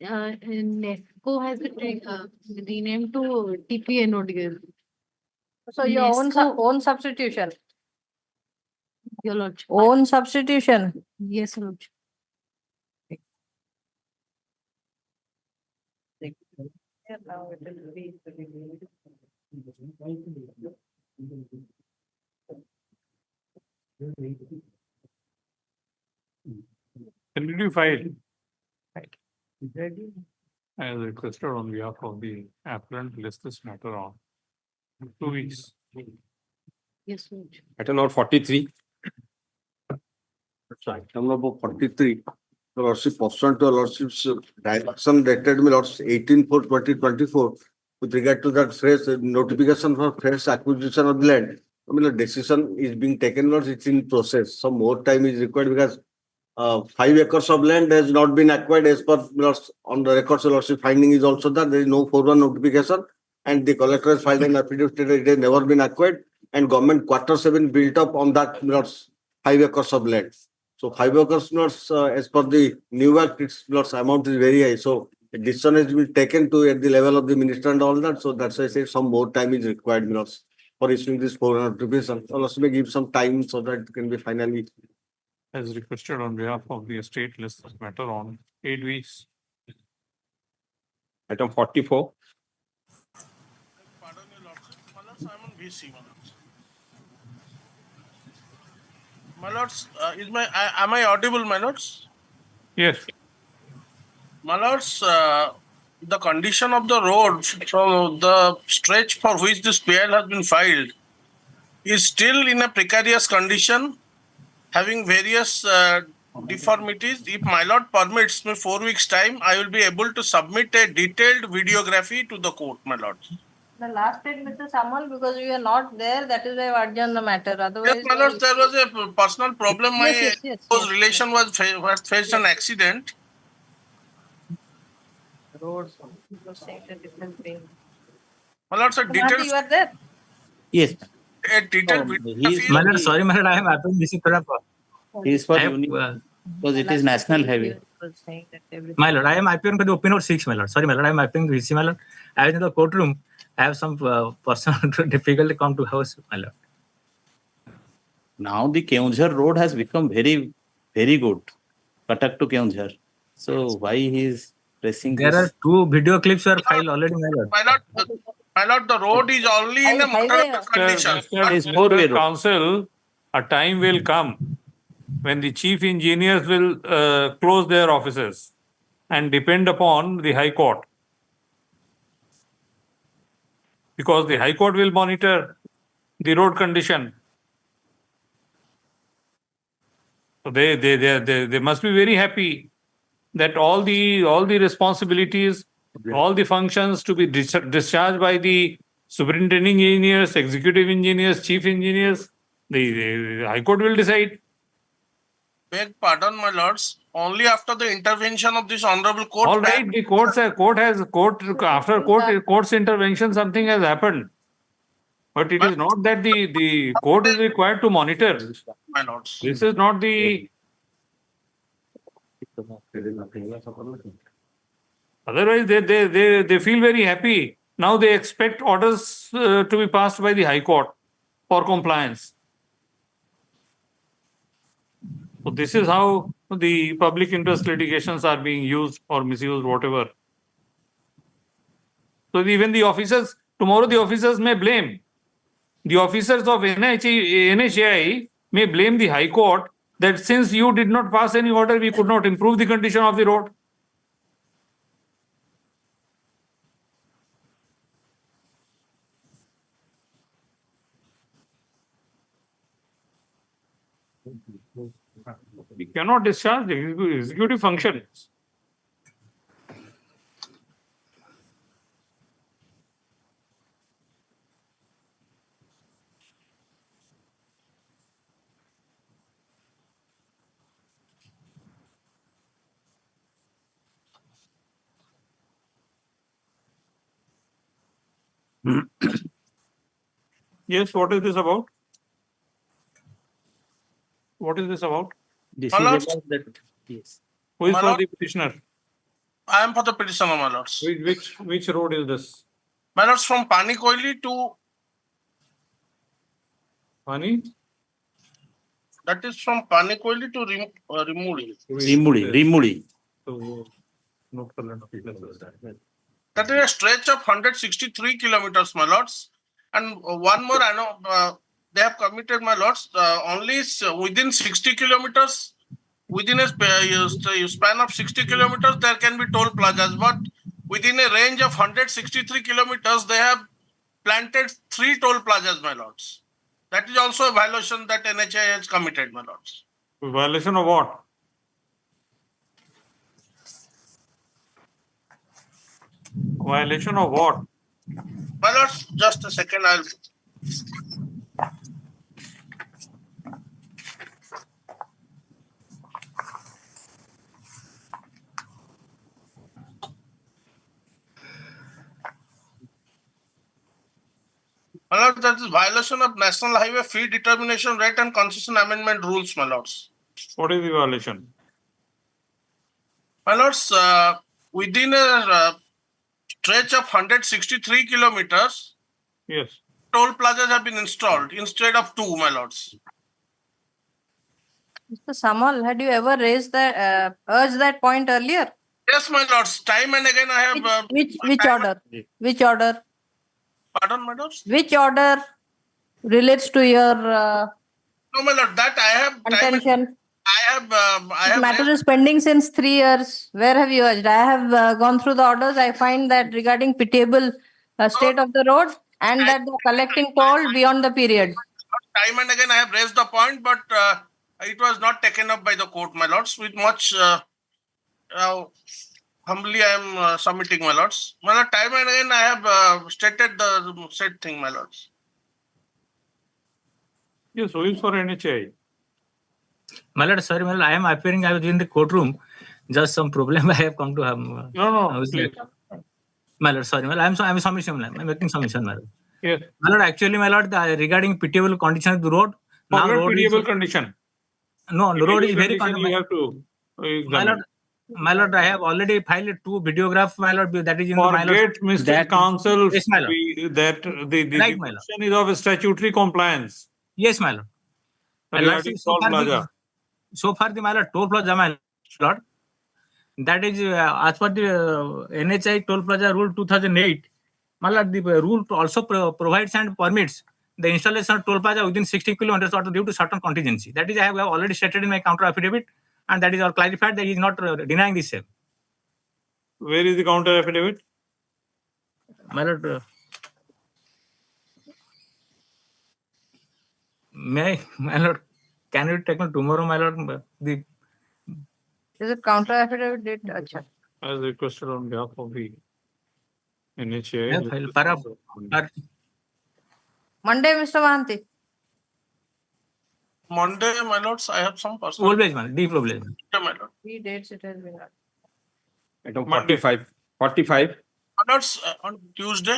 NESCO has been renamed to TPNODL.
So your own substitution.
Your lordship.
Own substitution.
Yes, your lordship.
When did you file? As requested on behalf of the appellant, list this matter on 2 weeks.
Yes, your lordship.
Item number 43.
Item number 43. The lordship pursuant to the lordship's direction dated me lordship 18/4/2024 with regard to that fresh notification for fresh acquisition of land. I mean, the decision is being taken, lords, it's in process. Some more time is required because 5 acres of land has not been acquired as per lords on the records of lordship finding is also that there is no forward notification and the collector has filed an affidavit that it has never been acquired and government quarters have been built up on that lords 5 acres of land. So 5 acres lords as per the new act, its lords amount is very high. So a decision has been taken to at the level of the minister and all that. So that's why I say some more time is required lords for issuing this forward notification. Also may give some time so that it can be finally.
As requested on behalf of the estate, list this matter on 8 weeks.
Item 44.
My lords, am I audible, my lords?
Yes.
My lords, the condition of the road from the stretch for which this PL has been filed is still in a precarious condition, having various deformities. If my lord permits me 4 weeks time, I will be able to submit a detailed videography to the court, my lords.
The last date, Mr. Samal, because we are not there, that is why I adjourned the matter. Otherwise,
Yes, my lords, there was a personal problem. My
yes,
relation was faced an accident.
Roads, you're saying a different thing.
My lords, a detailed.
You are there.
Yes.
A detailed
My lord, sorry, my lord, I am appealing this is
He is for
I have,
union because it is national highway.
my lord, I am appealing for the opinion of 6, my lord. Sorry, my lord, I am appealing to VC, my lord. I was in the courtroom. I have some personal difficulty come to house, my lord.
Now the Keonjhar road has become very, very good. Cuttack to Keonjhar. So why he is pressing
There
this?
are 2 video clips are filed already, my lord.
My lord, the road is only in a motorable condition.
Mr. Council, a time will come when the chief engineers will close their offices and depend upon the High Court. Because the High Court will monitor the road condition. So they must be very happy that all the responsibilities, all the functions to be discharged by the superintending engineers, executive engineers, chief engineers, the High Court will decide.
Beg pardon, my lords. Only after the intervention of this honorable court.
All right, the court's intervention, something has happened. But it is not that the court is required to monitor.
My lords.
This is not the. Otherwise, they feel very happy. Now they expect orders to be passed by the High Court for compliance. So this is how the public interest litigations are being used or misused, whatever. So even the officers, tomorrow the officers may blame. The officers of NHAI may blame the High Court that since you did not pass any order, we could not improve the condition of the road. We cannot discharge the executive functions. Yes, what is this about? What is this about?
This
My
is
lords,
about that, yes.
Who is
My
for
lord,
the petitioner?
I am for the petitioner, my lords.
Which road is this?
My lords, from Panikoili to,
Pani?
that is from Panikoili to Rimudi.
Rimudi.
So, no problem.
That is a stretch of 163 kilometers, my lords. And one more, I know, they have committed, my lords, only within 60 kilometers, within a span of 60 kilometers, there can be toll plazas. But within a range of 163 kilometers, they have planted 3 toll plazas, my lords. That is also a violation that NHAI has committed, my lords.
Violation of what? Violation of what?
My lords, just a second, I'll. My lords, that is violation of National Highway Fee Determination Rate and Concession Amendment Rules, my lords.
What is the violation?
My lords, within a stretch of 163 kilometers,
Yes.
toll plazas have been installed instead of 2, my lords.
Mr. Samal, had you ever raised that, urged that point earlier?
Yes, my lords, time and again I have.
Which order? Which order?
Pardon, my lords?
Which order relates to your
No, my lord, that I have.
contention?
I
This
have.
matter is pending since 3 years. Where have you urged? I have gone through the orders. I find that regarding pitiable state of the road and that they're collecting toll beyond the period.
Time and again I have raised the point, but it was not taken up by the court, my lords. With much humbly, I am submitting, my lords. My lord, time and again I have stated the said thing, my lords.
Yes, who is for NHAI?
My lord, sorry, my lord, I am appearing. I was in the courtroom. Just some problem I have come to have.
No, please.
My lord, sorry, my lord, I'm submission. I'm making submission, my lord.
Yes.
My lord, actually, my lord, regarding pitiable condition of the road.
Forget
road
pitiable
is,
condition.
No, the road is very
condition you have to examine.
My lord, I have already filed 2 videographs, my lord. That is in
Forget,
the my lord.
Mr. Counsel,
Yes, my lord.
that the
Right, my lord.
question is of statutory compliance.
Yes, my lord.
Regarding toll plaza.
So far, the my lord, toll plaza, my lord. That is as per the NHI toll plaza rule 2008. My lord, the rule also provides and permits the installation of toll plaza within 60 kilometers or due to certain contingency. That is, I have already stated in my counter affidavit, and that is all clarified that he is not denying the same.
Where is the counter affidavit?
My lord, my lord, can you take me tomorrow, my lord?
Is it counter affidavit date? Acha.
As requested on behalf of the NHAI.
Yeah, file.
Monday, Mr. Mahanti.
Monday, my lords, I have some personal.
Always, man. Deep always.
My lord.
3 dates it has been.
Item 45. 45.
My lords, on Tuesday.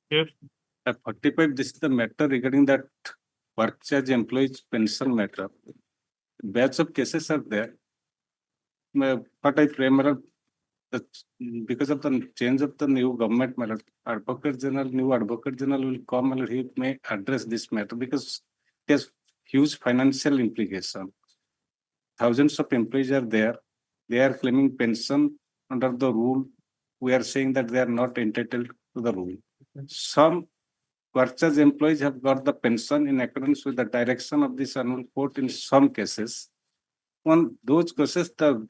Yes.
45, this is the matter regarding that work charge employees pension matter, batch of cases are there. But I pray, madam, that because of the change of the new government, madam, new advocate general will come and he may address this matter because it has huge financial implication. Thousands of employees are there. They are claiming pension under the rule. We are saying that they are not entitled to the rule. Some workers employees have got the pension in accordance with the direction of this annual court in some cases. On those cases, the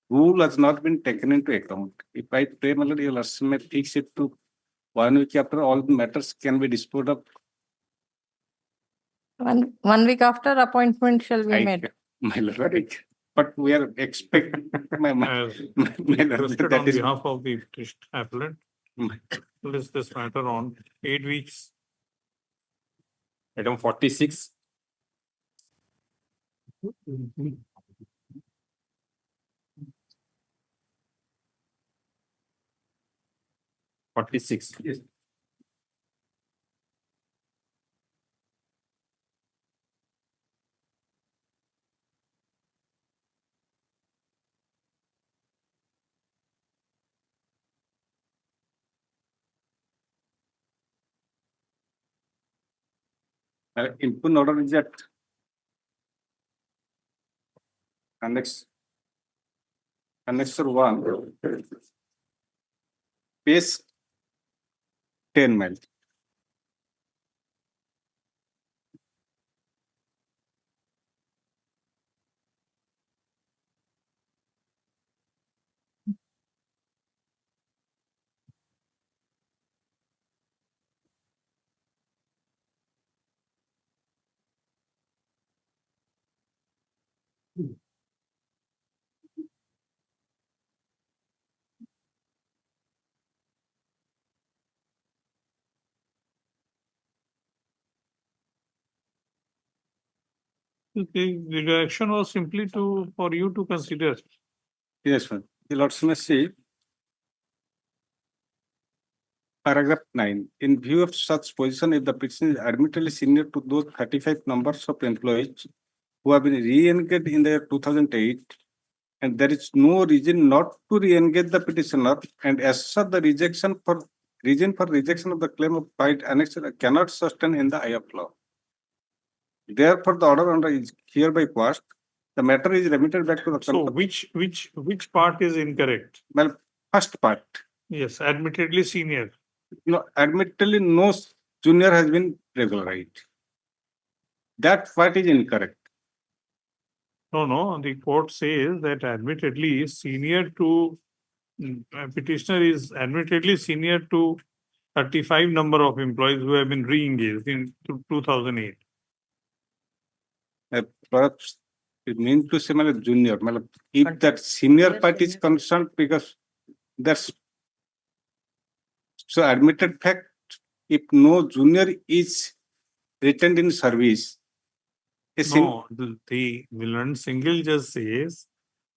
rule has not been taken into account. If I pray, my lord, you'll may fix it to 1 week after all the matters can be disposed of.
One week after appointment shall be made.
My lord, but we are expecting my
As
lord,
on behalf of the appellant, list this matter on 8 weeks.
Item 46. Yes.
Input order is at Annexure 1, page 10 mile.
The direction was simply for you to consider.
Yes, ma'am. The Lord's may see paragraph 9. In view of such position, if the petition is admittedly senior to those 35 numbers of employees who have been re-engaged in the year 2008, and there is no reason not to re-engage the petitioner, and as such the reason for rejection of the claim of right annexure cannot sustain in the eye of law. Therefore, the order under is hereby passed. The matter is remitted back to the
So which part is incorrect?
Well, first part.
Yes, admittedly senior.
No, admittedly, no junior has been regularized. That part is incorrect.
No, the court says that admittedly senior to petitioner is admittedly senior to 35 number of employees who have been re-engaged in 2008.
Perhaps it means to say junior. If that senior part is concerned, because that's so admitted fact, if no junior is retained in service.
No, the Milan single just says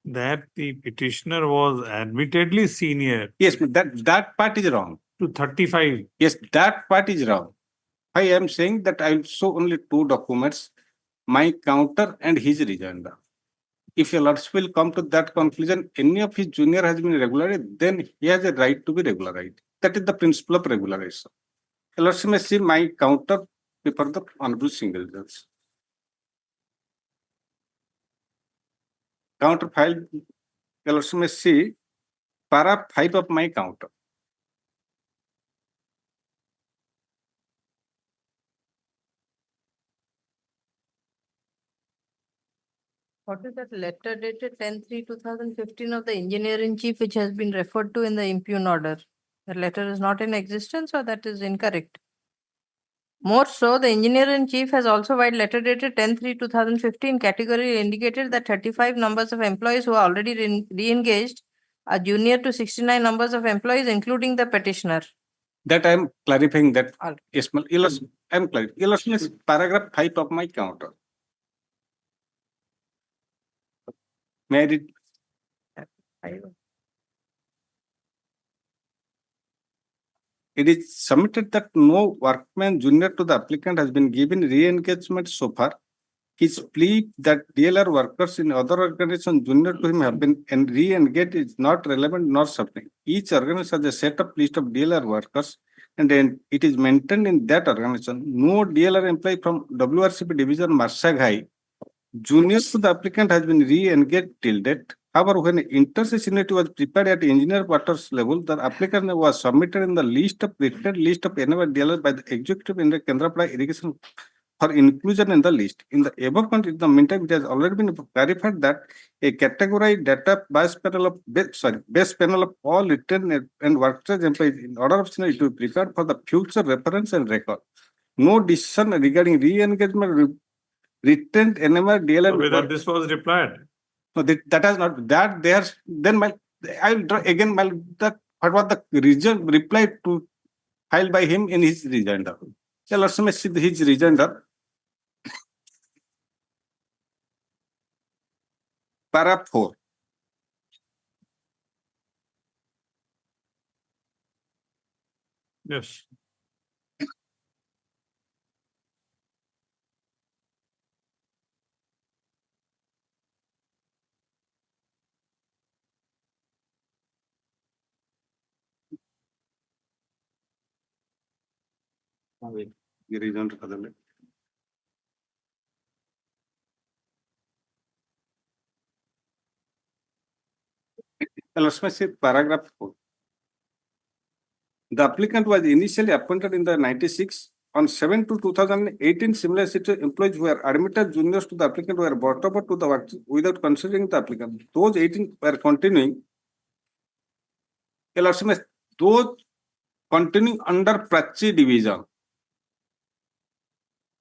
that the petitioner was admittedly senior.
Yes, that part is wrong.
To 35.
Yes, that part is wrong. I am saying that I will show only two documents, my counter and his rejoinder. If your lords will come to that conclusion, any of his junior has been regularized, then he has a right to be regularized. That is the principle of regularization. Your lords may see my counter before the honorable single judge. Counter file, you also may see para 5 of my counter.
What is that letter dated 10/3/2015 of the engineer in chief which has been referred to in the impugn order? The letter is not in existence or that is incorrect? More so, the engineer in chief has also filed letter dated 10/3/2015 category indicated that 35 numbers of employees who are already re-engaged are junior to 69 numbers of employees, including the petitioner.
That I am clarifying that. Yes, I am clarifying. Paragraph 5 of my counter. May I read? it is submitted that no workman junior to the applicant has been given re-engagement so far. His plea that DLR workers in other organizations junior to him have been re-engaged is not relevant nor sufficient. Each organization has a set up list of DLR workers, and then it is maintained in that organization. No DLR employee from WRCP division Marsaghai junior to the applicant has been re-engaged till date. However, when intercession unit was prepared at engineer quarters level, the applicant was submitted in the written list of NMR DLR by the executive in the Kendrapada irrigation for inclusion in the list. In the above context, in the meantime, it has already been clarified that a categorized data base panel of all written and workers employees in order of seniority to be prepared for the future reference and record. No decision regarding re-engagement retained NMR DLR.
Whether this was replied?
No, that has not. That there. Then I will draw again. What was the reason reply to filed by him in his rejoinder? So let's see his rejoinder. Para 4.
Yes.
Rejoinder kadale. Let's see paragraph 4. The applicant was initially appointed in the 96. On 7/2/2018, similar situation employees who were admitted juniors to the applicant were brought over to the work without considering the applicant. Those 18 were continuing. Those continuing under Prachi division.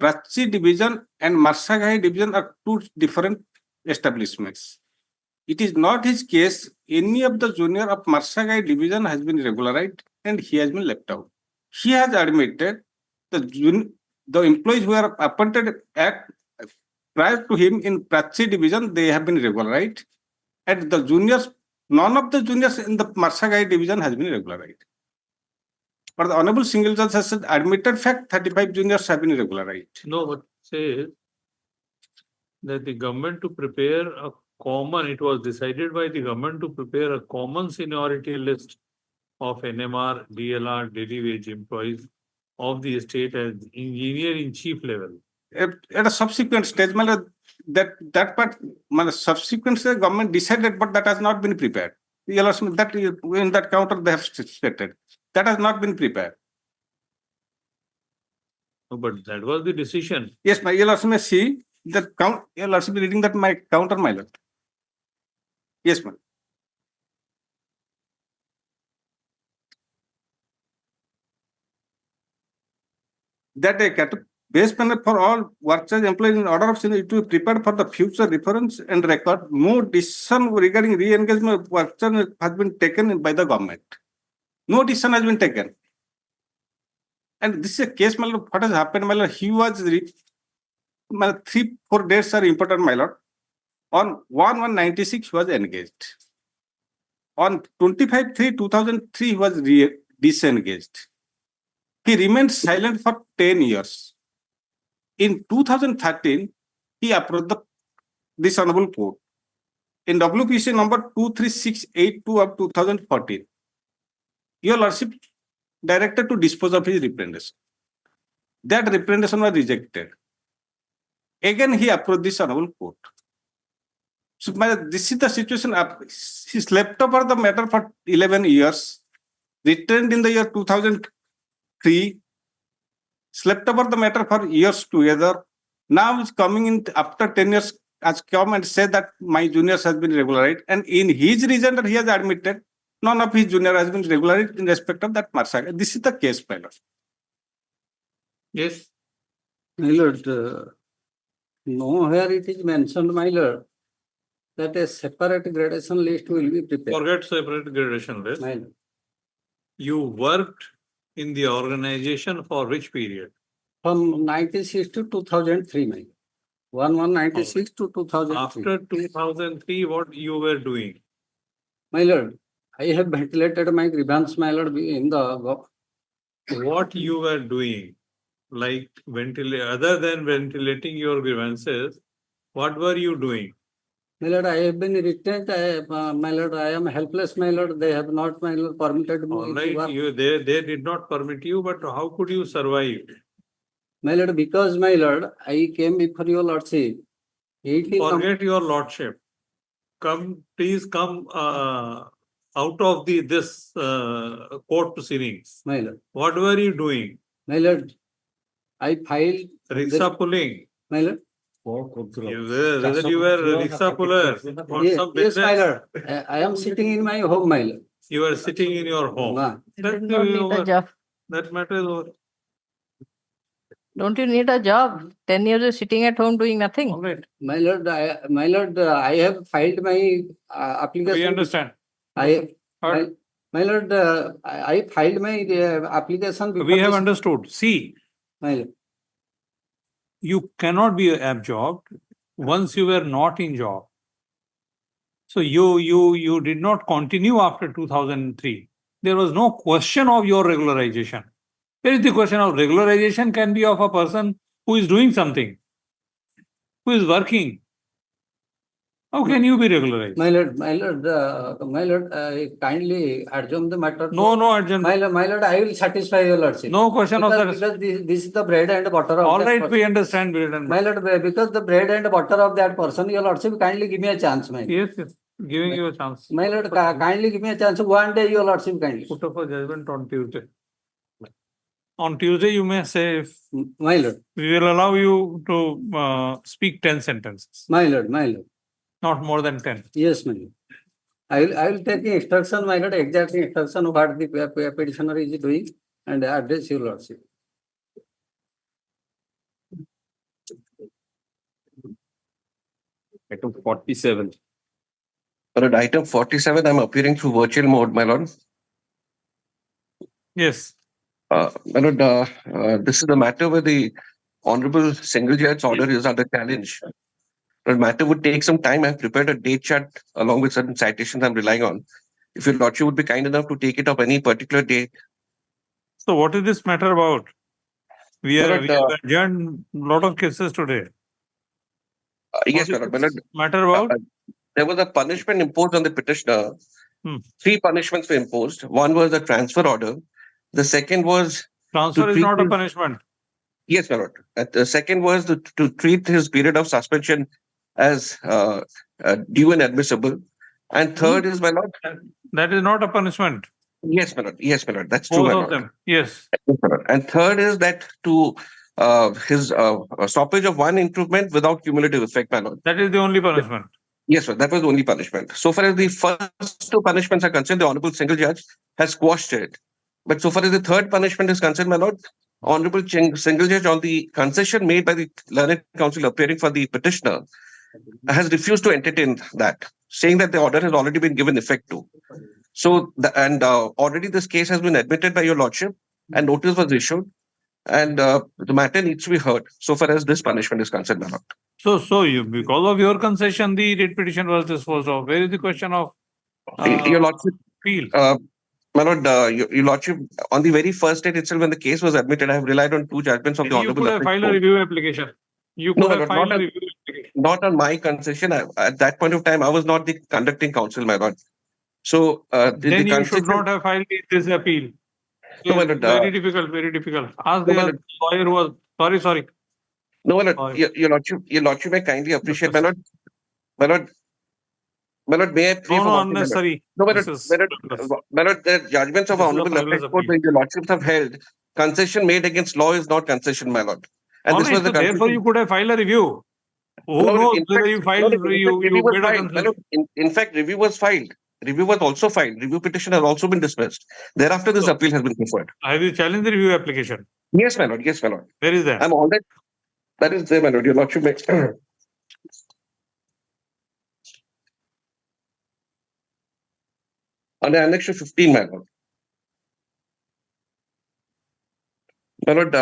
Prachi division and Marsaghai division are two different establishments. It is not his case. Any of the junior of Marsaghai division has been regularized and he has been left out. He has admitted the employees who are appointed at prior to him in Prachi division, they have been regularized, and the juniors, none of the juniors in the Marsaghai division has been regularized. But the Honorable Single Judge has said admitted fact 35 juniors have been regularized.
No, but says that the government to prepare a common, it was decided by the government to prepare a common seniority list of NMR, DLR, daily wage employees of the state as engineer in chief level.
At a subsequent stage, that part, subsequent stage, government decided, but that has not been prepared. That in that counter they have stated that has not been prepared.
No, but that was the decision.
Yes, you'll also may see that count. You'll also be reading that my counter, my lord. Yes, ma'am. That a base panel for all workers employees in order of seniority to be prepared for the future reference and record. No decision regarding re-engagement of workers has been taken by the government. No decision has been taken. And this is a case, my lord, what has happened, my lord, he was 3-4 days are important, my lord. On 1/1/96 he was engaged. On 25/3/2003 he was disengaged. He remained silent for 10 years. In 2013, he approached this honorable court in WPC number 23682 of 2014. Your lordship directed to dispose of his representation. That representation was rejected. Again, he approached this honorable court. So, this is the situation. He slept over the matter for 11 years, returned in the year 2003, slept over the matter for years together. Now he's coming in after 10 years, has come and said that my juniors has been regularized. And in his rejoinder, he has admitted none of his junior has been regularized in respect of that Marsaghai. This is the case, my lord.
Yes.
My lord, nowhere it is mentioned, my lord, that a separate gradation list will be prepared.
Forget separate gradation list.
My lord.
You worked in the organization for which period?
From 96 to 2003, my lord. 1/1/96 to 2003.
After 2003, what you were doing?
My lord, I have ventilated my grievance, my lord, in the
what you were doing, like other than ventilating your grievances, what were you doing?
My lord, I have been retained. My lord, I am helpless. My lord, they have not, my lord, permitted me
All
to
right,
work.
they did not permit you, but how could you survive?
My lord, because my lord, I came before your lordship. 18
Forget your lordship. Please come out of this court proceedings.
My lord.
What were you doing?
My lord, I filed.
Rickshaw pulling.
My lord.
Whether you were a rickshaw puller or
Yes,
some
yes, my
business,
lord. I am sitting in my home, my lord.
you are sitting in your home.
You did not need a job.
That matter is over.
Don't you need a job? 10 years of sitting at home doing nothing.
All right.
My lord, I have filed my application.
We understand.
My lord, I filed my application.
We have understood. See,
My lord.
you cannot be abjobbed once you were not in job. So you did not continue after 2003. There was no question of your regularization. There is the question of regularization can be of a person who is doing something, who is working. How can you be regularized?
My lord, kindly adjourn the matter.
No adjourn.
My lord, I will satisfy your lordship.
No question of that.
Because this is the bread and butter of
All
that
right,
person.
we understand bread and
My
butter.
lord, because the bread and butter of that person, your lordship, kindly give me a chance, my lord.
Yes. Giving you a chance.
My lord, kindly give me a chance. One day, your lordship, kindly.
Put up a judgment on Tuesday. On Tuesday, you may say,
My lord.
we will allow you to speak 10 sentences.
My lord.
Not more than 10.
Yes, my lord. I will take the instruction, my lord, exact instruction of what the petitioner is doing and address your lordship.
Item 47.
Lord, item 47, I'm appearing through virtual mode, my lord.
Yes.
My lord, this is the matter where the Honorable Single Judge's order is under challenge. The matter would take some time. I've prepared a date chart along with certain citations I'm relying on. If your lordship would be kind enough to take it up any particular date.
So what is this matter about? We have adjourned a lot of cases today.
Yes, my lord.
Matter about?
There was a punishment imposed on the petitioner. 3 punishments were imposed. One was a transfer order. The second was
transfer is not a punishment.
Yes, my lord. The second was to treat his period of suspension as due and admissible. And third is, my lord.
That is not a punishment.
Yes, my lord. Yes, my lord. That's true,
Both
my
of
lord.
them. Yes.
Yes, my lord. And third is that to his stoppage of one improvement without cumulative effect, my lord.
That is the only punishment.
Yes, sir. That was the only punishment. So far as the first 2 punishments are concerned, the Honorable Single Judge has quashed it. But so far as the third punishment is concerned, my lord, Honorable Single Judge, on the concession made by the Learned Counsel appearing for the petitioner, has refused to entertain that, saying that the order has already been given effect to. So, already this case has been admitted by your lordship and notice was issued. And the matter needs to be heard so far as this punishment is concerned, my lord.
So you, because of your concession, the writ petition was disposed of. Where is the question of
your lordship?
appeal?
My lord, your lordship, on the very first date itself, when the case was admitted, I have relied on 2 judgments of the
You
Honorable
could have
Appellate
filed a
Court.
review application. You could have filed a review application.
Not on my concession. At that point of time, I was not the conducting counsel, my lord. So
Then you should not have filed this appeal.
No, my lord,
Very difficult. Ask the lawyer who was sorry.
No, my lord, your lordship may kindly appreciate, my lord. My lord, may I pray for one thing, my lord?
Unnecessary.
No, my lord, the judgments of
This is a
Honorable
frivolous
Appellate Court
appeal.
where your lordships have held, concession made against law is not concession, my lord. And this was the
Therefore,
concession.
you could have filed a review. Who
No,
knows
in
whether
fact,
you filed,
review
you
was
made a
filed. My lord,
concession.
in fact, review was filed. Review was also filed. Review petition has also been dismissed. Thereafter, this appeal has been preferred.
Have you challenged the review application?
Yes, my lord. Yes, my lord.
Where is that?
I'm all that. That is there, my lord. Your lordship makes. Under Annex 15, my lord. My lord,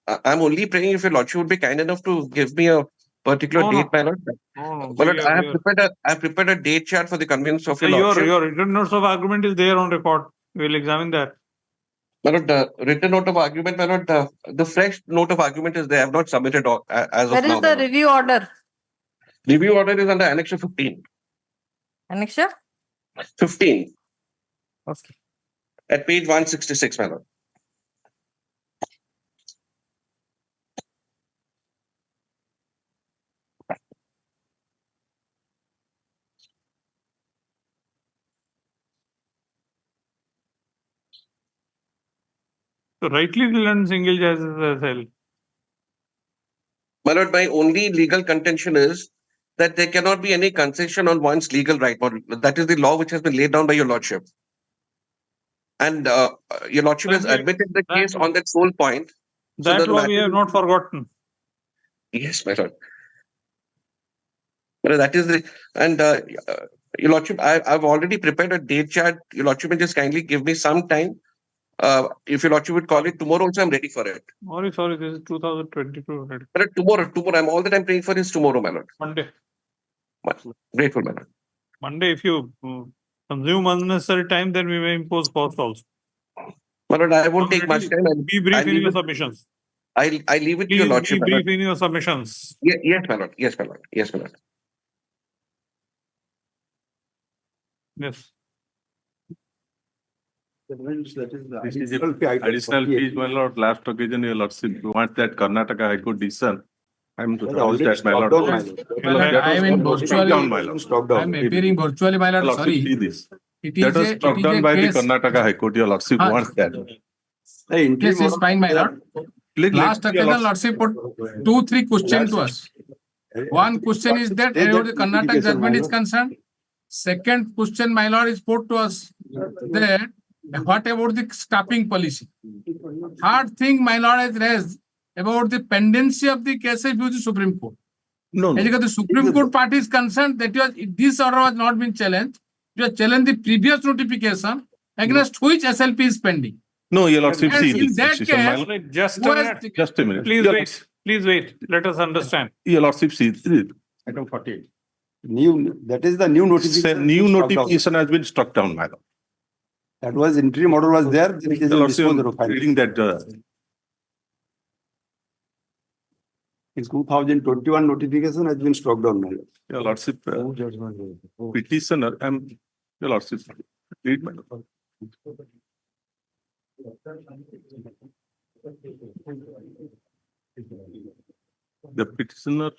I'm only praying if your lordship would be kind enough to give me a particular date, my lord. My lord, I have prepared a date chart for the convenience of your lordship.
Your written notes of argument is there on record. We'll examine that.
My lord, the written note of argument, my lord, the fresh note of argument is they have not submitted as
Where
of now.
is the review order?
Review order is under Annexure 15.
Annexure?
15
Okay.
at page 166, my lord.
So rightly learned single judges as well.
My lord, my only legal contention is that there cannot be any concession on one's legal right. That is the law which has been laid down by your lordship. And your lordship has admitted the case on that sole point. So
That
the
law we
matter
have not forgotten.
Yes, my lord. But that is the, and your lordship, I've already prepared a date chart. Your lordship may just kindly give me some time. If your lordship would call it tomorrow, also I'm ready for it.
Sorry, this is 2022 already.
But tomorrow, I'm all that I'm praying for is tomorrow, my lord.
Monday.
Grateful, my lord.
Monday, if you consume unnecessary time, then we may impose cost also.
My lord, I won't take much time.
Be brief in your submissions.
I leave it to your lordship.
Be brief in your submissions.
Yes, my lord. Yes, my lord. Yes, my lord.
Yes.
This is additional fees, my lord. Last occasion, your lordship wants that Karnataka High Court decision. I'm to that, my lord.
I am in virtually. I'm appearing virtually, my lord. Sorry.
See this.
It
That
is
was
a,
struck
it is
down
a
by the
case.
Karnataka High Court. Your lordship wants that.
This is fine, my lord. Last occasion, lordship put 2-3 questions to us. One question is that wherever the Karnataka judgment is concerned. Second question, my lord, is put to us that what about the staffing policy? Third thing, my lord, has raised about the pendency of the cases with the Supreme Court.
No.
As the Supreme Court party is concerned, that this order has not been challenged. You have challenged the previous notification against which SLP is pending.
No, your lordship, see
In that case,
Just
who
a
has
minute.
Just a minute.
Please
Your
wait. Please wait. Let us understand.
Your lordship, see.
Item 48. That is the new notification.
New notification has been struck down, my lord.
That was interim order was there. Then it is
The lordship,
disposal of file.
reading that
In 2021 notification has been struck down, my lord.
your lordship, petitioner, your lordship, read my lord. The petitioner.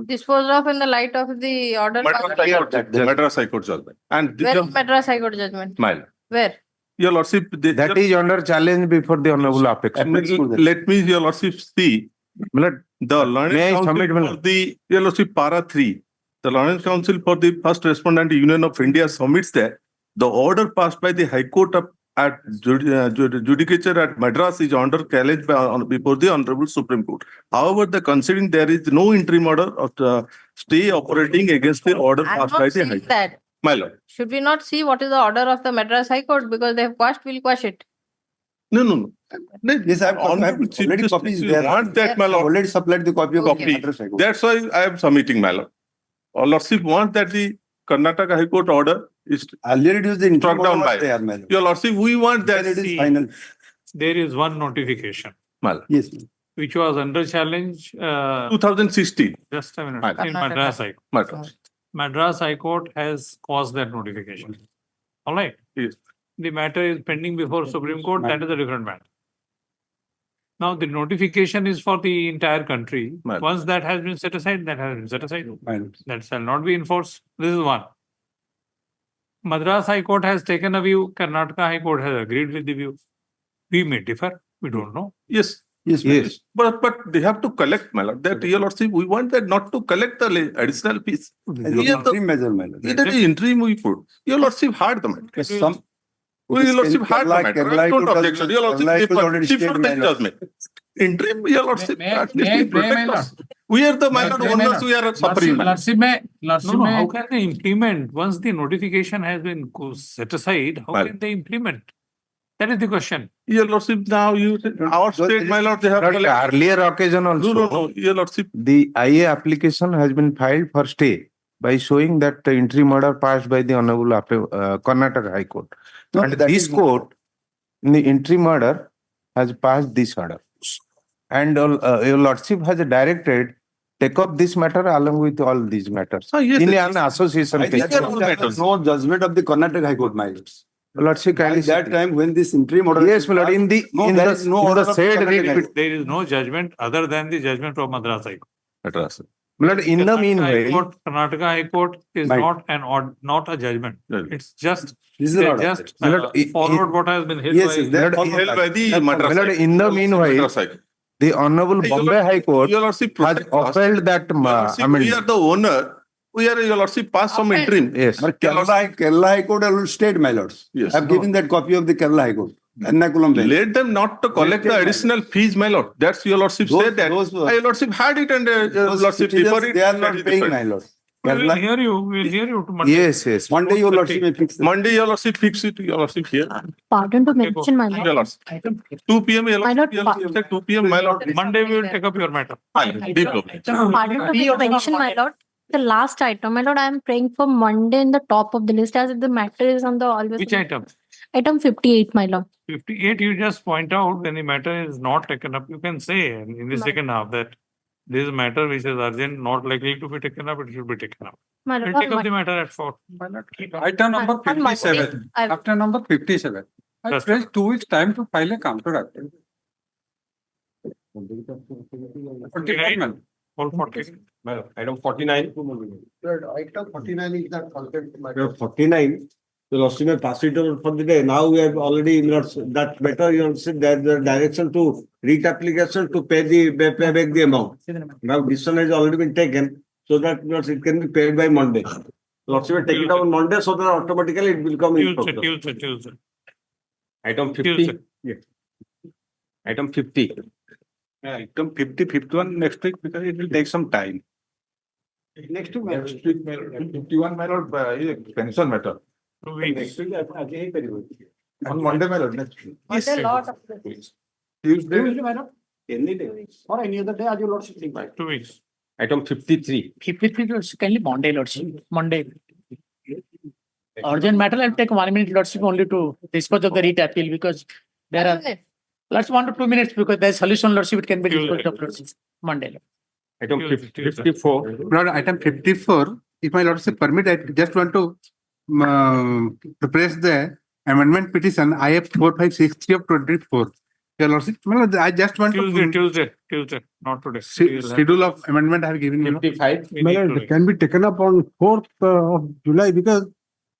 Disposed of in the light of the order.
Madras High Court judgment. And
Where is Madras High Court judgment?
Mile.
Where?
Your lordship,
that is under challenge before the honorable apex.
Let me, your lordship, see. The Learned Council for the, your lordship, para 3. The Learned Council for the First Respondent Union of India submits that the order passed by the High Court at judicature at Madras is under challenge before the Honorable Supreme Court. However, considering there is no interim order of the stay operating against the order passed by the High Court.
That.
My lord.
Should we not see what is the order of the Madras High Court because they have quashed, we'll quash it.
No.
Yes, I have already copies there.
Want that, my lord.
Already supplied the copy of
That's why I am submitting, my lord. Or lordship want that the Karnataka High Court order is
earlier it was the
struck down by your lordship. We want that
it is final.
There is one notification.
Yes.
Which was under challenge.
2016.
Just a minute. In Madras High Court. Madras High Court has caused that notification. All right.
Yes.
The matter is pending before Supreme Court. That is a different matter. Now the notification is for the entire country. Once that has been set aside, that has been set aside. That shall not be enforced. This is one. Madras High Court has taken a view. Karnataka High Court has agreed with the view. We may differ. We don't know.
Yes. But they have to collect, my lord. That your lordship, we want that not to collect the additional fees.
Interim measure, my lord.
That is interim we put. Your lordship hard the matter.
Some.
Your lordship hard the matter. I don't objection. Your lordship judgment. Interim, your lordship. At least protect us. We are the minor owners. We are suffering.
No, how can they implement once the notification has been set aside? How can they implement? That is the question.
Your lordship, now our state, my lord, they have
earlier occasion also.
No, your lordship.
The IA application has been filed for stay by showing that the interim order passed by the honorable Karnataka High Court. And this court in the interim order has passed this order. And your lordship has directed take up this matter along with all these matters
yes,
in
yes.
an association.
I think
case.
they are all matters.
No judgment of the Karnataka High Court, my lords.
Lordship
At
kindly
that time, when this interim order.
Yes, my lord. In the
there is no order of
said
Karnataka High Court.
There is no judgment other than the judgment of Madras High Court.
Madras.
My lord, in the
Karnataka High
meanwhile,
Court, Karnataka High Court is
Right.
not a judgment. It's just
This is
they
an order.
just
My lord,
followed what has been held
Yes,
by.
yes, that
My lord,
followed
Held by the
my
Madras.
lord,
High
in the
Court.
meanwhile,
Madras High Court.
the Honorable
Your
Bombay High Court
Your Lordship,
has upheld that
Your Lordship, we are
amendment.
the owner. We are, Your Lordship, passed some interim.
Yes.
But Kerala High Court will state, my lords.
Yes.
I've given that copy of the Kerala High Court. Ernakulam bench.
Let them not to collect the additional fees, my lord. That's Your Lordship said that. Your Lordship had it and Your Lordship deferred it.
They are
that
not
is
paying,
different.
my lord.
We'll
Kerala,
hear you. We'll hear you to Monday.
Yes, yes.
Monday your lordship may fix it.
Monday, Your Lordship, fix it, Your Lordship here.
Pardon to
Okay,
mention, my
Your
lord.
Lordship. 2 p.m. Your
My
Lordship,
lord,
Your Lordship said 2 p.m. My lord.
Monday we will take up your matter.
Deep problem.
Pardon to mention, my lord. The last item, my lord, I am praying for Monday in the top of the list as if the matter is on the always.
Which item?
Item 58, my lord.
58, you just point out when the matter is not taken up, you can say in the second half that this is a matter which is urgent, not likely to be taken up, it should be taken up.
My
We'll
lord,
take up the matter at 4.
Item number
on Monday,
57. After number 57. I
Yes.
press 2 weeks time to file a counter action.
49. All 40.
Item 49.
Item 49 is that content matter. 49, the lordship may pass it over for the day. Now we have already, that better, you said that the direction to read application to pay back the amount. Now decision has already been taken, so that it can be paid by Monday. Lordship will take it up on Monday, so that automatically it will come in.
Tuesday.
Item 50.
Tuesday.
Yeah. Item 50.
Item 50, 51 next week because it will take some time.
Next week,
51, my lord, is pension matter.
2 weeks.
On Monday, my lord, next week.
Monday, lot of
Tuesday.
Any day. Or any other day, as your lordship think.
2 weeks.
Item 53.
53 lordship, kindly Monday lordship, Monday. Urgent matter, I'll take 1 minute lordship only to dispose of the writ appeal because there are, let's 1 to 2 minutes because there's solution lordship, it can be disposed of lordship, Monday.
Item 54.
Lord, item 54, if my lordship permit, I just want to press the amendment petition IF 4563 of 24. Your lordship, I just want
Tuesday, not today.
schedule of amendment I have given you.
55.
It can be taken up on 4th of July because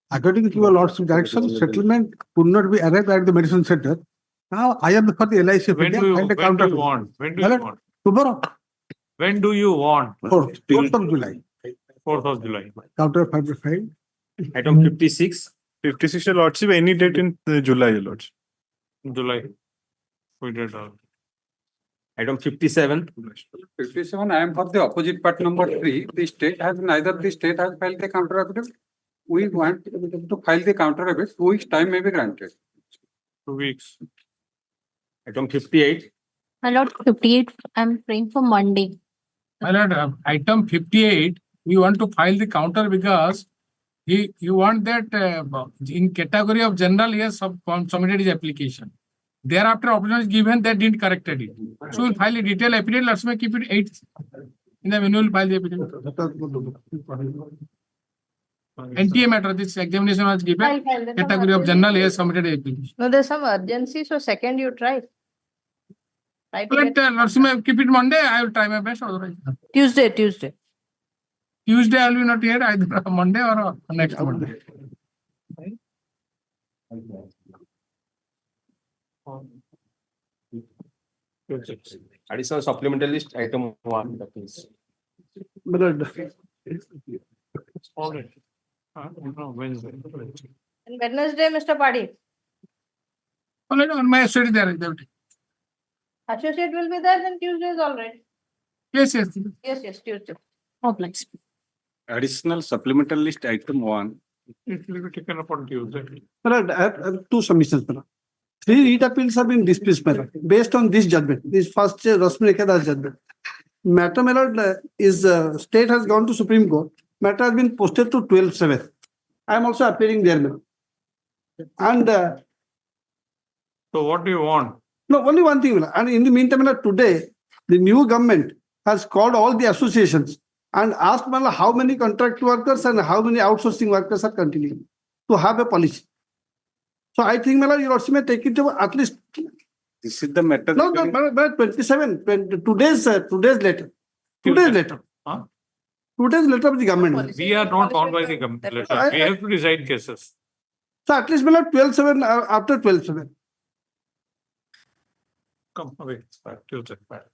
according to your lordship direction, settlement could not be arrived at the medicine center. Now I am for the LIC.
When do you want?
Tomorrow.
When do you want?
4th of July.
4th of July.
Counter 5.
Item 56.
56, your lordship, any date in July, your lordship.
July. We did all.
Item 57.
57, I am for the opposite part number 3. The state has filed the counter affidavit. We want to file the counter affidavit. 2 weeks time may be granted.
2 weeks.
Item 58.
My lord, 58, I'm praying for Monday.
My lord, item 58, we want to file the counter because you want that in category of general, he has submitted his application. Thereafter, option is given that didn't corrected it. So we'll file a detailed affidavit. Let's make keep it 8th. In the manual file the affidavit. NTA matter, this examination was given. Category of general, he has submitted a application.
No, there's some urgency, so second you try. Try to
Let
get-
Narasimha keep it Monday. I will try my best. Otherwise,
Tuesday.
Tuesday I will be not here either Monday or next Monday.
Additional supplemental list, item 1. That is.
Wednesday.
And Wednesday, Mr. Padi.
On my associate there.
Associate will be there, then Tuesday is all right.
Yes,
Tuesday.
Oh, bless.
Additional supplemental list item 1.
It will be taken up on Tuesday.
I have 2 submissions. 3 read appeals have been dismissed based on this judgment. This first Rasmi Rekha judgment. Matter, my lord, is state has gone to Supreme Court. Matter has been posted to 12/7. I am also appearing there now. And
So what do you want?
No, only one thing, and in the meantime, today, the new government has called all the associations and asked how many contract workers and how many outsourcing workers are continuing to have a policy. So I think you also may take it to at least.
This is the matter.
No, 27, today's letter. Today's letter.
Huh?
Today's letter of the government.
We are not bound by the government letter. We have to decide cases.
So at least 12/7 after 12/7.
Come away. Till that.